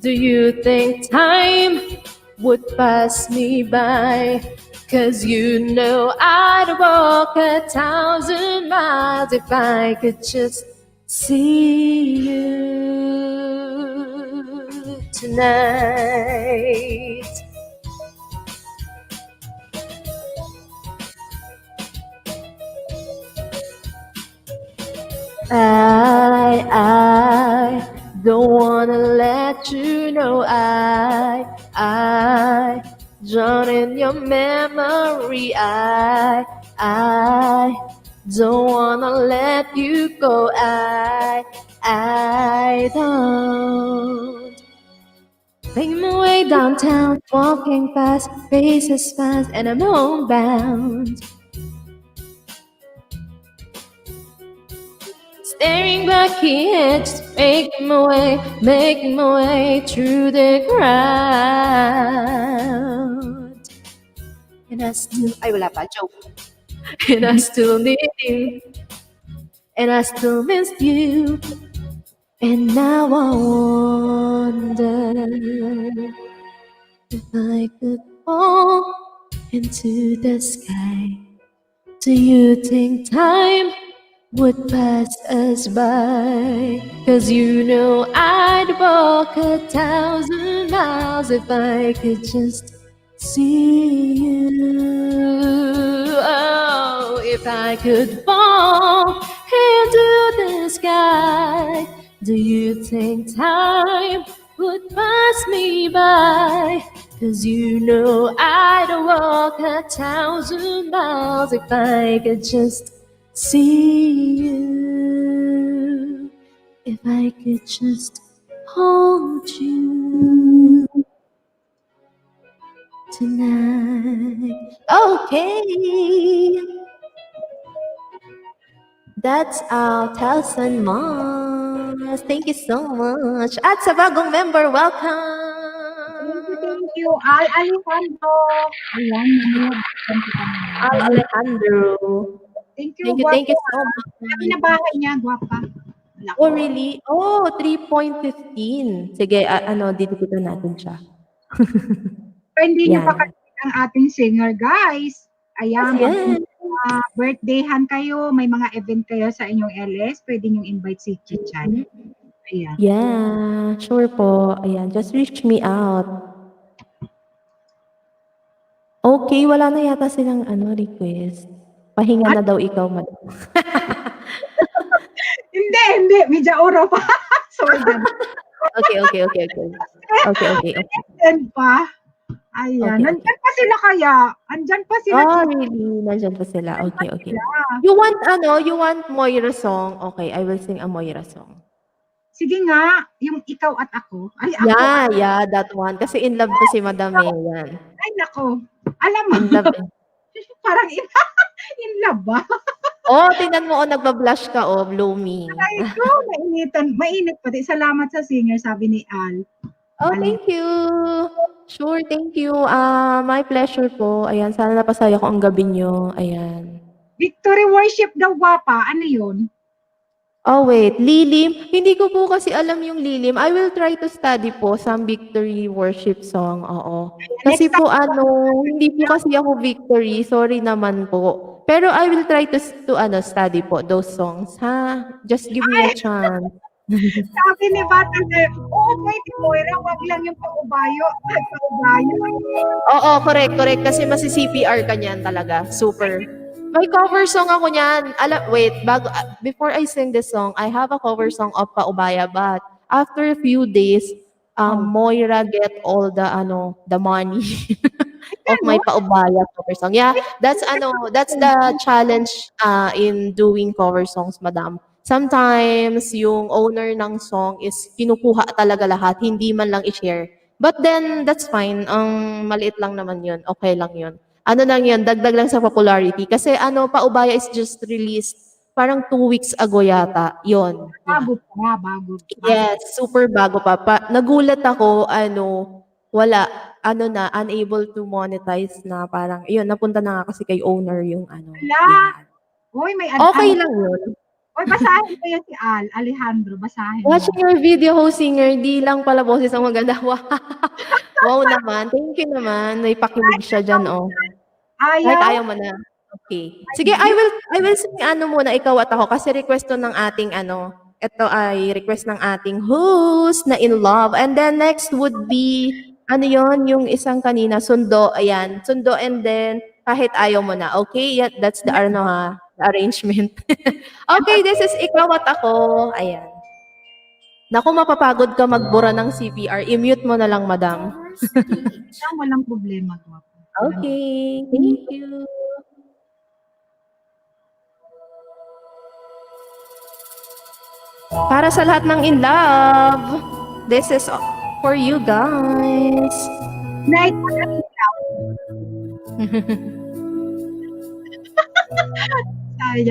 Do you think time would pass me by? 'Cause you know I'd walk 1,000 miles if I could just see you tonight. I don't wanna let you know I drown in your memory. I don't wanna let you go. I don't. Making my way downtown, walking fast, paces fast, and I'm homebound. Staring back here, just making my way through the crowd. And I still, wala pa, joke. And I still need you. And I still miss you. And now I wonder if I could fall into the sky. Do you think time would pass us by? 'Cause you know I'd walk 1,000 miles if I could just see you. Oh, if I could fall into the sky, do you think time would pass me by? 'Cause you know I'd walk 1,000 miles if I could just see you. If I could just hold you tonight. Okay. That's our 1,000 Mars. Thank you so much. At sa bagong member, welcome. Thank you. Al Alejandro. Ayan, nanonood. Al Alejandro. Thank you, Thank you guwapo. so much. Sabi na bahay niya, gwapa. Lako. Oh, really? Oh, 3.15. Sige, didikita natin siya. Pero hindi niyo Yan. pa kasi ang ating singer, guys. Ayan, Yes. birthdayhan kayo, may mga event kayo sa inyong LS, pwede niyong invite si Chichay. Ayan. Yeah, sure po. Ayan, just reach me out. Okay, wala na yata silang request. Pahinga na daw ikaw, madam. Hindi, medyo oro pa. Sorry, ganun. Okay. Okay. Send pa. Ayan, Okay. nandyan pa sila kaya. Andyan pa sila. Oh, really? Nandiyan pa sila. Okay. You want Moira song? Okay, I will sing a Moira song. Sige nga, yung ikaw at ako. Ay, ako. Yeah, that one. Kasi in love to si Madam eh. Yan. Ay, nako. Alam mo, In love eh. parang in love ba? Oh, tingnan mo, nagbablush ka, blooming. Ay, ko, mainit pati. Salamat sa singer, sabi ni Al. Oh, thank you. Sure, thank you. My pleasure po. Ayan, sana napasaya ko ang gabi nyo. Ayan. Victory worship daw, gwapa. Ano yun? Oh, wait. Lilim. Hindi ko po kasi alam yung lilim. I will try to study po some victory worship song. Oo. Kasi po hindi po kasi ako victory. Sorry naman po. Pero I will try to study po those songs. Ha? Just give me a chance. Sabi ni Bata, pwede Moira, wag lang yung paubayo. Oo, correct. Kasi masi-CPR ka niyan talaga. Super. May cover song ako niyan. Before I sing this song, I have a cover song of Paubaya, but after a few days, Moira get all the money of my Paubaya cover song. Yeah, that's the challenge in doing cover songs, madam. Sometimes yung owner ng song is kinukuha talaga lahat, hindi man lang i-share. But then that's fine. Maliit lang naman 'yun. Okay lang 'yun. Lang yun, dagdag lang sa popularity. Kasi Paubaya is just released parang 2 weeks ago yata. Yun. Bago pa. Yes, super bago pa. Nagulat ako, wala. Unable to monetize na parang, yun, napunta na nga kasi kay owner yung Wala. Uy, may okay lang yun. Uy, basahin ko yan si Alejandro, basahin Watching your video host singer, di lang pala boses ang maganda. Wow naman. Thank you naman. May pakinig siya dyan, Kahit ayaw mo na. Okay. Sige, I will sing muna, ikaw at ako. Kasi request to ng ating ito ay request ng ating host na in love. And then next would be, yung isang kanina, Sundo. Ayan. Sundo and then kahit ayaw mo na. Okay? Yeah, that's the the arrangement. Okay, this is ikaw at ako. Ayan. Naku, mapapagod ka magbura ng CPR. I-mute mo na lang, madam. Walang problema. Okay, thank you. Para sa lahat ng in love, this is for you guys. Night mo na ikaw.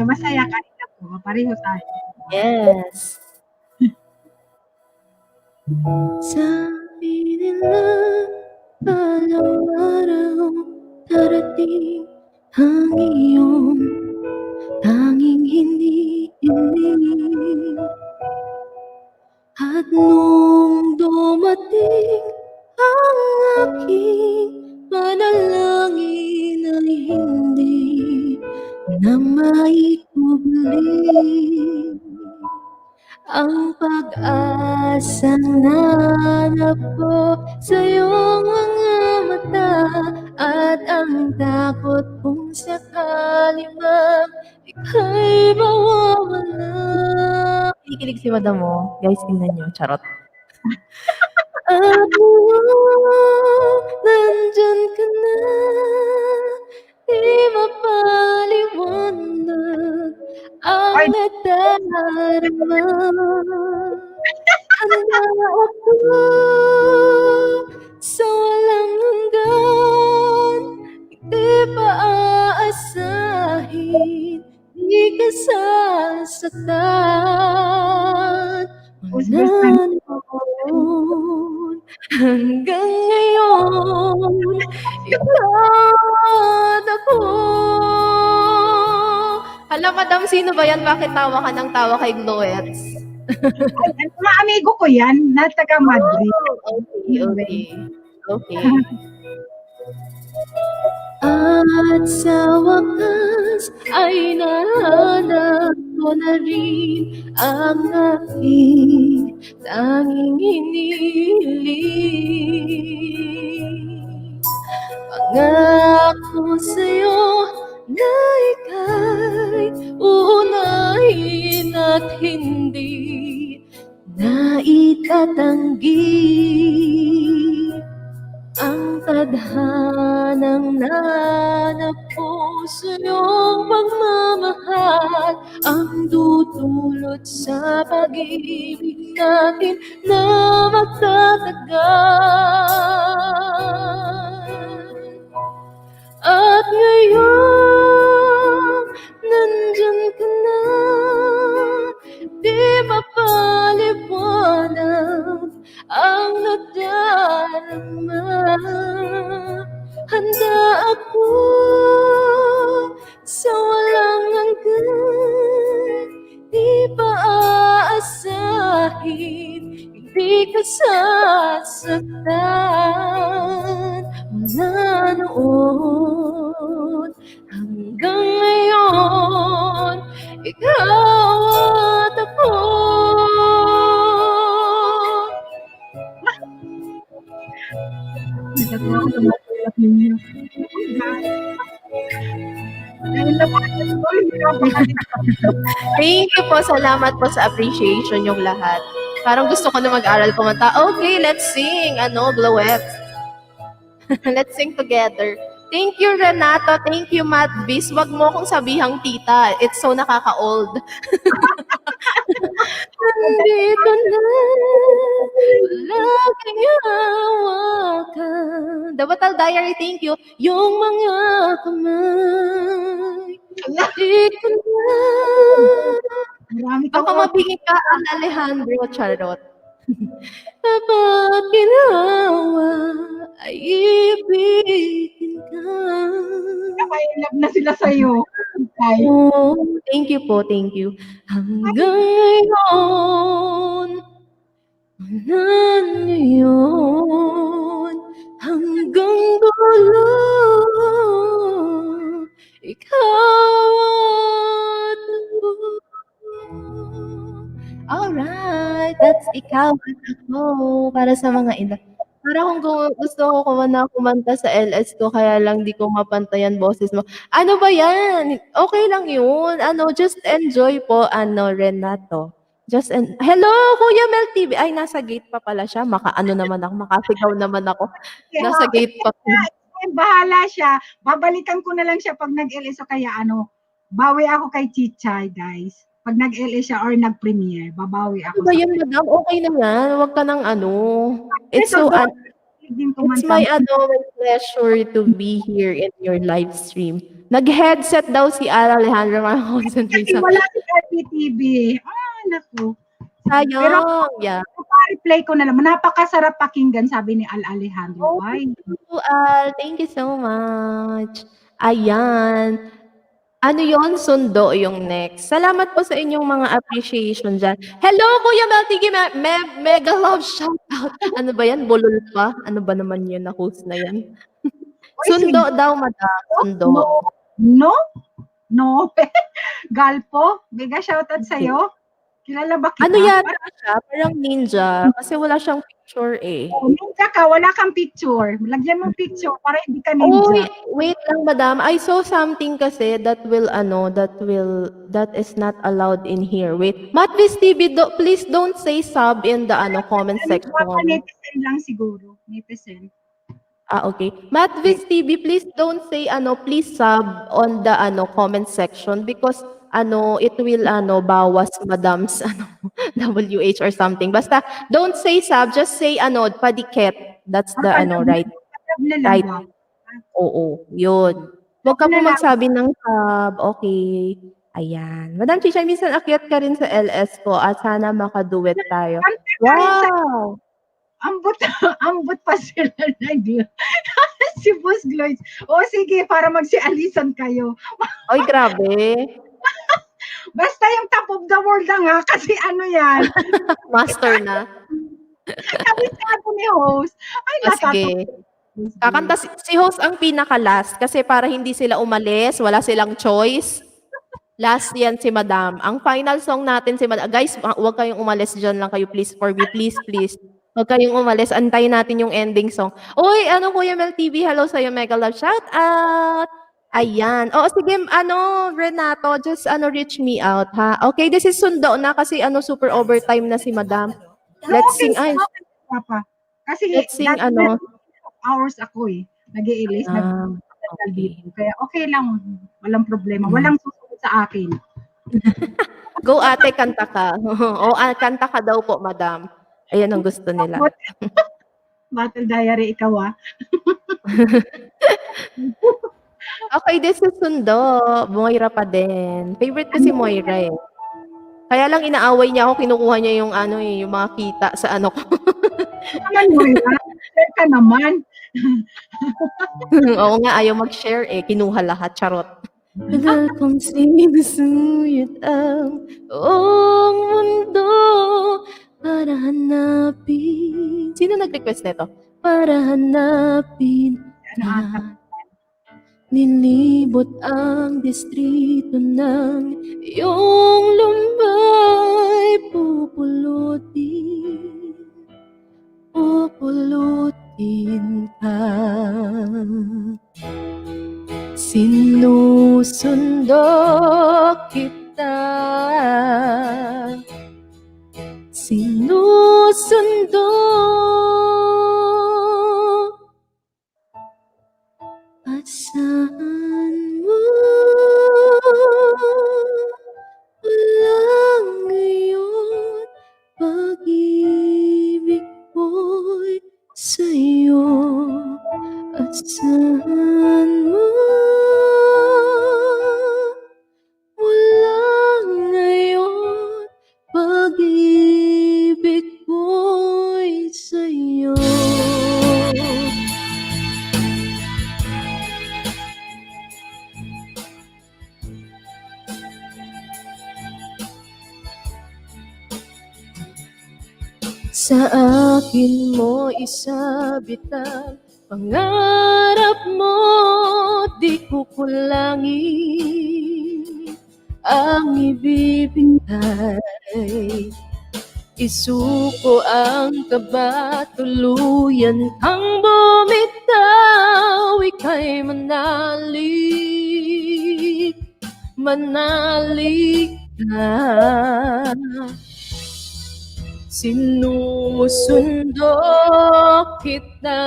Masaya ka rin ako. Pareho tayo. Yes. Sabi nila, balang araw darating ang iyong tanging hinihiling. At nung dumating ang aking panalangin ay hindi na maikubli. Ang pag-asang nanap ko sa iyong mga mata at ang takot kung sakali mang ika'y mawawala. Kikilig si madam mo. Guys, tingnan nyo. Charot. Nandyan ka na, di mapaliwanag ang nadarama. Handa ako sa walang hanggan, hindi pa aasahin, di ka sasaktan. Mula noon hanggang ngayon, ikaw at ako. Hala, madam, sino ba yan? Bakit tawa ka ng tawa kay Gloets? Mga amigo ko yan, na taga Madrid. Okay. At sa wakas ay nahanap ko na rin ang aking tanging hinihiling. Tadhanang puso iyong pagmamahal ang dudulot sa pag-ibig natin na magtatagal. At ngayon, nandyan ka na, di mapaliwanag ang nadarama. Handa ako sa walang hanggan, di pa aasahin, hindi ka sasaktan. Mula noon hanggang ngayon, ikaw at ako. Nagkatawa ko sa mga ninyo. Dahil napakas ko, hindi ako Thank you po. Salamat po sa appreciation yung lahat. Parang gusto ko na mag-aral kumanta. Okay, let's sing. Glowettes. Let's sing together. Thank you, Renato. Thank you, Matt Bis. Wag mo akong sabihang tita. It's so nakaka-old. Nandito na, laging hawakan. The Batal Diary, thank you. Yung mga kamay, dito na. marami kang Baka mabiging ka ang Alejandro Charot. Kapag ginawa ay ibigin ka. naka-inlove na sila sa'yo. Tay. Oh, Thank you po, thank you. hanggang ngayon, hanggang dulo, ikaw at ako. Alright, that's ikaw at ako para sa mga ina. Parang kung gusto ko kumanta sa LS ko, kaya lang di ko mapantayan boses mo. Ano ba yan? Okay lang yun. Just enjoy po, Renato. Hello, Kuya Mel TV. Ay, nasa gate pa pala siya. Makasigaw naman ako. Nasa gate pa. Bahala siya. Babalikan ko na lang siya pag nag-LS o kaya bawi ako kay Chichay, guys. Pag nag-LS siya or nag-premiere, babawi ako. Ano ba yun, madam? Okay na yan. Huwag ka nang It's so, it's my pleasure to be here in your live stream. Nag-headset daw si Ara Alejandro concentrate Kasi sa wala si RPTV. Naku. sayang. Pero Yeah. replay ko na lang. Napakasarap pakinggan, sabi ni Alejandro. Why? Thank you so much. Ayan. Ano yon? Sundo yung next. Salamat po sa inyong mga appreciation dyan. Hello, Kuya Meltigi. Mega love shoutout. Ano ba yan? Bulol pa? Ano ba naman yun na host na yan? Sundo daw, madam. Sundo. No. Galpo, mega shoutout sa'yo. Kilala ba kita? Ano yata siya? Parang ninja. Kasi wala siyang picture eh. Ninja ka, wala kang picture. Lagyan mo picture para hindi ka Oh, ninja. wait lang, madam. I saw something kasi that is not allowed in here. Wait. Matvis TV, please don't say sub in the comment section. Netizen lang siguro. Netizen. Okay. Matvis TV, please don't say please sub on the comment section because it will bawas madam's WH or something. Basta don't say sub, just say padiket. That's the right. Right. Oo, yun. Huwag ka po magsabi ng sub. Okay. Ayan. Madam Chicha, minsan akyat ka rin sa LS ko at sana makaduet tayo. Wow! Ambot pa sila na si Boss Gloyd. O sige, para magsialisan kayo. Oy, grabe. Basta yung top of the world lang ha, kasi yan. Master na. Sabi ni host. Ay, Sige. Kakanta si host ang pinaka-last kasi para hindi sila umalis, wala silang choice. Last yan si Madam. Ang final song natin si Madam. Guys, huwag kayong umalis dyan lang kayo. Please, for me. Please, please. Huwag kayong umalis. Antayin natin yung ending song. Uy, Kuya Mel TV, hello sa'yo. Mega love. Shout out. Ayan. O, sige, Renato, just, reach me out, ha? Okay, this is sundo na kasi, super overtime na si Madam. Let's sing, ay. Papa. Kasi, Let's sing, hours ako eh. Nag-i-ilis, Ah, nagdadasal okay. dito. Kaya okay lang, walang problema. Hmm. Walang susunod sa akin. Go ate, kanta ka. O, kanta ka daw po, madam. Ayan ang gusto nila. Battle Diary, ikaw ah. Okay, this is Sundo. Moira pa din. Favorite ko si Ano Moira eh. Kaya lang inaaway niya ako, kinukuha niya yung ano eh, yung mga kita sa ano ko. naman, Moira? Share ka naman. Oo nga, ayaw mag-share eh. Kinuha lahat, charot. Tagal kong sinusuyod ang buong mundo para hanapin. Sino nag-request nito? Para hanapin Ano ata? ka. Nilibot ang distrito ng iyong lumbay. Pupulutin ka. Sinusundo kita. Sinusundo. At saan mo wala ngayon, pag-ibig ko'y sa'yo. At saan mo wala ngayon, pag-ibig ko'y sa'yo. Sa akin mo isabit ang pangarap mo, di ko kulangin ang ibibigay. Isuko ang kaba, tuluyan kang bumitaw, ika'y manalik ka. Sinusundo kita.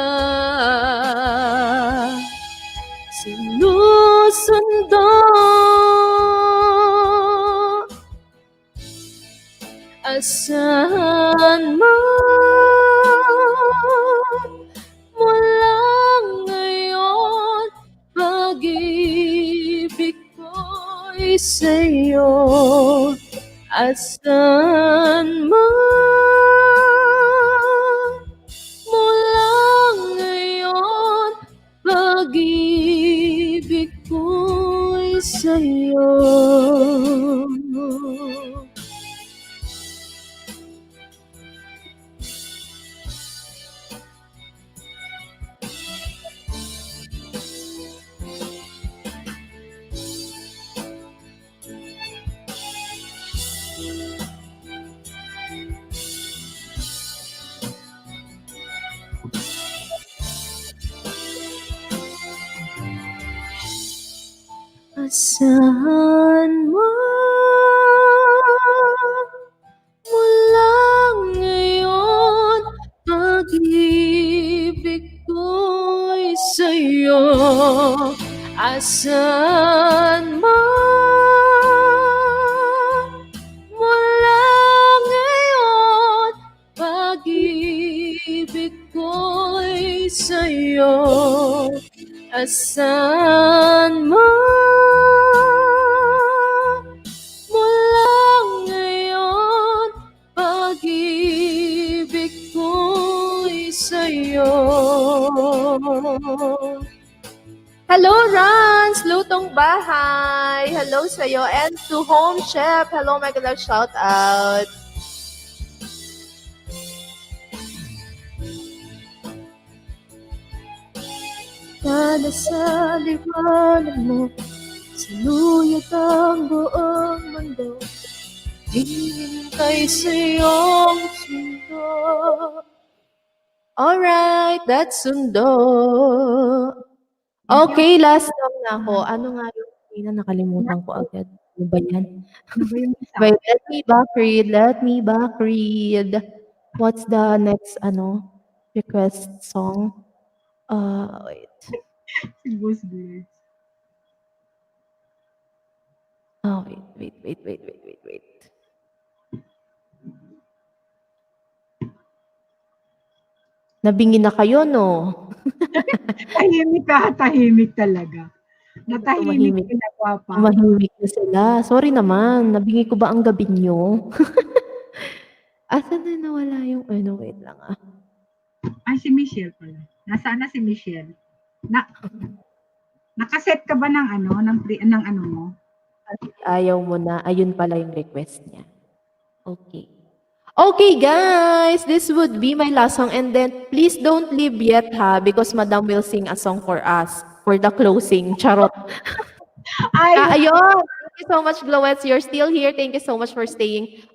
Sinusundo. Asahan mo mula ngayon, pag-ibig ko'y sa'yo. Asahan mo mula ngayon, pag-ibig ko'y sa'yo. Asahan mo mula ngayon, pag-ibig ko'y sa'yo. Asahan mo mula ngayon, pag-ibig ko'y sa'yo. Asahan mo mula ngayon, pag-ibig ko'y sa'yo. Hello, Rans! Lutong Bahay! Hello sa'yo. And to Home Chef, hello, mega love shout out. Kada sa liwanag mo, saluyot ang buong mundo. Hihintay sa iyong sundo. Alright, that's Sundo. Okay, last song na ako. Ano nga yung nakalimutan ko agad. Ano ba yan? Ano ba yung isa? Wait, let me back read. What's the next request song? Wait. Si Boss Blades. Wait. Nabingi na kayo, no? Tahimik talaga. Natahimik Tumahimik. sila, Gwapa. Tumahimik na sila. Sorry naman, nabingi ko ba ang gabi niyo? Asan na nawala yung ano, wait lang ah. Ay, si Michelle pala. Nasaan na si Michelle? Nakaset ka ba ng ano, ng ano mo? Ayaw mo na. Ayun pala yung request niya. Okay. Okay, guys, this would be my last song, and then please don't leave yet, ha, because Madam will sing a song for us for the closing. Charot. Ay, Ayun. Thank you so much, Gloettes. You're still here. Thank you so much for staying.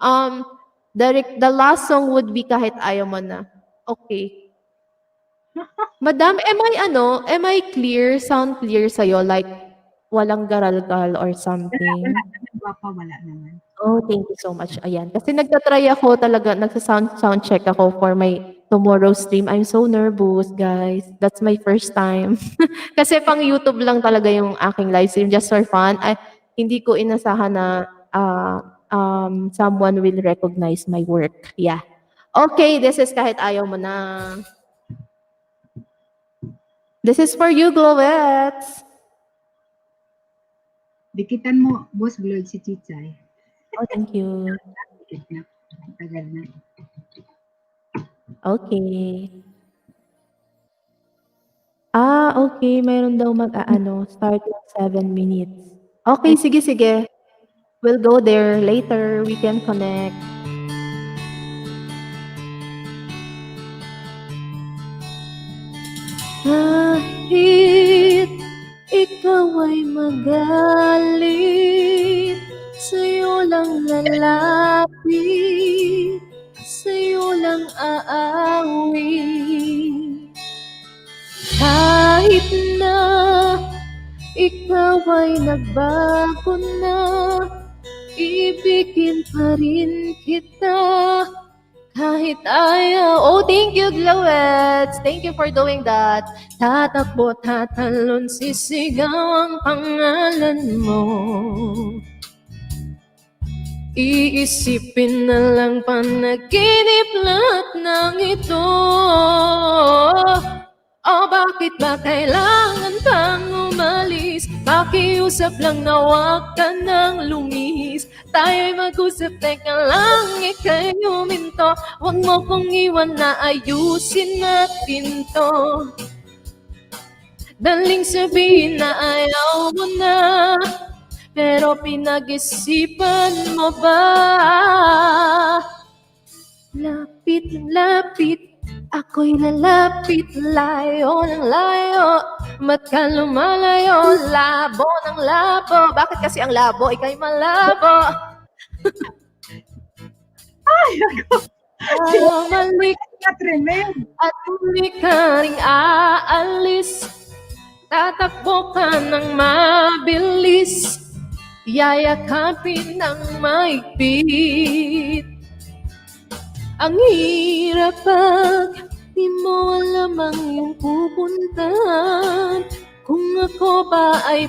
The last song would be kahit ayaw mo na. Okay. Madam, am I clear? Sound clear sa'yo? Like, walang garal-gal or something? wala naman, Gwapa, wala naman. Oh, thank you so much. Ayan. Kasi nagtatry ako talaga, nagsa-sound check ako for my tomorrow stream. I'm so nervous, guys. That's my first time. Kasi pang YouTube lang talaga yung aking live stream, just for fun. Hindi ko inasahan na someone will recognize my work. Yeah. Okay, this is kahit ayaw mo na. This is for you, Gloettes. Dikitan mo, Boss Blood, si Chichay. Oh, thank you. Dikit na. Tagal na. Okay. Okay. Mayroon daw start ng 7 minutes. Okay, sige. We'll go there later. We can connect. Kahit ikaw ay magalit, sa'yo lang lalapit, sa'yo lang aawi. Kahit na ikaw ay nagbago na, ibigin pa rin kita. Kahit ayaw. Oh, thank you, Gloettes. Thank you for doing that. Tatakbo, tatalon, sisigaw ang pangalan mo. Iisipin na lang panaginip lahat ng ito. Oh, bakit ba kailangan kang umalis? Pakiusap lang na huwag ka nang lumihis. Tayo'y mag-usap, teka lang, ika'y huminto. Huwag mo kong iwan na ayusin natin to. Daling sabihin na ayaw mo na, pero pinag-isipan mo ba? Lapit ng lapit, ako'y lalapit, layo ng layo. Ba't ka lumalayo? Labo ng labo. Bakit kasi ang labo? Ika'y malabo. Ay, ako. Malik Tremend. at hindi ka rin aalis. Tatakbo ka ng mabilis. Yayakapin ng maigpit. Ang hirap pag di mo alam ang iyong pupuntahan. Kung ako ba ay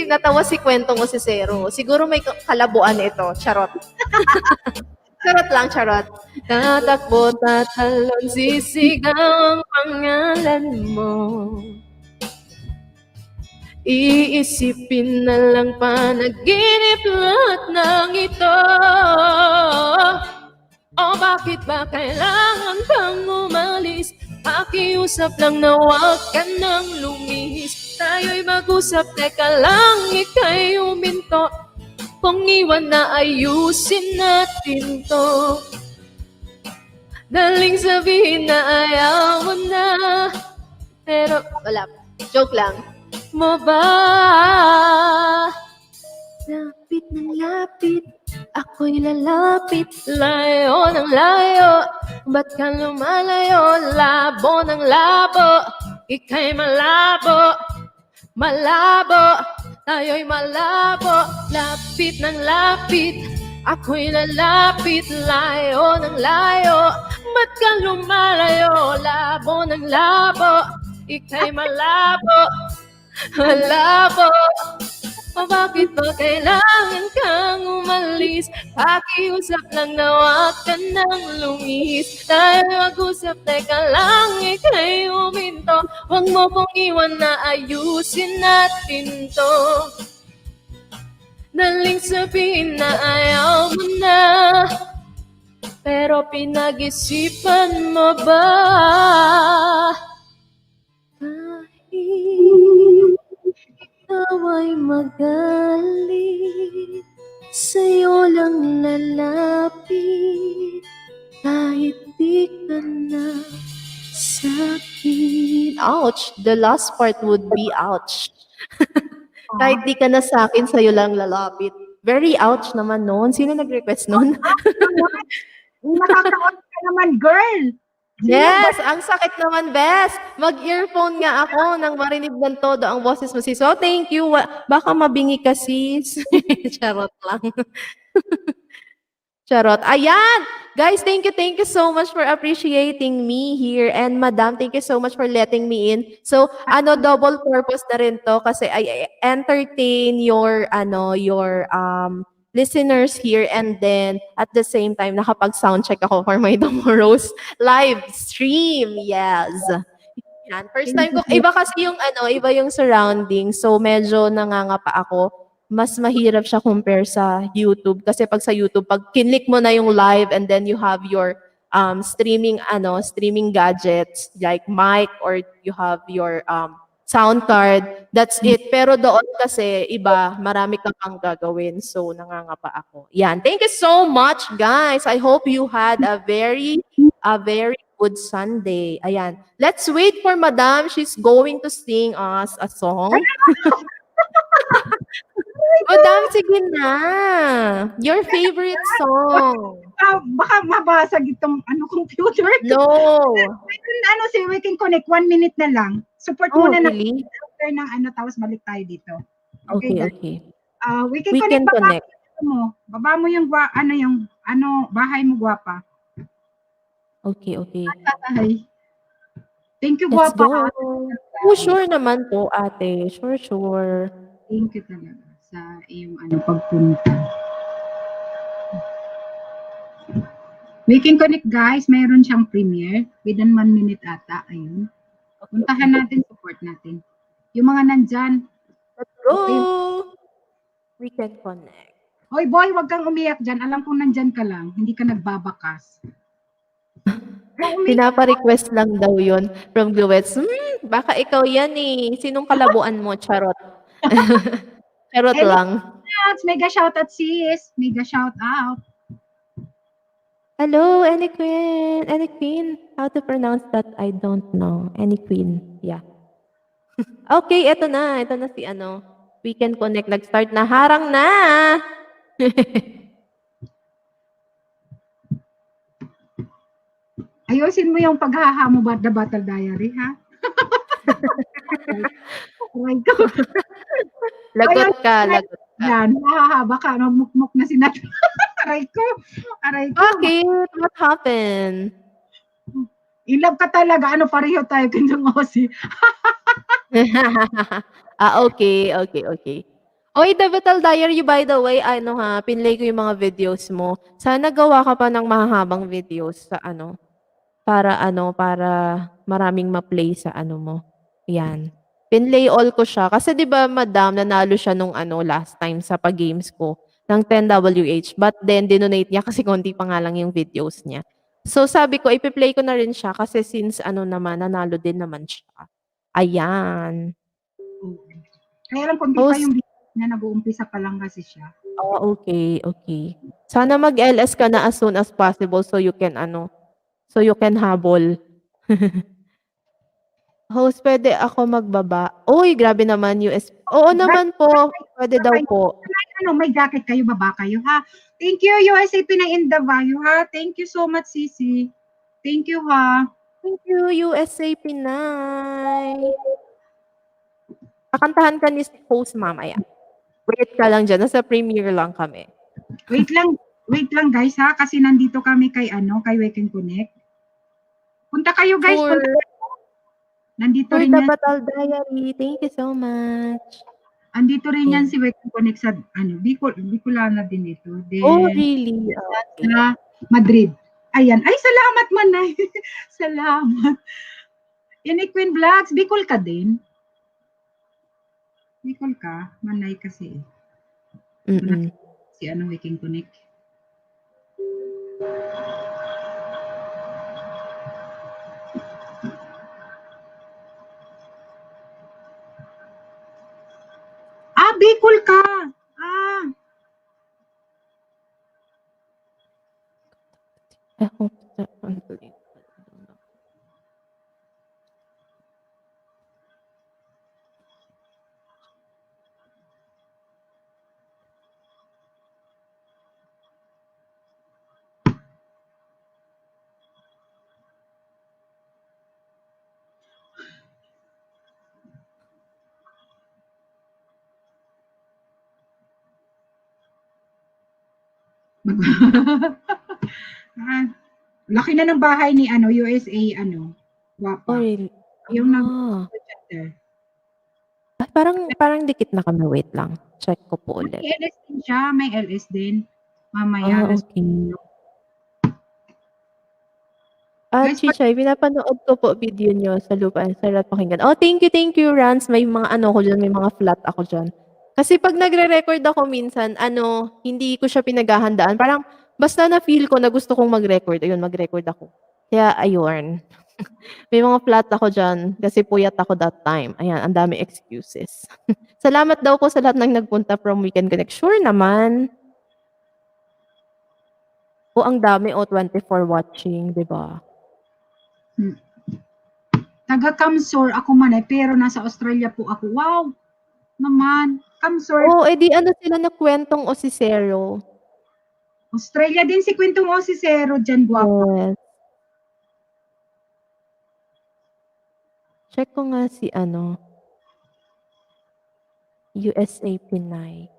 natawa si kwento mo si Zero. Siguro may kalabuan ito. Charot. Charot lang, charot. Tatakbo, tatalon, sisigaw ang pangalan mo. Iisipin na lang panaginip lahat ng ito. Oh, bakit ba kailangan kang umalis? Pakiusap lang na huwag ka nang lumihis. Tayo'y mag-usap, teka lang, ika'y huminto. Kung iwan na ayusin natin to. Daling sabihin na ayaw mo na, pero wala, joke lang. Mo ba? Lapit ng lapit, ako'y lalapit, layo ng layo. Ba't ka lumalayo? Labo ng labo, ika'y malabo. Malabo, tayo'y malabo. Lapit ng lapit, ako'y lalapit, layo ng layo. Ba't ka lumalayo? Labo ng labo, ika'y malabo, malabo. O bakit ba kailangan kang umalis? Pakiusap lang na wag ka nang lumis. Dahil mag-usap, teka lang, ika'y uminto. Huwag mo kong iwan na ayusin natin to. Daling sabihin na ayaw mo na, pero pinag-isipan mo ba? Kahit ikaw ay magalit, sa'yo lang lalapit, kahit di ka na sa'kin. Ouch! The last part would be ouch. Kahit di ka na sa'kin, sa'yo lang lalapit. Very ouch naman noon. Sino nag-request noon? Nakaka-on ka naman, girl. Yes, ang sakit naman, Bes. Mag-earphone nga ako nang marinig ng todo ang boses mo, sis. So, thank you. Baka mabingi ka, sis. Charot lang. Charot. Ayan! Guys, thank you so much for appreciating me here. And Madam, thank you so much for letting me in. So, double purpose na rin to kasi I entertain your listeners here, and then at the same time nakapag-sound check ako for my tomorrow's live stream. Yes. Yan. First time ko, iba kasi yung iba yung surrounding. So medyo nangangapa ako. Mas mahirap siya compare sa YouTube kasi pag sa YouTube, pag kinlik mo na yung live and then you have your streaming gadgets like mic, or you have your sound card, that's it. Pero doon kasi iba, marami ka pang gagawin. So nangangapa ako. Yan. Thank you so much, guys. I hope you had a very good Sunday. Ayan. Let's wait for Madam. She's going to sing us a song. Madam, sige na. Your favorite song. Baka mabasag itong computer. No. We can connect 1 minute na lang. Support Oh, muna really? ng tapos balik tayo dito. Okay, guys. okay. We can We connect. can connect. Baba mo yung bahay mo, gwapa. Okay, okay. Hi. Thank you, Let's gwapa. go. Oh, sure naman po, ate. Sure. Thank you talaga sa iyong pagpunta. We can connect, guys. Mayroon siyang premiere within 1 minute ata. Ayun. Puntahan natin, support natin. Yung mga nandyan. Let's go. We can connect. Hoy boy, wag kang umiyak dyan. Alam kong nandyan ka lang. Hindi ka nagbabakas. Pinapa-request lang daw yun from Gluets. Baka ikaw yan eh. Sinong kalabuan mo? Charot. Charot lang. Mega shoutout, sis. Mega shoutout. Hello, Any Queen. How to pronounce that? I don't know. Any Queen. Yeah. Okay, eto na. Ito na si We can connect. Nag-start na. Harang na! Ayusin mo yung paghaha mo ba the Battle Diary, ha? Oh my God. Lagot ka. Yan, mahahaba ka. Mukmuk na si Nat. Aray ko. Bakit? What happened? In love ka talaga. Pareho tayo kanyang Aussie. Okay. Oy, The Battle Diary, by the way, pinlay ko yung mga videos mo. Sana gawa ka pa ng mahahabang videos sa para maraming ma-play sa mo. Yan. Pinlay all ko siya. Kasi 'di ba, Madam, nanalo siya nung last time sa pag-games ko ng 10 WH. But then dinonate niya kasi konti pa nga lang yung videos niya. So sabi ko, ipi-play ko na rin siya kasi since naman nanalo din naman siya. Ayan. Kaya lang kung di pa yung video niya, nag-uumpisa pa lang kasi siya. Oh, okay. Sana mag-LS ka na as soon as possible so you can habol. Host, pwede ako magbaba? Uy, grabe naman, US. Oo naman po, pwede daw po. May jacket kayo, baba kayo, ha? Thank you, USA Pinay-Indava, ha? Thank you so much, Sisi. Thank you, ha? Thank you, USA Pinay. Pakantahan ka ni host mamaya. Wait ka lang dyan, nasa premiere lang kami. Wait lang guys, ha? Kasi nandito kami kay We Can Connect. Punta kayo, guys. Sure. Nandito For rin the yan, Batal Diary, thank you so much. andito rin yan Ayan. si Wek Connect sa ano, Bicolana din ito. Oh, Then really? Okay. sa Madrid. Ayan. Ay, salamat Manay. Salamat. Yan ni Queen Vlogs, Bicol ka din? Bicol ka? Manay kasi. Mm-mm. Si anong Waking Connect. Ah, Bicol ka! Ah, I hope that unbelievable. ah, laki na ng bahay ni ano, USA, ano, Oh, guwapa. really? Yung Ah. nag-chatter. Ah, parang dikit na kami. Wait lang. Check ko po May ulit. LS din siya, may LS din. Mamaya, Ah, alas okay. Ah, guys, Chichay, pinapanood ko po video niyo sa lupa. Sarap pakinggan. Oh, thank you, Rans. May mga ano ko dyan, may mga flat ako dyan. Kasi pag nagre-record ako minsan, ano, hindi ko siya pinaghahandaan. Parang, basta na-feel ko na gusto kong mag-record, ayun, mag-record ako. Kaya, ayun. May mga flat ako dyan kasi puyat ako that time. Ayan, ang dami excuses. Salamat daw po sa lahat ng nagpunta from Weekend Connect. Sure naman. O, ang dami, 24 watching, di ba? taga Camsor ako man pero nasa Australia po ako. Wow! Naman, Camsor. Oo, edi ano sila na kwentong Osisero. Australia din si Quintong Osisero dyan, guwapa. Yes. Check ko nga si ano, USA Pinay.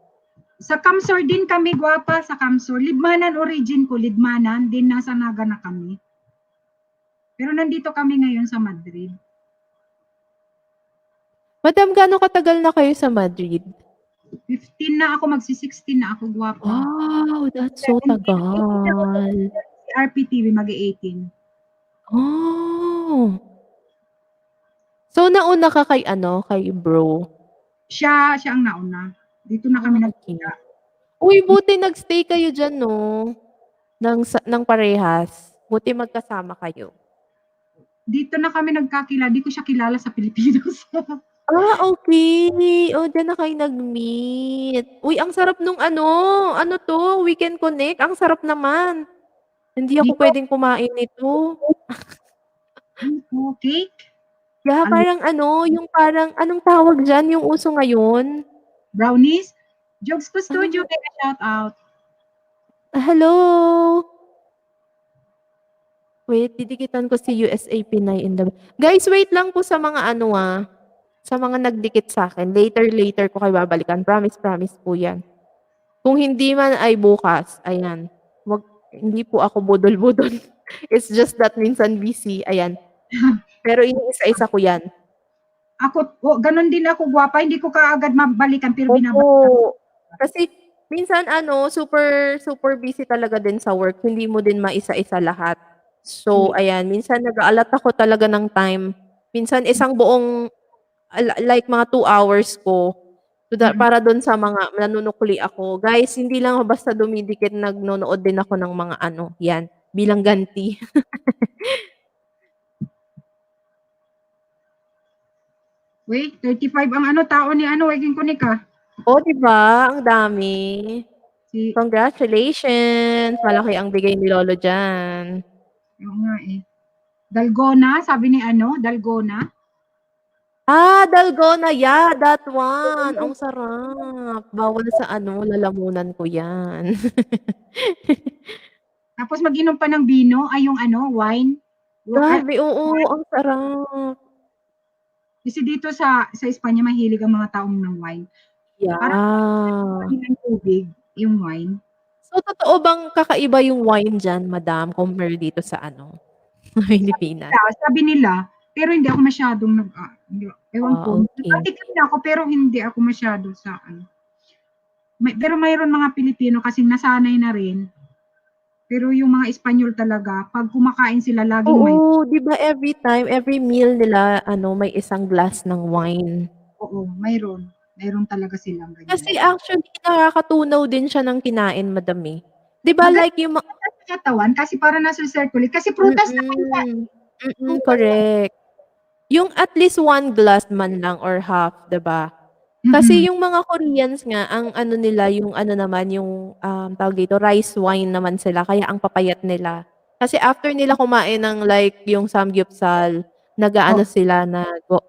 Sa Camsor din kami, guwapa, sa Camsor. Libmanan origin ko, Libmanan. Din nasa Naga na kami. Pero nandito kami ngayon sa Madrid. Madam, gaano katagal na kayo sa Madrid? 15 na ako, magsi-16 na ako, guwapa. Wow, that's so tagal. Si RPTV, mag-18. Oh. So, nauna ka kay ano, kay bro? Siya ang nauna. Dito na kami Okay. Uy, buti nagstay kayo dyan, no? Ng parehas. Buti magkasama kayo. Dito na kami nagkakilala. Di ko siya kilala sa Pilipinas. Ah, okay. O, diyan na kayo nag-meet. Uy, ang sarap nung ano. Ano to? Weekend Connect. Ang sarap naman. Hindi ako Dito? pwedeng kumain nito. Cake? Yeah, parang ano, yung parang, anong tawag dyan? Yung uso ngayon? Brownies? Jokes ko studio, mega shout out. Hello? Wait, didikitan ko si USA Pinay in the... Guys, wait lang po sa mga ano sa mga nagdikit sa akin. Later ko kayo babalikan. Promise po yan. Kung hindi man ay bukas, ayan. Hindi po ako budol-budol. It's just that minsan busy, ayan. Pero iniisa-isa ko yan. Ako, ganun din ako, guwapa. Hindi ko kaagad mabalikan, pero binabalikan. Opo. Kasi minsan ano, super busy talaga din sa work. Hindi mo din maisa-isa lahat. So, ayan, minsan nag-aalat ako talaga ng time. Minsan isang buong like mga 2 hours ko para doon sa mga nanunukli ako. Guys, hindi lang ako basta dumidikit, nagnonood din ako ng mga ano, yan, bilang ganti. Wait, 35 ang ano, tao ni ano, Waking Connect ah. Oh, di ba? Ang dami. Si, Congratulations! Malaki ang bigay ni Lolo dyan. oo nga eh. Dalgona, sabi ni ano, Dalgona. Ah, Dalgona, yeah, that one. Ang sarap. Bawal sa ano, lalamunan ko yan. Tapos mag-inom pa ng vino, ay yung ano, wine. Grabe, oo, ang sarap. Kasi dito sa Espanya, mahilig ang mga taong ng wine. Yeah. Parang ng tubig, yung wine. So, totoo bang kakaiba yung wine dyan, madam, compare dito sa ano, Pilipinas? Sabi nila, Pero hindi ako masyadong ewan ko. Okay. Nakatikim na ako pero hindi ako masyado sa ano. Pero mayroon mga Pilipino kasing nasanay na rin. Pero yung mga Espanyol talaga, pag kumakain sila laging may Oo, 'di ba every time, every meal nila may isang glass ng wine. oo, mayroon. Mayroon talaga silang ganyan. Kasi actually nakakatunaw din siya ng kinain, madam, eh. 'Di ba Maganda like yung sa katawan kasi para nasa-circulate kasi prutas naman yan. Prutas. correct. Yung at least 1 glass man lang or half, 'di ba? Mm. Kasi yung mga Koreans nga ang ano nila yung ano naman yung, tawag dito, rice wine naman sila kaya ang papayat nila. Kasi after nila kumain ng like yung samgyeopsal, Oh, nag-aano sila,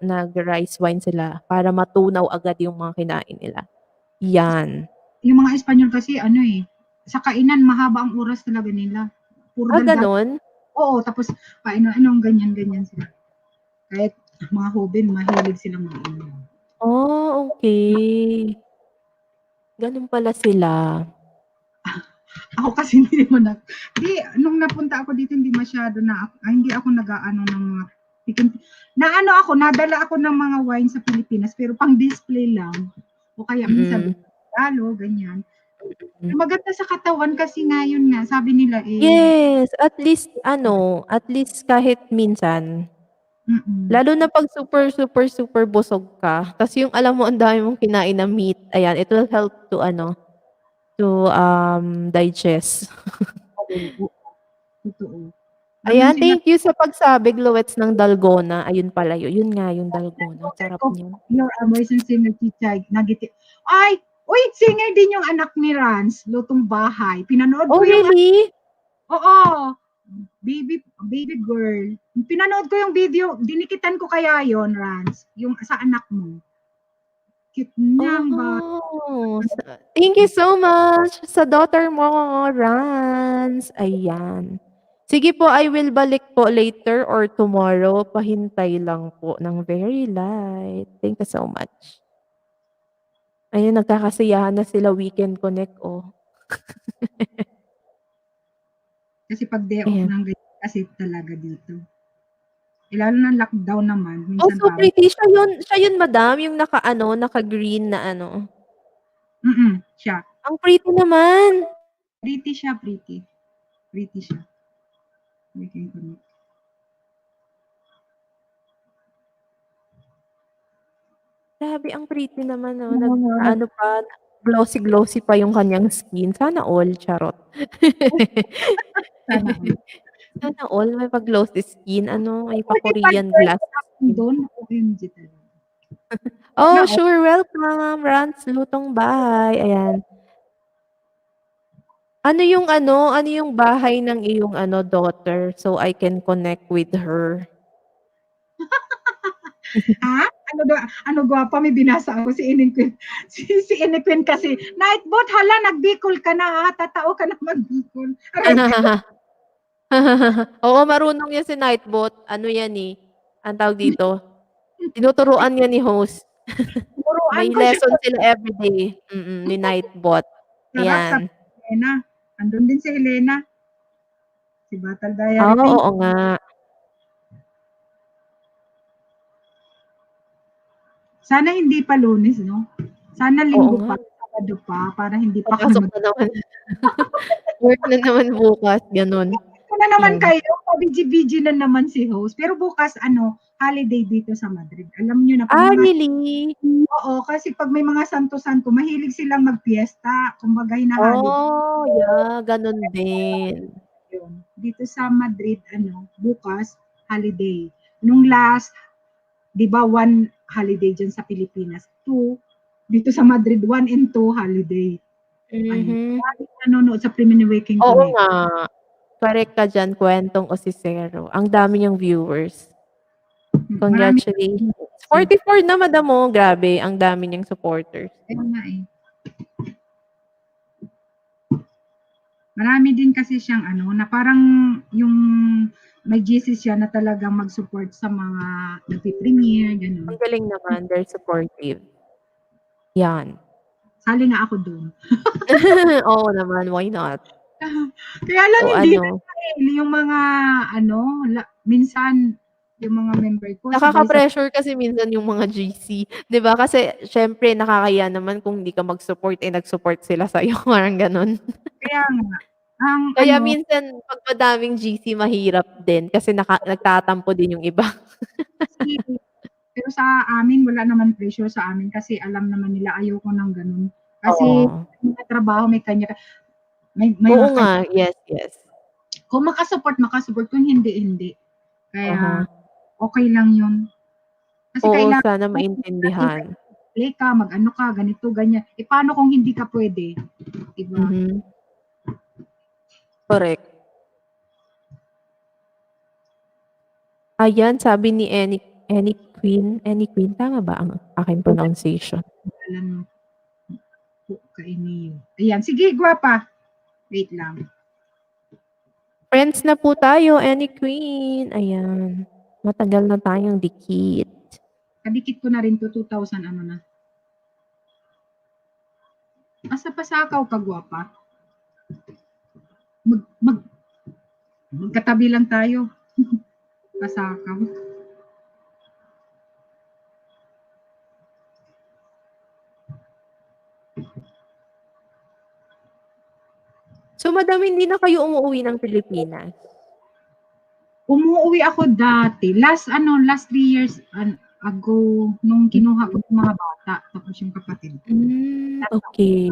nag-rice wine sila para matunaw agad yung mga kinain nila. 'Yan. yung mga Espanyol kasi ano sa kainan mahaba ang oras talaga nila. Puro daldal. Gano'n? Oo, tapos paano-anong ganyan-ganyan sila. Kahit mga hoben mahilig silang mag-inom. Oh, okey. Gano'n pala sila. Ako kasi hindi naman nung napunta ako dito hindi masyado hindi ako nag-aano ng mga tikim. Nadala ako ng mga wine sa Pilipinas pero pang display lang. O kaya minsan Mm. talo, ganyan. Mm. Maganda sa katawan kasi ngayon nga, sabi nila Yes, at least kahit minsan. mm. Lalo na 'pag super, super, super busog ka, tas yung alam mo ang dami mong kinain na meat, ayan, it will help to digest. Oo, totoo. Ganun Ayan, sila. thank you sa pagsabi, Gluwets ng dalgona. Ayun pala yun nga yung dalgona, Daughter sarap ko, niyan. your voice and singer Chichay, Ay! Uy, singer din yung anak ni Rans, Lutong Bahay. Pinanood Oh, ko yung, really? oo, baby girl. Pinanood ko yung video, dinikitan ko kaya yon Rans, yung sa anak mo. Cute niyang ba? Oh, thank you so much sa daughter mo, Rans. Ayan. Sige po, I will balik po later or tomorrow. Pahintay lang po ng very light. Thank you so much. Ayun, nagkakasiyahan na sila Weekend Connect, oh. Kasi pag day off Ayan. ng ganyan kasi talaga dito. Lalo na lockdown naman, Oh, minsan so parang, pretty. Siya yun, madam, yung naka-green na ano. siya. Ang pretty naman. Pretty siya, pretty. Pretty siya. Weekend Connect. Grabe, ang pretty naman, oh. Nag-aano pa, glossy-glossy pa yung kanyang skin. Sana all, charot. Sana all. Sana all may pa-glossy skin, may Pwede pa pa-Korean join glass ako skin. doon, OMG talaga. Oh, Na, sure, welcome, Rans Lutong Bahay, ayan. Ano yung bahay ng iyong daughter so I can connect with her? Ano gwapa, may binasa ako si Ining Queen. Si Ining Queen kasi, Nightbot, hala, nagbikol ka na ha, tatao ka na magbikol. Aray, Oo, marunong yan si Nightbot. Ano yan, eh, anong tawag dito, tinuturuan yan ni host. turuan May ko siya. lesson sila everyday, ni Nightbot. Sarap sa Ayan. Helena. Andun din si Helena. Si Battle Diary Pink. Oo nga. Sana hindi pa Lunes, no? Sana Oo Linggo nga. pa, Sabado pa, para hindi pa kami Papasok na naman. Work na naman bukas, gano'n. Ito na naman Hmm. kayo, pabiji-biji na naman si host. Pero bukas, holiday dito sa Madrid. Alam niyo na, pag mga, Really? oo, kasi pag may mga santo-santo, mahilig silang magpiesta. Kumbaga, hinahalo Oh, yeah, gano'n din. yun. Dito sa Madrid, bukas, holiday. Nung last, di ba, 1 holiday dyan sa Pilipinas. 2, dito sa Madrid, 1 and 2 holiday. Ayun. Mhm. Maraming nanonood sa Premium Waking Oo Connect. nga. Correct ka diyan, Kuwentong Osisero. Ang dami niyang viewers. Marami. Congratulations. 44 na, madam, oh. Grabe, ang dami niyang supporters. Ayun nga eh. Marami din kasi siyang na parang yung may GC siya na talagang mag-support sa mga nagpi-premiere, Ang gano'n. galing naman, they're supportive. Yan. Sali nga ako doon. Oo naman, why not? Kaya lang So hindi ano yung mga minsan yung mga member ko. Sabay-sabay. Nakaka-pressure kasi minsan yung mga GC, 'di ba? Kasi siyempre nakakahiya naman kung hindi ka mag-support, eh, nag-support sila sa'yo, parang gano'n. Kaya nga, ang Kaya ano, minsan 'pag madaming GC mahirap din kasi nagtatampo din yung iba. kasi pero sa amin wala naman pressure sa amin kasi alam naman nila ayoko ng gano'n. Kasi Oo. may trabaho, may kanya may Oo mga nga, yes, yes. kung maka-support, kung hindi, hindi. Kaya Uh-huh. okey lang 'yun. Kasi Oo, kailangan sana mo maintindihan. play ka, mag-ano ka, ganito, ganyan. Eh, paano kung hindi ka puwede, 'di ba? Mhm, correct. Ayan, sabi ni Any Queen, tama ba ang aking pronunciation? Alam mo po kainiyo. Ayan, sige gwapa. Wait lang. Friends na po tayo, Any Queen. Ayan, matagal na tayong dikit. Kadikit ko na rin 'to, 2,000 ano na. Asa pasakaw ka gwapa? Mag magkatabi lang tayo. Pasakaw. So madam, hindi na kayo umuuwi ng Pilipinas? Umuuwi ako dati, last 3 years ago nung kinuha ko yung mga bata tapos yung kapatid ko. Okey.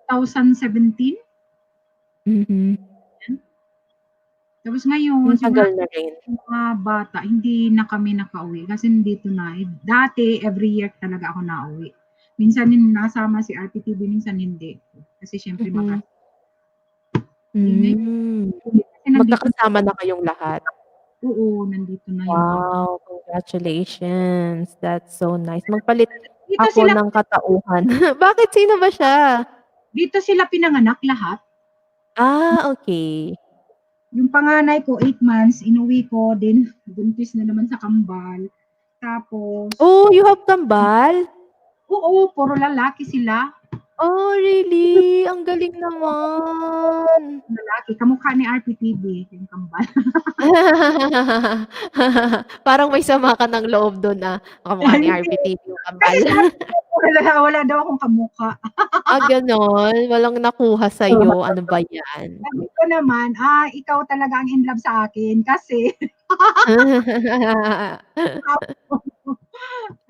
2017. Mhm. Tapos ngayon Ang simula tagal na rin. yung mga bata hindi na kami nakauwi kasi nandito na. Eh, dati every year talaga ako nauwi. Minsan nasama si RPTV, minsan hindi. Kasi siyempre Mhm. yun na Hmm. kasi nandito na, Magkakasama na kayong lahat? oo, nandito na yung mga Wow, congratulations. That's so nice. Magpalit dito ako sila ng katauhan. Bakit, sino ba siya? dito sila pinanganak lahat. Ah, okey. Yung panganay ko 8 months, inuwi ko din, buntis na naman sa kambal. Tapos Oh, you have kambal? oo, puro lalaki sila. Oh, really? Ang galing naman. Lalaki, kamukha ni RPTV, yung kambal. Parang may sama ka ng loob dun, kamukha ni Hindi, RPTV yung kasi kambal. sabi ko wala daw akong kamukha. Ah, gano'n? Walang nakuha sa'yo, ano ba 'yan? Sabi ko naman, ikaw talaga ang in love sa akin kasi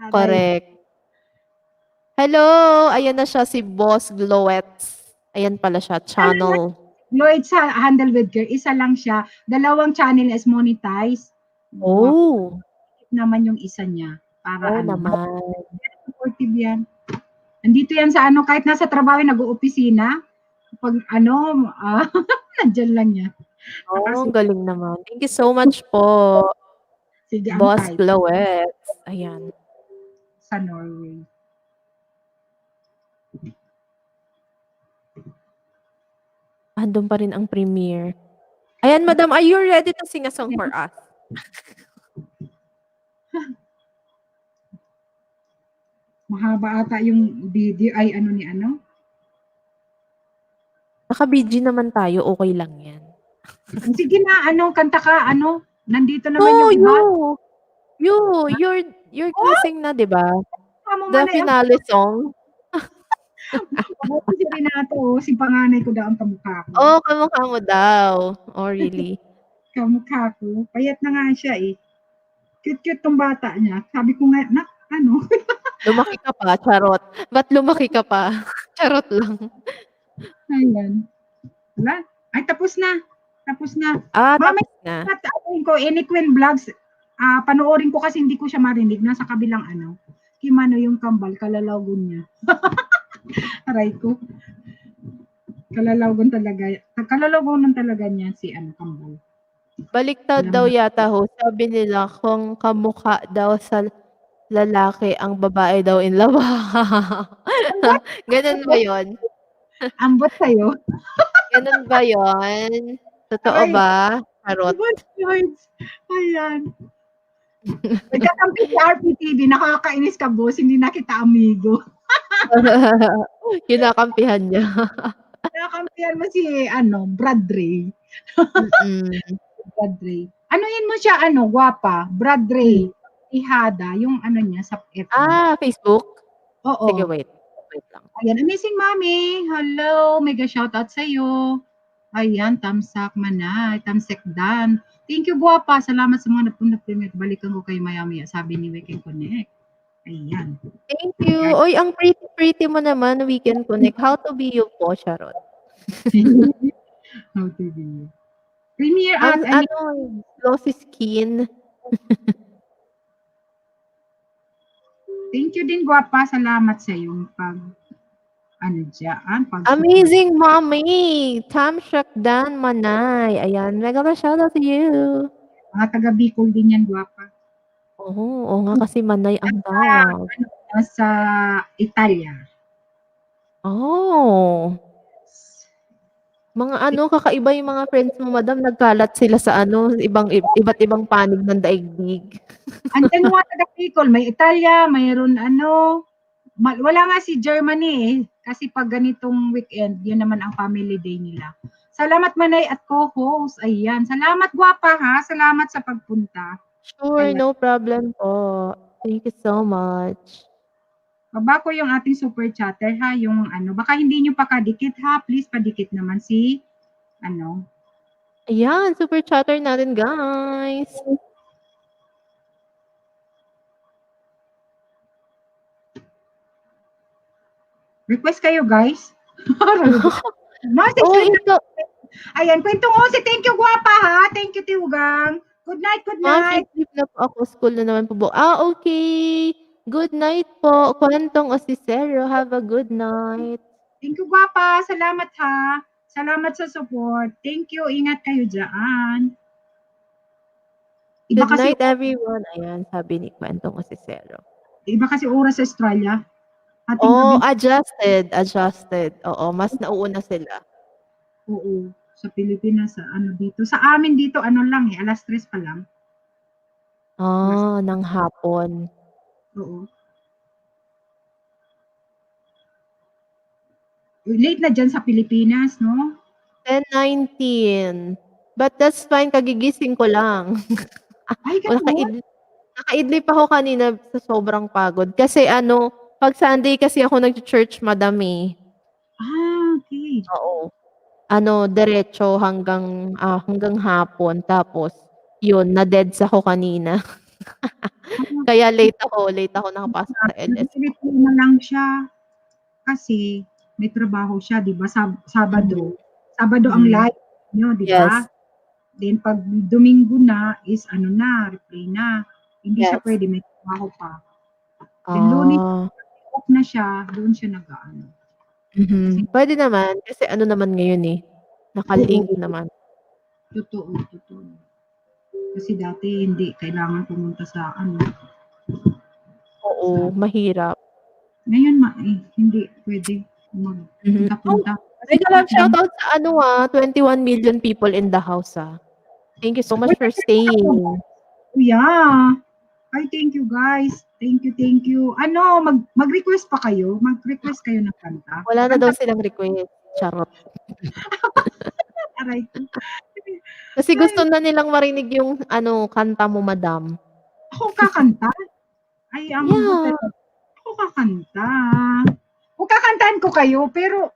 aray, Correct. Hello, ayan na siya si Boss Glowets. Ayan pala siya, channel. Lloyd sa Handle with Care, isa lang siya. 2 channel is monetized. Oh, Naman yung isa niya para oo naman. supportive yan. Nandito yan sa kahit nasa trabaho nag-oopisina, 'pag nandiyan lang yan. Oh, ang galing naman. Thank you so much po, Sige, Boss antay Glowets. Ayan. sa Norway. Andun pa rin ang premiere. Ayan, madam, are you ready to sing a song for us? Mahaba ata yung video ay ni Naka-BG naman tayo, okey lang 'yan. Sige na, kanta ka, nandito naman No, yung iba. you're kissing na, 'di ba? Tama The man ay finale song. mabuti si Renato, si panganay ko daw ang kamukha ko. Oh, kamukha mo daw. Oh, really? Kamukha ko, payat na nga siya, eh. Cute-cute tong bata niya. Sabi ko nga, "Nak, Lumaki ka pa, charot. Ba't lumaki ka pa? Charot lang. ayan. Wala, ay tapos na, tapos na. Ah, Mamaya tapos na. ano ko, Any Queen Vlogs, panoorin ko kasi hindi ko siya marinig, nasa kabilang Kimano yung kambal, kalalawgon niya. Aray ko. Kalalawgon talaga niya si kambal. Baliktad Alam daw mo, yata ho, sabi nila kung kamukha daw sa lalaki, ang babae daw in love. what? Gano'n ba 'yun? Ambot sa'yo? Gano'n ba 'yun? Totoo Aray, ba? Charot. ambot words. Ayan. Nagkakampi si RPTV, nakakainis ka boss, hindi na kita amigo. Kinakampihan niya. Nakakampihan mo si Brad Ray. Mm. Brad Ray. Anuhin mo siya, gwapa, Brad Ray, Ihada, yung ano niya sa FB. Facebook? Sige, Oo. wait. Wait lang. Ayan, Amazing Mommy. Hello, mega shoutout sa'yo. Ayan, Tamsak Manay, Tamsek Dan. Thank you, guwapa. Salamat sa mga napunta. Balikan ko kayo maya-maya, sabi ni Weekend Connect. Ayan. Thank you. Oy, ang pretty mo naman, Weekend Connect. How to be you po, Charot. How to be. Premier Ang at glossy skin. thank you din, guwapa. Salamat sa iyong Amazing Mommy! Tamshak Dan Manay. Ayan, mega shoutout to you. Mga taga Bicol din yan, guwapa. Oo nga kasi Manay ang tawag. Sa Italia. Oh. Mga kakaiba yung mga friends mo, madam. Nagkalat sila sa iba't ibang panig ng daigdig. Andyan mga taga Bicol, may Italia, mayroon wala nga si Germany eh. Kasi pag ganitong weekend, yun naman ang family day nila. Salamat Manay at co-host. Ayan. Salamat guwapa ha. Salamat sa pagpunta. Sure, Ayan. no problem po. Thank you so much. Baba ko yung ating super chatter ha. Yung baka hindi nyo pa kadikit ha. Please padikit naman si Ayan, super chatter natin guys. Request kayo guys. Ito. Ayan, kwentong Ose. Thank you guwapa ha. Thank you Tiugang. Good night, good night. Sleep na po ako. School na naman po. Okay. Good night po. Kwentong Osisero. Have a good night. Thank you, guwapa. Salamat ha. Salamat sa support. Thank you. Ingat kayo dyan. Good night, everyone. Ayan, sabi ni Kwentong Osisero. Iba kasi oras sa Australia. Adjusted. Oo, mas nauuna sila. Oo. Sa Pilipinas, dito. Sa amin dito, lang eh. 3:00 pa lang. Ng hapon. Oo. Late na dyan sa Pilipinas, no? 10:19. But that's fine, kagigising ko lang. Ay, ganun? Nakaidlip ako kanina sa sobrang pagod. Kasi pag Sunday kasi ako nag-church, madam eh. Okay. Oo. Diretso hanggang hapon. Tapos, yun, na-deads ako kanina. Kaya late ako nakapasok sa LS. Na lang siya. Kasi, may trabaho siya, di ba? Sabado. Sabado ang live nyo, di ba? Yes. Then, pag Domingo na, is replay na. Hindi siya pwede, may trabaho pa. Then, Lunes, off na siya, doon siya nag-ano. Pwede naman, kasi naman ngayon eh. Nakalink naman. Totoo. Kasi dati, hindi kailangan pumunta sa Oo, mahirap. Ngayon, hindi pwede magpunta-punta. Shoutout sa 21 million people in the house Thank you so much for staying. Yeah. Ay, thank you guys. Thank you. Mag-request pa kayo? Mag-request kayo ng kanta? Wala na daw silang request. Charot. Aray ko. Kasi gusto na nilang marinig yung kanta mo, madam. Ako kakanta? Ay, ako kakanta. Kakantahan ko kayo, pero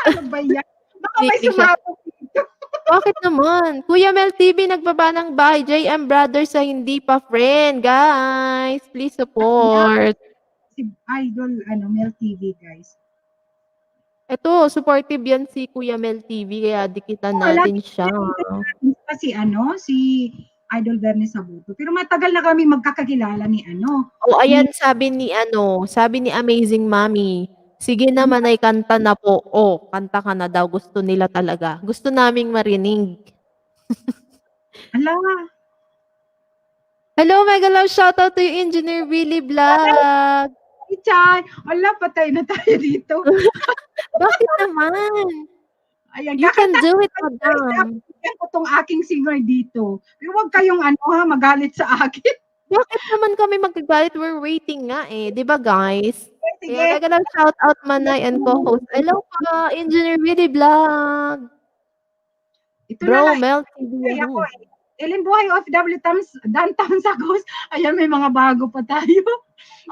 ano ba yan? Baka may sumabog dito. Bakit naman? Kuya Mel TV nagbaba ng bahay. JM Brothers sa hindi pa friend. Guys, please support. Si Idol, Mel TV, guys. Ito, supportive yan si Kuya Mel TV. Kaya dikitan natin siya. Kasi si Idol Bernie Sabuto. Pero matagal na kami magkakakilala ni ayan, sabi ni Amazing Mommy. Sige naman ay kanta na po. Kanta ka na daw. Gusto nila talaga. Gusto naming marinig. Ala. Hello, mega love. Shoutout to you, Engineer Willie Vlog. Ichay. Ala, patay na tayo dito. Bakit naman? Ayan, you can do it, madam. Yan ko tong aking singer dito. Pero huwag kayong magalit sa akin. Bakit naman kami magagalit? We're waiting nga eh. Di ba, guys? Sige. Kaya nagalang shout out Manay and co-host. Hello pa, Engineer Willie Vlog. Ito Bro, na Mel TV. Ellen Buhay OFW Downtown Sagos. Ayan, may mga bago pa tayo.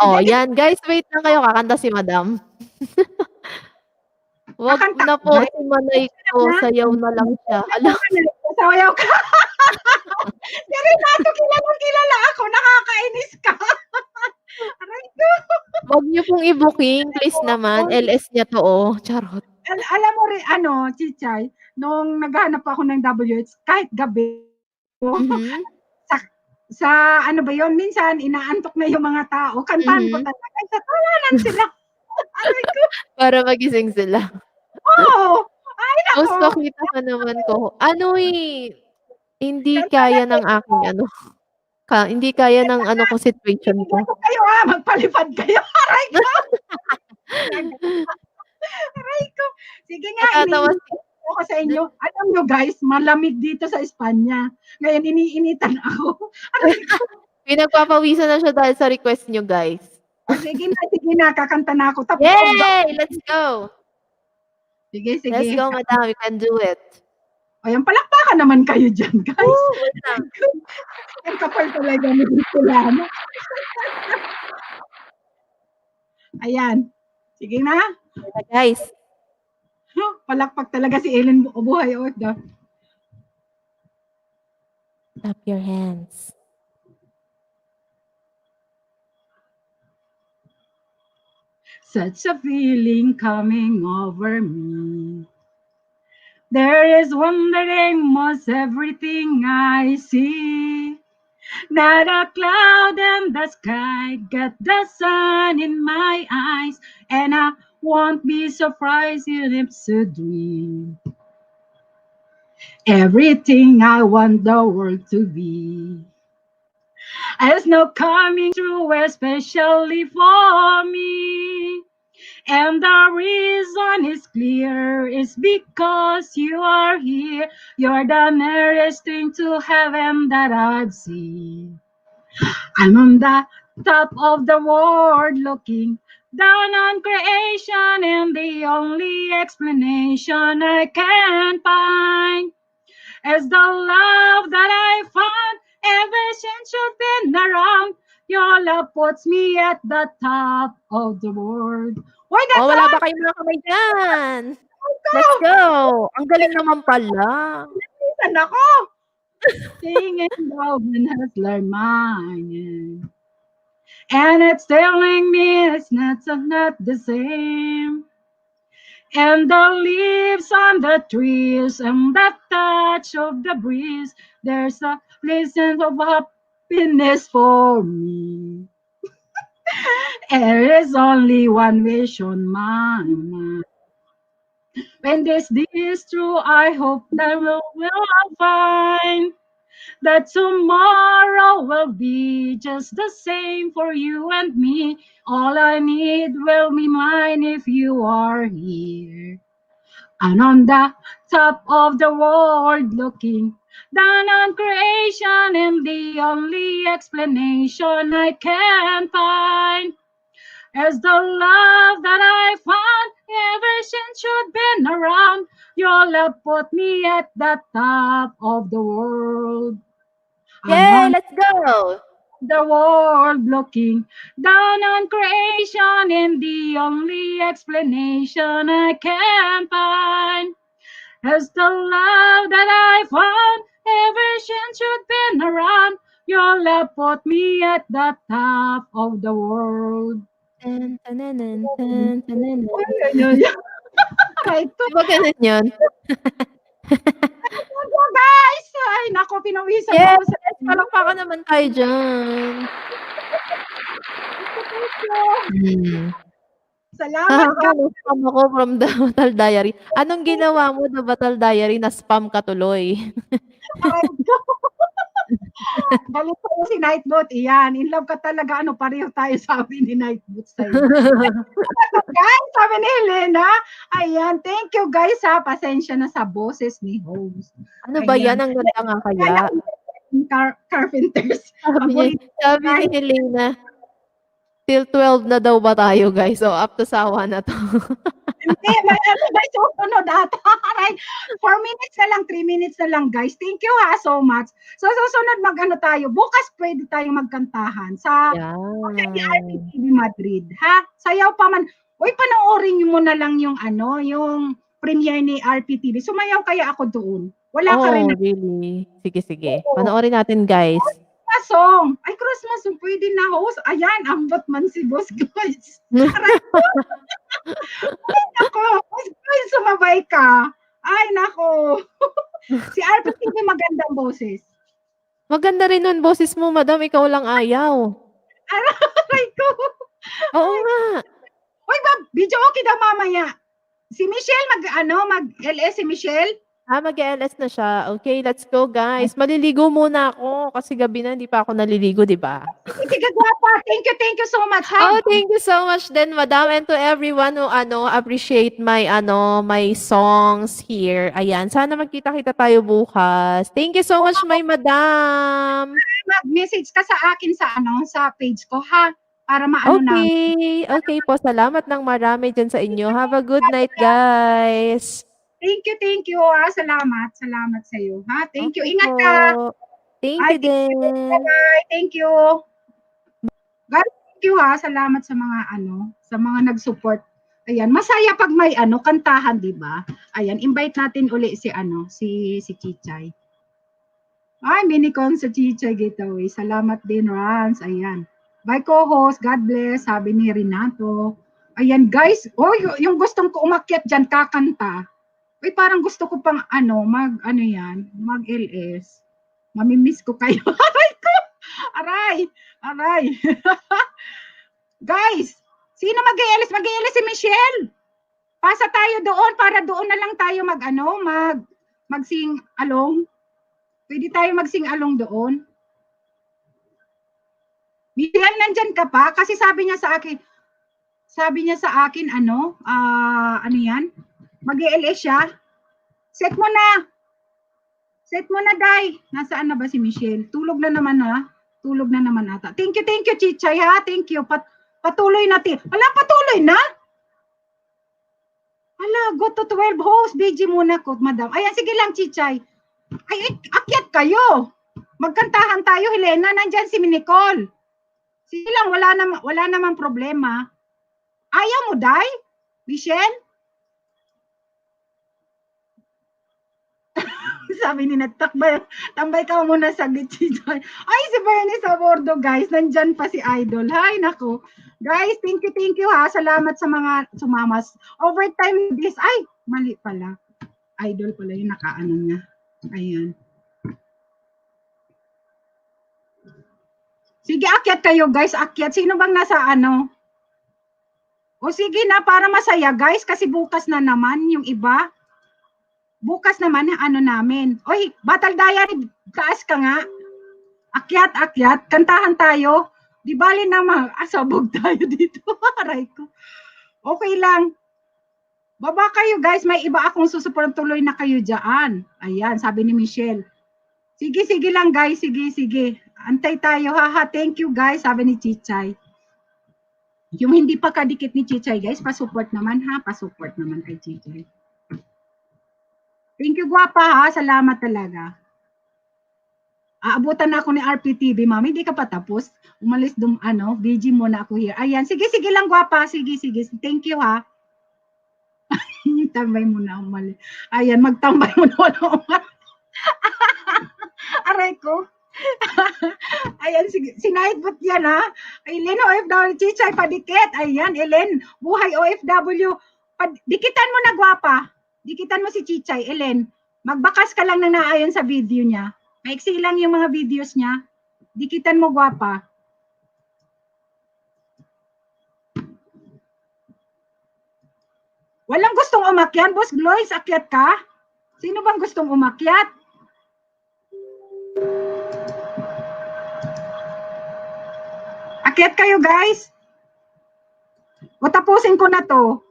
Oh, Hindi, yan guys, wait lang kayo, kakanta si Madam. Wag kakanta na ka, po guys. si Manay ko, Na, sayaw na lang siya. Ala, sasayaw ka. Si Renato, kilala ako. Nakakainis ka. Aray ko. wag niyo pong i-booking, please naman. LS niya to, oh. Charot. Alam mo rin, Chichay, nung naghahanap ako ng WH, kahit gabi, Mhm. sa ano ba yon, minsan inaantok na yung mga tao, kantahan ko Mhm. talaga, sa tawanan sila. Aray ko. Para magising sila. Oo. Ay, Mas nako. pakita ka naman ko. Ano eh, hindi kaya ng aking ano, hindi kaya ng ano ko, situation ko. Ganito kayo magpalipad kayo. Aray ko. Aray ko. Sige nga, Natatawa iniinit ako sa inyo. Alam nyo guys, malamig dito sa Espanya. Ngayon, iniinitan ako. Aray ko. Pinagpapawisan na siya dahil sa request niyo, guys. Sige na, kakanta na ako. Tapos, Yay! Let's go! Sige. Let's go, Madam. We can do it. Ayan, palakpakan naman kayo dyan, guys. Woo! Wait lang. Ang kapal talaga ni Lana. Ayan. Sige na. Guys, Palakpak talaga si Ellen Buhay. clap your hands. Such a feeling coming over me. There is wondering most everything I see. Not a cloud in the sky, got the sun in my eyes, and I won't be surprised if it's a dream. Everything I want the world to be. There's no coming true, especially for me. And the reason is clear, it's because you are here. You're the nearest thing to heaven that I've seen. I'm on the top of the world looking down on creation, and the only explanation I can find is the love that I found ever since you've been around. Your love puts me at the top of the world. Why Oh, wala ba kayong mga kamay dyan? Let's go! Ang galing naman pala. Nasaan ako? Singing love and has learned mine. And it's telling me it's not the same. And the leaves on the trees and the touch of the breeze, there's a listen of happiness for me. There is only one wish on my mind. When this is true, I hope that we'll find that tomorrow will be just the same for you and me. All I need will be mine if you are here. And on the top of the world looking down on creation, and the only explanation I can find is the love that I found ever since you've been around. Your love put me at the top of the world. And Yay! on Let's go! the world looking down on creation, and the only explanation I can find is the love that I found ever since you've been around. Your love put me at the top of the world. Tan, tananan, tan, tananan. Ay. Right. Di ba ganun yun? Ano, guys? Ay, nako, pinawisan Yes! ako sa Palakpakan naman tayo dyan. Salamat, guys. Spam ako from the Batal Diary. Anong ginawa mo the Batal Diary na spam ka tuloy? Galit ko si Nightbot. Iyan, in love ka talaga. Pareho tayo, sabi ni Nightbot sa'yo. Guys, sabi ni Helena. Ayan, thank you guys ha. Pasensya na sa boses ni host. Ano ba yan? Ang ganda nga kaya. Carpenters. Sabi ni Helena, till 12 na daw ba tayo, guys? So, up to sawa na to. Hindi, may susunod ata. Aray, 4 minutes na lang, 3 minutes na lang, guys. Thank you ha, so much. So, susunod mag-ano tayo. Bukas pwede tayong magkantahan sa Yan. RPTV Madrid, ha? Sayaw pa man. Uy, panoorin mo na lang yung ano, yung premiere ni RPTV. Sumayaw kaya ako doon. Wala ka rin Oh, na. really? Sige, sige. Oo. Panoorin natin, guys. Christmas song. Ay, Christmas song. Pwede na host. Ayan, ambot man si Boss Guys. Aray ko. Ay, nako. Boss Guys, sumabay ka. Ay, nako. Si RPTV magandang boses. Maganda rin nun boses mo, madam. Ikaw lang ayaw. Aray ko. Oo nga. Uy, video okay daw mamaya. Si Michelle, mag-LS si Michelle. Mag-LS na siya. Okay, let's go, guys. Maliligo muna ako kasi gabi na hindi pa ako naliligo, di ba? Sige, guwapa. Thank you so much, ha? Oh, thank you so much then, madam, and to everyone who appreciate my songs here. Ayan, sana magkita-kita tayo bukas. Thank you so much, my madam. Mag-message ka sa akin sa page ko, ha? Para maano na. Okay. Okay po. Salamat ng marami dyan sa inyo. Have a good night, guys. Thank you, ha? Salamat sa iyo, ha? Thank you. Okay Ingat po. ka. Thank Ay, you din. Bye. Thank you. God, thank you, ha? Salamat sa mga nag-support. Ayan, masaya pag may kantahan, 'di ba? Ayan, invite natin uli si Chichay. Ay, mini concert Chichay Gateway. Salamat din, Rans. Ayan. Bye, co-host. God bless, sabi ni Renato. Ayan, guys. Oh, yung gustong ko umakyat diyan kakanta. Uy, parang gusto ko pang mag-LS. Mamimiss ko kayo. Aray ko! Aray! Guys, sino mag-LS? Mag-LS si Michelle. Pasa tayo doon para doon na lang tayo mag-sing along. Pwede tayo mag-sing along doon. Michelle, nandyan ka pa? Kasi sabi niya sa akin, mag-LS siya. Set mo na, Day. Nasaan na ba si Michelle? Tulog na naman ata. Thank you, Chichay, ha? Thank you. Patuloy natin. Patuloy na? Go to 12 host. BG muna ko, madam. Ayan, sige lang, Chichay. Ay, akyat kayo. Magkantahan tayo, Helena. Nandyan si Nicole. Sige lang, wala namang problema. Ayaw mo, Day? Michelle? Sabi ni tambay ka muna sa gitchitoy. Ay, si Bernie sa bordo, guys. Nandyan pa si Idol. Hay, nako. Guys, thank you, ha. Salamat sa mga sumamas. Overtime this. Ay, mali pala. Idol pala yung nakaano niya. Ayan. Sige, akyat kayo, guys. Akyat. Sino bang nasa O sige na, para masaya, guys. Kasi bukas na naman yung iba. Bukas naman, namin. Oy, Battle Diary, taas ka nga. Akyat. Kantahan tayo. Di bali naman, asabog tayo dito. Aray ko. Okay lang. Baba kayo, guys. May iba akong susuporang, tuloy na kayo dyan. Ayan, sabi ni Michelle. Sige lang, guys. Sige. Antay tayo, haha. Thank you, guys, sabi ni Chichay. Yung hindi pa kadikit ni Chichay, guys, pasupport naman, ha. Pasupport naman kay Chichay. Thank you, guwapa, ha. Salamat talaga. Aabutan na ako ni RPTV, mami. Hindi ka pa tapos. Umalis BG muna ako here. Ayan, sige lang, guwapa. Sige. Thank you, ha. Tambay muna umalis. Ayan, magtambay muna umalis. Aray ko. Ayan, si Nightbot yan, ha. Ellen, OFW, Chichay, padikit. Ayan, Ellen, buhay OFW. Dikitan mo na, guwapa. Dikitan mo si Chichay, Ellen. Magbakas ka lang na naayon sa video niya. Maiksi lang yung mga videos niya. Dikitan mo, guwapa. Walang gustong umakyat, Boss Gloys, akyat ka? Sino bang gustong umakyat? Akyat kayo, guys. O tapusin ko na to.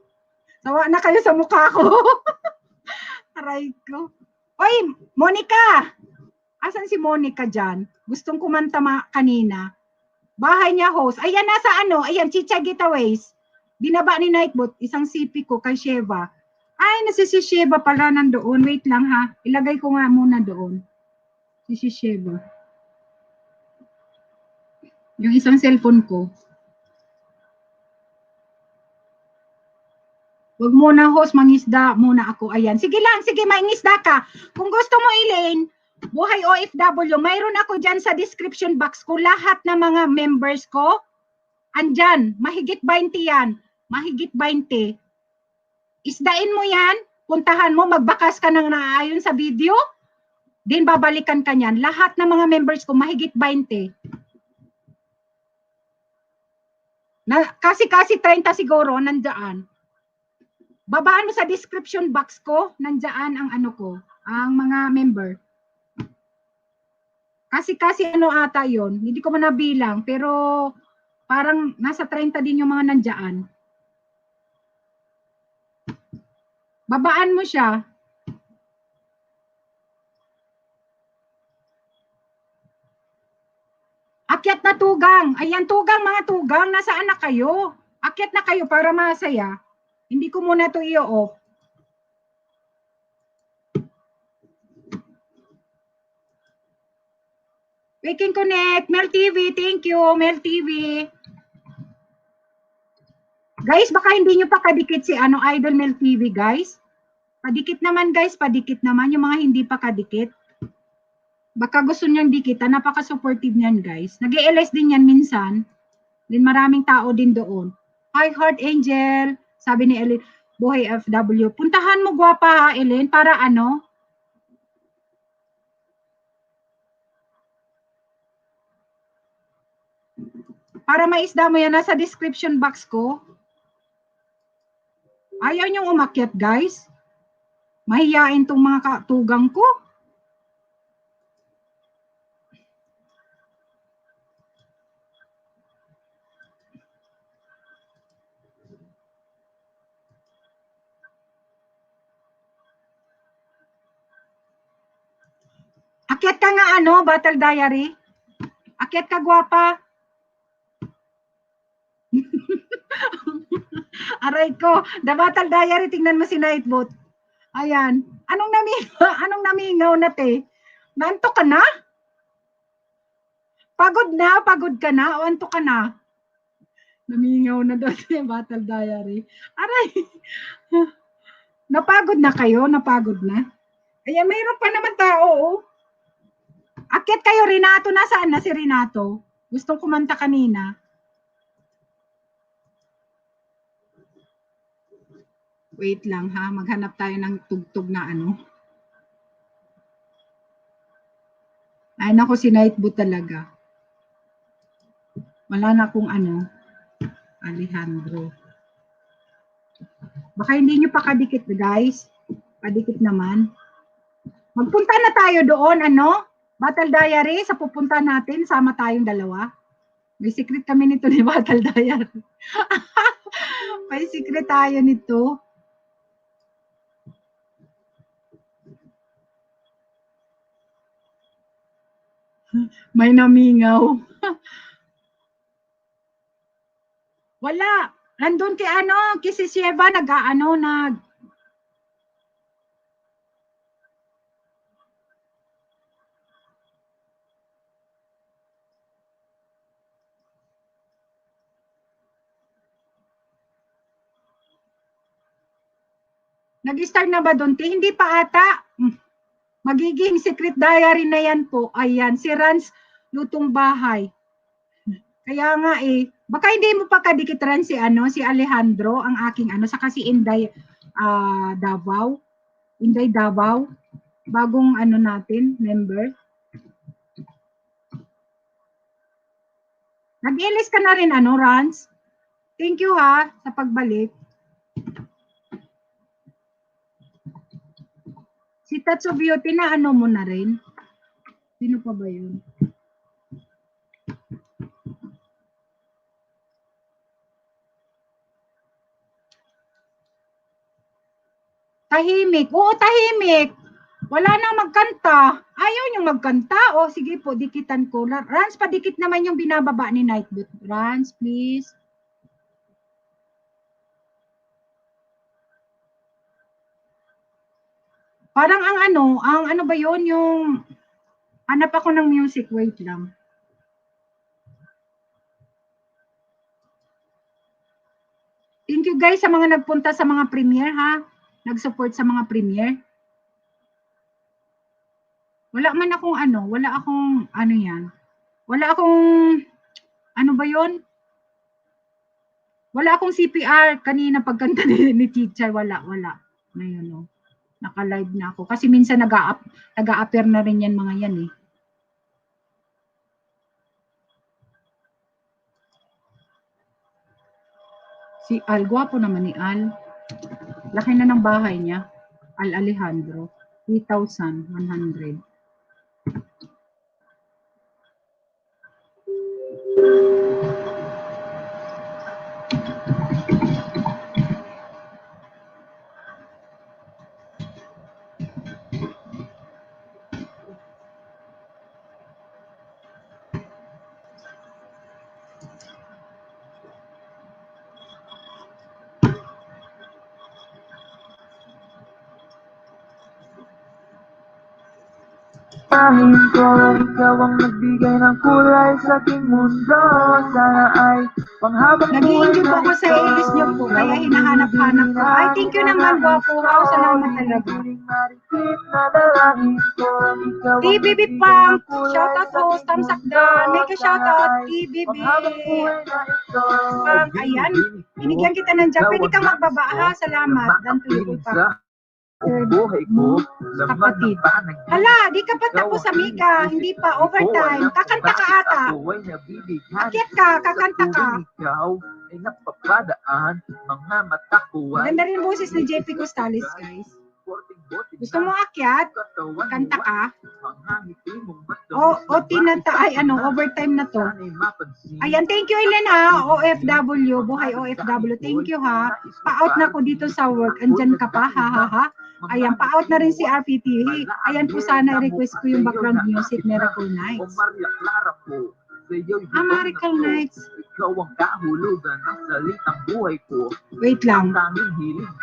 Sawa na kayo sa mukha ko. Aray ko. Oy, Monica! Asan si Monica dyan? Gustong kumanta kanina. Bahay niya, host. Ayan, nasa ayan, Chichay Getaways. Binaba ni Nightbot, isang CP ko kay Sheva. Ay, si Sheva pala nandoon. Wait lang ha. Ilagay ko nga muna doon. Si Sheva. Yung isang cellphone ko. Huwag muna host, mangisda muna ako. Ayan. Sige lang, sige, mangisda ka. Kung gusto mo, Elaine, Buhay OFW, mayroon ako dyan sa description box ko. Lahat ng mga members ko, andyan. Mahigit 20 yan. Mahigit 20. Isdain mo yan. Puntahan mo, magbakas ka ng naaayon sa video. Then babalikan ka niyan. Lahat ng mga members ko, mahigit 20. Kasi 30 siguro, nandyan. Babaan mo sa description box ko, nandyan ang ano ko, ang mga member. Kasi ano ata yon, hindi ko man nabilang, pero parang nasa 30 din yung mga nandyan. Babaan mo siya. Akyat na tugang. Ayan, tugang, mga tugang, nasaan na kayo? Akyat na kayo para masaya. Hindi ko muna ito i-off. We can connect. Mel TV, thank you. Mel TV. Guys, baka hindi nyo pa kadikit si Idol Mel TV, guys. Padikit naman, guys. Padikit naman yung mga hindi pa kadikit. Baka gusto niyang dikitan. Napaka-supportive niyan, guys. Nag-i-LS din yan minsan. Din maraming tao din doon. Hi, Heart Angel. Sabi ni Ellen, Buhay FW. Puntahan mo, gwapa, ha, Ellen, para ano? Para maisda mo yan, nasa description box ko. Ayaw niyong umakyat, guys. Mahiyain tong mga katugang ko. Akyat ka nga Battle Diary. Akyat ka, gwapa. Aray ko, The Battle Diary, tingnan mo si Nightbot. Ayan. Anong namingaw na te? Nantok ka na? Pagod ka na o antok ka na? Namingaw na daw si Battle Diary. Aray. Napagod na kayo? Napagod na? Ayan, mayroon pa naman tao, oh. Akyat kayo, Renato. Nasaan na si Renato? Gustong kumanta kanina. Wait lang ha, maghanap tayo ng tugtog na ano. Ay nako, si Nightbot talaga. Wala na akong Alejandro. Baka hindi nyo pa kadikit, guys. Kadikit naman. Magpunta na tayo doon, Battle Diary, sa pupunta natin, sama tayong dalawa. May secret kami nito ni Battle Diary. May secret tayo nito. May namingaw. Wala. Nandun kay si Sheva, Nag-start na ba doon? Hindi pa ata. Magiging secret diary na yan po. Ayan, si Rans Lutong Bahay. Kaya nga baka hindi mo pa kadikit rin si Alejandro, ang aking saka si Inday Davao. Inday Davao. Bagong natin, member. Nag-ilis ka na rin, Rans? Thank you ha, sa pagbalik. Si Tatso Beauty na mo na rin. Sino pa ba yun? Tahimik. Oo, tahimik. Wala na magkanta. Ayaw niyong magkanta. O, sige po, dikitan ko. Rans, padikit naman yung binababa ni Nightbot. Rans, please. Parang ang ano ba yun, yung, hanap ako ng music, wait lang. Thank you guys sa mga nagpunta sa mga premiere ha. Nag-support sa mga premiere. Wala man akong ano yan. Wala akong, ano ba yun? Wala akong CPR kanina pagkanta ni teacher. Wala. Ngayon, no. Naka-live na ako. Kasi minsan nag-a-appear na rin yan mga yan eh. Si Al, gwapo naman ni Al. Laki na ng bahay niya. Al Alejandro. 3,100. Dahil ko ikaw ang nagbigay ng kulay sa aking mundo. Sana ay panghabang Nag-i-enjoy po ako sa ilis niyo po, kaya hinahanap-hanap ko. Ay, thank you naman, gwapo. Wow, salamat talaga. TBB Punk, shoutout po, Tamsakdan. Make a shoutout, TBB Punk. Ayan, binigyan kita ng job. Pwede kang magbaba ha, salamat. Dan TBB Punk. buhay ko, Kapatid. Hala, di ka pa tapos sa Mika. Hindi pa, overtime. Kakanta ka ata. Akit ka, kakanta ka. Ikaw ay napapadaan, mga mata ko ay Maganda rin boses ni JP Costales, guys. Gusto mo akyat? Kanta ka? O tinanta, ay overtime na to. Ayan, thank you Ellen ha, OFW, buhay OFW, thank you ha. Pa-out na ko dito sa work, andyan ka pa, ha ha ha. Ayan, pa-out na rin si RPT. Ayan po sana i-request ko yung background music ni Miracle Nights. Miracle Nights. Ikaw ang kahulugan ng salitang buhay ko. Wait lang. Ang tanging hiling.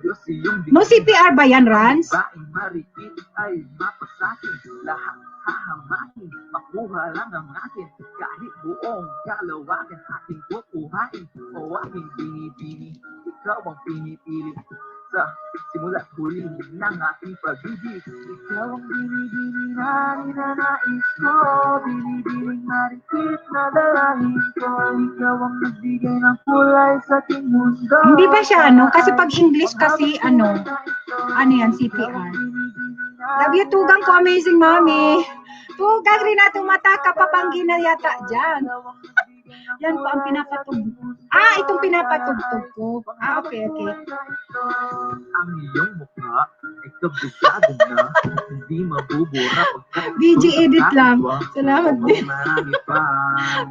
Diyos iyong No CPR ba yan, Rans? baing marikit ay mapasakin. Lahat hahamakin. Makuha lang ang akin. Kahit buong kalawakan aking kukuhain. O aking binibini. Ikaw ang pinipili. Sa simula huli ng ating pag-ibig. Ikaw ang binibini na ninanais ko. Binibining marikit na dalahin ko. Ikaw ang nagbigay ng kulay sa aking mundo. Hindi ba siya kasi pag English kasi yan, CPR. Love you, Tugang ko, amazing mommy. Tugang rin na mata kapapanggi na yata dyan. Yan po ang pinapatugtog. Itong pinapatugtog ko. Okay. Ang iyong mukha ay kabisado na. Hindi mabubura pagka VG edit lang. Salamat din. Marami pa.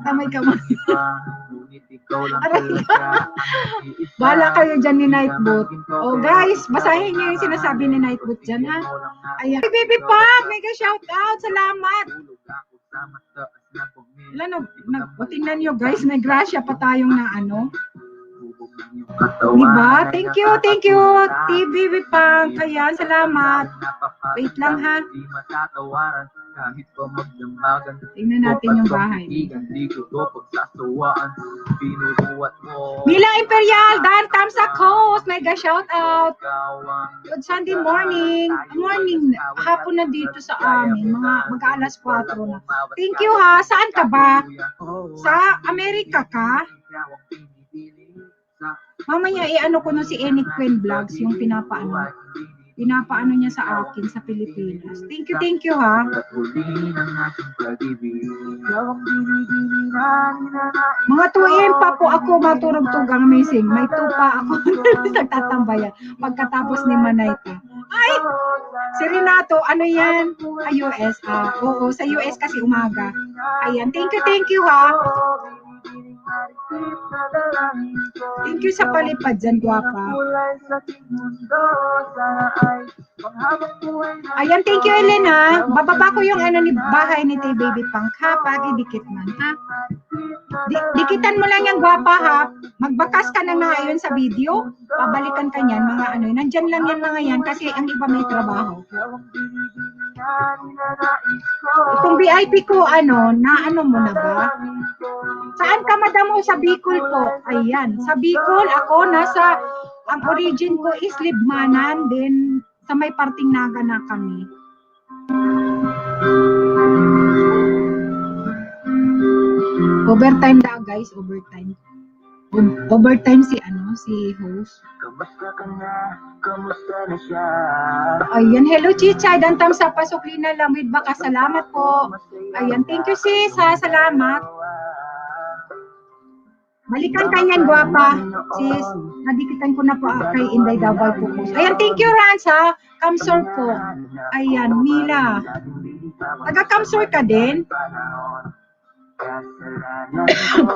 Kamay. Ngunit ikaw lang Aray. talaga ang nag-iisa. Bahala kayo dyan ni Nightbot. Oh guys, basahin niyo yung sinasabi ni Nightbot dyan ha. Ayan. Hey, baby Pop, mega shout out. Salamat. Wala tingnan nyo guys, may grasya pa tayong na Diba? Thank you, TBB Punk. Ayan, salamat. Wait lang ha. Kahit pa magdamagan, Tingnan natin yung bahay. Di ko to pagsasawaan. Binubuhat mo. Mila Imperial, Dan Tamsa Coast, mega shout out. Ikaw ang Good Sunday morning. Morning, hapon na dito sa amin. Mga mag-alas 4 na. Thank you ha. Saan ka ba? Sa Amerika ka? Mamaya ko na si Enic Queen Vlogs, yung pinapaano niya sa akin sa Pilipinas. Thank you ha. Mga 2 AM pa po ako maturog-tugang amazing. May 2 pa ako nagtatambayan pagkatapos ni Manayta. Ay! Si Renato, yan? US. Oo, sa US kasi umaga. Ayan, thank you ha. Thank you sa palipad dyan, guwapa. Ayan, thank you, Elena. Bababa ko yung ni bahay ni Tay Baby Punk, ha? Pagidikit man, ha? Dikitan mo lang yung gwapa ha. Magbakas ka na ngayon sa video. Pabalikan ka niyan, mga ano. Nandyan lang yan mga yan kasi ang iba may trabaho. Itong VIP ko, ano, na ano mo na ba? Saan ka madamo? Sa Bicol po. Ayan. Sa Bicol, ako nasa, ang origin ko is Libmanan. Then, sa may parting Naga na kami. Overtime daw guys, overtime. Overtime si host. Kamusta ka na? Kamusta na siya? Ayan, hello Chichay, dan thumbs up, pasukli na lang with baka, salamat po. Ayan, thank you sis, ha, salamat. Balikan ka yan, guwapa. Sis, nadikitan ko na po kay Inday Davao po. Ayan, thank you Rans ha, Kamsor po. Ayan, Mila. Taga Kamsor ka din?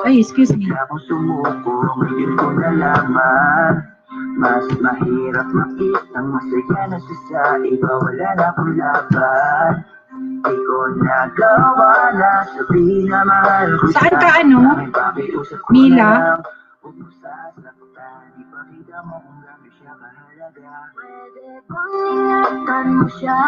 Ay, excuse me. Ako sumuko, ngayon ko nalaman. Mas mahirap makita, masaya na siya sa iba, wala na akong laban. Di ko nagawa na sabihin na mahal ko siya. Saan ka ano? Mila? Huwag mo sasaktan, ipakita mo kung gabi siya kahalaga. Pwede bang ingatan mo siya?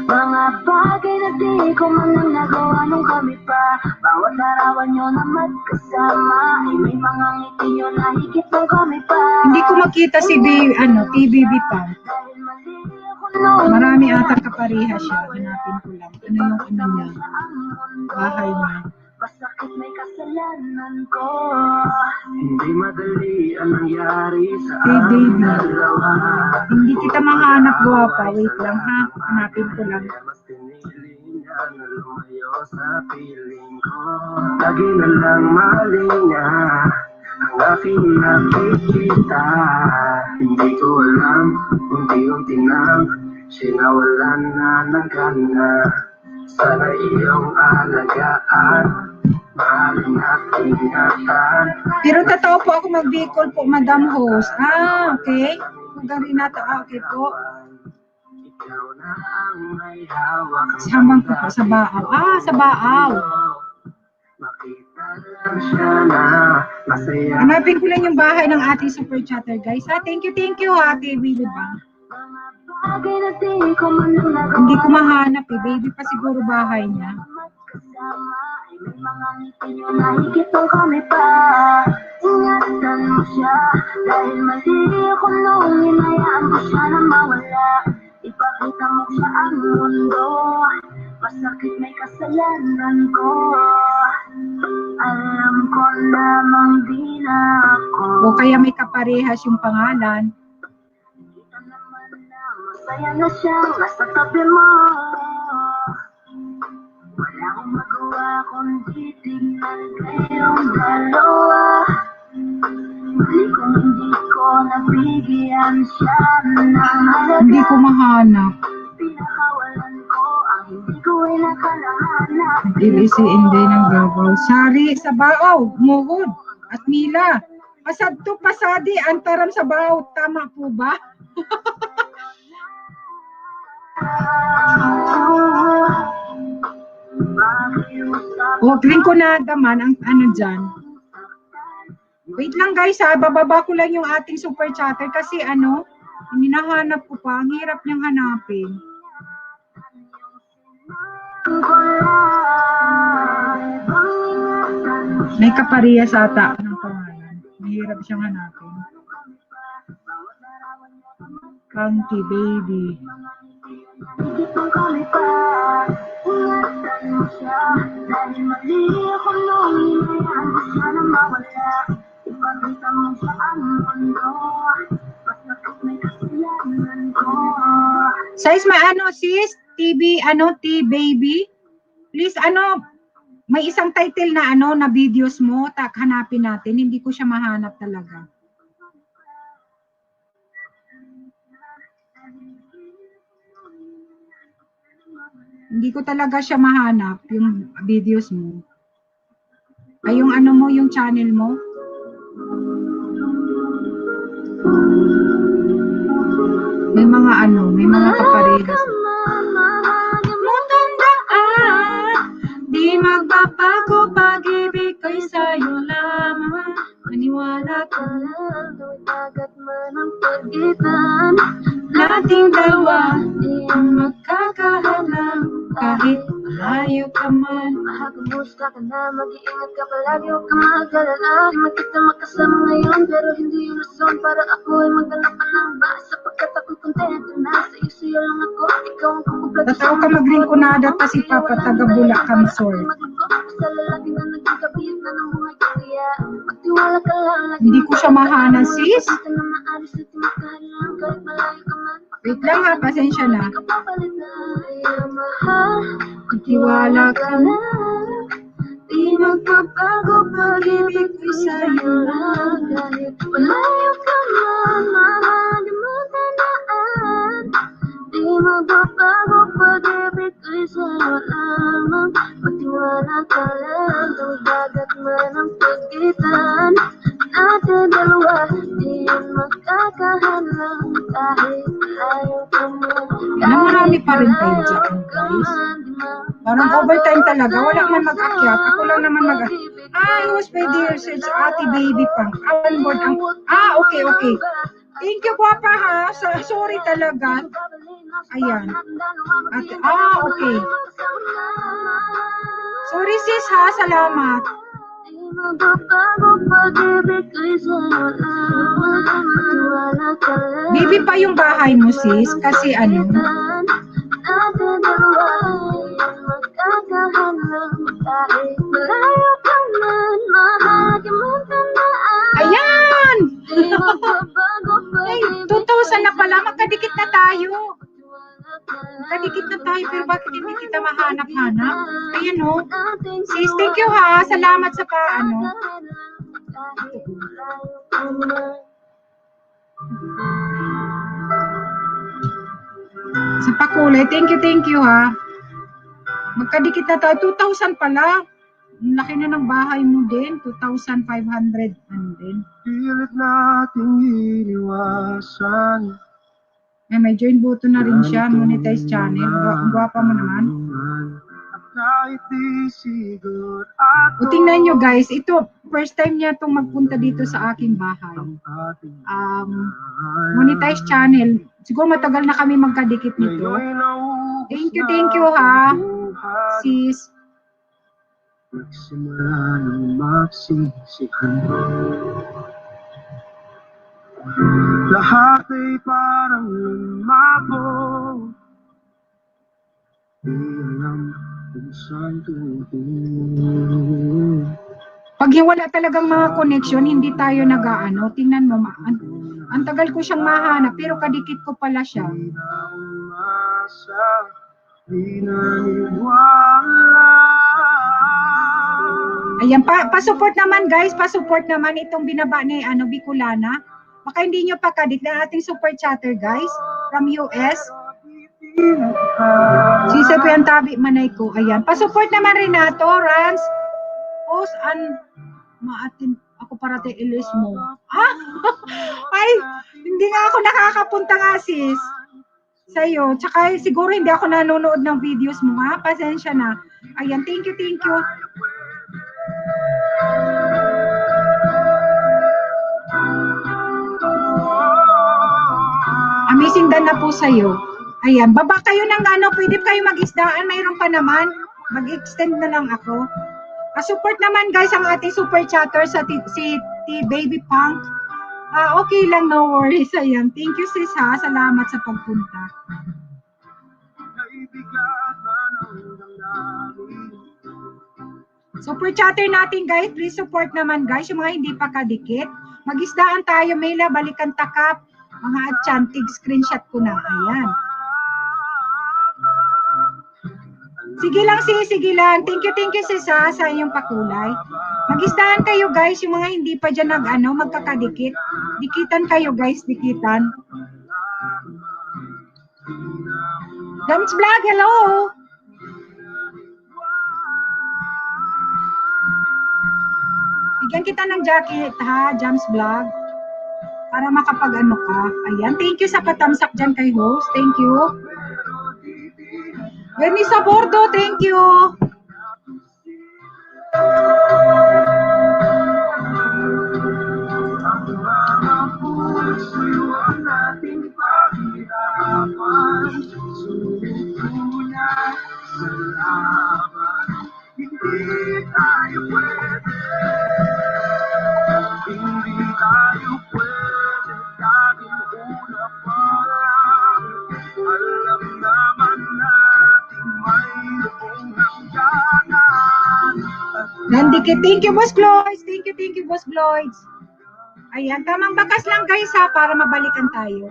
Mga bagay na di ko man lang nagawa nung kami pa. Bawat larawan nyo na magkasama ay may mga ngiti nyo na higit nung kami pa. Hindi ko makita si TBB pa. Dahil mali ako noon. Marami ata kapareha siya. Hanapin ko lang. Ano yung ano niya? Bahay niya. Masakit may kasalanan ko. Hindi madali ang nangyari sa Hey, aming baby. dalawa. Hindi kita mahanap, guwapa. Wait lang ha. Hanapin ko lang. Mas pinili niya na lumayo sa piling ko. Lagi na lang mali niya ang aking nakikita. Hindi ko alam, unti-unti nang sinawalan na ng gana. Sana iyong alagaan, mahalin at ingatan. Pero totoo po ako mag-Bicol po, Madam Host. Ah, okay. Magaling na to. Ah, okay po. Ikaw na ang may hawak. Samang po po sa Baaw. Ah, sa Baaw. Makita lang siya na masaya. Hanapin ko lang yung bahay ng ating super chatter, guys. Ha, thank you ha, TV, di ba? Bagay na di ko man lang nagawa. Hindi ko mahanap eh. Baby pa siguro bahay niya. Magkasama ay may mga ngiti nyo na higit nung kami pa. Ingatan mo siya dahil mali ako noong hinayaan ko siya na mawala. Ipakita mo siya ang mundo, masakit may kasalanan ko. Alam ko namang di na ako. O kaya may kaparehas yung pangalan. Kita naman na masaya na siyang nasa tabi mo. Wala akong magawa kundi tingnan kayong dalawa. Mali kung hindi ko nabigyan siya ng halaga. Hindi ko mahanap. Pinakawalan ko ang hindi ko inakalahanap. Nag-ilisi Inday ng Davao. Sari sa Baaw, Muhod, at Mila. Pasadto pasadi, antaram sa Baaw. Tama po ba? O, green ko na daman ang ano dyan. Wait lang guys ha, bababa ko lang yung ating super chatter kasi ano, hinahanap ko pa, ang hirap niyang hanapin. May kaparehas ata ng pangalan. Mahirap siyang hanapin. County baby. Higit nung kami pa. Ingatan mo siya dahil mali ako noong hinayaan ko siya na mawala. Ipakita mo siya ang mundo, masakit may kasalanan ko. Size ano sis? TV, T-baby? Please, may isang title na na videos mo, hanapin natin. Hindi ko siya mahanap talaga. Hindi ko talaga siya mahanap, yung videos mo. Ay, yung mo, yung channel mo. May mga kaparehas. Di magbabago pag-ibig ko'y sa'yo lang. Tuwing dagat man ang pagitan nating dalawa, di magkakahanap kahit malayo ka man. Mahakamusta ka na, mag-iingat ka palagi, huwag ka mag-alala. Di man kita makasama ngayon, pero hindi yun rason para ako ay maghanap pa ng iba. Sapagkat ako'y kontento na, sa'yo lang ako, ikaw ang kukumpleto. Tataw ka magrinkunada pa si Papa taga Bulacan, Sor. Sa lalaki na nagkakabit na ng buhay ko, kaya magtiwala ka lang. Hindi ko siya mahana, sis. Ka na maalis at timakahan lang, kahit malayo ka man. Wait lang ha, pasensya na. Kapapalit na, kaya mahal, magtiwala ka lang. Di magpapago pag-ibig ko sa'yo lang. Kahit malayo ka man, mahal, di mo tandaan. Di magpapago pag-ibig ko sa'yo lamang. Magtiwala ka lang, tuwing dagat man ang pagitan natin dalawa, di yun magkakahanap kahit malayo ka man. Marami pa rin kayo dyan, guys. Parang overtime talaga. Wala man mag-akyat. Ako lang naman mag-akyat. Who's my dear search? Ate Baby Pang. On board ang... Okay. Thank you, Papa, ha? Sorry talaga. Ayan. Okay. Sorry, sis, ha? Salamat. Baby pa yung bahay mo, sis. Kasi ano... Ayan! Ay, 2,000 na pala. Magkadikit na tayo. Magkadikit na tayo, pero bakit hindi kita mahanap-hanap? Ayan, o. Sis, thank you, ha. Salamat sa paano. Sa pakulay. Thank you, ha. Magkadikit na tayo. 2,000 pala. Ang laki na ng bahay mo din. 2,500 and then. Pilit nating iniwasan. May join button na rin siya. Monetize channel. Ang gwapa mo naman. At kahit di siguro ako O tingnan nyo guys. Ito, first time niya itong magpunta dito sa aking bahay. Monetize channel. Siguro matagal na kami magkadikit nito. Thank you, ha. Sis. Nagsimula ng magsisihan. Lahat ay parang lumabo. Di alam kung saan tutungo. Pag wala talagang mga connection, hindi tayo nag-aano. Tingnan mo, ang tagal ko siyang mahanap, pero kadikit ko pala siya. Di na umasa, di naniwala. Ayan, pa-support naman guys, pa-support naman itong binaba ni Bicolana. Baka hindi nyo pa kadik na ating super chatter guys, from US. Sisa po yung tabi manay ko. Ayan, pa-support naman Renato, Rans. Post and maatin ako parate ilis mo. Ay, hindi nga ako nakakapunta nga sis. Sa'yo. Tsaka siguro hindi ako nanonood ng videos mo ha. Pasensya na. Ayan, thank you. Amazing dan na po sa'yo. Ayan, baba kayo ng pwede kayo mag-isdaan, mayroon pa naman. Mag-extend na lang ako. Support naman guys ang ating super chatter sa si Baby Punk. Okay lang, no worries. Ayan, thank you sis ha, salamat sa pagpunta. Super chatter natin guys, please support naman guys, yung mga hindi pa kadikit. Mag-isdaan tayo, Mela, balikan takap, mga atyantig, screenshot ko na, ayan. Sige lang. Thank you sis ha, sa inyong pakulay. Mag-isdaan kayo guys, yung mga hindi pa dyan magkakadikit. Dikitan kayo guys, dikitan. Jams Vlog, hello! Bigyan kita ng jacket ha, Jams Vlog. Para makapag ka. Ayan, thank you sa patamsak dyan kay host. Thank you. Bernie Sabordo, thank you. Okay, thank you, Boss Floyd. Thank you, Boss Floyd. Ayan, tamang bakas lang guys ha, para mabalikan tayo.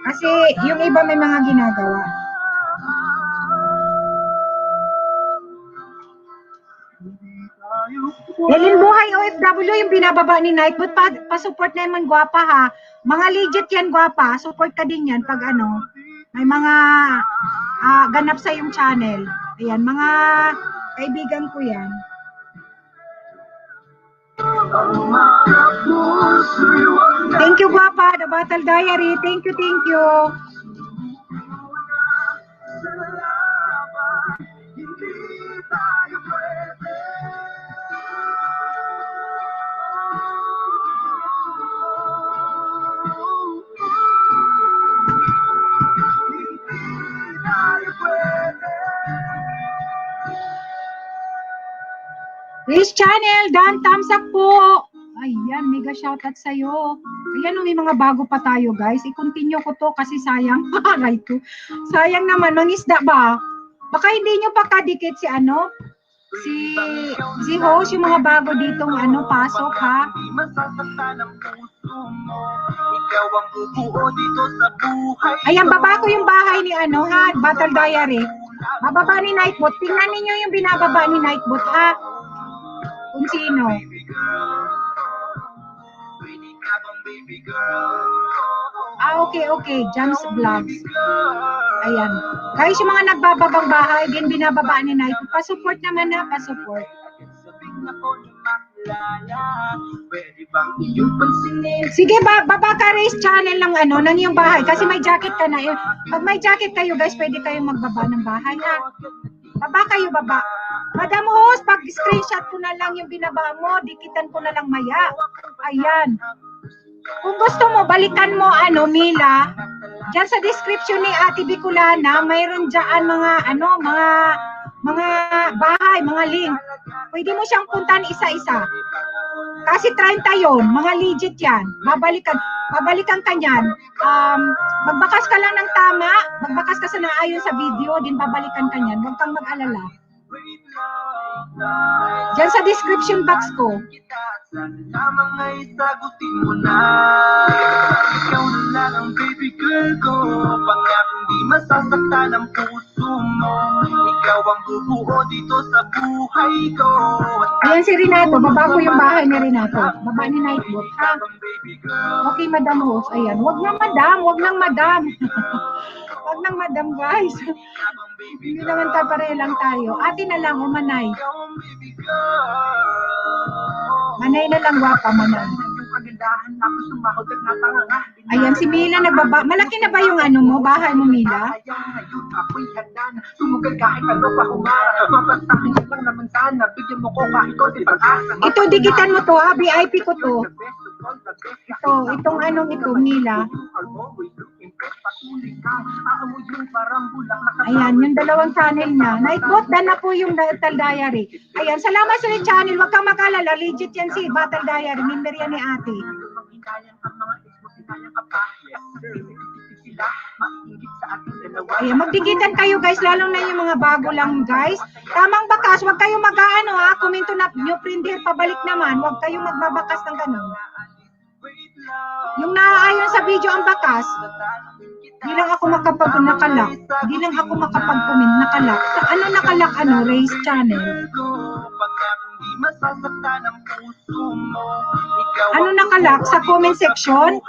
Kasi yung iba may mga ginagawa. Elin Buhay OFW, yung binababa ni Nightbot, pa-support naman gwapa ha. Mga legit yan gwapa, support ka din yan pag ano, may mga ganap sa yung channel. Ayan, mga kaibigan ko yan. Thank you gwapa, The Battle Diary. Thank you. Please channel, Dan, thumbs up po. Ayan, mega shoutout sa'yo. Ayan, may mga bago pa tayo guys. I-continue ko to kasi sayang. Right to. Sayang naman, mangisda ba? Baka hindi nyo pa kadikit si ano? Si host, yung mga bago ditong ano, pasok ha. Ayan, baba ko yung bahay ni ano ha, Battle Diary. Bababa ni Nightbot. Tingnan ninyo yung binababa ni Nightbot ha. Kung sino. Okay. Jams Vlogs. Ayan. Guys, yung mga nagbababang bahay, din binababa ni Nightbot. Pa-support naman na, pa-support. Sige, baba ka race channel ng ano, ng yung bahay. Kasi may jacket ka na. Pag may jacket kayo guys, pwede kayong magbaba ng bahay ha. Baba kayo, baba. Madam Host, pag screenshot ko na lang yung binaba mo, dikitan ko na lang maya. Ayan. Kung gusto mo, balikan mo ano, Mila. Diyan sa description ni Ate Bicolana, mayroon dyan mga bahay, mga link. Pwede mo siyang puntahan isa-isa. Kasi 30 yon, mga legit yan. Babalikan ka niyan. Magbakas ka lang ng tama, magbakas ka sa naayon sa video, din babalikan ka niyan. Huwag kang mag-alala. Diyan sa description box ko. Lamang ay sagutin mo na. Ikaw na lang ang baby girl ko. Pangakong di masasaktan ang puso mo. Ikaw ang bubuo dito sa buhay ko. Ayan si Renato, baba ko yung bahay ni Renato. Baba ni Nightbot ha. Okay, Madam Host. Ayan, wag nang madam. Wag nang madam guys. Hindi naman pare lang tayo. Ate na lang, umanay. Manay na lang, wapa, manay. Ayan, si Mila nagbaba. Malaki na ba yung ano mo, bahay mo, Mila? Ito, digitan mo to ha, VIP ko to. Itong anong ito, Mila. Ayan, yung dalawang channel niya. Nightbot, dan na po yung Battle Diary. Ayan, salamat sa channel. Huwag kang mag-alala. Legit yan si Battle Diary. Member yan ni ate. Ayan, magdigitan kayo guys. Lalo na yung mga bago lang guys. Tamang bakas. Huwag kayong mag-ano ha. Komento na new friend here. Pabalik naman. Huwag kayong magbabakas ng ganun. Yung naaayon sa video ang bakas. Di lang ako nakalak. Di lang ako makapag-comment, nakalak. Sa ano nakalak, race channel. Ano nakalak? Sa comment section?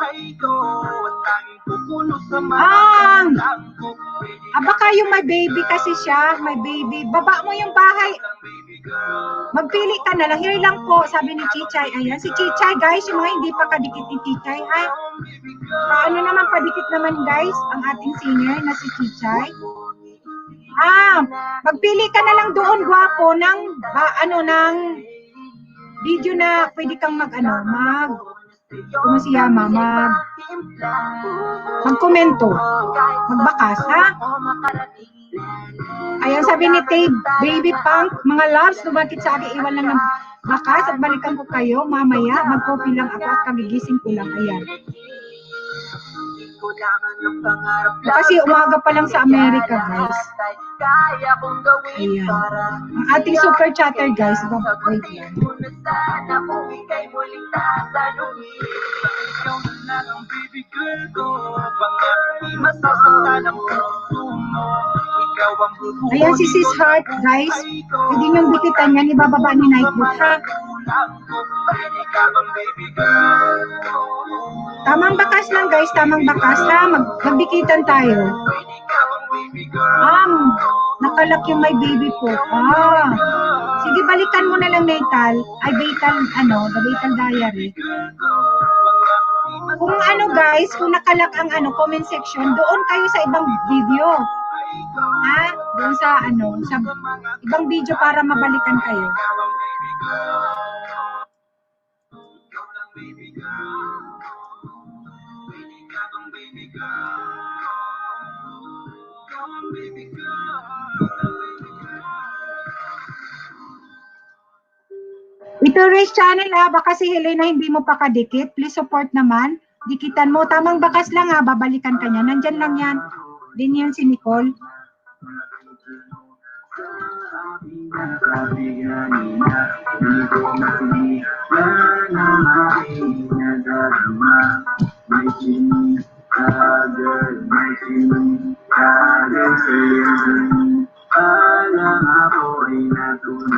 Baka yung may baby kasi siya, may baby. Baba mo yung bahay. Magpili ka na lang. Here lang po, sabi ni Chichay. Ayan, si Chichay, guys, yung mga hindi pa kadikit ni Chichay, ha? Paano naman padikit naman, guys, ang ating singer na si Chichay? Magpili ka na lang doon, gwapo, ng video na pwede kang magkomento, magbakas, ha? Ayan, sabi ni Tabe, Baby Punk, mga loves, lumakit sa akin, iwan lang ng bakas at balikan ko kayo mamaya, mag-coffee lang ako at kagigising ko lang. Ayan. Kasi umaga pa lang sa Amerika, guys. Ayan. Ang ating super chatter, guys. Wait lang. Ayan si Sis Heart, guys. Pwede niyong bikitan yan. Ibababa ni Nightbot, ha? Tamang bakas lang, guys. Tamang bakas, ha? Magbikitan tayo. Nakalak yung my baby po. Sige, balikan mo na lang, Natal. Ay, Betal, The Betal Diary. Kung guys, kung nakalak ang comment section, doon kayo sa ibang video. Ha? Doon sa sa ibang video para mabalikan kayo. Ito Race Channel, ha, baka si Helena hindi mo pa kadikit. Please support naman. Dikitan mo. Tamang bakas lang, ha. Babalikan ka niya. Nandyan lang yan. Din yan si Nicole.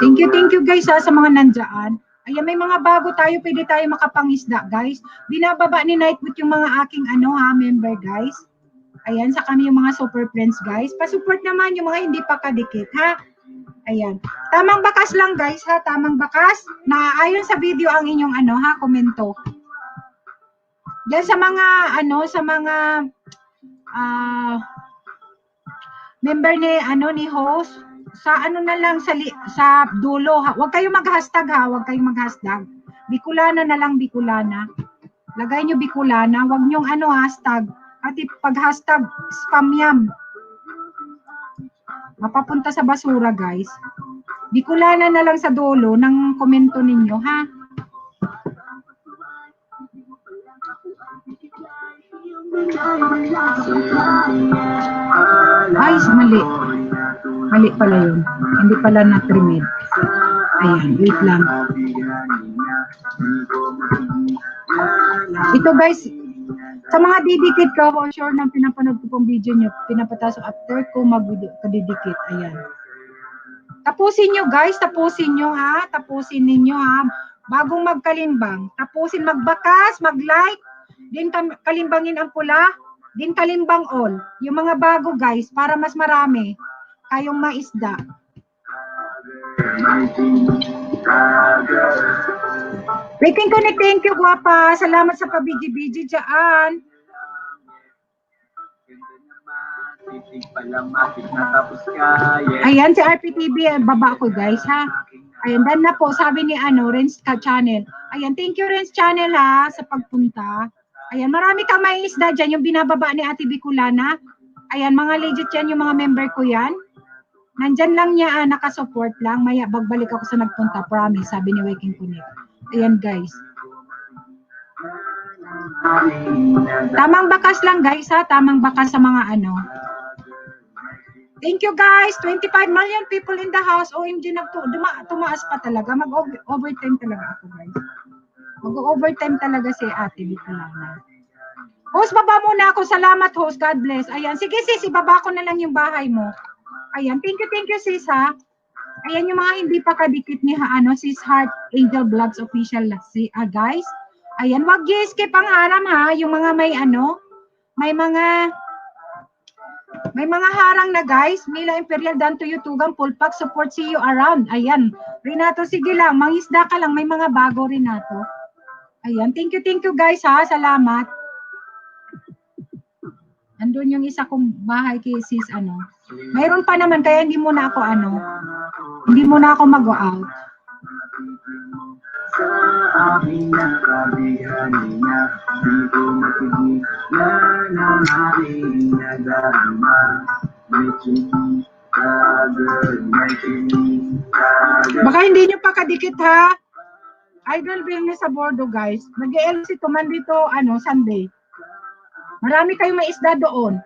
Thank you guys, ha, sa mga nandyan. Ayan, may mga bago tayo, pwede tayo makapangisda, guys. Binababa ni Nightbot yung mga aking member, guys. Ayan, sa kami yung mga super friends, guys. Pa-support naman yung mga hindi pa kadikit, ha? Ayan. Tamang bakas lang, guys, ha? Tamang bakas. Naayon sa video ang inyong komento. Yan sa mga member ni host, sa na lang sa dulo, ha. Huwag kayong mag-hashtag, ha. Huwag kayong mag-hashtag. Bicolana na lang, Bicolana. Lagay nyo Bicolana, huwag nyong hashtag. At pag hashtag spam yan, mapapunta sa basura, guys. Bicolana na lang sa dulo ng komento ninyo, ha? Ay, mali. Mali pala yun. Hindi pala na-trimmed. Ayan, wait lang. Ito guys, sa mga didikit ko, sure nang pinapanood ko pong video nyo, pinapataso after ko mag-kadidikit. Ayan. Tapusin nyo guys, tapusin nyo, ha? Tapusin ninyo, ha? Bagong magkalimbang. Tapusin, magbakas, mag-like, din kalimbangin ang pula, din kalimbang all. Yung mga bago guys, para mas marami kayong maisda. Waiting ko ni thank you, guwapa. Salamat sa pabiji-biji dyan. Ayan, si RPTV, baba ko guys, ha. Ayan, dan na po, sabi ni Renz Channel. Ayan, thank you Renz Channel, ha, sa pagpunta. Ayan, marami kang may isda dyan, yung binababa ni Ate Bicolana. Ayan, mga legit yan, yung mga member ko yan. Nandyan lang niya, nakasupport lang. Maya, bagbalik ako sa nagpunta, promise, sabi ni Waking Connect. Ayan, guys. Tamang bakas lang, guys, ha? Tamang bakas sa mga Thank you, guys. 25 million people in the house. OMG, tumaas pa talaga. Mag-overtime talaga ako, guys. Mag-overtime talaga si Ate Bicolana. Host, baba muna ako. Salamat, host. God bless. Ayan. Sige, sis. Ibaba ko na lang yung bahay mo. Ayan. Thank you, sis, ha. Ayan yung mga hindi pa kadikit ni Sis Heart Angel Vlogs Official, guys. Ayan. Wag i-skip ang haram, ha. Yung mga may mga harang na, guys. Mila Imperial, Danto Yutugang, full pack, support, see you around. Ayan. Renato, sige lang. Mangisda ka lang. May mga bago, Renato. Ayan. Thank you, guys, ha. Salamat. Andun yung isa kong bahay kay sis, Mayroon pa naman, kaya hindi muna ako, hindi muna ako mag-go out. Sa aking nakabihan niya, di ko matigilan ang aking nadarama. May chinig, baka hindi nyo pa kadikit, ha? Idol bill niya sa bordo, guys. Nag-ELC to man dito, Sunday. Marami kayong may isda doon.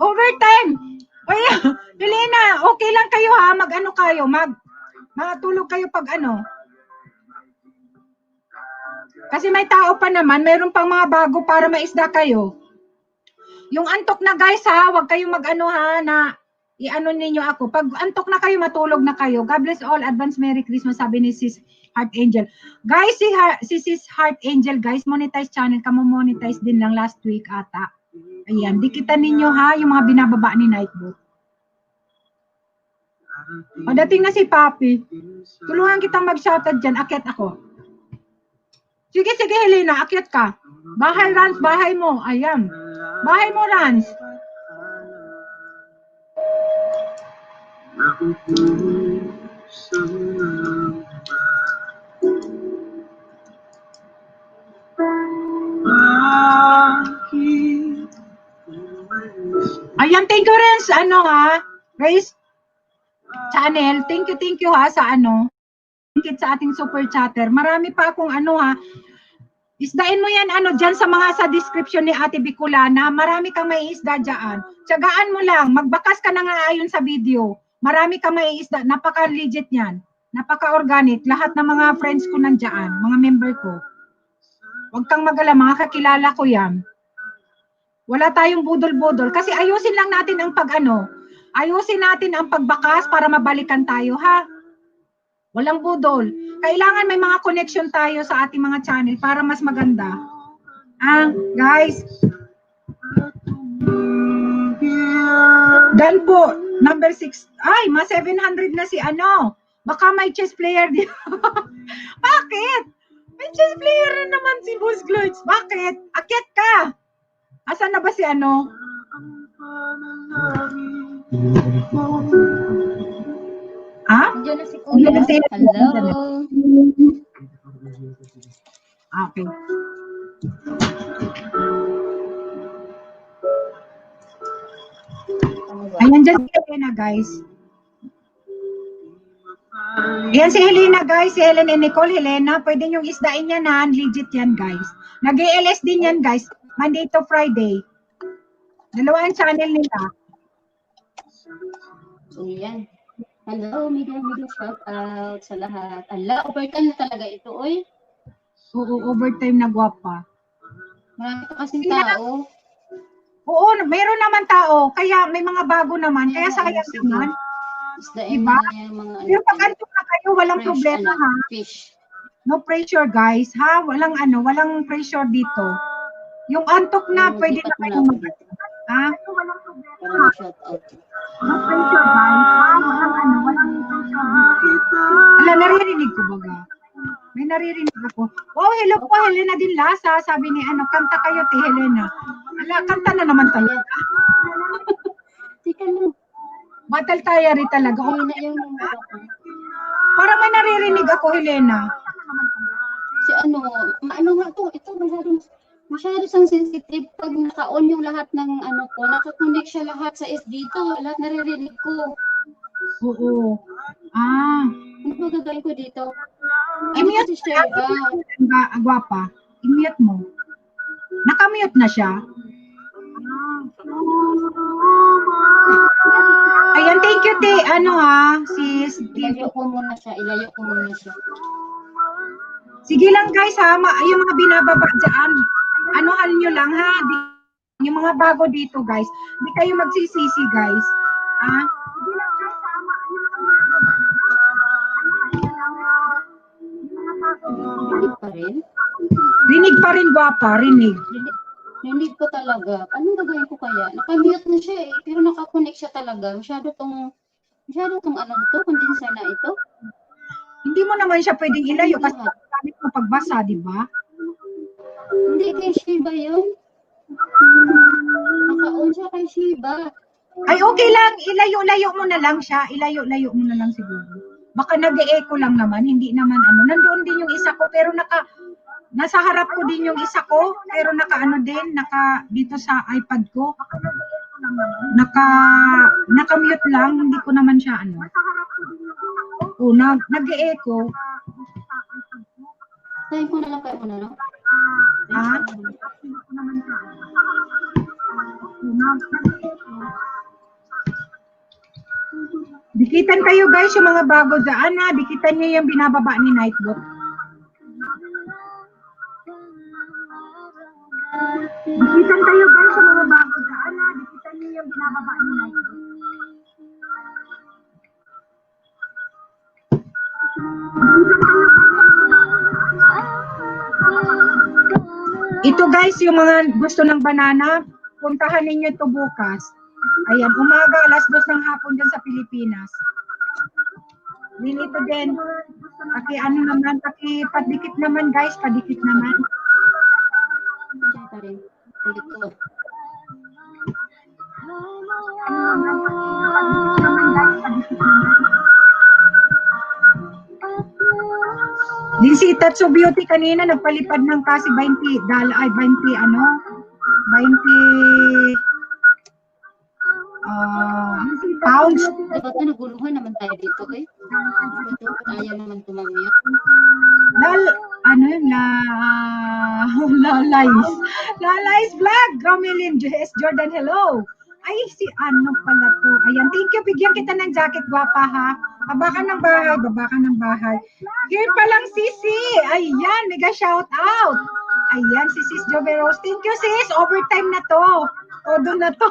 Overtime! Oy, Helena, okay lang kayo ha? Mag-ano kayo? Matulog kayo pag ano? Kasi may tao pa naman, mayroon pang mga bago para maisda kayo. Yung antok na guys ha, huwag kayong mag-ano ha, na i-ano ninyo ako. Pag antok na kayo, matulog na kayo. God bless all. Advance Merry Christmas, sabi ni Sis Heart Angel. Guys, si Sis Heart Angel, guys, monetize channel. Monetize din lang last week ata. Ayan, dikitan ninyo ha, yung mga binababa ni Nightbot. Padating na si Papi. Tulungan kitang mag-shoutout dyan. Akyat ako. Sige, Helena, akyat ka. Bahay, Rans, bahay mo. Ayan. Bahay mo, Rans. Ayan, thank you rin sa ano ha. Grace Channel. Thank you ha sa ano. Thank you sa ating super chatter. Marami pa akong ano ha. Isdain mo yan ano dyan sa description ni Ate Bicolana. Marami kang may isda dyan. Tiyagaan mo lang. Magbakas ka na nga ayon sa video. Marami kang may isda. Napaka-legit yan. Napaka-organic. Lahat ng mga friends ko nandyan. Mga member ko. Huwag kang mag-alala. Mga kakilala ko yan. Wala tayong budol-budol. Kasi ayusin lang natin ang pag-ano. Ayusin natin ang pagbakas para mabalikan tayo ha. Walang budol. Kailangan may mga connection tayo sa ating mga channel para mas maganda. Guys. Dan po, number 6. Ay, ma 700 na si ano. Baka may chess player din. Bakit? May chess player na naman si Boss Glutz. Bakit? Akyat ka. Asan na ba si ano? Diyan na si Kuya. Hello. Okay. Ayan dyan si Helena, guys. Ayan si Helena, guys. Si Helen and Nicole. Helena, pwede nyo isdain yan ha. Legit yan, guys. Nag-ALS din yan, guys. Monday to Friday. Dalawa ang channel nila. Ayan. Hello, mega shout out sa lahat. Ala, overtime na talaga ito, oy. Oo, overtime na gwapa. Marami pa kasing tao. Oo, mayroon naman tao. Kaya may mga bago naman. Kaya sayang sige. naman. Isdain Diba? na yung mga Pero pag antok na kayo, walang fresh, problema ha. fish. No pressure guys ha. Walang walang pressure dito. Yung antok na, pwede na kayo mag... Ha? Walang problema. Para shout out. No pressure guys ha. Walang pressure. Ala, naririnig ko baga. May naririnig ako. Wow, hello po, Helena din Lasa. Sabi ni ano, kanta kayo, ti Helena. Ala, kanta na naman talaga. Tika lang. Batal tayo rin talaga. Okay na yung Parang may naririnig ako, Helena. si ano nga to, ito masyado sang sensitive pag naka-on yung lahat ng ano ko, naka-connect siya lahat sa SD to, lahat naririnig ko. Oo. Ano ba gagawin ko dito? I-mute siya. Gwapa. I-mute mo. Naka-mute na siya. Ayan, thank you, te. Ano ha, sis. Ilayo ko muna siya. Sige lang guys ha, yung mga binababa dyan, anuhan nyo lang ha. Yung mga bago dito guys, hindi kayo magsisisi guys. Ha? Sige lang guys ha, Rinig pa rin? rinig pa rin gwapa, rinig. Rinig ko talaga. Anong gagawin ko kaya? Naka-mute na siya eh, pero naka-connect siya talaga. Masyado tong ano to, condenser na ito. Hindi mo naman siya pwedeng ilayo kasi gamit mo pagbasa, di ba? Hindi kay Shiba yun. Naka-on siya kay Shiba. Ay okay lang, ilayo-layo mo na lang siya. Ilayo-layo mo na lang siguro. Baka nag-e-echo lang naman, hindi naman ano. Nandoon din yung isa ko pero nasa harap ko din yung isa ko pero dito sa iPad ko. Naka-mute lang, hindi ko naman siya ano. Nag-e-echo. Tayo ko na lang kayo muna, no? Ha? Dikitan kayo guys, yung mga bago dyan ha. Dikitan nyo yung binababa ni Nightbot. Dikitan kayo guys, yung mga bago dyan ha. Dikitan nyo yung binababa ni Nightbot. Ito guys, yung mga gusto ng banana, puntahan ninyo ito bukas. Ayan, umaga, alas 2 ng hapon dyan sa Pilipinas. Din ito din. Paki ano naman, paki padikit naman guys, padikit naman. Din si Tatsu Beauty kanina nagpalipad ng kasi 20 ay 20 ano 20 pounds. Dapat na naguluhan naman tayo dito eh. Ayaw naman tumamiyot. Ano yun? Lalais vlog. Romilin JS Jordan, hello. Ay, si ano pala to. Ayan, thank you. Bigyan kita ng jacket, guwapa ha. Baba ka ng bahay, baba ka ng bahay. Here pa lang, Sisi. Ayan, mega shout out. Ayan, si Sis Joveros. Thank you, sis. Overtime na to. Todo na to.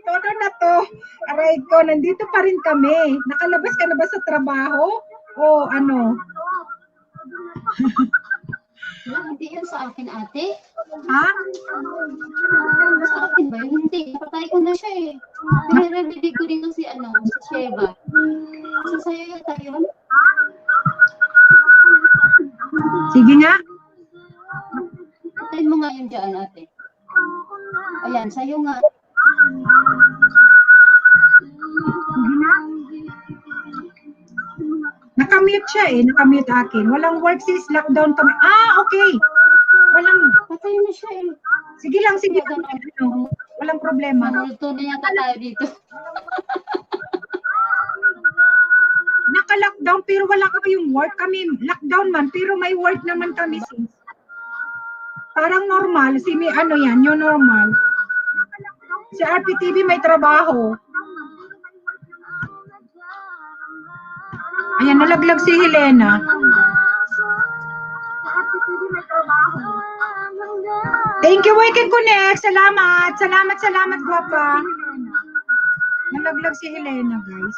Todo na to. Aray ko, nandito pa rin kami. Nakalabas ka na ba sa trabaho? O ano? Wala, hindi yun sa akin, ate. Ha? Sa akin ba yun? Hindi. Napatay ko na siya eh. Pinarelivig ko dito si Sheva. So, sa'yo yata yun? Sige nga. Patayin mo nga yun dyan, ate. Ayan, sa'yo nga. Sige nga. Nakamute siya eh. Nakamute akin. Walang work sis. Lockdown kami. Okay. Walang. Patayin na siya eh. Sige lang, sige lang. Ano, walang problema. Manuluto na yata tayo dito. Naka-lockdown pero wala kayong work. Kami lockdown man pero may work naman kami sis. Parang normal. Ano yan, yung normal. Si RPTV may trabaho. Ayan, nalaglag si Helena. Thank you, We Can Connect. Salamat. Salamat, guwapa. Nalaglag si Helena, guys.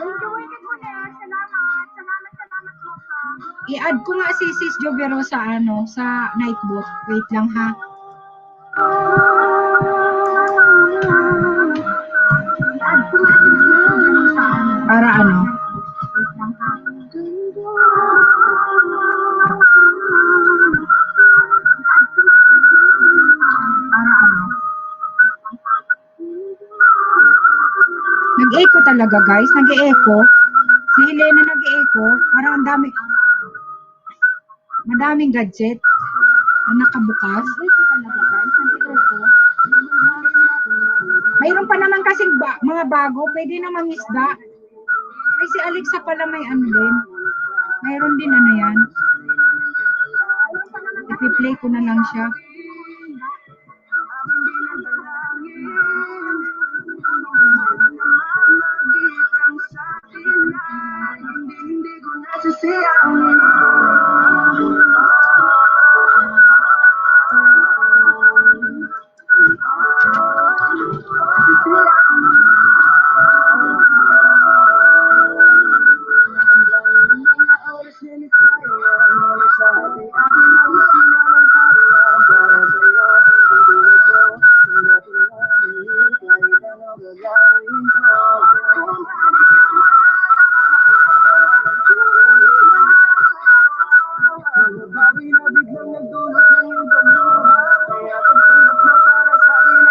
Thank you, We Can Connect. Salamat, guwapa. I-add ko nga si Sis Jovero sa Nightbot. Wait lang, ha. I-add ko nga si Sis Jovero sa para ano. Wait lang, ha. Nag-echo talaga guys, nag-echo. Si Helena nag-echo, parang madaming gadget na nakabukas. Mayroon pa naman kasing mga bago, pwede namang isda. Ay si Alexa pala may ano din. Mayroon din ano yan. I-play ko na lang siya.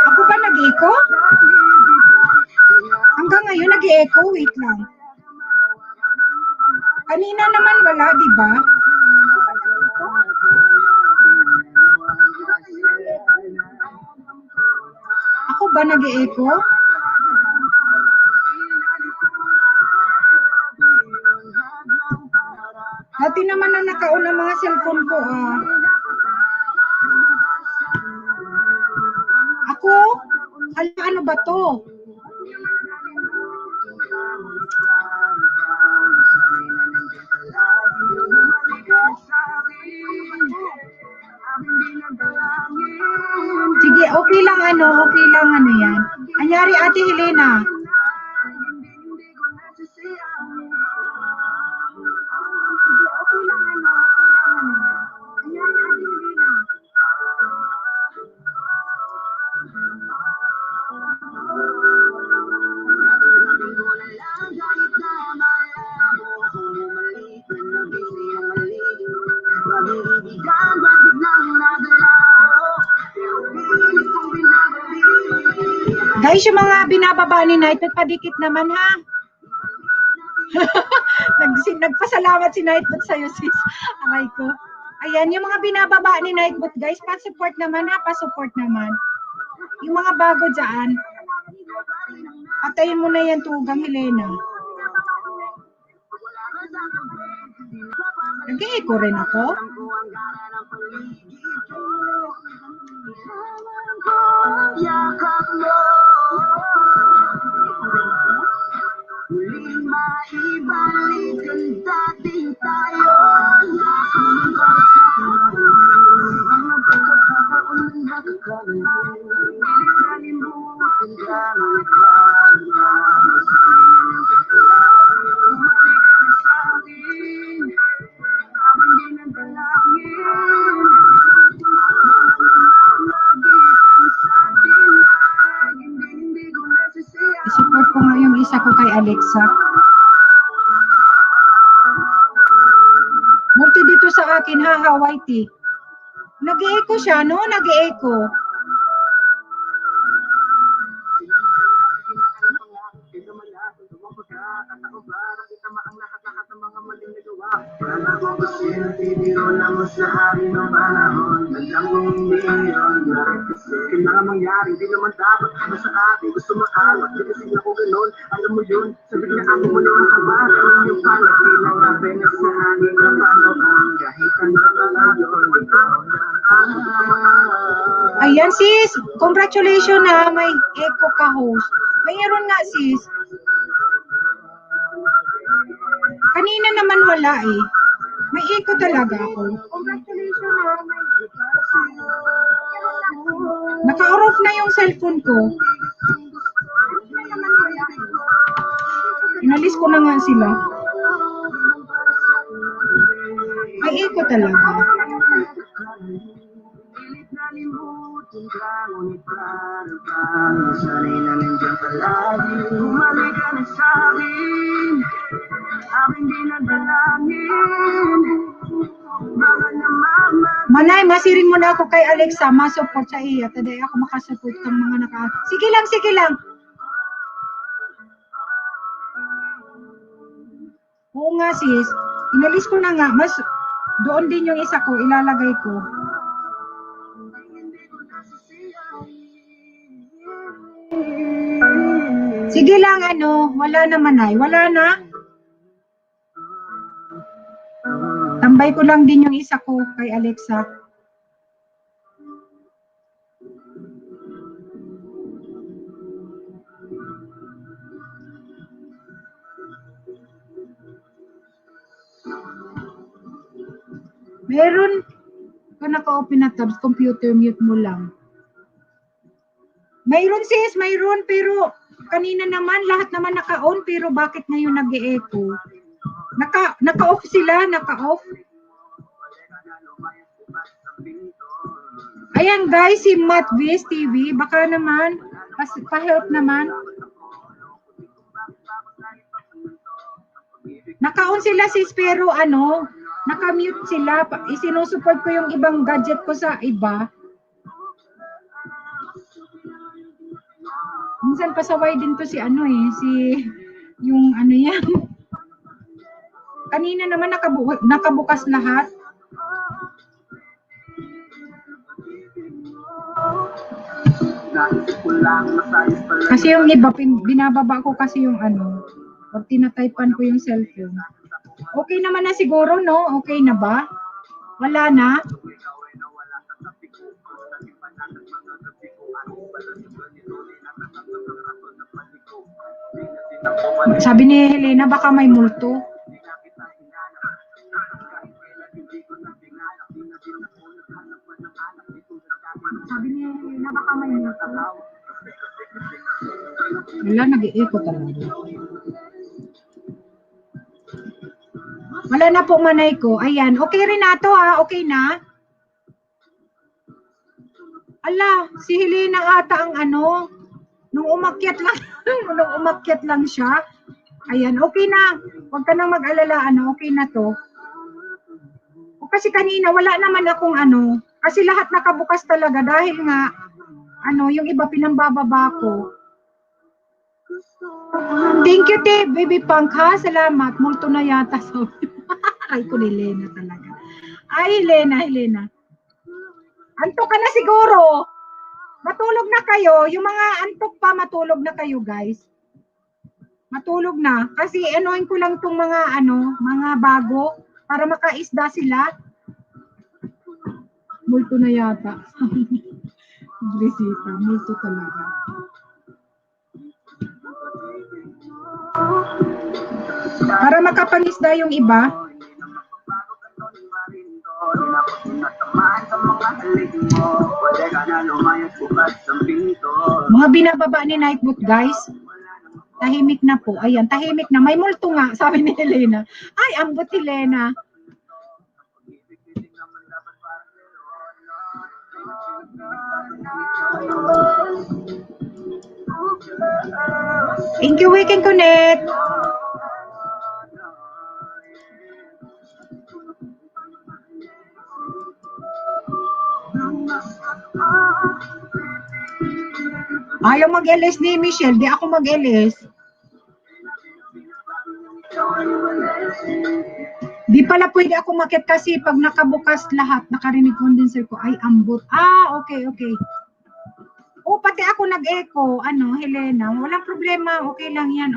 Ako ba nag-echo? Hanggang ngayon nag-echo, wait lang. Kanina naman wala, di ba? Ako ba nag-echo? Dati naman na nakauna mga cellphone ko, Ako? Hala, ano ba to? okay lang yan. Anyari Ate Helena. Guys, yung mga binababa ni Nightbot, padikit naman ha. Nagpasalamat si Nightbot sa'yo, sis. Aray ko. Ayan, yung mga binababa ni Nightbot, guys, pa-support naman ha, pa-support naman. Yung mga bago dyan, patayin mo na yan, tugang Helena. Nag-i-echo rin ako. Yakap mo, muling maibalik ang dating tayo. Mga pagkakataon na nakakamali, nalimutan ka ng I-support ko nga yung isa ko kay Alexa. Multi dito sa akin, ha, Whitey. Nag-e-echo siya, no? Nag-e-echo. Kailangan mangyari, di naman dapat nasa atin, gusto maalak, di kasi ako ganon, alam mo yun, sabi na ako mo na ang kabar, alam yung pala, bilang gabi na sa hangin na panorang, kahit ano na yun, ikaw na. Ayan, sis. Congratulations ha. May echo ka, host. Mayroon nga, sis. Kanina naman wala eh. May echo talaga ako. Congratulations ha. Naka-off na yung cellphone ko. Inalis ko na nga sila. May echo talaga. Nalimutin ka, ngunit parang sanay na nandiyan palagi. Bumalik ka na sa'kin, aking dinadalangin. Mga namamag Manay, masirin mo na ako kay Alexa. Masupport sa iya. Taday ako makasupport kang mga naka... Sige lang, sige lang. Oo nga, sis. Inalis ko na nga. Mas doon din yung isa ko. Ilalagay ko. Sige lang, ano. Wala naman ay. Wala na. Tambay ko lang din yung isa ko kay Alexa. Meron kung naka-open na tabs, computer mute mo lang. Mayroon sis, mayroon, pero kanina naman lahat naman naka-on, pero bakit ngayon nag-e-echo? Naka-off sila, naka-off. Ayan guys, si Matt Viz TV, baka naman, pa-help naman. Naka-on sila sis, pero ano, naka-mute sila. Isinusupport ko yung ibang gadget ko sa iba. Minsan pasaway din to si ano eh, si yung ano yan. Kanina naman nakabukas lahat. Kasi yung iba, binababa ko kasi yung ano, o tinatypean ko yung cellphone. Okay naman na siguro, no? Okay na ba? Wala na? Sabi ni Helena, baka may multo. Sabi niya, baka may multo. Wala, nag-i-echo talaga. Wala na po manay ko. Ayan. Okay rin na to ha. Okay na. Ala, si Helena ata ang ano. Nung umakyat lang siya. Ayan. Okay na. Huwag ka nang mag-alala. Ano, okay na to. O, kasi kanina wala naman akong ano. Kasi lahat nakabukas talaga dahil nga ano, yung iba pinambababa ko. Thank you, te, baby punk ha. Salamat. Multo na yata. So, ay ko ni Helena talaga. Ay, Helena. Antok ka na siguro. Matulog na kayo. Yung mga antok pa, matulog na kayo, guys. Matulog na. Kasi anuin ko lang tong mga mga bago para makaisda sila. Multo na yata. Brisita, multo talaga. Para makapangisda yung iba. Mga binababa ni Nightbot, guys. Tahimik na po. Ayan, tahimik na. May multo nga, sabi ni Helena. Ay, ambot Helena. Thank you, We Can Connect. Ayaw mag-LS ni Michelle, di ako mag-LS. Di pala pwede ako makit kasi pag nakabukas lahat, nakarinig condenser ko, ay ambot. Ah, okay. Oh, pati ako nag-echo. Ano, Helena, walang problema. Okay lang yan.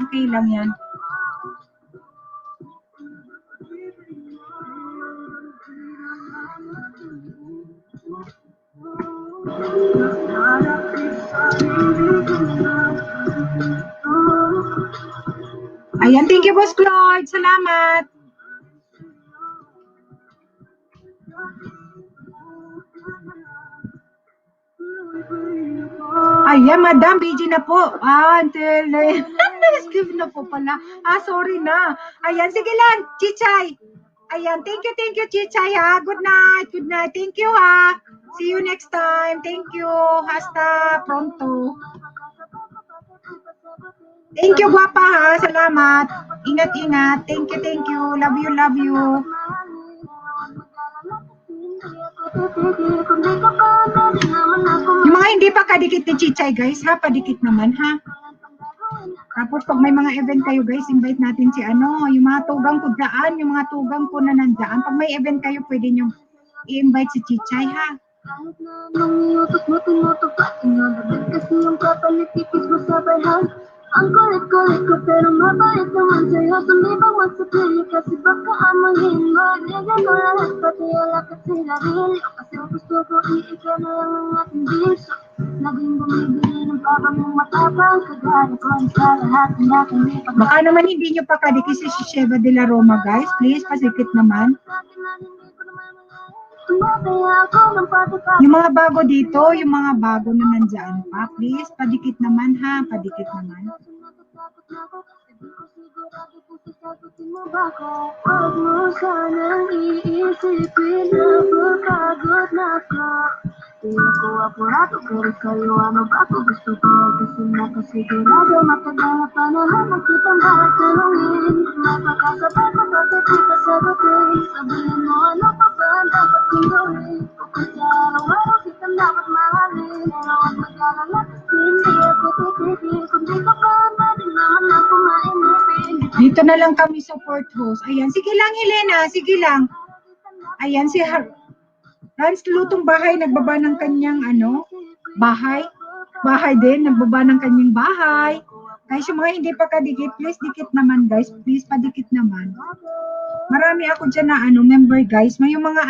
Ayan, thank you, Boss Claude. Salamat. Ayan, Madam, BG na po. Until skip na po pala. Sorry na. Ayan, sige lang, Chichay. Ayan, thank you, Chichay, ha. Good night. Thank you, ha. See you next time. Thank you. Hasta pronto. Thank you, guwapa, ha. Salamat. Ingat. Thank you. Love you. Yung mga hindi pa kadikit ni Chichay, guys, ha? Padikit naman, ha? Tapos pag may mga event kayo, guys, invite natin si yung mga tugang ko dyan, yung mga tugang ko na nandyan. Pag may event kayo, pwede nyo i-invite si Chichay, ha? Ang kulit-kulit ko pero mabait naman sa'yo. Sumibang wag sa pili kasi baka amahin mo. Nigyan ko lahat pati alak at sinarili ko. Kasi gusto ko iika na lang ang ating biso. Naging bumibili ng papa mong matapang. Kagaya ko sa lahat ng aking ipag. Baka naman hindi nyo pa kadikit si Sheva de la Roma, guys. Please, pasikit naman. Yung mga bago dito, yung mga bago na nandyan pa, please, padikit naman, ha? Padikit naman. Huwag mo sanang iisipin na pagkagod na ako. Di ako apurado pero sa'yo ano ba ako gusto ko. Kasi nakasigurado matagal na panahon magkitang bawat tanongin. May pagkakabay pa bakit di ka sagutin. Sabihin mo ano pa ba ang dapat kong gawin. Kasi araw-araw kitang dapat mahalin. Pero huwag mag-alala kasi hindi ako titigil. Kung di ka pa din naman ako mainipin. Dito na lang kami support host. Ayan, sige lang Helena, sige lang. Ayan, si Hans Lutong Bahay, nagbaba ng kanyang bahay. Bahay din, nagbaba ng kanyang bahay. Guys, yung mga hindi pa kadikit, please dikit naman guys. Please padikit naman. Marami ako dyan na member guys. May yung mga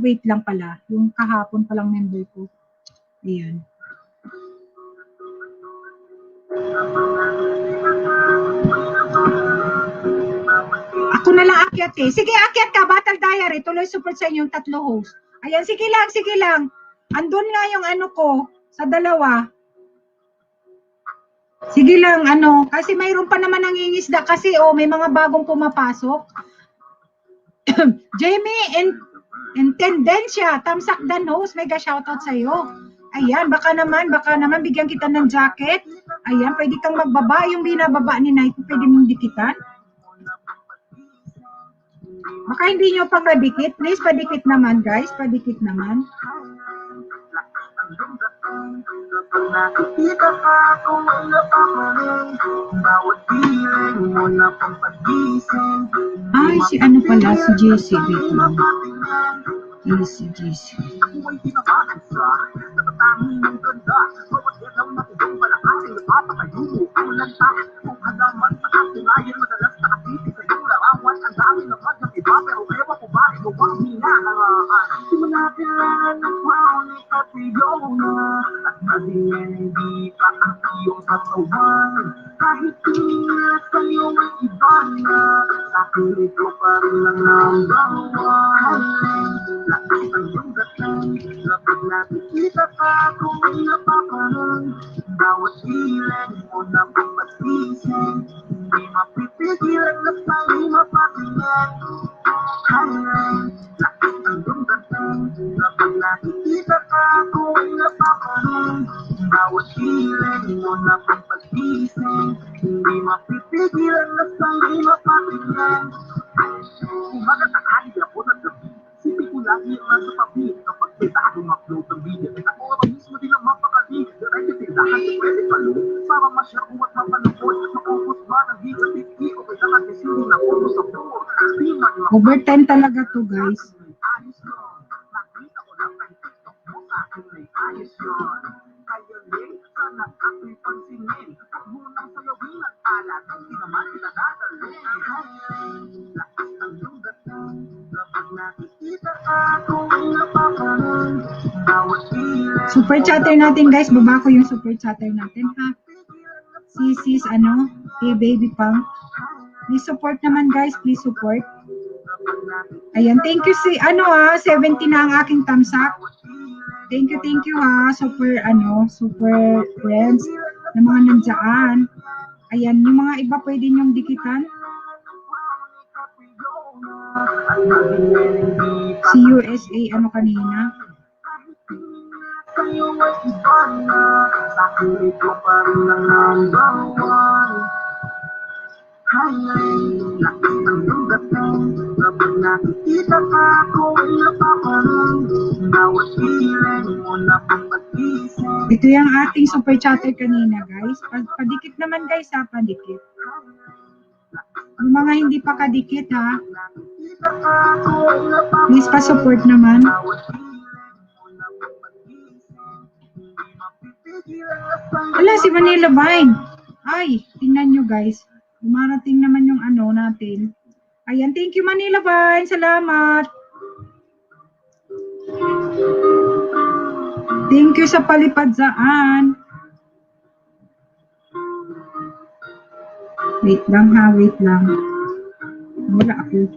wait lang pala. Yung kahapon palang member ko. Ayan. Ako na lang akyat eh. Sige, akyat ka. Battle Diary. Tuloy support sa inyong 3 host. Ayan, sige lang. Andun nga yung ano ko, sa dalawa. Sige lang, kasi mayroon pa naman nangingisda kasi, may mga bagong pumapasok. Jamie and Tendensya, Tamsak Dan Host, mega shoutout sa'yo. Ayan, baka naman bigyan kita ng jacket. Ayan, pwede kang magbaba, yung binababa ni Night, pwede mong dikitan. Baka hindi nyo pa kadikit. Please, padikit naman, guys. Padikit naman. Kapag nakikita ka, kung may napakaroon, bawat piling mo na pampagising. Ay, si ano pala, si JC. Wait lang. Si JC. Ako ay tinamaan sa natatangi ng ganda. Bawat galaw na kung malakasin, napapakayo mo ang lanta. Kung halaman sa akin, ayan madalas nakatitig sa iyong larawan. Ang dami naman ng iba, pero ewan ko ba, ikaw ang hinahangaan. Sumanapilan ng crown ni Catriona, at maging hindi pa ang iyong katawan. Kahit tingin sa'yo ay iba na, sa akin ito pa rin ang number one. Lakas ang iyong dating, kapag nakikita ka, kung may napakaroon, bawat ilan mo na papatising, hindi mapipigilan na sa'yo mapatingin. Highlight, lakas ang iyong dating, kapag nakikita ka, kung may napakaroon, bawat ilan mo na papatising, hindi mapipigilan na sa'yo mapatingin. Umaga tanghali ako ng gabi, sipi ko lagi ang nasa papi. Kapag kita akong upload ng video, at ako ang mismo din ang mapakali. Diray ka tindahan sa pwede palo, para ma-share ko at mapanood. Makupos man ang higa titi, o kailangan isili na photo sa floor. Di man Overtime talaga to, guys. ayos yun. Nakita ko lang ang TikTok mo sa akin ay ayos yun. Kaya rin, sana ako'y pansinin. Huwag mo nang sayawin ang alat, hindi naman kita dadalhin. Lakas ng iyong dating, kapag nakikita ka, kung may napakaroon, bawat ilan. Super chatter natin, guys. Baba ko yung super chatter natin, ha? Sis, hey, baby pang. Please support naman, guys. Please support. Ayan, thank you 70 na ang aking tamsak. Thank you ha. Super friends na mga nandiyan. Ayan, yung mga iba pwede nyong dikitan. Si USA, kanina. Sa'yo ay iba na, sa'kin ito pa rin ang number one. Highlight, lakas ng iyong dating, kapag nakikita ka, kung may napakaroon, bawat piling mo na papatising. Ito yung ating super chatter kanina, guys. Padikit naman, guys, ha? Padikit. Yung mga hindi pa kadikit, ha? Nakikita ka, kung may napakaroon, Please pa-support naman. bawat piling mo na papatising, hindi mapipigilan na sa'yo. Wala, si Vanilla Vine. Ay, tingnan nyo, guys. Dumarating naman yung natin. Ayan, thank you Manila Vine. Salamat. Thank you sa palipad saan. Wait lang ha, wait lang. Wala ako.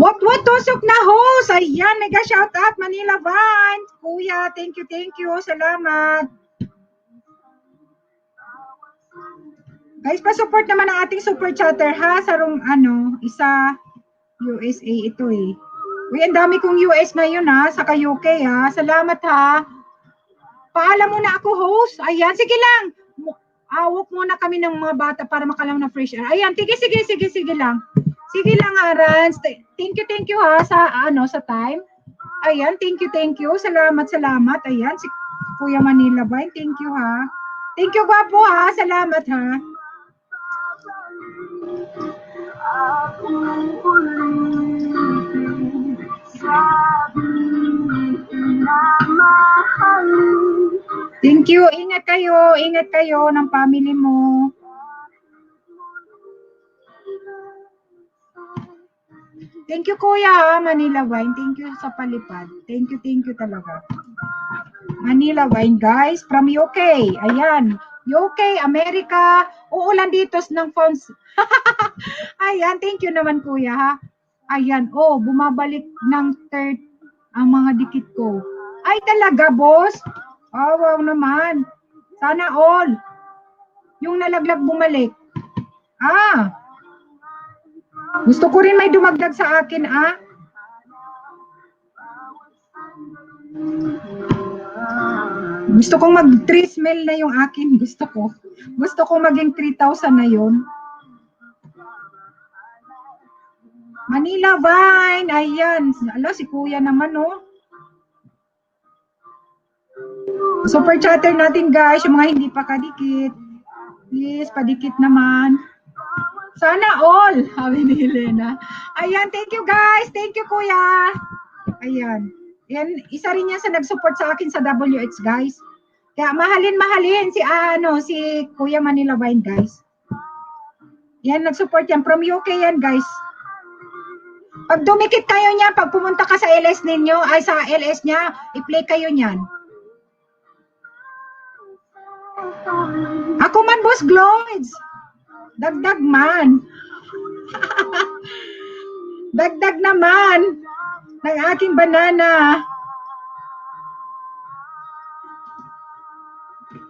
What tusok na host? Ayan, mega shout out Manila Vine. Kuya, thank you. Salamat. Guys, pa-support naman ang ating super chatter ha sa room isa USA ito eh. Uy, ang dami kong US ngayon ha, saka UK ha. Salamat ha. Paalam muna ako host. Ayan, sige lang. Awok muna kami ng mga bata para makalam na fresh air. Ayan, sige lang. Sige lang, Arans. Thank you ha sa time. Ayan, thank you. Salamat. Ayan, si Kuya Manila Vine. Thank you ha. Thank you, Gwapo ha. Salamat ha. Thank you. Ingat kayo ng family mo. Thank you, Kuya Manila Vine. Thank you sa palipad. Thank you talaga. Manila Vine, guys, from UK. Ayan. UK, America, Uulanditos ng phones. Ayan, thank you naman kuya ha. Ayan, bumabalik ng third ang mga dikit ko. Ay talaga, boss? Oh, wow naman. Sana all. Yung nalaglag bumalik. Gusto ko rin may dumagdag sa akin, Gusto kong mag-3 mil na yung akin. Gusto ko. Gusto kong maging 3,000 na yun. Manila Vine. Ayan. Si kuya naman, Super chatter natin, guys. Yung mga hindi pa kadikit. Please, padikit naman. Sana all. Sabi ni Helena. Ayan. Thank you, guys. Thank you, kuya. Ayan. Yan, isa rin yan sa nag-support sa akin sa WH, guys. Kaya mahalin si Kuya Manila Vine, guys. Yan, nag-support yan. From UK yan, guys. Pag dumikit kayo niya, pag pumunta ka sa LS ninyo, ay sa LS niya, i-play kayo niyan. Ako man, Boss Gloids. Dagdag man. Dagdag naman ng aking banana.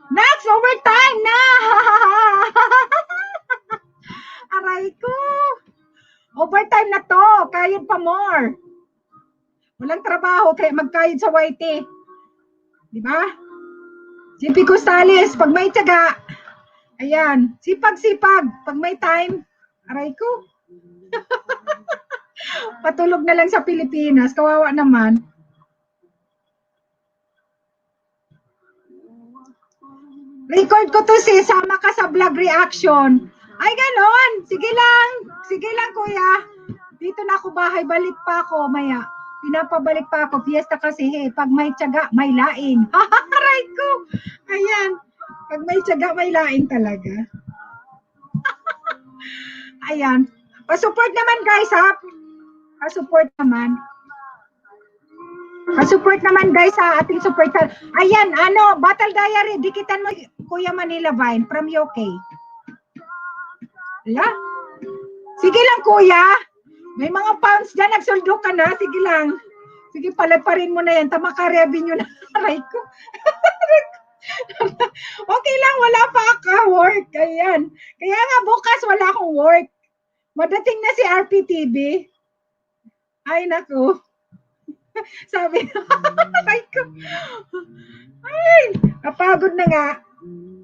Next, overtime na! Aray ko. Overtime na to. Kayod pa more. Walang trabaho, kaya magkayod sa YT. Diba? Sipi Costales, pag may tiyaga. Ayan. Sipag-sipag. Pag may time. Aray ko. Patulog na lang sa Pilipinas. Kawawa naman. Record ko to sama ka sa vlog reaction. Ay, ganon. Sige lang. Sige lang, kuya. Dito na ako bahay. Balik pa ako maya. Pinapabalik pa ako. Fiesta kasi, pag may tiyaga, may laing. Aray ko. Ayan. Pag may tiyaga, may laing talaga. Ayan. Pa-support naman, guys, ha? Pa-support naman. Pa-support naman, guys, sa ating support. Ayan, Battle Diary. Dikitan mo, Kuya Manila Vine from UK. Wala? Sige lang, kuya. May mga pounds dyan. Nagsuldo ka na. Sige lang. Sige, palaparin mo na yan. Tama ka, revenue na. Aray ko. Okay lang, wala pa ka work. Ayan. Kaya nga, bukas wala akong work. Madating na si RPTV. Ay, naku. Sabi, ay ko. Ay, napagod na nga.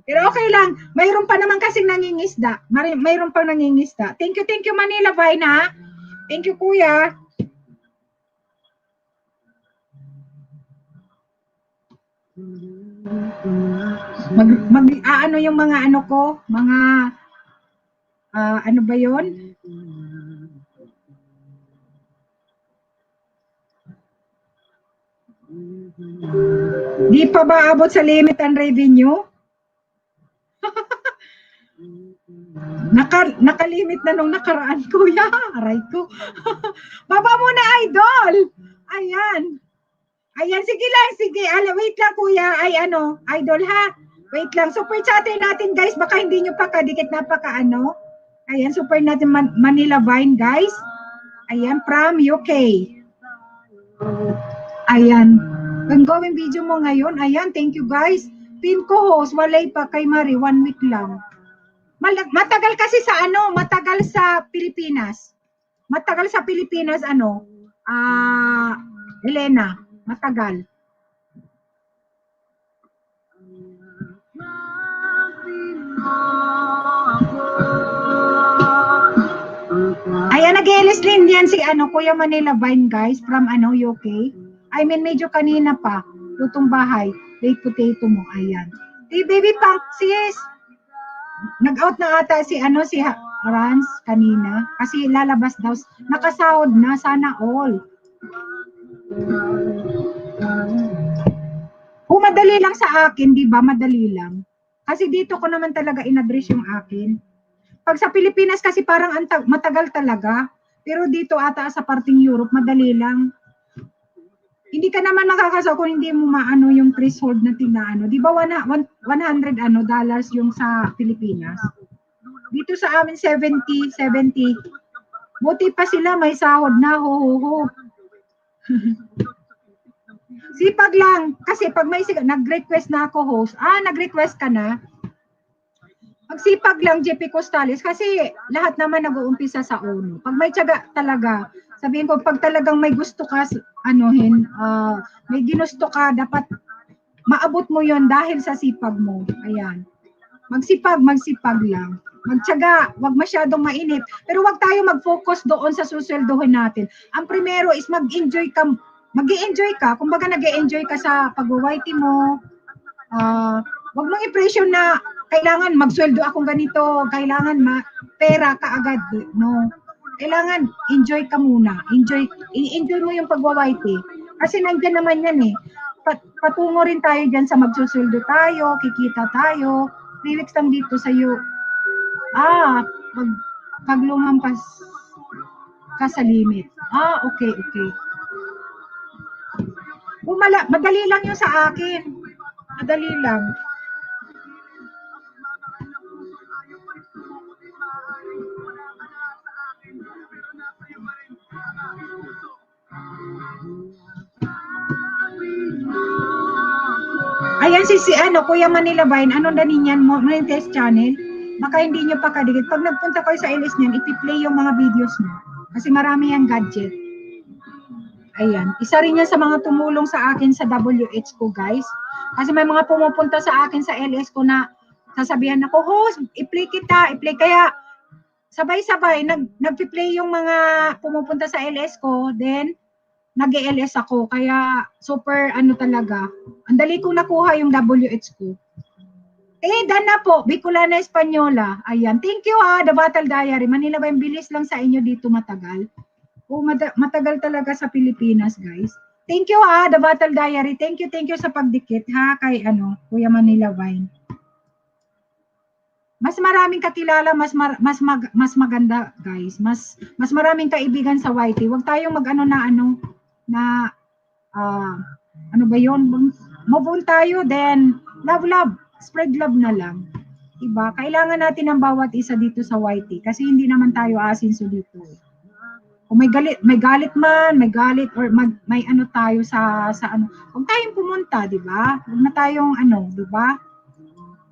Pero okay lang. Mayroon pa naman kasing nangingisda. Mayroon pa nangingisda. Thank you, Manila Vine, ha? Thank you, kuya. Ano yung mga ano ko? Mga, ano ba yon? Di pa ba abot sa limit ang revenue? Nakalimit na nung nakaraan, kuya. Aray ko. Baba muna, idol. Ayan. Ayan, sige lang, sige. Wait lang, kuya. Ay, idol, ha? Wait lang. Super chatter natin, guys. Baka hindi nyo pa kadikit napaka. Ayan, super natin Manila Vine, guys. Ayan, from UK. Ayan. Ang gawin video mo ngayon. Ayan, thank you, guys. Pin ko host, walay pa kay Marie, 1 week lang. Matagal kasi sa matagal sa Pilipinas. Matagal sa Pilipinas, Elena, matagal. Ayan, nag-e-LS din yan si Kuya Manila Vine, guys, from UK. I mean, medyo kanina pa, lutong bahay, baked potato mo, ayan. Hey, baby punk, sis. Nag-out na ata si Rans kanina kasi lalabas daw. Nakasahod na, sana all. Madali lang sa akin, di ba? Madali lang. Kasi dito ko naman talaga in-address yung akin. Pag sa Pilipinas kasi parang matagal talaga. Pero dito ata sa parting Europe, madali lang. Hindi ka naman nakakasaw kung hindi mo maano yung threshold na tina. Di ba $100 dollars yung sa Pilipinas? Dito sa amin 70. Buti pa sila may sahod na, ho. Sipag lang. Kasi pag may nag-request na ako host, nag-request ka na. Magsipag lang, JP Costales, kasi lahat naman nag-uumpisa sa uno. Pag may tiyaga talaga, sabihin ko, pag talagang may gusto ka, may ginusto ka, dapat maabot mo yon dahil sa sipag mo. Ayan. Magsipag lang. Magtiyaga, wag masyadong mainit. Pero wag tayo mag-focus doon sa susweldohin natin. Ang primero is mag-enjoy ka, kumbaga nag-enjoy ka sa pag-YT mo. Wag mong impression na kailangan magsweldo akong ganito, kailangan pera ka agad, no. Kailangan enjoy ka muna. Enjoy mo yung pag-YT. Kasi nandiyan naman yan eh. Patungo rin tayo diyan sa magsusweldo tayo, kikita tayo. Lyrics lang dito sa iyo. Pag lumampas ka sa limit. Okay. Madali lang yung sa akin. Madali lang. Ayan si Kuya Manila Vine, anong daninyan mo, yung test channel? Baka hindi nyo pa kadikit. Pag nagpunta kayo sa LS niyan, ipi-play yung mga videos nyo. Kasi marami yung gadget. Ayan. Isa rin yan sa mga tumulong sa akin sa WH ko, guys. Kasi may mga pumupunta sa akin sa LS ko na sasabihan ako, host, i-play kita, i-play. Kaya sabay-sabay, nag-play yung mga pumupunta sa LS ko, then nag-LS ako. Kaya super talaga. Ang dali kong nakuha yung WH ko. Dan na po, Bicolana Espanyola. Ayan. Thank you The Battle Diary. Manila ba yung bilis lang sa inyo dito matagal? Matagal talaga sa Pilipinas, guys. Thank you The Battle Diary. Thank you sa pagdikit kay Kuya Manila Vine. Mas maraming kakilala, mas maganda, guys. Mas maraming kaibigan sa YT. Huwag tayong ano ba yun? Move on tayo, then love. Spread love na lang. Diba? Kailangan natin ng bawat isa dito sa YT kasi hindi naman tayo asinso dito. Kung may galit man, may galit or may tayo sa huwag tayong pumunta, diba? Huwag na tayong diba?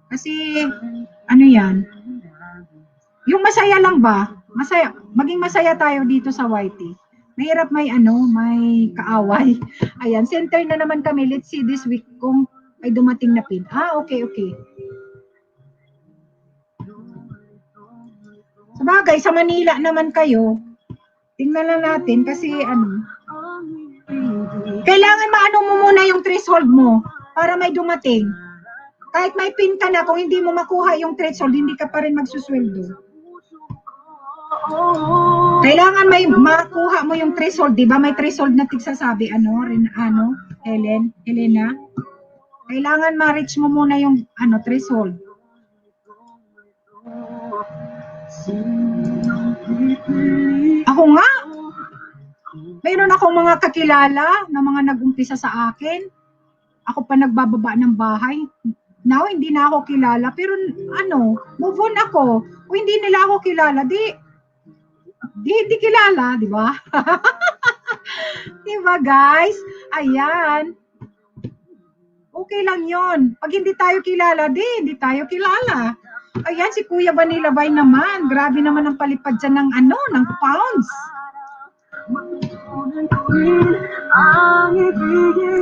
Kasi yan? Yung masaya lang ba? Maging masaya tayo dito sa YT. Mahirap may kaaway. Ayan, center na naman kami. Let's see this week kung ay dumating na pin. Okay. Sabagay, sa Manila naman kayo. Tingnan lang natin kasi kailangan maano mo muna yung threshold mo para may dumating. Kahit may pin ka na, kung hindi mo makuha yung threshold, hindi ka pa rin magsusweldo. Kailangan may makuha mo yung threshold, di ba? May threshold na tigsasabi, Helena? Kailangan ma-reach mo muna yung threshold. Ako nga, mayroon akong mga kakilala na mga nag-umpisa sa akin. Ako pa nagbababa ng bahay. Now, hindi na ako kilala. Pero move on ako. Kung hindi nila ako kilala, di kilala, di ba? Diba, guys? Ayan. Okay lang yon. Pag hindi tayo kilala, hindi tayo kilala. Ayan, si Kuya Manila Vine naman. Grabe naman ang palipad dyan ng pounds.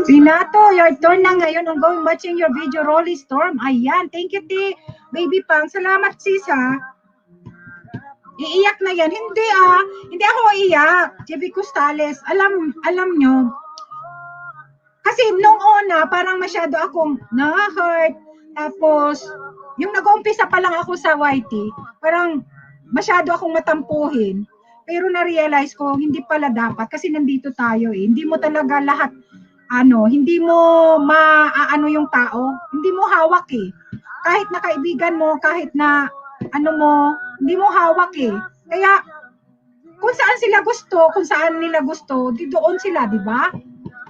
Pinato, your turn na ngayon. I'm going watching your video, Rolly Storm. Ayan, thank you, Baby Pang. Salamat, sis, ha. Iiyak na yan. Hindi ako iiyak. JB Costales, alam nyo, kasi nung una, parang masyado akong na-hurt. Tapos, yung nag-umpisa pa lang ako sa YT, parang masyado akong matampuhin. Pero na-realize ko, hindi pala dapat kasi nandito tayo eh. Hindi mo talaga lahat, hindi mo maaano yung tao. Hindi mo hawak eh. Kahit na kaibigan mo, kahit na hindi mo hawak eh. Kaya, kung saan nila gusto, di doon sila, di ba?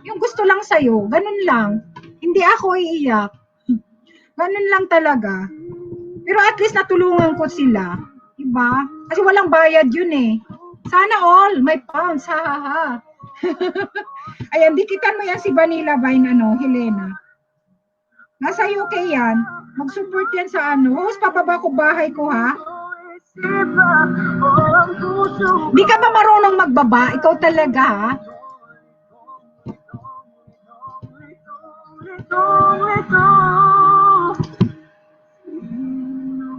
Yung gusto lang sa'yo, ganun lang. Hindi ako iiyak. Ganun lang talaga. Pero at least natulungan ko sila. ba? Kasi walang bayad yun eh. Sana all, may pounds, ha ha ha. Ayan, dikitan mo yan si Vanilla Vine, Helena. Nasa UK yan. Mag-support yan sa Host, pababa ko bahay ko, ha? Di ka ba marunong magbaba? Ikaw talaga, ha?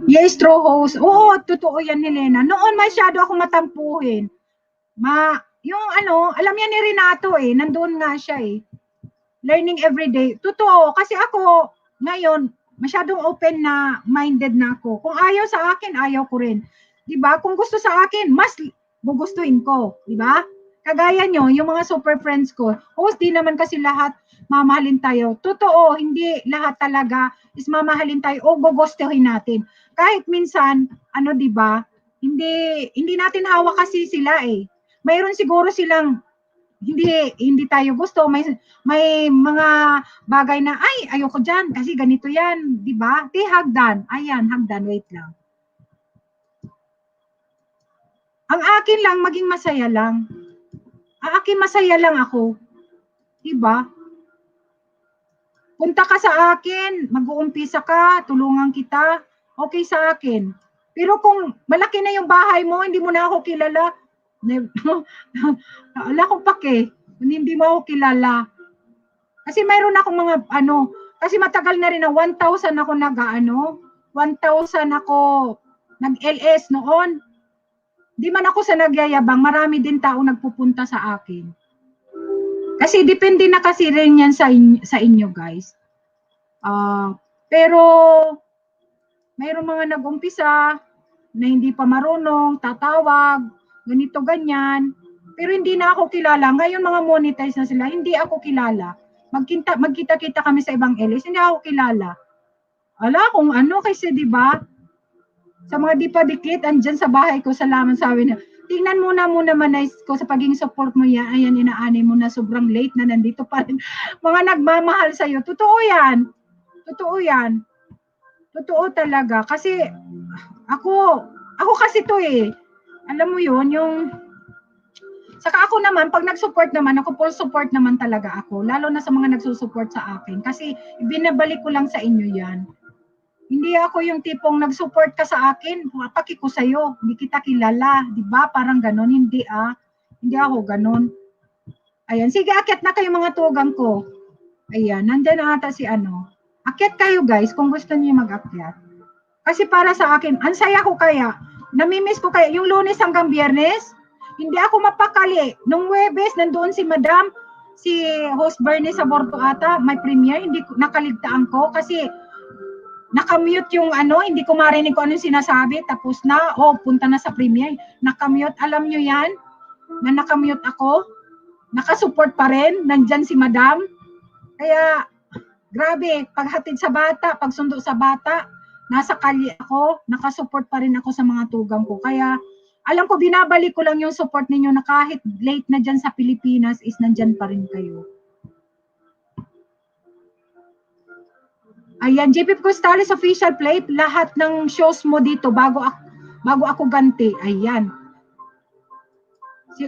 Yes, true host. Oo, totoo yan, Helena. Noon masyado ako matampuhin. Yung alam yan ni Renato eh, nandoon nga siya eh. Learning every day. Totoo, kasi ako, ngayon, masyadong open na minded na ako. Kung ayaw sa akin, ayaw ko rin. 'Di ba? Kung gusto sa akin, mas gugustuhin ko, 'di ba? Kagaya nyo, yung mga super friends ko, host, di naman kasi lahat mamahalin tayo. Totoo, hindi lahat talaga is mamahalin tayo o gugustuhin natin. Kahit minsan, 'di ba? Hindi natin hawak kasi sila eh. Mayroon siguro silang hindi tayo gusto, may mga bagay na ay ayoko diyan kasi ganito 'yan, 'di ba? Hagdan. Ayan, hagdan, wait lang. Ang akin lang maging masaya lang. Ang akin masaya lang ako. 'Di ba? Punta ka sa akin, mag-uumpisa ka, tulungan kita, okay sa akin. Pero kung malaki na yung bahay mo, hindi mo na ako kilala, wala akong pake, hindi mo ako kilala. Kasi mayroon akong mga kasi matagal na rin na 1,000 ako 1,000 ako nag-LS noon. Di man ako sa nagyayabang, marami din tao nagpupunta sa akin. Kasi depende na kasi rin yan sa inyo guys. Pero mayroong mga nag-umpisa na hindi pa marunong, tatawag, ganito, ganyan. Pero hindi na ako kilala. Ngayon mga monetize na sila, hindi ako kilala. Magkita-kita kami sa ibang LS, hindi ako kilala. Ala, kung kasi di ba? Sa mga di pa dikit, andyan sa bahay ko, salamat sabi niya. Tingnan mo naman ko sa pagiging support mo yan. Ayan, inaanay mo na sobrang late na nandito pa rin. Mga nagmamahal sa'yo. Totoo yan. Totoo yan. Totoo talaga. Kasi ako kasi to eh. Alam mo yun, saka ako naman, pag nag-support naman, ako full support naman talaga ako. Lalo na sa mga nagsusupport sa akin. Kasi binabalik ko lang sa inyo yan. Hindi ako yung tipong nag-support ka sa akin, paki ko sa'yo, hindi kita kilala, di ba? Parang ganon, hindi ako ganon. Ayan, sige, akyat na kayo mga tugang ko. Ayan, nandyan na ata si Akyat kayo guys, kung gusto niyo mag-akyat. Kasi para sa akin, ang saya ko kaya, namimiss ko kaya, yung Lunes hanggang Biyernes, hindi ako mapakali. Nung Huwebes, nandoon si Madam, si host Bernie Saborto ata, may premiere, hindi nakaligtaan ko kasi nakamute yung hindi ko marinig kung anong sinasabi, tapos na, punta na sa premiere. Nakamute, alam nyo yan? Na nakamute ako? Nakasupport pa rin, nandyan si Madam. Kaya, grabe, paghatid sa bata, pagsundo sa bata, nasa kalye ako, nakasupport pa rin ako sa mga tugang ko. Kaya, alam ko, binabalik ko lang yung support ninyo na kahit late na dyan sa Pilipinas is nandyan pa rin kayo. Ayan, JP Costales official play, lahat ng shows mo dito bago ako ganti. Ayan.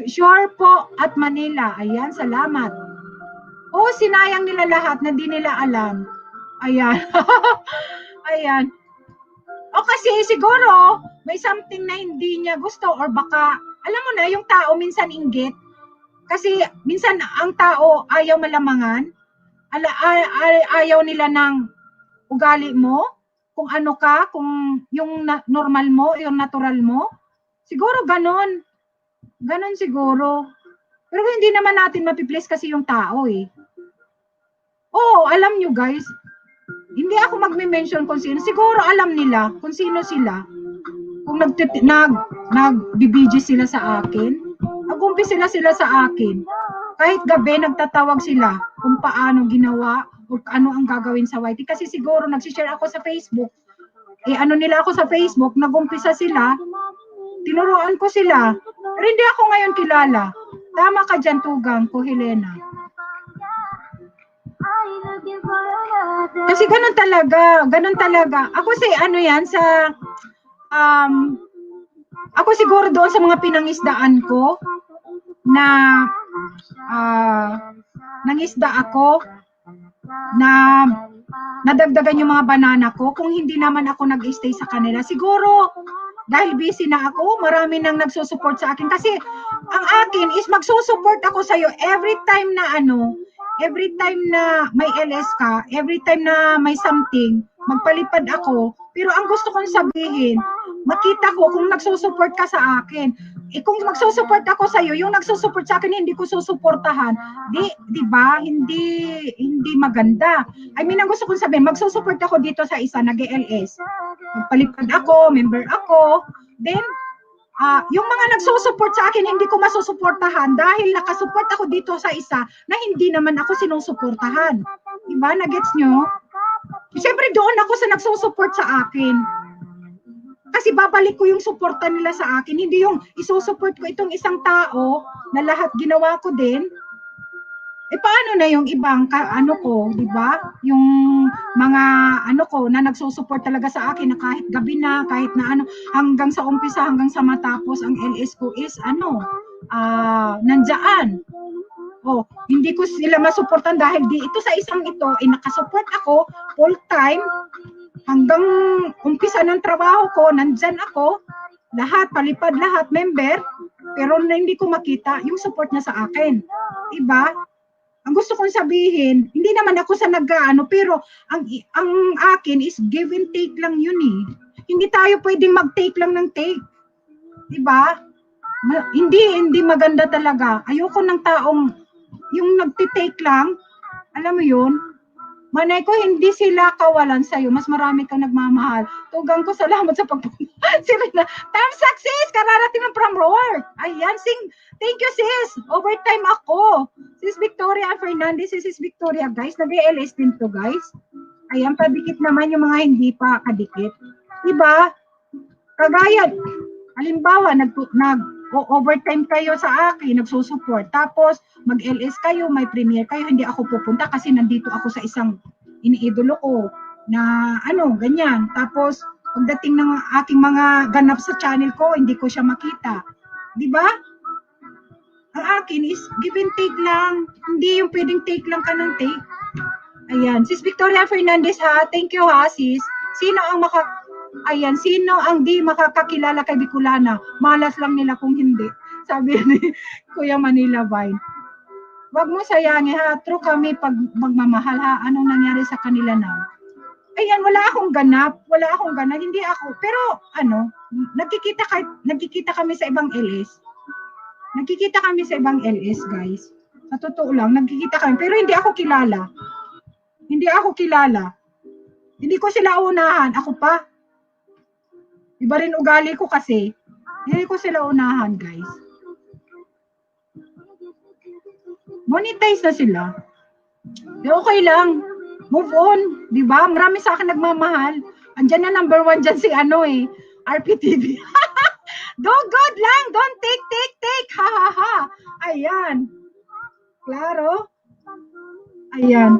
Sure po at Manila. Ayan, salamat. Sinayang nila lahat na di nila alam. Ayan. Ayan. Kasi siguro may something na hindi niya gusto or baka, alam mo na, yung tao minsan inggit. Kasi minsan ang tao ayaw malamangan. Ayaw nila ng ugali mo, kung ano ka, kung yung normal mo, yung natural mo. Siguro ganon. Ganon siguro. Pero hindi naman natin mapiplease kasi yung tao eh. Alam nyo guys, hindi ako magme-mention kung sino. Siguro alam nila kung sino sila. Kung nag-BBG sila sa akin, nag-umpi sila sa akin. Kahit gabi nagtatawag sila kung paano ginawa, o ano ang gagawin sa YT. Kasi siguro nagsishare ako sa Facebook. Nila ako sa Facebook, nag-umpisa sila, tinuruan ko sila. Pero hindi ako ngayon kilala. Tama ka dyan, tugang ko, Helena. Kasi ganun talaga. Ako yan sa, Ako siguro doon sa mga pinangisdaan ko na nangisda ako na nadagdagan yung mga banana ko. Kung hindi naman ako nag-stay sa kanila, siguro dahil busy na ako, marami nang nagsusupport sa akin. Kasi ang akin is magsusupport ako sa'yo every time na may LS ka, every time na may something, magpalipad ako. Pero ang gusto kong sabihin, makita ko kung nagsusupport ka sa akin. Kung magsusupport ako sa iyo, yung nagsusupport sa akin hindi ko susuportahan. Di ba? Hindi maganda. I mean, ang gusto kong sabihin, magsusupport ako dito sa isa, nag-LS. Magpalipad ako, member ako. Then, yung mga nagsusupport sa akin, hindi ko masusuportahan dahil nakasupport ako dito sa isa na hindi naman ako sinusuportahan. Diba? Nagets nyo? Siyempre doon ako sa nagsusupport sa akin. Kasi babalik ko yung suporta nila sa akin. Hindi yung isusupport ko itong isang tao na lahat ginawa ko din. Paano na yung ibang di ba? Yung mga na nagsusupport talaga sa akin na kahit gabi na, kahit na hanggang sa umpisa, hanggang sa matapos, ang LS ko is nandyan. Hindi ko sila masuportan dahil ito sa isang ito, nakasupport ako full time, hanggang umpisa ng trabaho ko, nandyan ako, lahat, palipad lahat, member, pero hindi ko makita yung support niya sa akin. Diba? Ang gusto kong sabihin, hindi naman ako sa pero ang akin is give and take lang yun eh. Hindi tayo pwedeng mag-take lang ng take. Diba? Hindi maganda talaga. Ayoko ng taong yung nagtitake lang, alam mo yun, manay ko hindi sila kawalan sa'yo, mas marami kang nagmamahal. Tugang ko, salamat sa pagpunta. Serena, time success, kararating ng from work. Ayan, thank you sis, overtime ako. Sis Victoria Fernandez, sis Victoria guys, nag-LS din to guys. Ayan, padikit naman yung mga hindi pa kadikit. Diba? Kagaya, halimbawa, overtime kayo sa akin, nagsusupport. Tapos, mag-LS kayo, may premiere kayo, hindi ako pupunta kasi nandito ako sa isang iniidolo ko na ganyan. Tapos, pagdating ng aking mga ganap sa channel ko, hindi ko siya makita. Di ba? Ang akin is give and take lang. Hindi yung pwedeng take lang ka ng take. Ayan. Sis Victoria Fernandez ha, thank you ha sis. Sino ang di makakakilala kay Bicolana? Malas lang nila kung hindi. Sabi ni Kuya Manila Vine. Wag mo sayangin ha, true kami pag magmamahal ha. Anong nangyari sa kanila na? Ayan, wala akong ganap, hindi ako. Pero nagkikita kami sa ibang LS. Nagkikita kami sa ibang LS, guys. Sa totoo lang, nagkikita kami. Pero hindi ako kilala. Hindi ko sila unahan. Ako pa. Iba rin ugali ko kasi. Hindi ko sila unahan, guys. Monetize na sila. Okay lang. Move on. Diba? Marami sa akin nagmamahal. Andyan na number 1 dyan si RPTV. Do good lang. Don't take. Ha, ha, ha. Ayan. Klaro? Ayan.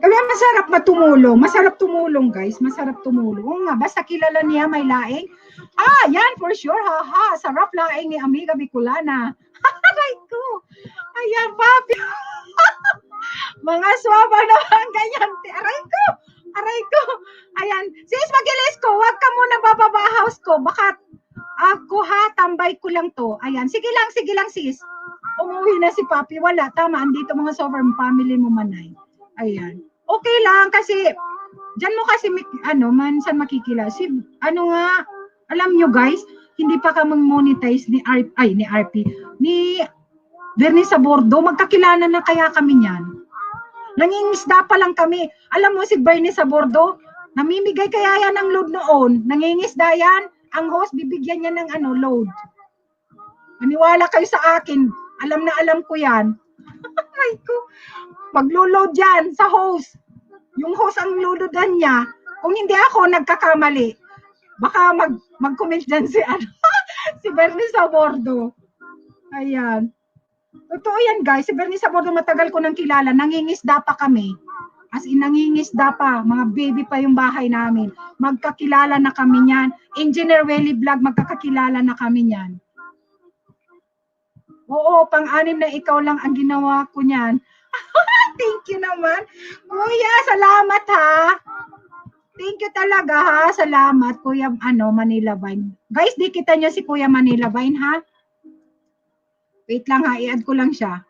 Kaya masarap tumulong guys. Masarap tumulong. Oo nga, basta kilala niya may laing. Yan for sure. Ha, ha. Sarap laing ni Amiga Bicolana. Aray ko. Ayan, papi. Mga swaba naman ganyan. Aray ko. Ayan. Sis, mag-ilis ko. Huwag ka muna bababa house ko. Baka ako ha, tambay ko lang to. Ayan. Sige lang sis. Umuwi na si papi. Wala. Tama. Andito mga sovereign family mo manay. Ayan. Okay lang kasi dyan mo kasi mansan makikila. Alam nyo guys, hindi pa ka mag-monetize ni RP. Ni Bernie Sabordo, magkakilala na kaya kami niyan. Nangingisda pa lang kami. Alam mo si Bernie Sabordo, namimigay kaya yan ng load noon. Nangingisda yan. Ang host, bibigyan niya ng load. Maniwala kayo sa akin. Alam na alam ko yan. Ay ko. Maglo-load yan sa host. Yung host ang loadodan niya. Kung hindi ako nagkakamali, baka mag-comment dyan si Bernie Sabordo. Ayan. Totoo yan guys. Si Bernie Sabordo matagal ko nang kilala. Nangingisda pa kami. As in, nangingisda pa. Mga baby pa yung bahay namin. Magkakilala na kami niyan. Engineer Welly Vlog, magkakakilala na kami niyan. Oo, pang-anim na ikaw lang ang ginawa ko niyan. Thank you naman. Kuya, salamat ha. Thank you talaga ha. Salamat, Kuya Manila Vine. Guys, di kita niyo si Kuya Manila Vine ha. Wait lang ha, i-add ko lang siya.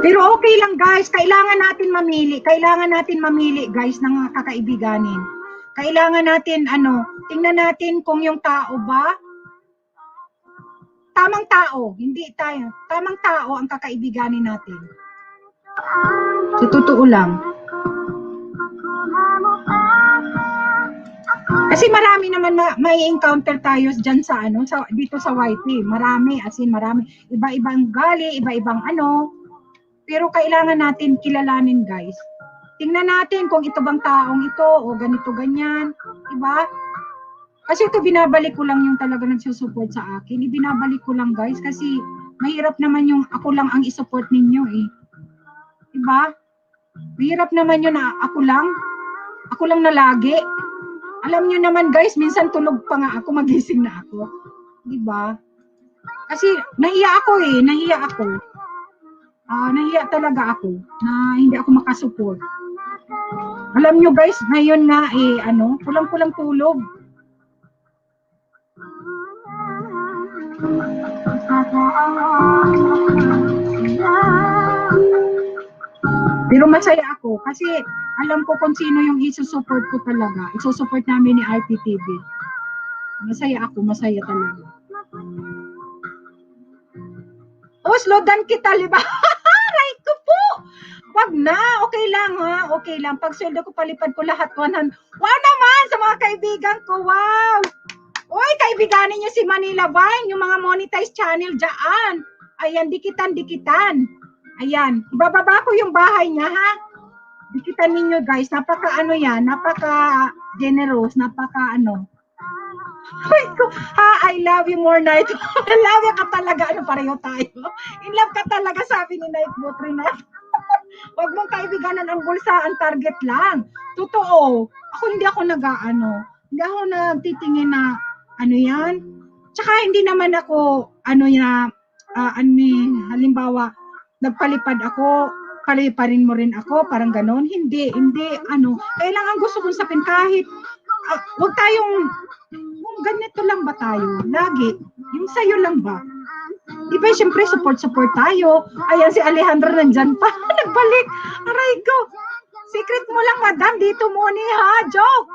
Pero okay lang guys, kailangan natin mamili guys ng kakaibiganin. Kailangan natin tingnan natin kung yung tao ba tamang tao, hindi tayo. Tamang tao ang kakaibiganin natin. Sa totoo lang. Kasi marami naman may encounter tayo diyan sa dito sa YT. Marami, as in marami. Iba-ibang gali, iba-ibang Pero kailangan natin kilalanin, guys. Tingnan natin kung ito bang taong ito o ganito ganyan, diba? Kasi ito binabalik ko lang yung talaga nagsusupport sa akin. Ibinabalik ko lang, guys, kasi mahirap naman yung ako lang ang isupport ninyo eh. Diba? Mahirap naman yun na ako lang na lagi. Alam nyo naman guys, minsan tulog pa nga ako, magising na ako. Diba? Kasi nahiya ako. Nahiya talaga ako na hindi ako makasupport. Alam nyo guys, ngayon nga kulang-kulang tulog. Pero masaya ako kasi alam ko kung sino yung isusupport ko talaga. Isusupport namin ni RPTV. Masaya talaga. Slodan kita, liba. Right ko po. Wag na, okay lang ha. Okay lang. Pag sweldo ko, palipad ko lahat 100. Wow naman sa mga kaibigan ko. Wow. Uy, kaibiganin niyo si Manila Vine, yung mga monetized channel dyan. Ayan, dikitan. Ayan, ibababa ko yung bahay niya ha. Dikitan ninyo guys, napaka generous, I love you more night. I love you ka talaga, pareho tayo. In love ka talaga, sabi ni Nightbot Renat. Huwag mong kaibiganan ang bulsa, ang target lang. Totoo. Hindi ako nagtitingin na yan. Tsaka hindi naman ako halimbawa nagpalipad ako, paliparin mo rin ako, parang ganon. Hindi, kailangan gusto kong sapin kahit, wag tayong, ganito lang ba tayo? Lagi, yung sayo lang ba? Diba, syempre, support tayo. Ayan, si Alejandro nandyan pa, nagbalik. Aray ko, secret mo lang, madam, dito mo ha, joke.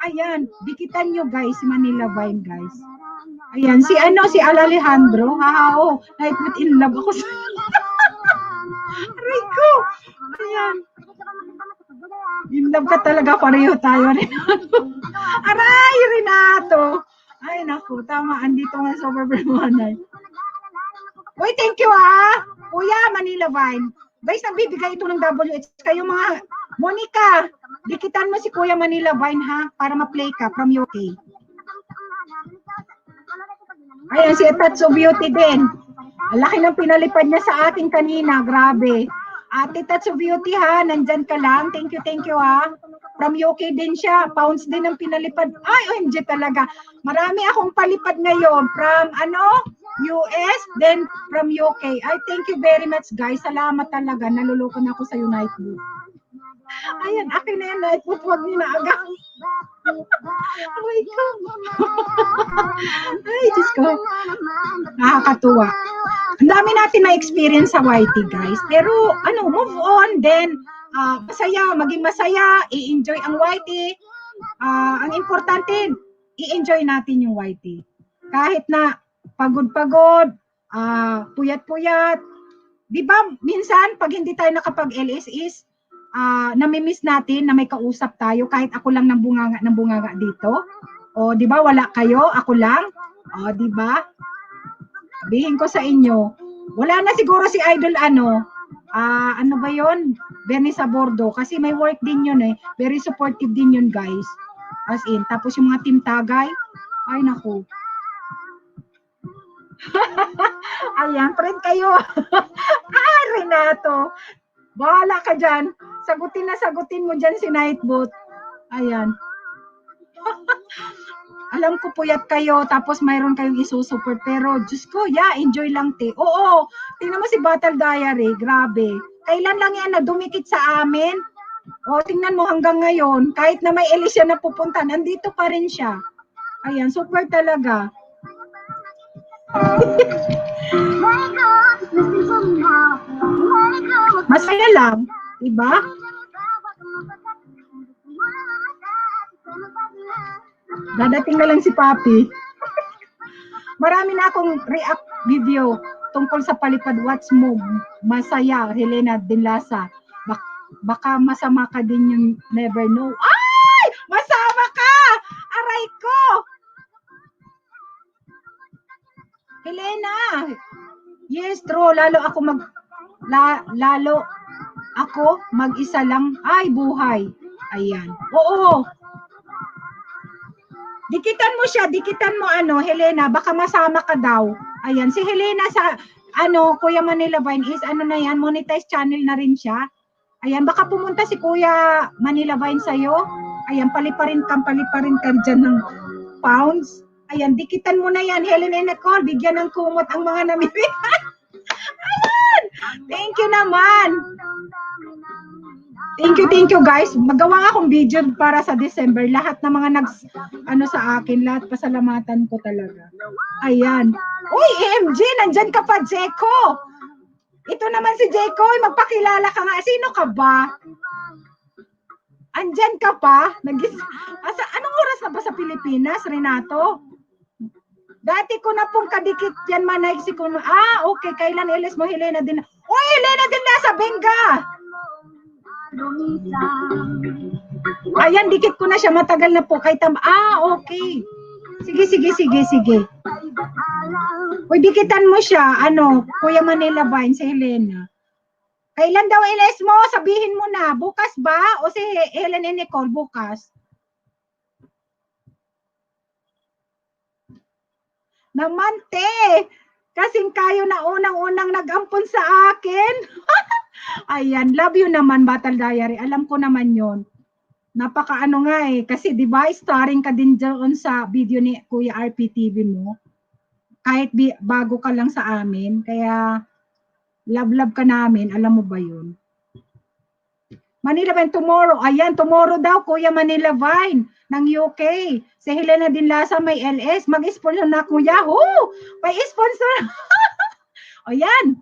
Ayan, dikitan nyo guys, si Manila Vine guys. Ayan, si Alejandro, night with in love ako sa Rico! Ayan. In love ka talaga, pareho tayo, Renato. Aray, Renato! Ay, naku, tama. Andito nga sa overpermanay. Uy, thank you Kuya Manila Vine. Guys, nagbibigay ito ng WH. Kayo mga, Monica, dikitan mo si Kuya Manila Vine para ma-play ka from UK. Ayan, si Tatsu Beauty din. Ang laki ng pinalipad niya sa akin kanina. Grabe. Ate Tatsu Beauty nandyan ka lang. Thank you From UK din siya. Pounds din ang pinalipad. Ay, OMG talaga. Marami akong palipad ngayon. From US, then from UK. Ay, thank you very much guys. Salamat talaga. Naluloko na ako sa United. Ayan, akin na yan. Huwag niyo na agad. Aray ko. Ay, Diyos ko. Nakakatuwa. Ang dami natin na-experience sa YT, guys. Pero, move on. Then, maging masaya. I-enjoy ang YT. Ang importante, i-enjoy natin yung YT. Kahit na pagod-pagod, puyat-puyat. Di ba, minsan, pag hindi tayo nakapag-LSS, namimiss natin na may kausap tayo kahit ako lang ng bunganga dito. O, di ba, wala kayo, ako lang. O, di ba? Sabihin ko sa inyo, wala na siguro si Idol ano ba yon? Bernie Sabordo, kasi may work din yun very supportive din yun guys, as in, tapos yung mga team tagay, ay naku. Ayan, friend kayo. Renato. Bahala ka dyan. Sagutin mo dyan si Nightbot. Ayan. Alam ko puyat kayo, tapos mayroon kayong isusupport. Pero, Diyos ko, enjoy lang, te. Oo, tingnan mo si Battle Diary. Grabe. Kailan lang yan na dumikit sa amin? O, tingnan mo hanggang ngayon. Kahit na may Alicia na pupunta, nandito pa rin siya. Ayan, super talaga. Masaya lang, diba? Dadating na lang si Papi. Marami na akong react video tungkol sa palipad. What's mo? Masaya, Helena Dinlasa. Baka masama ka din yung never know. Ay! Masama ka! Aray ko! Helena! Yes, true. Lalo ako mag-isa lang. Ay, buhay. Ayan. Oo. Dikitan mo Helena, baka masama ka daw. Ayan, si Helena sa Kuya Manila Vine is na yan, monetized channel na rin siya. Ayan, baka pumunta si Kuya Manila Vine sa'yo. Ayan, paliparin ka dyan ng pounds. Ayan, dikitan mo na yan, Helena Nicole, bigyan ng kumot ang mga namimili. Ayan! Thank you naman. Thank you guys. Magawa akong video para sa December. Lahat ng mga sa akin, lahat pasalamatan ko talaga. Ayan. Uy, EMG, nandyan ka pa, Jeko. Ito naman si Jeko, magpakilala ka nga. Sino ka ba? Andyan ka pa? Anong oras na ba sa Pilipinas, Renato? Dati ko na pong kadikit yan, Manay. Okay. Kailan ilis mo, Helena din? Uy, Helena din nasa Benga! Ayan, dikit ko na siya. Matagal na po. Okay. Sige. Uy, dikitan mo siya. Kuya Manila Vine, si Helena. Kailan daw ilis mo? Sabihin mo na. Bukas ba? O si Helen and Nicole, bukas? Naman, te. Kasing kayo na unang-unang nag-ampon sa akin. Ayan, love you naman, Battle Diary. Alam ko naman yon. Napaka nga kasi 'di ba starring ka din doon sa video ni Kuya RPTV mo. Kahit bago ka lang sa amin, kaya love ka namin, alam mo ba 'yun? Manila Vine tomorrow. Ayan, tomorrow daw Kuya Manila Vine ng UK. Si Helena Dinlasa may LS, mag-sponsor na Kuya. May sponsor. Ayan.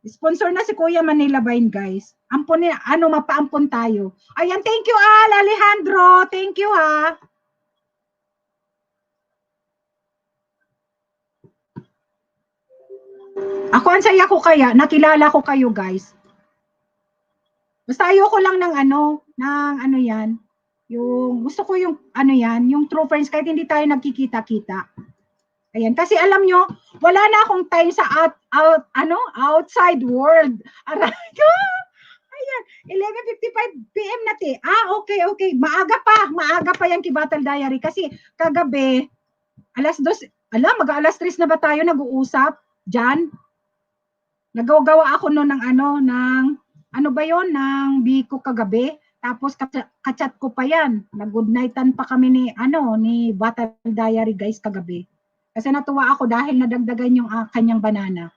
Sponsor na si Kuya Manila Vine, guys. Ampunin, mapaampon tayo. Ayan, thank you, Alejandro. Thank you, ha. Ako, ang saya ko kaya. Nakilala ko kayo, guys. Basta ayoko lang ng yan. Gusto ko yung, yung true friends, kahit hindi tayo nagkikita-kita. Ayan, kasi alam nyo, wala na akong time sa outside world. Aray ko! Ayan, 11:55 PM na, te. Okay. Maaga pa yan kay Battle Diary. Kasi kagabi, alas 2, mag-alas 3 na ba tayo nag-uusap? Diyan? Nagawa ako noon ng Biko kagabi. Tapos kachat ko pa yan. Nag-good nightan pa kami ni Battle Diary, guys, kagabi. Kasi natuwa ako dahil nadagdagan yung kanyang banana.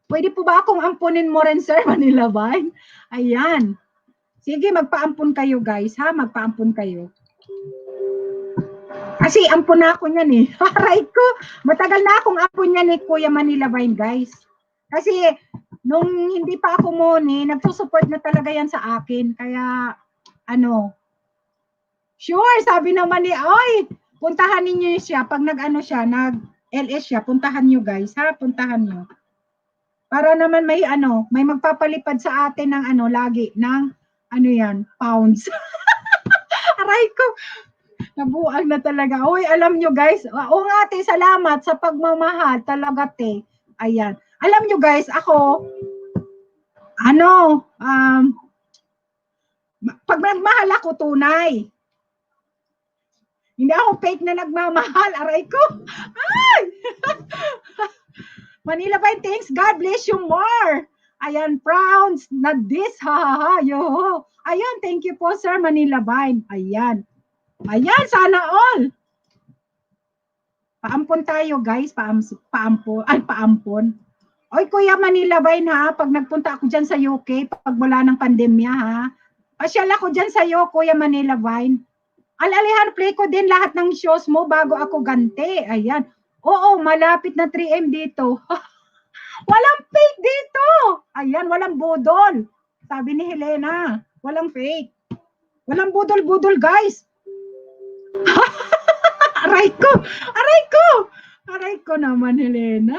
Pwede po ba akong ampunin mo rin, Sir Manila Vine? Ayan. Sige, magpaampun kayo, guys, ha? Magpaampun kayo. Kasi ampun na ako niyan, eh. Aray ko. Matagal na akong ampun niyan ni Kuya Manila Vine, guys. Kasi nung hindi pa ako muni, nagsusupport na talaga yan sa akin. Kaya, sure, sabi naman ni, puntahan niyo siya pag nag-LS siya, puntahan niyo, guys, ha? Puntahan niyo. Para naman may magpapalipad sa atin ng lagi ng pounds. Aray ko. Nabuang na talaga. Oy, alam niyo, guys. Oo nga, te, salamat sa pagmamahal talaga, te. Ayan. Alam niyo, guys, ako pag nagmahal ako, tunay. Hindi ako fake na nagmamahal. Aray ko. Ay! Manila Vine, thanks. God bless you more. Ayan, frowns. Na this, ha, ha, ha, yo. Ayan, thank you po, sir, Manila Vine. Ayan. Ayan, sana all. Paampon tayo, guys. Paampon. Ay, paampon. Oy, Kuya Manila Vine, ha? Pag nagpunta ako dyan sa UK, pag wala ng pandemya, ha? Pasyal ako dyan sa iyo, Kuya Manila Vine. Alalihan, play ko din lahat ng shows mo bago ako ganti. Ayan. Oo, malapit na 3M dito. Walang fake dito. Ayan, walang budol. Sabi ni Helena, walang fake. Walang budol-budol, guys. Aray ko! Aray ko! Aray ko naman, Helena.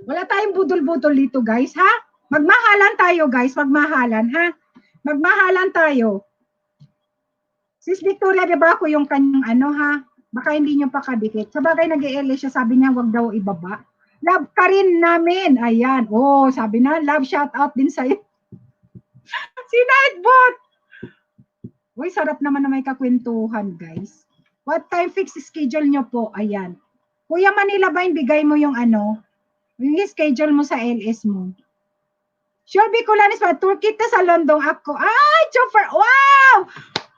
Wala tayong budol-budol dito, guys, ha? Magmahalan tayo, guys. Magmahalan, ha? Magmahalan tayo. Sis Victoria, di ba ako yung kanyang ano, ha? Baka hindi nyo pa kadikit. Sa bagay, nag-i-LA siya, sabi niya, wag daw ibaba. Love ka rin namin. Ayan. Oh, sabi na, love shout out din sa'yo. Si Nightbot. Uy, sarap naman na may kakwentuhan, guys. What time fix schedule nyo po? Ayan. Kuya Manila Vine, bigay mo yung ano, yung schedule mo sa LS mo. Sure, Bicolanis pa. Tour kita sa London ako. Ay, chopper. Wow!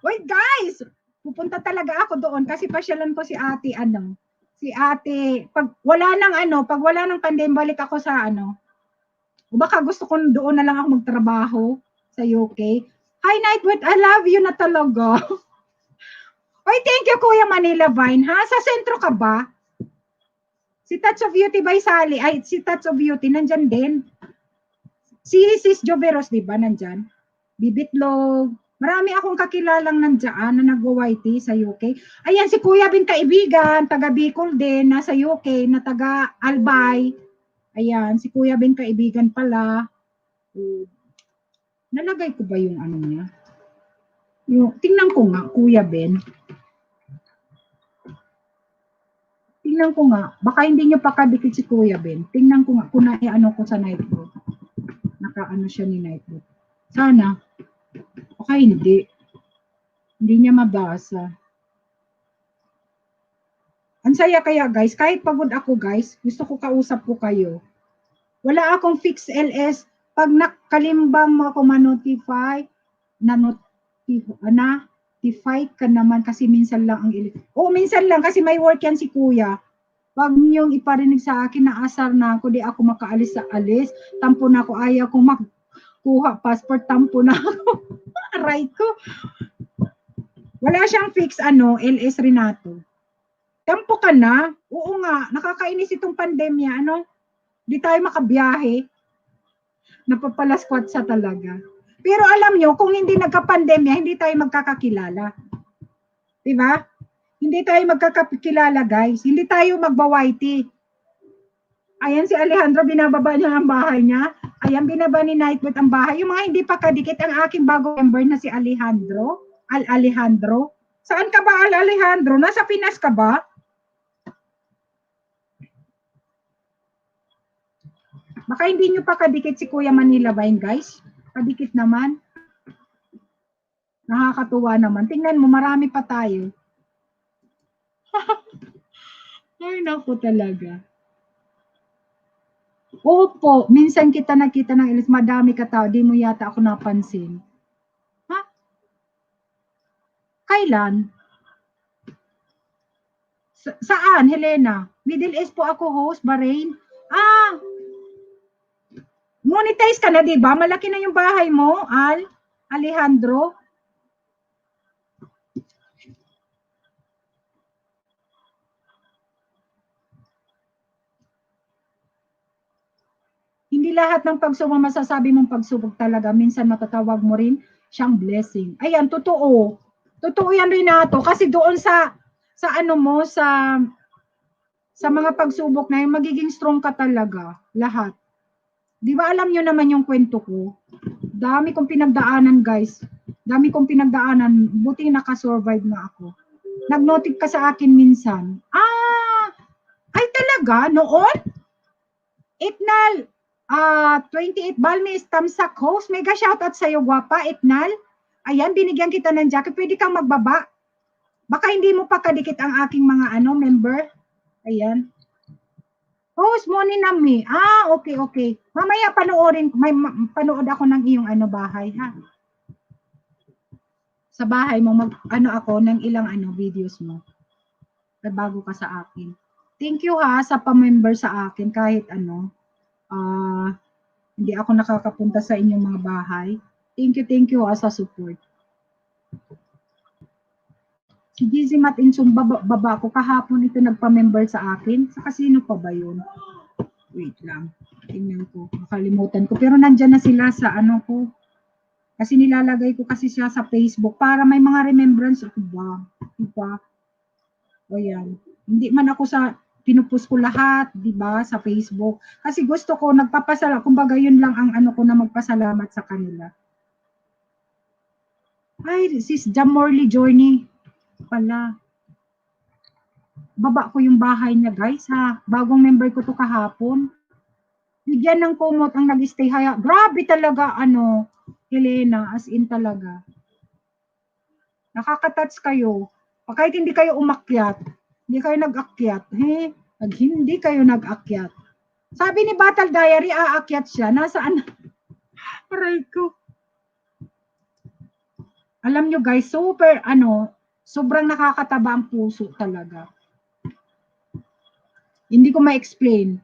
Uy, guys. Pupunta talaga ako doon kasi pasyalan ko si ate, ano. Si ate, pag wala ng pandemya, balik ako sa ano. O baka gusto ko doon na lang ako magtrabaho sa UK. Hi, Nightbot. I love you na talaga. Oy, thank you, Kuya Manila Vine, ha? Sa sentro ka ba? Si Touch of Beauty by Sally. Ay, si Touch of Beauty, nandyan din. Si Sis Joveros, di ba, nandyan? Bibitlog. Marami akong kakilalang nandyan na nagwa-YT sa UK. Ayan, si Kuya Bin Kaibigan, taga Bicol din, nasa UK, na taga Albay. Ayan, si Kuya Bin Kaibigan pala. Nalagay ko ba yung ano niya? Tingnan ko nga, Kuya Ben. Tingnan ko nga. Baka hindi nyo pa kadikit si Kuya Ben. Tingnan ko nga kung ano ko sa Nightbot. Naka-ano siya ni Nightbot. Sana. Baka hindi. Hindi niya mabasa. Ang saya kaya, guys. Kahit pagod ako, guys, gusto ko kausap ko kayo. Wala akong fix LS. Pag nakalimbang mo ako ma-notify, notify ka naman kasi minsan lang ang minsan lang kasi may work yan si Kuya. Wag niyong iparinig sa akin na asar na ako, di ako makaalis sa alis. Tampo na ako, ayaw ko makuha passport, tampo na ako. Aray ko. Wala siyang fix LS Renato. Tampo ka na? Oo nga, nakakainis itong pandemya, di tayo makabiyahe. Napapalaskwat sa talaga. Pero alam nyo, kung hindi nagka-pandemya, hindi tayo magkakakilala. Diba? Hindi tayo magkakakilala, guys. Hindi tayo magba-YT. Ayan si Alejandro, binababa niya ang bahay niya. Ayan, binaba ni Nightbot ang bahay. Yung mga hindi pa kadikit, ang aking bago member na si Alejandro. Alejandro. Saan ka ba, Alejandro? Nasa Pinas ka ba? Baka hindi nyo pa kadikit si Kuya Manila Vine, guys. Kadikit naman. Nakakatuwa naman. Tingnan mo, marami pa tayo. Ay, naku talaga. Opo, minsan kita nakita ng ilis, madami ka tao, di mo yata ako napansin. Ha? Kailan? Saan, Helena? Middle East po ako host, Bahrain. Monetize ka na, di ba? Malaki na yung bahay mo, Alejandro. Hindi lahat ng pagsubok masasabi mong pagsubok talaga. Minsan matatawag mo rin siyang blessing. Ayan, totoo. Totoo yan, Renato. Kasi doon sa mga pagsubok na yun, magiging strong ka talaga. Lahat. Di ba alam nyo naman yung kwento ko? Dami kong pinagdaanan, guys. Dami kong pinagdaanan. Buti nakasurvive na ako. Nag-notif ka sa akin minsan. Ay talaga? Noon? Itnal, 28 Balmis, Tamsak host. Mega shoutout sa'yo, gwapa, Itnal. Ayan, binigyan kita ng jacket. Pwede kang magbaba. Baka hindi mo pa kadikit ang aking mga member. Ayan. Host mo ni Nami. Okay, okay. Mamaya panood ako ng iyong bahay, ha? Sa bahay mo, ako ng ilang videos mo. Bago ka sa akin. Thank you ha sa pa-member sa akin kahit hindi ako nakakapunta sa inyong mga bahay. Thank you ha sa support. Si Gizzy Matinsum, baba ko kahapon ito nagpa-member sa akin. Sa kasino pa ba yun? Wait lang. Tingnan ko. Nakalimutan ko. Pero nandyan na sila sa ko. Kasi nilalagay ko kasi siya sa Facebook para may mga remembrance ako ba. Diba? O yan. Hindi man ako pinupost ko lahat, diba, sa Facebook. Kasi gusto ko, kumbaga yun lang ang ko na magpasalamat sa kanila. Ay, sis Jamorly Journey pala. Baba ko yung bahay niya, guys, ha. Bagong member ko to kahapon. Bigyan ng kumot ang nag-stay haya. Grabe talaga, Helena, as in talaga. Nakaka-touch kayo. Kahit hindi kayo umakyat, hindi kayo nag-akyat, hindi kayo nag-akyat. Sabi ni Battle Diary, aakyat siya. Nasaan? Aray ko. Alam nyo guys, sobrang nakakataba ang puso talaga. Hindi ko ma-explain.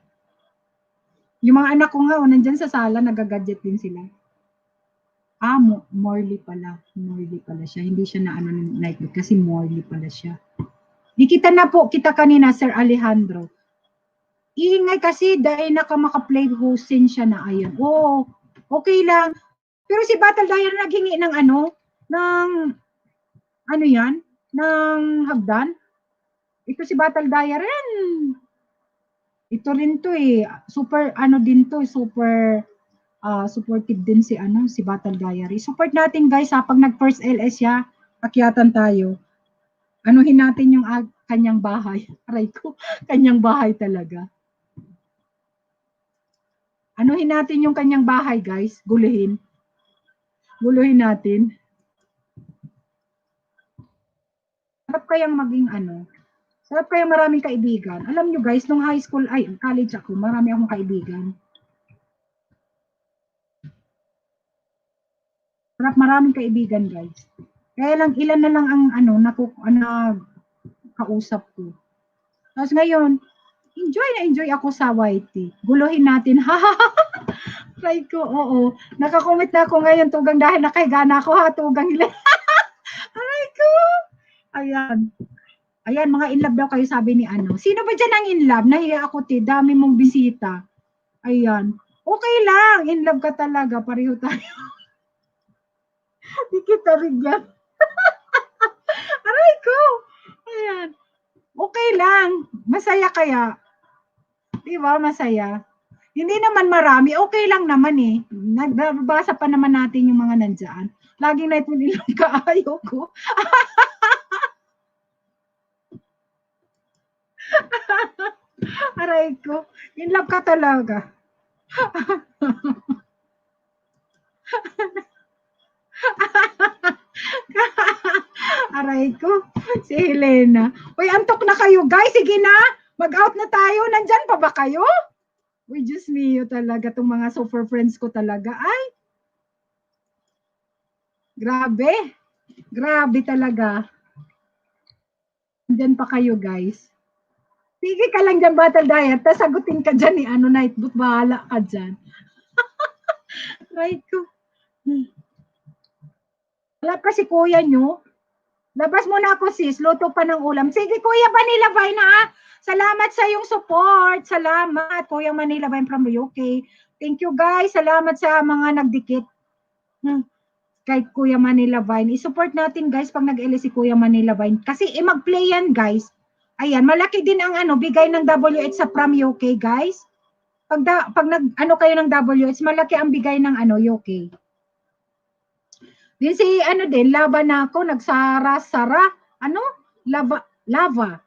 Yung mga anak ko nga, nandyan sa sala, nagagadget din sila. Morley pala. Morley pala siya. Hindi siya na Nightbot kasi Morley pala siya. Di kita na po, kita kanina, Sir Alejandro. Iingay kasi dahil maka-play hosting siya na ayan. Oo, okay lang. Pero si Battle Diary naghingi ng ng hagdan. Ito si Battle Diary. Ito rin to super din to, super supportive din si Battle Diary. Support natin guys ha, pag nag-first LS siya, akyatan tayo. Anuhin natin yung kanyang bahay. Aray ko, kanyang bahay talaga. Anuhin natin yung kanyang bahay guys, guluhin. Guluhin natin. Sarap kayang maging sarap kayang maraming kaibigan. Alam nyo guys, nung high school, college ako, marami akong kaibigan. Sarap maraming kaibigan guys. Kaya lang ilan na lang ang kausap ko. Tapos ngayon, enjoy ako sa YT. Guluhin natin. Try ko, oo. Nakakomment na ako ngayon tugang dahil nakahiga na ako ha, tugang ilan. Aray ko. Ayan. Ayan, mga in love daw kayo sabi ni Sino ba dyan ang in love? Nahiya ako dami mong bisita. Ayan. Okay lang, in love ka talaga. Pareho tayo. Di kita rin yan. Aray ko. Ayan. Okay lang. Masaya kaya. Diba? Masaya. Hindi naman marami. Okay lang naman Nagbabasa pa naman natin yung mga nandyan. Laging na ito nilang kaayo ko. Aray ko. In love ka talaga. Aray ko. Si Helena. Uy, antok na kayo guys. Sige na. Mag-out na tayo. Nandyan pa ba kayo? Uy, Diyos mio talaga. Itong mga super friends ko talaga. Ay. Grabe. Grabe talaga. Nandyan pa kayo guys. Sige ka lang dyan, Battle Diet. Tapos sagutin ka dyan ni Nightbot. Bahala ka dyan. Right ko. Wala pa si kuya nyo. Labas muna ako sis. Luto pa ng ulam. Sige kuya Manila Vine ha. Salamat sa iyong support. Salamat. Kuya Manila Vine from UK. Thank you guys. Salamat sa mga nagdikit. Kay Kuya Manila Vine. I-support natin guys pag nag-LS si Kuya Manila Vine. Kasi mag-play yan guys. Ayan, malaki din ang bigay ng WH sa from UK, guys. Pag kayo ng WH, malaki ang bigay ng UK. Din si lava na ako, nagsara-sara. Lava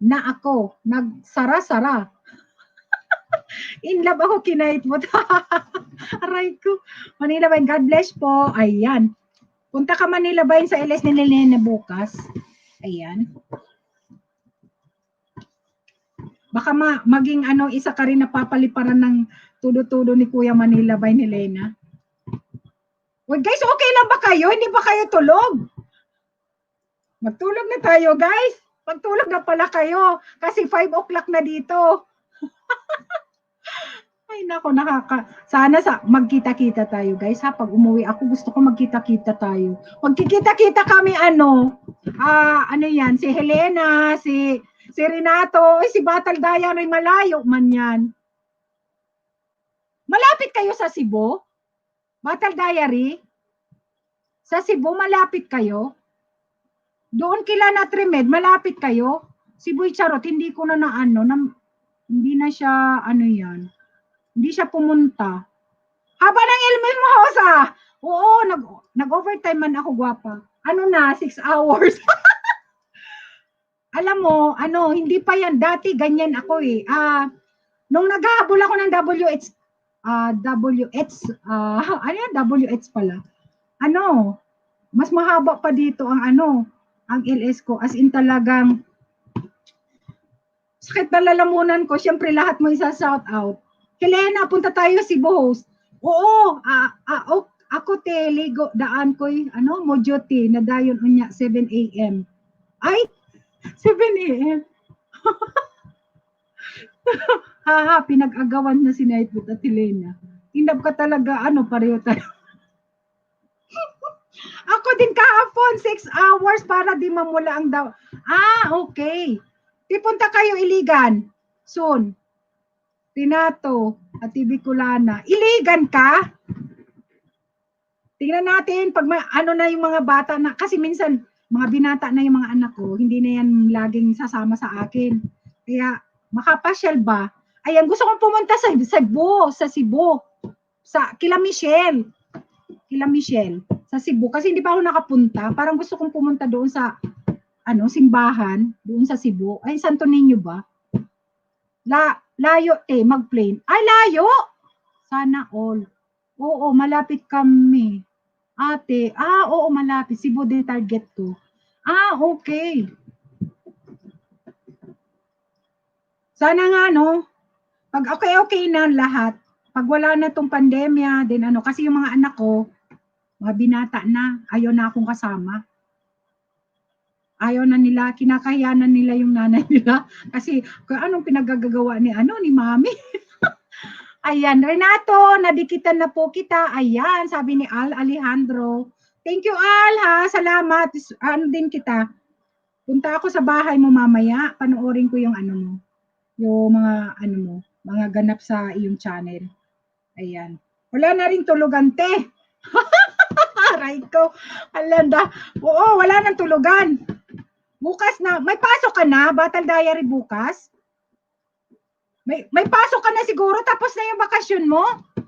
na ako, nagsara-sara. In love ako Nightbot. Aray ko. Manila Vine, God bless po. Ayan. Punta ka Manila Vine sa LS ni Nene bukas. Ayan. Baka maging isa ka rin napapaliparan ng tudo-tudo ni Kuya Manila by Helena. Well, guys, okay lang ba kayo? Hindi ba kayo tulog? Magtulog na tayo, guys. Magtulog na pala kayo. Kasi 5 o'clock na dito. Ay, nako, sana magkita-kita tayo, guys, ha? Pag umuwi ako, gusto ko magkita-kita tayo. Magkikita-kita kami, ano yan, si Helena, si Renato, si Batal Dayan, ay malayo man yan. Malapit kayo sa Cebu? Batal Diary? Sa Cebu, malapit kayo? Doon kila na Trimed, malapit kayo? Si Boy Charot, hindi ko hindi na siya, yan. Hindi siya pumunta. Haba ng ilmin mo, Hosa! Oo, nag-overtime man ako, gwapa. 6 hours. Alam mo, hindi pa yan. Dati ganyan ako eh. Nung naghahabol ako ng WH pala. Mas mahaba pa dito ang LS ko. As in talagang sakit na lalamunan ko. Siyempre lahat mo isa-shout out. Helena, punta tayo Cebu host. Oo, ako ligo daan ko mojote na dayon unya 7 AM. Ay, 7 AM. Pinag-agawan na si Nightbot at Helena. Indab ka talaga, pareho tayo. Ako din kahapon, 6 hours para di mamula ang daw. Okay. Punta kayo Iligan. Soon. Tinato at Bicolana. Iligan ka? Tingnan natin pag na yung mga bata na, kasi minsan mga binata na yung mga anak ko, hindi na yan laging sasama sa akin. Kaya makapasyal ba? Ayan, gusto kong pumunta sa Cebu, sa Kila Michelle, sa Cebu, kasi hindi pa ako nakapunta. Parang gusto kong pumunta doon sa simbahan, doon sa Cebu. Ay, Santo Niño ba? Layo mag-plane. Ay, layo! Sana all. Oo, malapit kami. Ate, oo, malapit. Cebu din target ko. Okay. Sana nga, pag okay na lahat, pag wala na tong pandemya, din kasi yung mga anak ko, mga binata na, ayaw na akong kasama. Ayaw na nila, kinakayanan nila yung nanay nila. Kasi kung anong pinagagagawa ni mami. Ayan, Renato, nadikitan na po kita. Ayan, sabi ni Al Alejandro. Thank you, Al, ha. Salamat. Din kita. Punta ako sa bahay mo mamaya. Panoorin ko yung mo. Yung mga, mga ganap sa iyong channel. Ayan. Wala na rin tulugan, te. Aray ko. Alanda. Oo, wala nang tulugan. Bukas na. May pasok ka na? Batal Diary bukas? May pasok ka na siguro, tapos na yung bakasyon mo?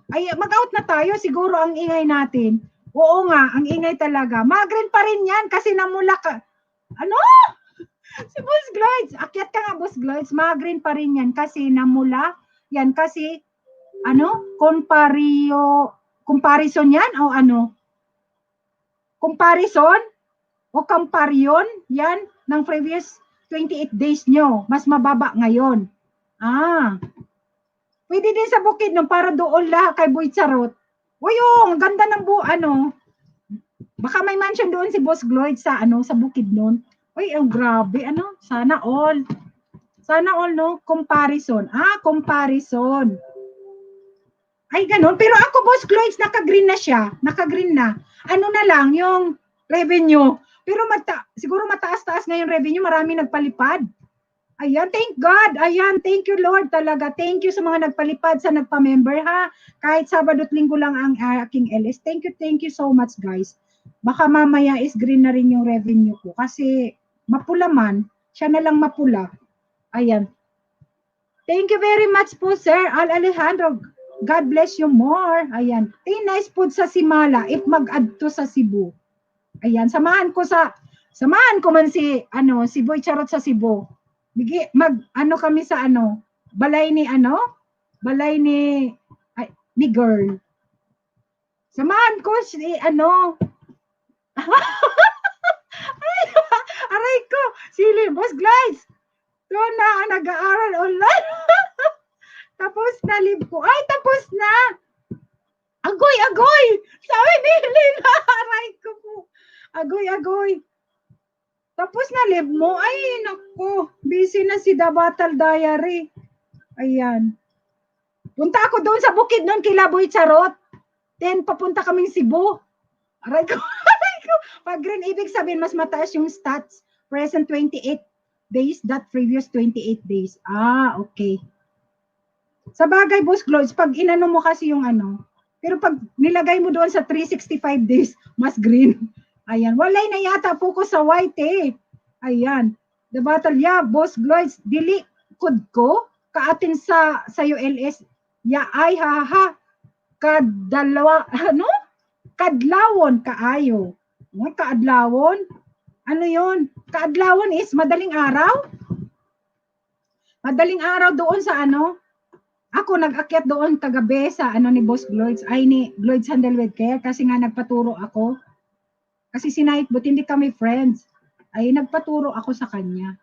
Ay, mag-out na tayo, siguro ang ingay natin. Oo nga, ang ingay talaga. Migraine pa rin yan, kasi namula ka. Si Boss Glides, akyat ka nga Boss Glides, migraine pa rin yan, kasi namula yan, kasi, comparison yan, o comparison, o comparison, yan, ng previous 28 days nyo, mas mababa ngayon. Pwede din sa bukid para doon kay Boy Charot. Uy, ang ganda ng baka may mansion doon si Boss Gloyd sa sa bukid noon. Uy, ang grabe, sana all. Sana all, comparison. Comparison. Ay, ganun. Pero ako, Boss Gloyd, naka-green na siya. Naka-green na. Na lang, yung revenue. Pero siguro mataas-taas ngayon revenue, marami nagpalipad. Ayan, thank God. Ayan, thank you Lord talaga. Thank you sa mga nagpalipad, sa nagpa-member ha. Kahit Sabado at Linggo lang ang aking LS. Thank you so much guys. Baka mamaya is green na rin yung revenue ko. Kasi mapula man, siya na lang mapula. Ayan. Thank you very much po Sir Al Alejandro. God bless you more. Ayan. Nice food sa Simala if mag-add to sa Cebu. Ayan, samahan ko man si Boy Charot sa Cebu. Kami sa balay ni girl. Samahan ko si aray ko, sili, Boss Glides. Doon na, nag-aaral online. Tapos na live ko. Ay, tapos na. Agoy, agoy. Sabi ni Helena, aray ko po. Agoy, agoy. Tapos na live mo. Ay, naku. Busy na si The Battle Diary. Ayan. Punta ako doon sa bukid noon kila Boy Charot. Then papunta kaming Cebu. Aray ko, aray ko. Pag green, ibig sabihin mas mataas yung stats. Present 28 days, that previous 28 days. Ah, okay. Sa bagay, Boss Glows, pag inano mo kasi yung ano, pero pag nilagay mo doon sa 365 days, mas green. Ayan. Walay na yata focus sa white eh. Ayan. The battle, yeah, Boss Glows, dili kud ko kaatin sa ULS. Ya ay ha ha. Kadalawa, ano? Kadlawon kaayo. Kaadlawon? Ano yun? Kaadlawon is madaling araw? Madaling araw doon sa ano? Ako nag-akyat doon kagabi sa ano ni Boss Gloids, ay ni Gloids Handle with Care kasi nga nagpaturo ako. Kasi si Nightbot, hindi kami friends. Ay nagpaturo ako sa kanya.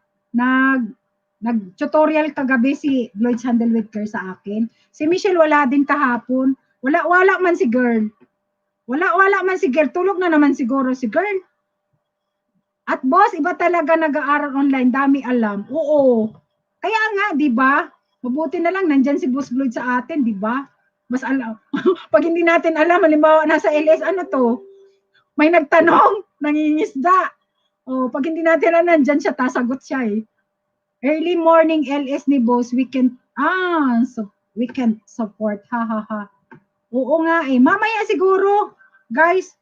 Nag-tutorial kagabi si Gloids Handle with Care sa akin. Si Michelle wala din kahapon. Wala man si girl. Wala man si girl. Tulog na naman siguro si girl. At boss, iba talaga nag-aaral online. Dami alam. Oo. Kaya nga, di ba? Mabuti na lang, nandyan si Boss Gloyd sa atin, di ba? Mas alam. Pag hindi natin alam, halimbawa, nasa LS, ano to? May nagtanong, nangingisda. O, pag hindi natin alam, nandyan siya, tasagot siya eh. Early morning LS ni Boss, we can support. Ha, ha, ha. Oo nga eh. Mamaya siguro, guys,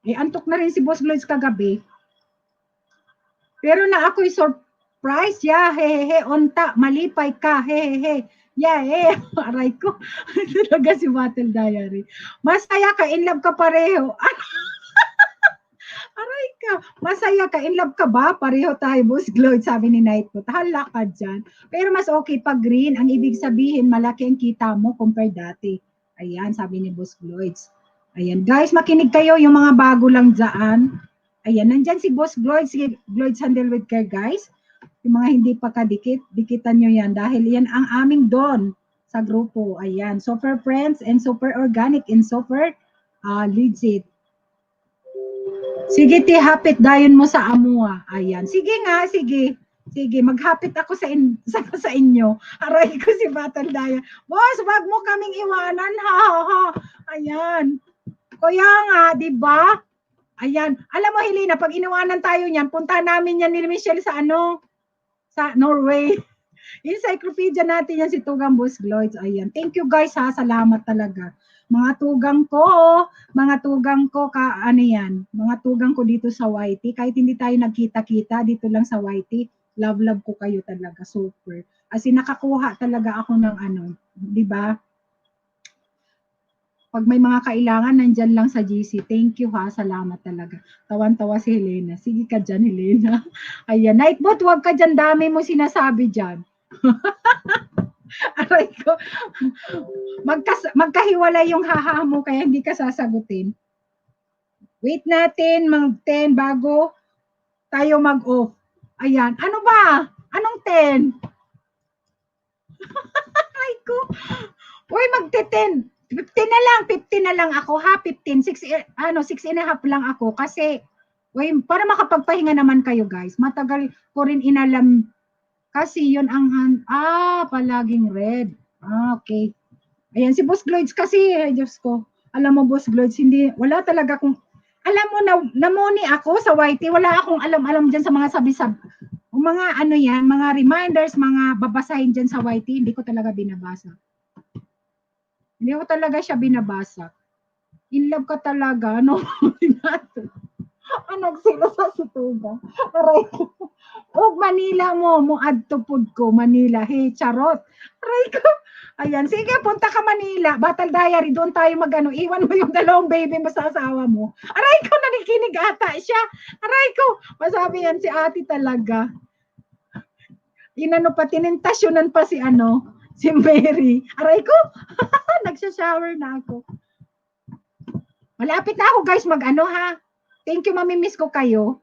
antok na rin si Boss Gloyd kagabi. Pero na ako'y surprise, yeah, hehehe, onta, malipay ka, hehehe, yeah, aray ko, talaga si Battle Diary. Masaya ka, in love ka pareho. Aray ka, masaya ka, in love ka ba? Pareho tayo, Boss Gloyd, sabi ni Nightbot. Hala ka dyan. Pero mas okay pag green, ang ibig sabihin, malaki ang kita mo compared dati. Ayan, sabi ni Boss Gloyd. Ayan, guys, makinig kayo, yung mga bago lang dyan. Ayan, nandyan si Boss Gloyd, si Gloyd's Handle with Care, guys. Yung mga hindi pa kadikit, dikitan nyo yan dahil yan ang aming don sa grupo. Ayan, super friends and super organic and super legit. Sige, hapit dayon mo sa amua. Ayan, sige nga, sige. Sige, maghapit ako sa inyo. Aray ko si Battle Daya. Boss, wag mo kaming iwanan, ha. Ayan. Kaya nga, di ba? Ayan. Alam mo, Helena, pag iniwanan tayo niyan, punta namin yan ni Michelle sa sa Norway. Encyclopedia natin yan si Tugang Boss Gloyd. Ayan. Thank you guys ha. Salamat talaga. Mga tugang ko mga tugang ko dito sa YT. Kahit hindi tayo nagkita-kita, dito lang sa YT. Love ko kayo talaga. Super. As in, nakakuha talaga ako ng di ba? Pag may mga kailangan, nandyan lang sa GC. Thank you ha. Salamat talaga. Tawan-tawa si Helena. Sige ka dyan, Helena. Ayan. Nightbot, huwag ka dyan. Dami mo sinasabi dyan. Aray ko. Magkahiwalay yung haha mo kaya hindi ka sasagutin. Wait natin mag-10 bago tayo mag-off. Ayan. Ano ba? Anong 10? Aray ko. Uy, mag-10. 15 na lang ako ha, 15, 6 and a half lang ako kasi para makapagpahinga naman kayo guys. Matagal ko rin inalam kasi yun ang palaging red. Okay. Ayan si Boss Gloids kasi, Diyos ko. Alam mo Boss Gloids, wala talaga akong alam mo namoni ako sa YT, wala akong alam diyan sa mga sabi-sab. Mga mga reminders, mga babasahin diyan sa YT, hindi ko talaga binabasa. Hindi ko talaga siya binabasa. In love ka talaga, no? Anak sila sa situga. Aray ko. O Manila mo adto pud ko, Manila. Hey, charot. Aray ko. Ayan, sige, punta ka Manila. Battle Diary, doon tayo iwan mo yung dalawang baby mo sa asawa mo. Aray ko, nakikinig ata siya. Aray ko. Masabi yan si ate talaga. Tinintasyonan pa si si Mary. Aray ko. Nagsha-shower na ako. Malapit na ako guys ha. Thank you, mamimiss ko kayo.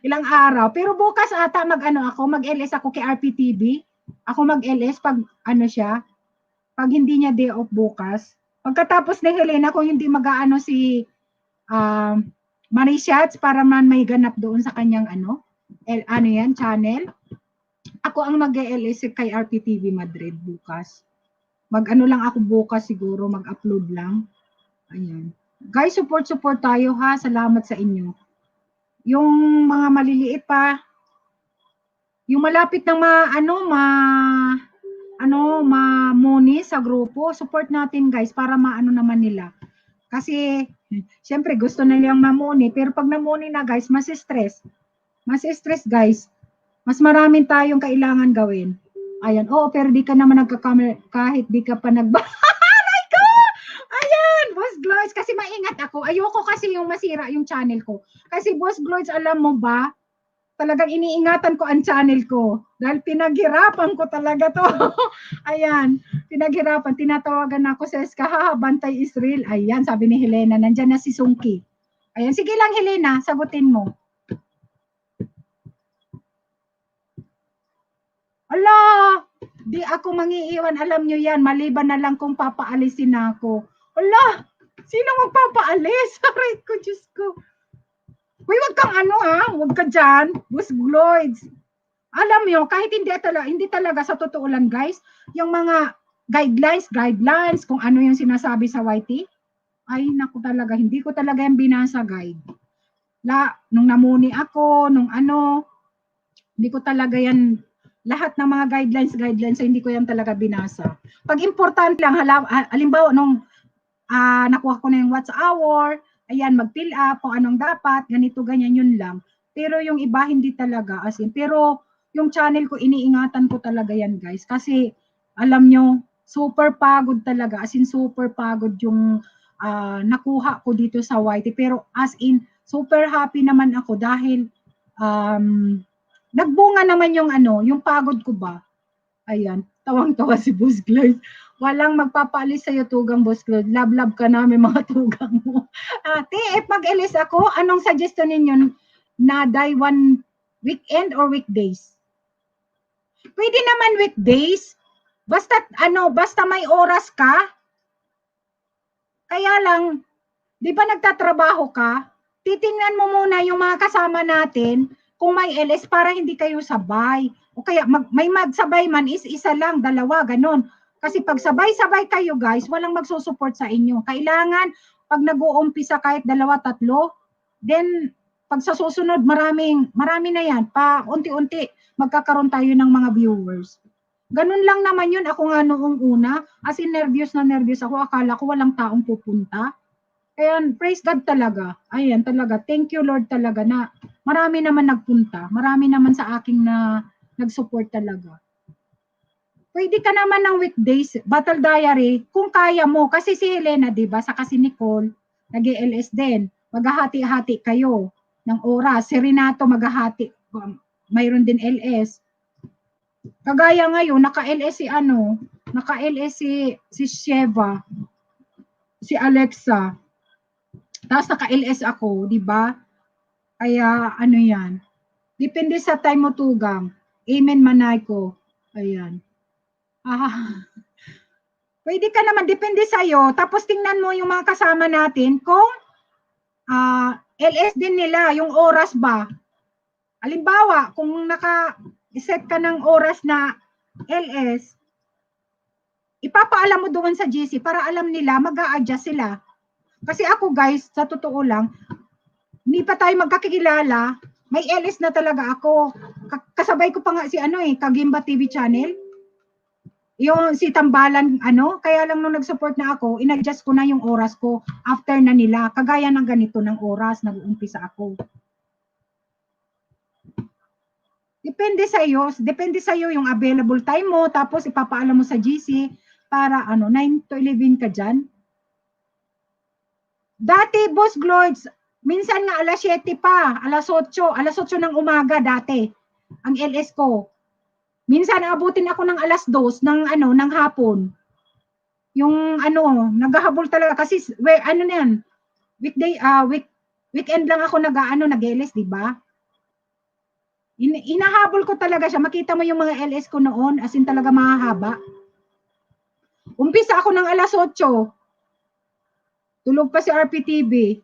Ilang araw. Pero bukas ata mag-ano ako, mag-LS ako kay RPTV. Ako mag-LS pag ano siya, pag hindi niya day off bukas. Pagkatapos ni Helena, kung hindi mag-aano si Marishats para man may ganap doon sa kanyang ano yan, channel. Ako ang mag-LS kay RPTV Madrid bukas. Mag-ano lang ako bukas siguro, mag-upload lang. Ayan. Guys, support tayo ha. Salamat sa inyo. Yung mga maliliit pa, yung malapit ng mamuni sa grupo, support natin guys para maano naman nila. Kasi syempre gusto na nilang mamuni, pero pag namuni na guys, mas stress. Mas stress guys. Mas maraming tayong kailangan gawin. Ayan, pero di ka naman nagkakamera kahit di ka pa Aray ko! Ayan, Boss Gloys, kasi maingat ako. Ayoko kasi yung masira yung channel ko. Kasi Boss Gloys, alam mo ba, talagang iniingatan ko ang channel ko. Dahil pinaghirapan ko talaga to. Ayan, pinaghirapan. Tinatawagan ako sa SK, bantay Israel. Ayan, sabi ni Helena, nandyan na si Sungki. Ayan, sige lang Helena, sagutin mo. Ala, di ako mangiiwan, alam nyo yan, maliban na lang kung papaalisin ako. Ala, sino magpapaalis? Aray ko, Diyos ko. Uy, wag kang wag ka dyan, Boss Gloids. Alam nyo, kahit hindi talaga sa totoo lang guys, yung mga guidelines, kung ano yung sinasabi sa YT, ay naku talaga, hindi ko talaga yung binasa guide. Nung namuni ako, hindi ko talaga yan, lahat ng mga guidelines, hindi ko yan talaga binasa. Pag importante lang, halimbawa, nung nakuha ko na yung watch hour, ayan, mag-fill up kung anong dapat, ganito, ganyan, yun lang. Pero yung iba, hindi talaga, pero yung channel ko, iniingatan ko talaga yan, guys. Kasi, alam nyo, super pagod talaga, super pagod yung nakuha ko dito sa YT. Pero super happy naman ako dahil nagbunga naman yung pagod ko ba. Ayan, tawang-tawa si Boss Gloyd. Walang magpapaalis sa'yo tugang, Boss Gloyd. Love ka namin mga tugang mo. If mag-LS ako, anong suggestion ninyo na day one weekend or weekdays? Pwede naman weekdays. Basta may oras ka. Kaya lang, di ba nagtatrabaho ka? Titingnan mo muna yung mga kasama natin kung may LS para hindi kayo sabay. O kaya may magsabay man is isa lang, dalawa, ganun. Kasi pag sabay-sabay kayo guys, walang magsusupport sa inyo. Kailangan pag nag-uumpisa kahit dalawa, tatlo, then pag sa susunod marami na yan. Pa unti-unti magkakaroon tayo ng mga viewers. Ganun lang naman yun. Ako nga noong una, nervous ako. Akala ko walang taong pupunta. Ayan, praise God talaga. Ayan, talaga. Thank you Lord talaga na marami naman nagpunta. Marami naman sa aking na nag-support talaga. Pwede ka naman ng weekdays, Battle Diary, kung kaya mo. Kasi si Helena, di ba, saka si Nicole, nag-LS din. Maghahati-hati kayo ng oras. Si Renato maghahati. Mayroon din LS. Kagaya ngayon, naka-LS si Sheva, si Alexa. Tapos naka-LS ako, di ba? Kaya yan. Depende sa time mo tugang. Amen manay ko. Ayan. Pwede ka naman, depende sa'yo. Tapos tingnan mo yung mga kasama natin kung LS din nila, yung oras ba. Halimbawa, kung naka-set ka ng oras na LS, ipapaalam mo doon sa GC para alam nila, mag-a-adjust sila. Kasi ako guys, sa totoo lang, hindi pa tayo magkakilala, may LS na talaga ako. Kasabay ko pa nga si Kagimba TV channel. Yung si Tambalan, kaya lang nung nag-support na ako, in-adjust ko na yung oras ko after na nila. Kagaya ng ganito ng oras, nag-uumpisa ako. Depende sa iyo yung available time mo, tapos ipapaalam mo sa GC para 9 to 11 ka dyan. Dati, Boss Gloids, minsan nga alas 7 pa, alas 8 ng umaga dati, ang LS ko. Minsan abutin ako ng alas 2 ng hapon. Yung naghahabol talaga kasi weekday weekend lang ako nag-LS, di ba? Hinahabol ko talaga siya. Makita mo yung mga LS ko noon, as in talaga mahahaba. Umpisa ako ng alas 8. Tulog pa si RPTV.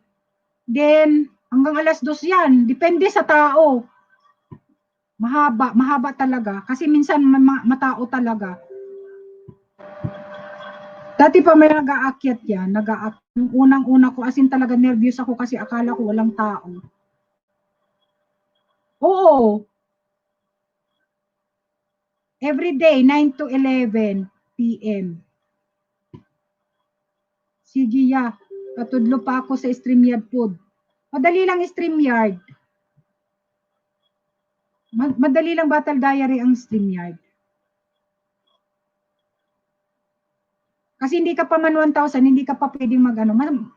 Then, hanggang alas 2 yan. Depende sa tao. Mahaba talaga. Kasi minsan matao talaga. Dati pa may nag-aakyat yan. Unang-una ko, as in talaga nervous ako kasi akala ko walang tao. Oo. Every day, 9 to 11 p.m. Sige ya. Patudlo pa ako sa StreamYard food. Madali lang StreamYard. Madali lang Battle Diary ang StreamYard. Kasi hindi ka pa man 1,000, hindi ka pa pwedeng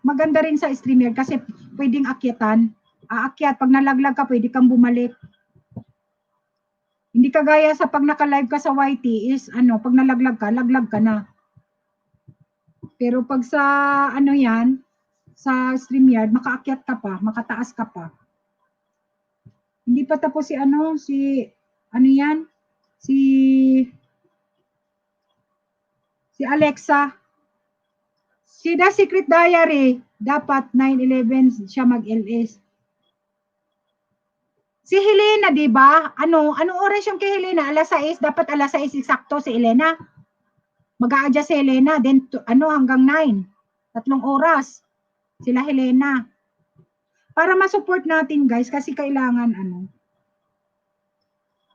maganda rin sa StreamYard kasi pwedeng akyatan. Aakyat, pag nalaglag ka, pwede kang bumalik. Hindi ka gaya sa pag naka-live ka sa YT is pag nalaglag ka na. Pero pag sa yan, sa StreamYard, makaakyat ka pa, makataas ka pa. Hindi pa tapos si Alexa. Si The Secret Diary, dapat 9/11 siya mag-LS. Si Helena, di ba? Anong oras yung kay Helena? Alas 6, dapat alas 6 eksakto si Helena. Mag-a-adjust si Helena, then hanggang 9. 3 oras. Sila Helena. Para ma-support natin, guys, kasi kailangan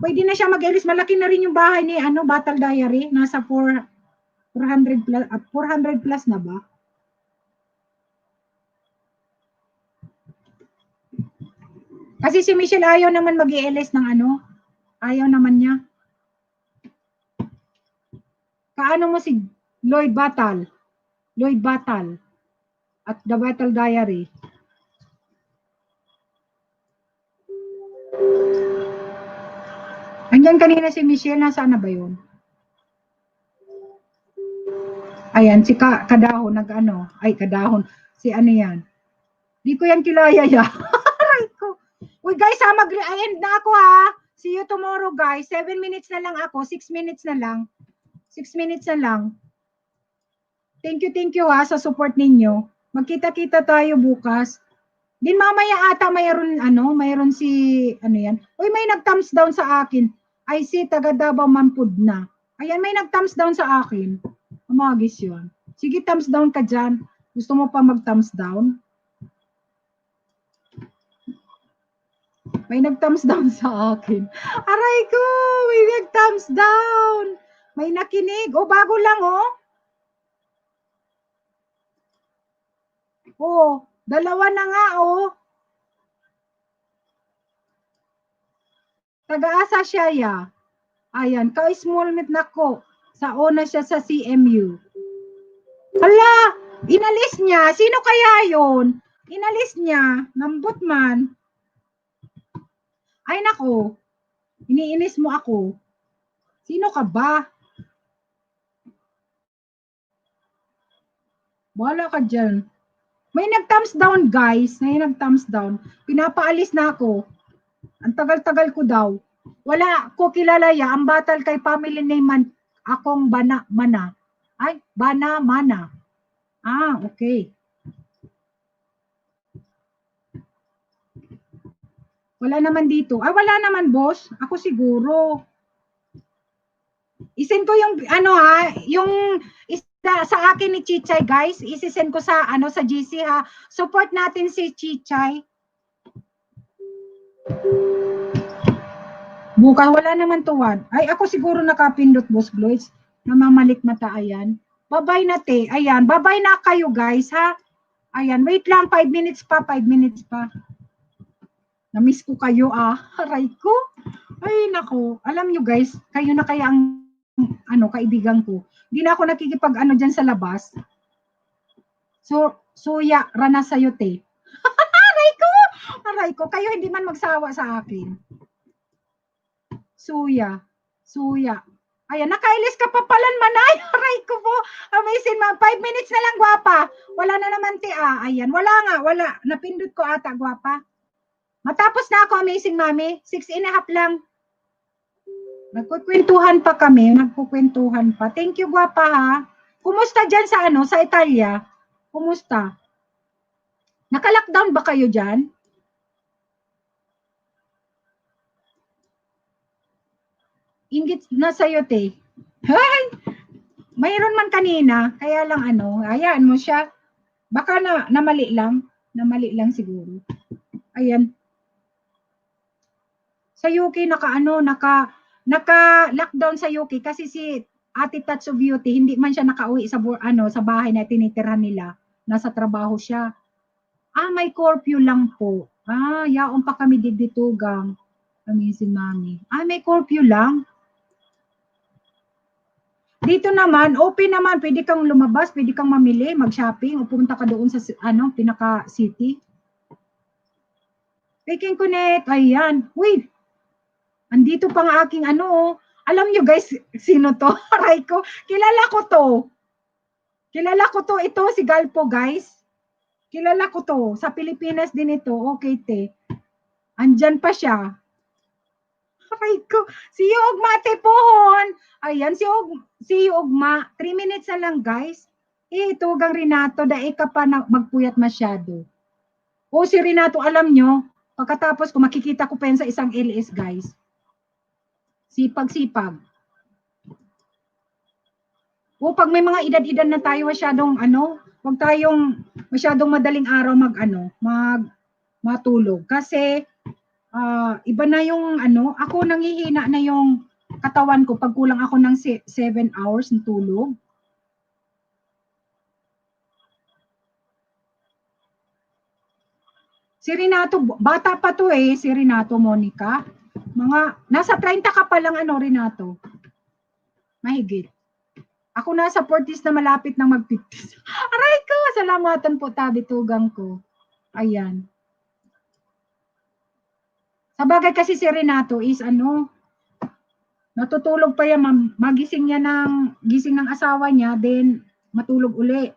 pwede na siya mag-LS. Malaki na rin yung bahay ni Battle Diary. Nasa 400 plus na ba? Kasi si Michelle ayaw naman mag-LS ng ayaw naman niya. Kaano mo si Lloyd Battle at The Battle Diary. Andyan kanina si Michelle, nasaan na ba yun? Ayan, si Kadahon, Kadahon, si yan. Di ko yan kilaya ya. Uy guys end na ako ha. See you tomorrow guys. 7 minutes na lang ako, 6 minutes na lang. 6 minutes na lang. Thank you ha sa support ninyo. Magkita-kita tayo bukas. Din mamaya ata mayroon si yan. Uy, may nag-thumbs down sa akin. I see taga Davao Mampud na. Ayan, may nag-thumbs down sa akin. Umagis yun. Sige, thumbs down ka dyan. Gusto mo pa mag-thumbs down? May nag-thumbs down sa akin. Aray ko, may nag-thumbs down. May nakinig. Bago lang dalawa na nga Taga-asa siya ya. Ayan, ka-small meet na ko. Sa una siya sa CMU. Hala, inalis niya. Sino kaya yon? Inalis niya. Nambot man. Ay nako. Iniinis mo ako. Sino ka ba? Wala ka dyan. May nag-thumbs down guys. May nag-thumbs down. Pinapaalis na ako. Ang tagal-tagal ko daw. Wala ko kilala ya. Ang battle kay family name akong Mana. Ay, Bana Mana. Okay. Wala naman dito. Wala naman boss. Ako siguro. Isend ko yung yung sa akin ni Chichay guys. Isisend ko sa sa GC ha. Support natin si Chichay. Bukas wala naman tuwan. Ay ako siguro nakapindot boss Gloys. Namamalik mata ayan. Babay na te. Ayan, babay na kayo guys ha. Ayan, wait lang 5 minutes pa, 5 minutes pa. Na-miss ko kayo Aray ko. Ay nako. Alam nyo guys, kayo na kaya ang kaibigan ko. Hindi na ako nakikipag dyan sa labas. So, suya, rana sa'yo te. Aray ko. Kayo hindi man magsawa sa akin. Suya. Ayan, nakailis ka pa palan manay. Aray ko po. Amazing ma. 5 minutes na lang, gwapa. Wala na naman te Ayan, wala. Napindot ko ata, gwapa. Matapos na ako, Amazing Mami. 6.5 lang. Nagkukwentuhan pa kami. Nagkukwentuhan pa. Thank you, guwapa ha. Kumusta dyan sa sa Italia? Kumusta? Naka-lockdown ba kayo dyan? Ingit na sa'yo, te. Hay! Mayroon man kanina. Kaya lang hayaan mo siya. Baka namali lang. Namali lang siguro. Ayan. Sa UK, naka-lockdown sa UK kasi si Ate Tatsu Beauty, hindi man siya nakauwi sa bahay na tinitirhan nila. Nasa trabaho siya. May curfew lang po. Yaon pa kami digditugang. Amazing Mami. May curfew lang. Dito naman, open naman. Pwede kang lumabas, pwede kang mamili, mag-shopping, o pumunta ka doon sa pinaka-city. Peking Connect, ayan. Wait, andito pa nga aking alam nyo guys, sino to? Aray ko, kilala ko to. Kilala ko to, ito si Galpo guys. Kilala ko to, sa Pilipinas din ito. Okay, te. Andyan pa siya. Aray ko, si Ugma Tepohon. Ayan, si Ugma. 3 minutes na lang guys. Ito gang Renato, daig ka pa magpuyat masyado. O si Renato, alam nyo, pagkatapos ko makikita ko pa yan sa isang LS guys. Sipag-sipag. O pag may mga edad-edad na tayo masyadong huwag tayong masyadong madaling araw matulog. Kasi iba na yung ako nangihina na yung katawan ko pag kulang ako ng 7 hours ng tulog. Si Renato, bata pa to si Renato Monica. Nasa 30 ka pa lang Renato. Mahigit. Ako nasa 40s na malapit na mag-50s. Aray ko, salamatan po tabitugang ko. Ayan. Sabagay kasi si Renato is natutulog pa yan, magising niya gising ng asawa niya, then matulog uli.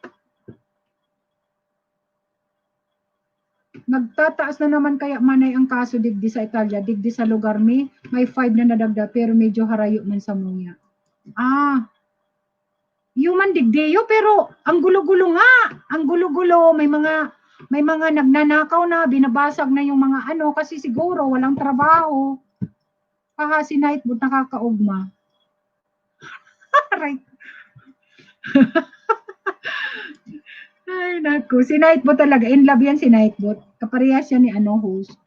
Nagtataas na naman kaya manay ang kaso digdi sa Italia, digdi sa lugar may 5 na nadagda pero medyo harayo man sa muya. Human digdiyo pero ang gulo-gulo nga, ang gulo-gulo, may mga nagnanakaw na, binabasag na yung mga kasi siguro walang trabaho. Si Nightbot nakakaugma. Right. Ay, naku. Si Nightbot talaga. In love yan si Nightbot. Kaparehas siya ni host.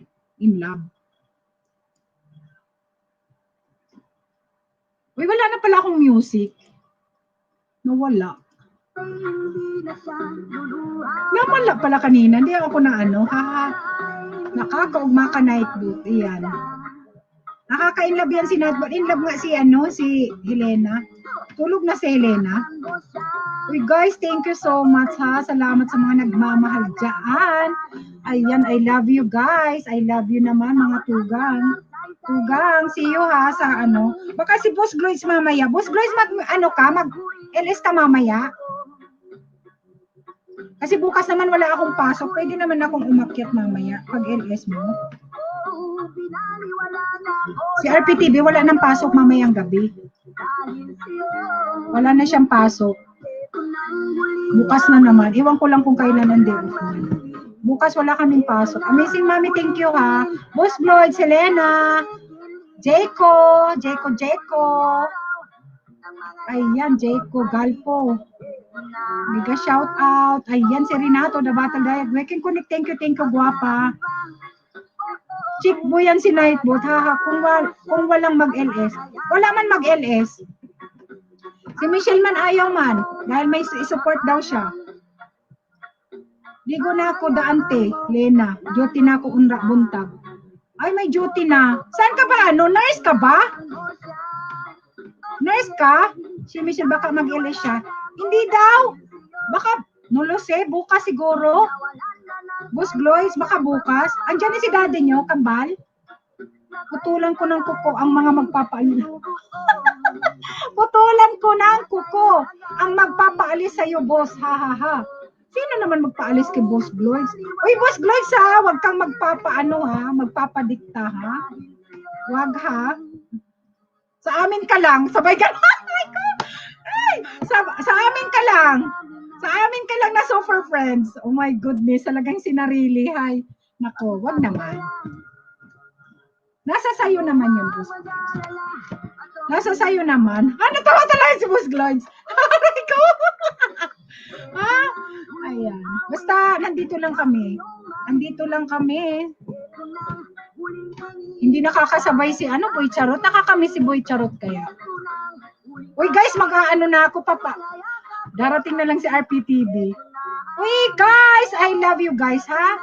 In love. Uy, wala na pala akong music. Nawala. Nawala pala kanina. Hindi ako na nakakaugma ka Nightbot. Iyan. Nakaka-inlove yan si Nightbot. Inlove nga si Helena. Tulog na si Helena. Uy guys, thank you so much ha. Salamat sa mga nagmamahal dyan. Ayan, I love you guys. I love you naman mga tugang. Tugang, see you ha sa Baka si Boss Gloys mamaya. Boss Gloys mag-LS ka mamaya. Kasi bukas naman wala akong pasok. Pwede naman akong umakyat mamaya pag LS mo. Si RPTV wala nang pasok mamayang gabi. Wala na siyang pasok. Bukas na naman. Iwan ko lang kung kailan nandiyan. Bukas wala kaming pasok. Amazing Mami, thank you ha. Boss Floyd, Selena, Jayco. Ayan, Jayco, Galpo. Mega shout out. Ayan, si Renato, The Battle Diet. Weekend Connect, thank you, guwapa. Chick boy yan si Nightbot. Kung walang mag-LS. Wala man mag-LS. Si Michelle man ayaw man. Dahil may support daw siya. Ligo na ako daante, Lena. Duty na ako unra buntag. Ay, may duty na. Saan ka ba? Nurse ka ba? Nurse ka? Si Michelle baka mag-LS siya. Hindi daw. Baka, bukas siguro. Boss Gloys, baka bukas. Andiyan na si daddy nyo, kambal. Putulan ko ng kuko ang mga magpapaalis. Putulan ko ng kuko ang magpapaalis sa'yo, boss. Ha, ha, ha. Sino naman magpaalis kay Boss Gloids? Uy, Boss Gloids ha, huwag kang magpapaano ha, magpapadikta ha. Huwag ha. Sa amin ka lang, sabay ka lang. Ay, ko. Ay, sa amin ka lang. Sa amin ka lang na super friends. Oh my goodness, talagang sinarili. Hay. Nako, wag naman. Nasa sayo naman yun, Boss Gloids. Nasa sayo naman. Natawa talaga si Boss Gloids. Aray ko. Ha? Ayan. Basta, nandito lang kami. Andito lang kami. Hindi nakakasabay si Boy Charot. Nakakami si Boy Charot kaya. Uy guys, mag-aano na ako, papa. Darating na lang si RPTV. Uy guys, I love you guys, ha?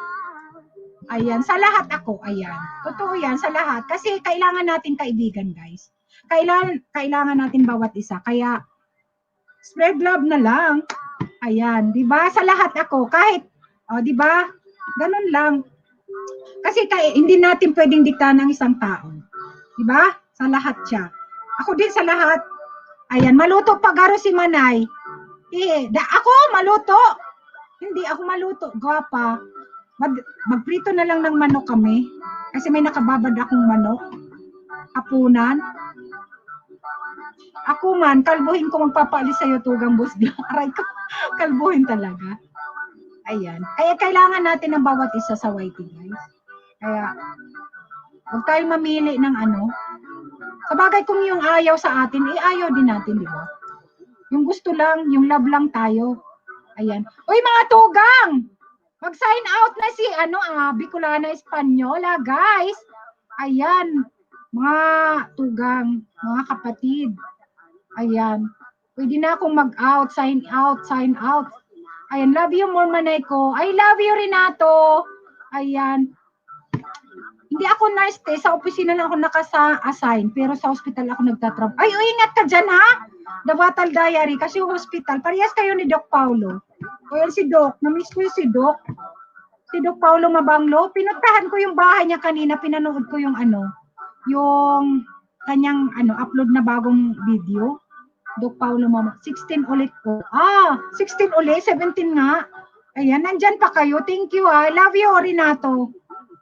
Ayan, sa lahat ako, ayan. Totoo yan, sa lahat. Kasi kailangan natin kaibigan, guys. Kailangan natin bawat isa. Kaya, spread love na lang. Ayan, di ba? Sa lahat ako, kahit, di ba? Ganun lang. Kasi hindi natin pwedeng diktahan ng isang tao. Di ba? Sa lahat siya. Ako din sa lahat. Ayan, maluto pagaro si Manay. Ako, maluto. Hindi ako maluto. Gwapa. Magprito na lang ng manok kami. Kasi may nakababad akong manok. Hapunan. Ako man, kalbuhin ko magpapaalis sa tugang Boss Glow. Aray ko, kalbuhin talaga. Ayan. Kaya kailangan natin ng bawat isa sa YT, guys. Kaya, huwag tayong mamili ng Sa bagay kung yung ayaw sa atin, ayaw din natin, di ba? Yung gusto lang, yung love lang tayo. Ayan. Uy, mga tugang! Mag-sign out na si, Bicolana Espanyola, guys. Ayan. Mga tugang, mga kapatid. Ayan. Pwede na akong mag-out, sign out, sign out. Ayan, love you more, Manay ko. I love you, Renato. Ayan. Hindi ako nurse, sa opisina lang ako naka-assign, pero sa hospital ako nagtatrabaho. Ay, ingat ka dyan, ha? The Battle Diary, kasi yung hospital, parehas kayo ni Doc Paulo. Ayan si Doc, na-miss ko yung si Doc. Si Doc Paulo Mabanglo, pinuntahan ko yung bahay niya kanina, pinanood ko yung yung kanyang upload na bagong video. Doc Paulo Mama, 16 ulit ko. 16 ulit, 17 nga. Ayan, nandyan pa kayo. Thank you, ha. Love you, Renato.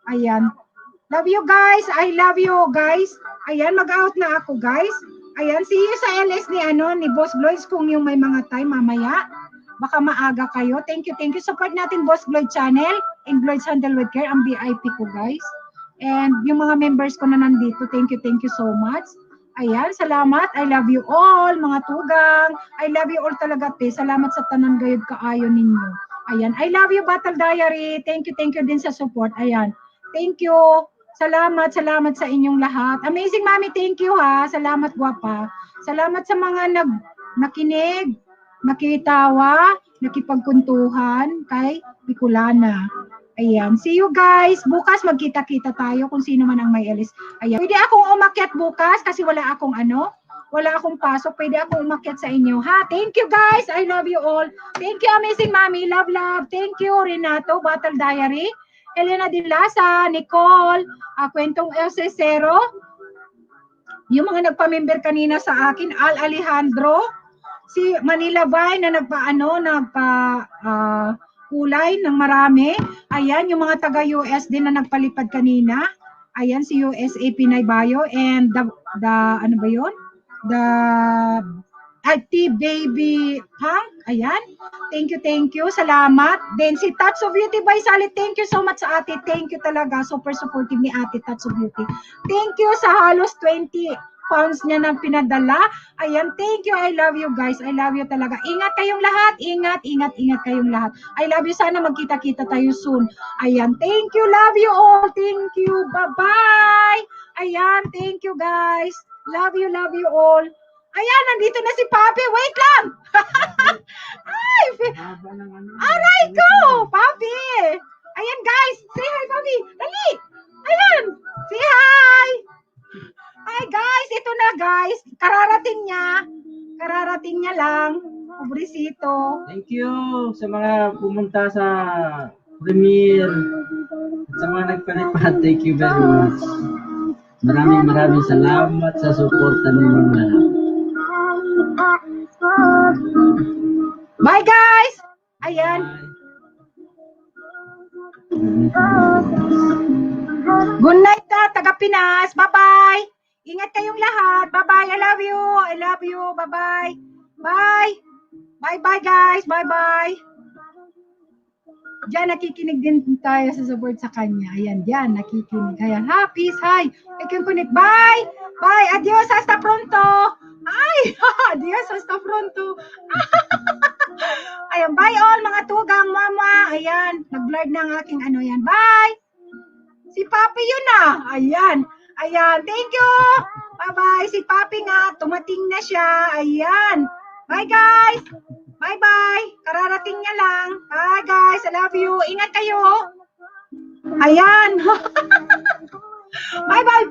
Ayan. Love you, guys. I love you, guys. Ayan, mag-out na ako, guys. Ayan, see you sa LS ni Boss Gloids kung yung may mga time mamaya. Baka maaga kayo. Thank you, thank you. Support natin Boss Gloid channel and Gloids Handle with Care, ang VIP ko, guys. And yung mga members ko na nandito, thank you so much. Ayan, salamat. I love you all, mga tugang. I love you all talaga, te. Salamat sa tanan gayud kaayo ninyo. Ayan, I love you, Battle Diary. Thank you din sa support. Ayan, thank you. Salamat sa inyong lahat. Amazing, Mami, thank you, ha. Salamat, gwapa. Salamat sa mga nakinig, nakitawa, nakipagkuntuhan kay Bicolana. Ayan. See you guys. Bukas magkita-kita tayo kung sino man ang may alis. Ayan. Pwede akong umakyat bukas kasi wala akong pasok. Pwede akong umakyat sa inyo. Ha? Thank you guys. I love you all. Thank you, Amazing Mami. Love. Thank you, Renato, Battle Diary. Elena Dilasa, Nicole, Kwentong Elsesero. Yung mga nagpa-member kanina sa akin, Al Alejandro, si Manila Vine na kulay ng marami. Ayan, yung mga taga-US din na nagpalipad kanina. Ayan, si USA Pinay Bayo and the Baby Punk. Ayan. Thank you. Salamat. Then si Touch of Beauty by Sally. Thank you so much sa ate. Thank you talaga. Super supportive ni ate Touch of Beauty. Thank you sa halos 20 pounds niya na pinadala. Ayan. Thank you. I love you guys. I love you talaga. Ingat kayong lahat. Ingat kayong lahat. I love you. Sana magkita-kita tayo soon. Ayan. Thank you. Love you all. Thank you. Bye-bye. Ayan. Thank you guys. Love you all. Ayan, nandito na si Papi. Wait lang! Ay! Aray ko! Papi! Ayan, guys! Say hi, Papi! Dali! Ayan! Say hi! Hi, guys! Ito na, guys. Kararating niya lang. Pobrecito. Thank you sa mga pumunta sa premiere at sa mga nagpalipad. Thank you very much. Maraming salamat sa suporta ninyo lahat. I Bye guys! Ayan. Good night taga Pinas. Bye-bye. Ingat kayong lahat. Bye-bye. I love you. I love you. Bye-bye. Bye. Bye-bye guys. Bye-bye. Diyan, nakikinig din tayo sa support sa kanya. Ayan, diyan, nakikinig. Ayan, ha, peace, hi. I can connect. Bye! Bye! Adios, hasta pronto! Ay! Adios, hasta pronto! Ayan, bye all, mga tugang, mama. Ayan, nag-blurred na ang aking ano yan. Bye! Si Papi yun ah. Ayan. Ayan, thank you! Bye-bye. Si Papi nga, tumating na siya. Ayan. Bye, guys! Bye-bye! Kararating niya lang. Bye guys, I love you. Ingat kayo. Ayan. Bye-bye.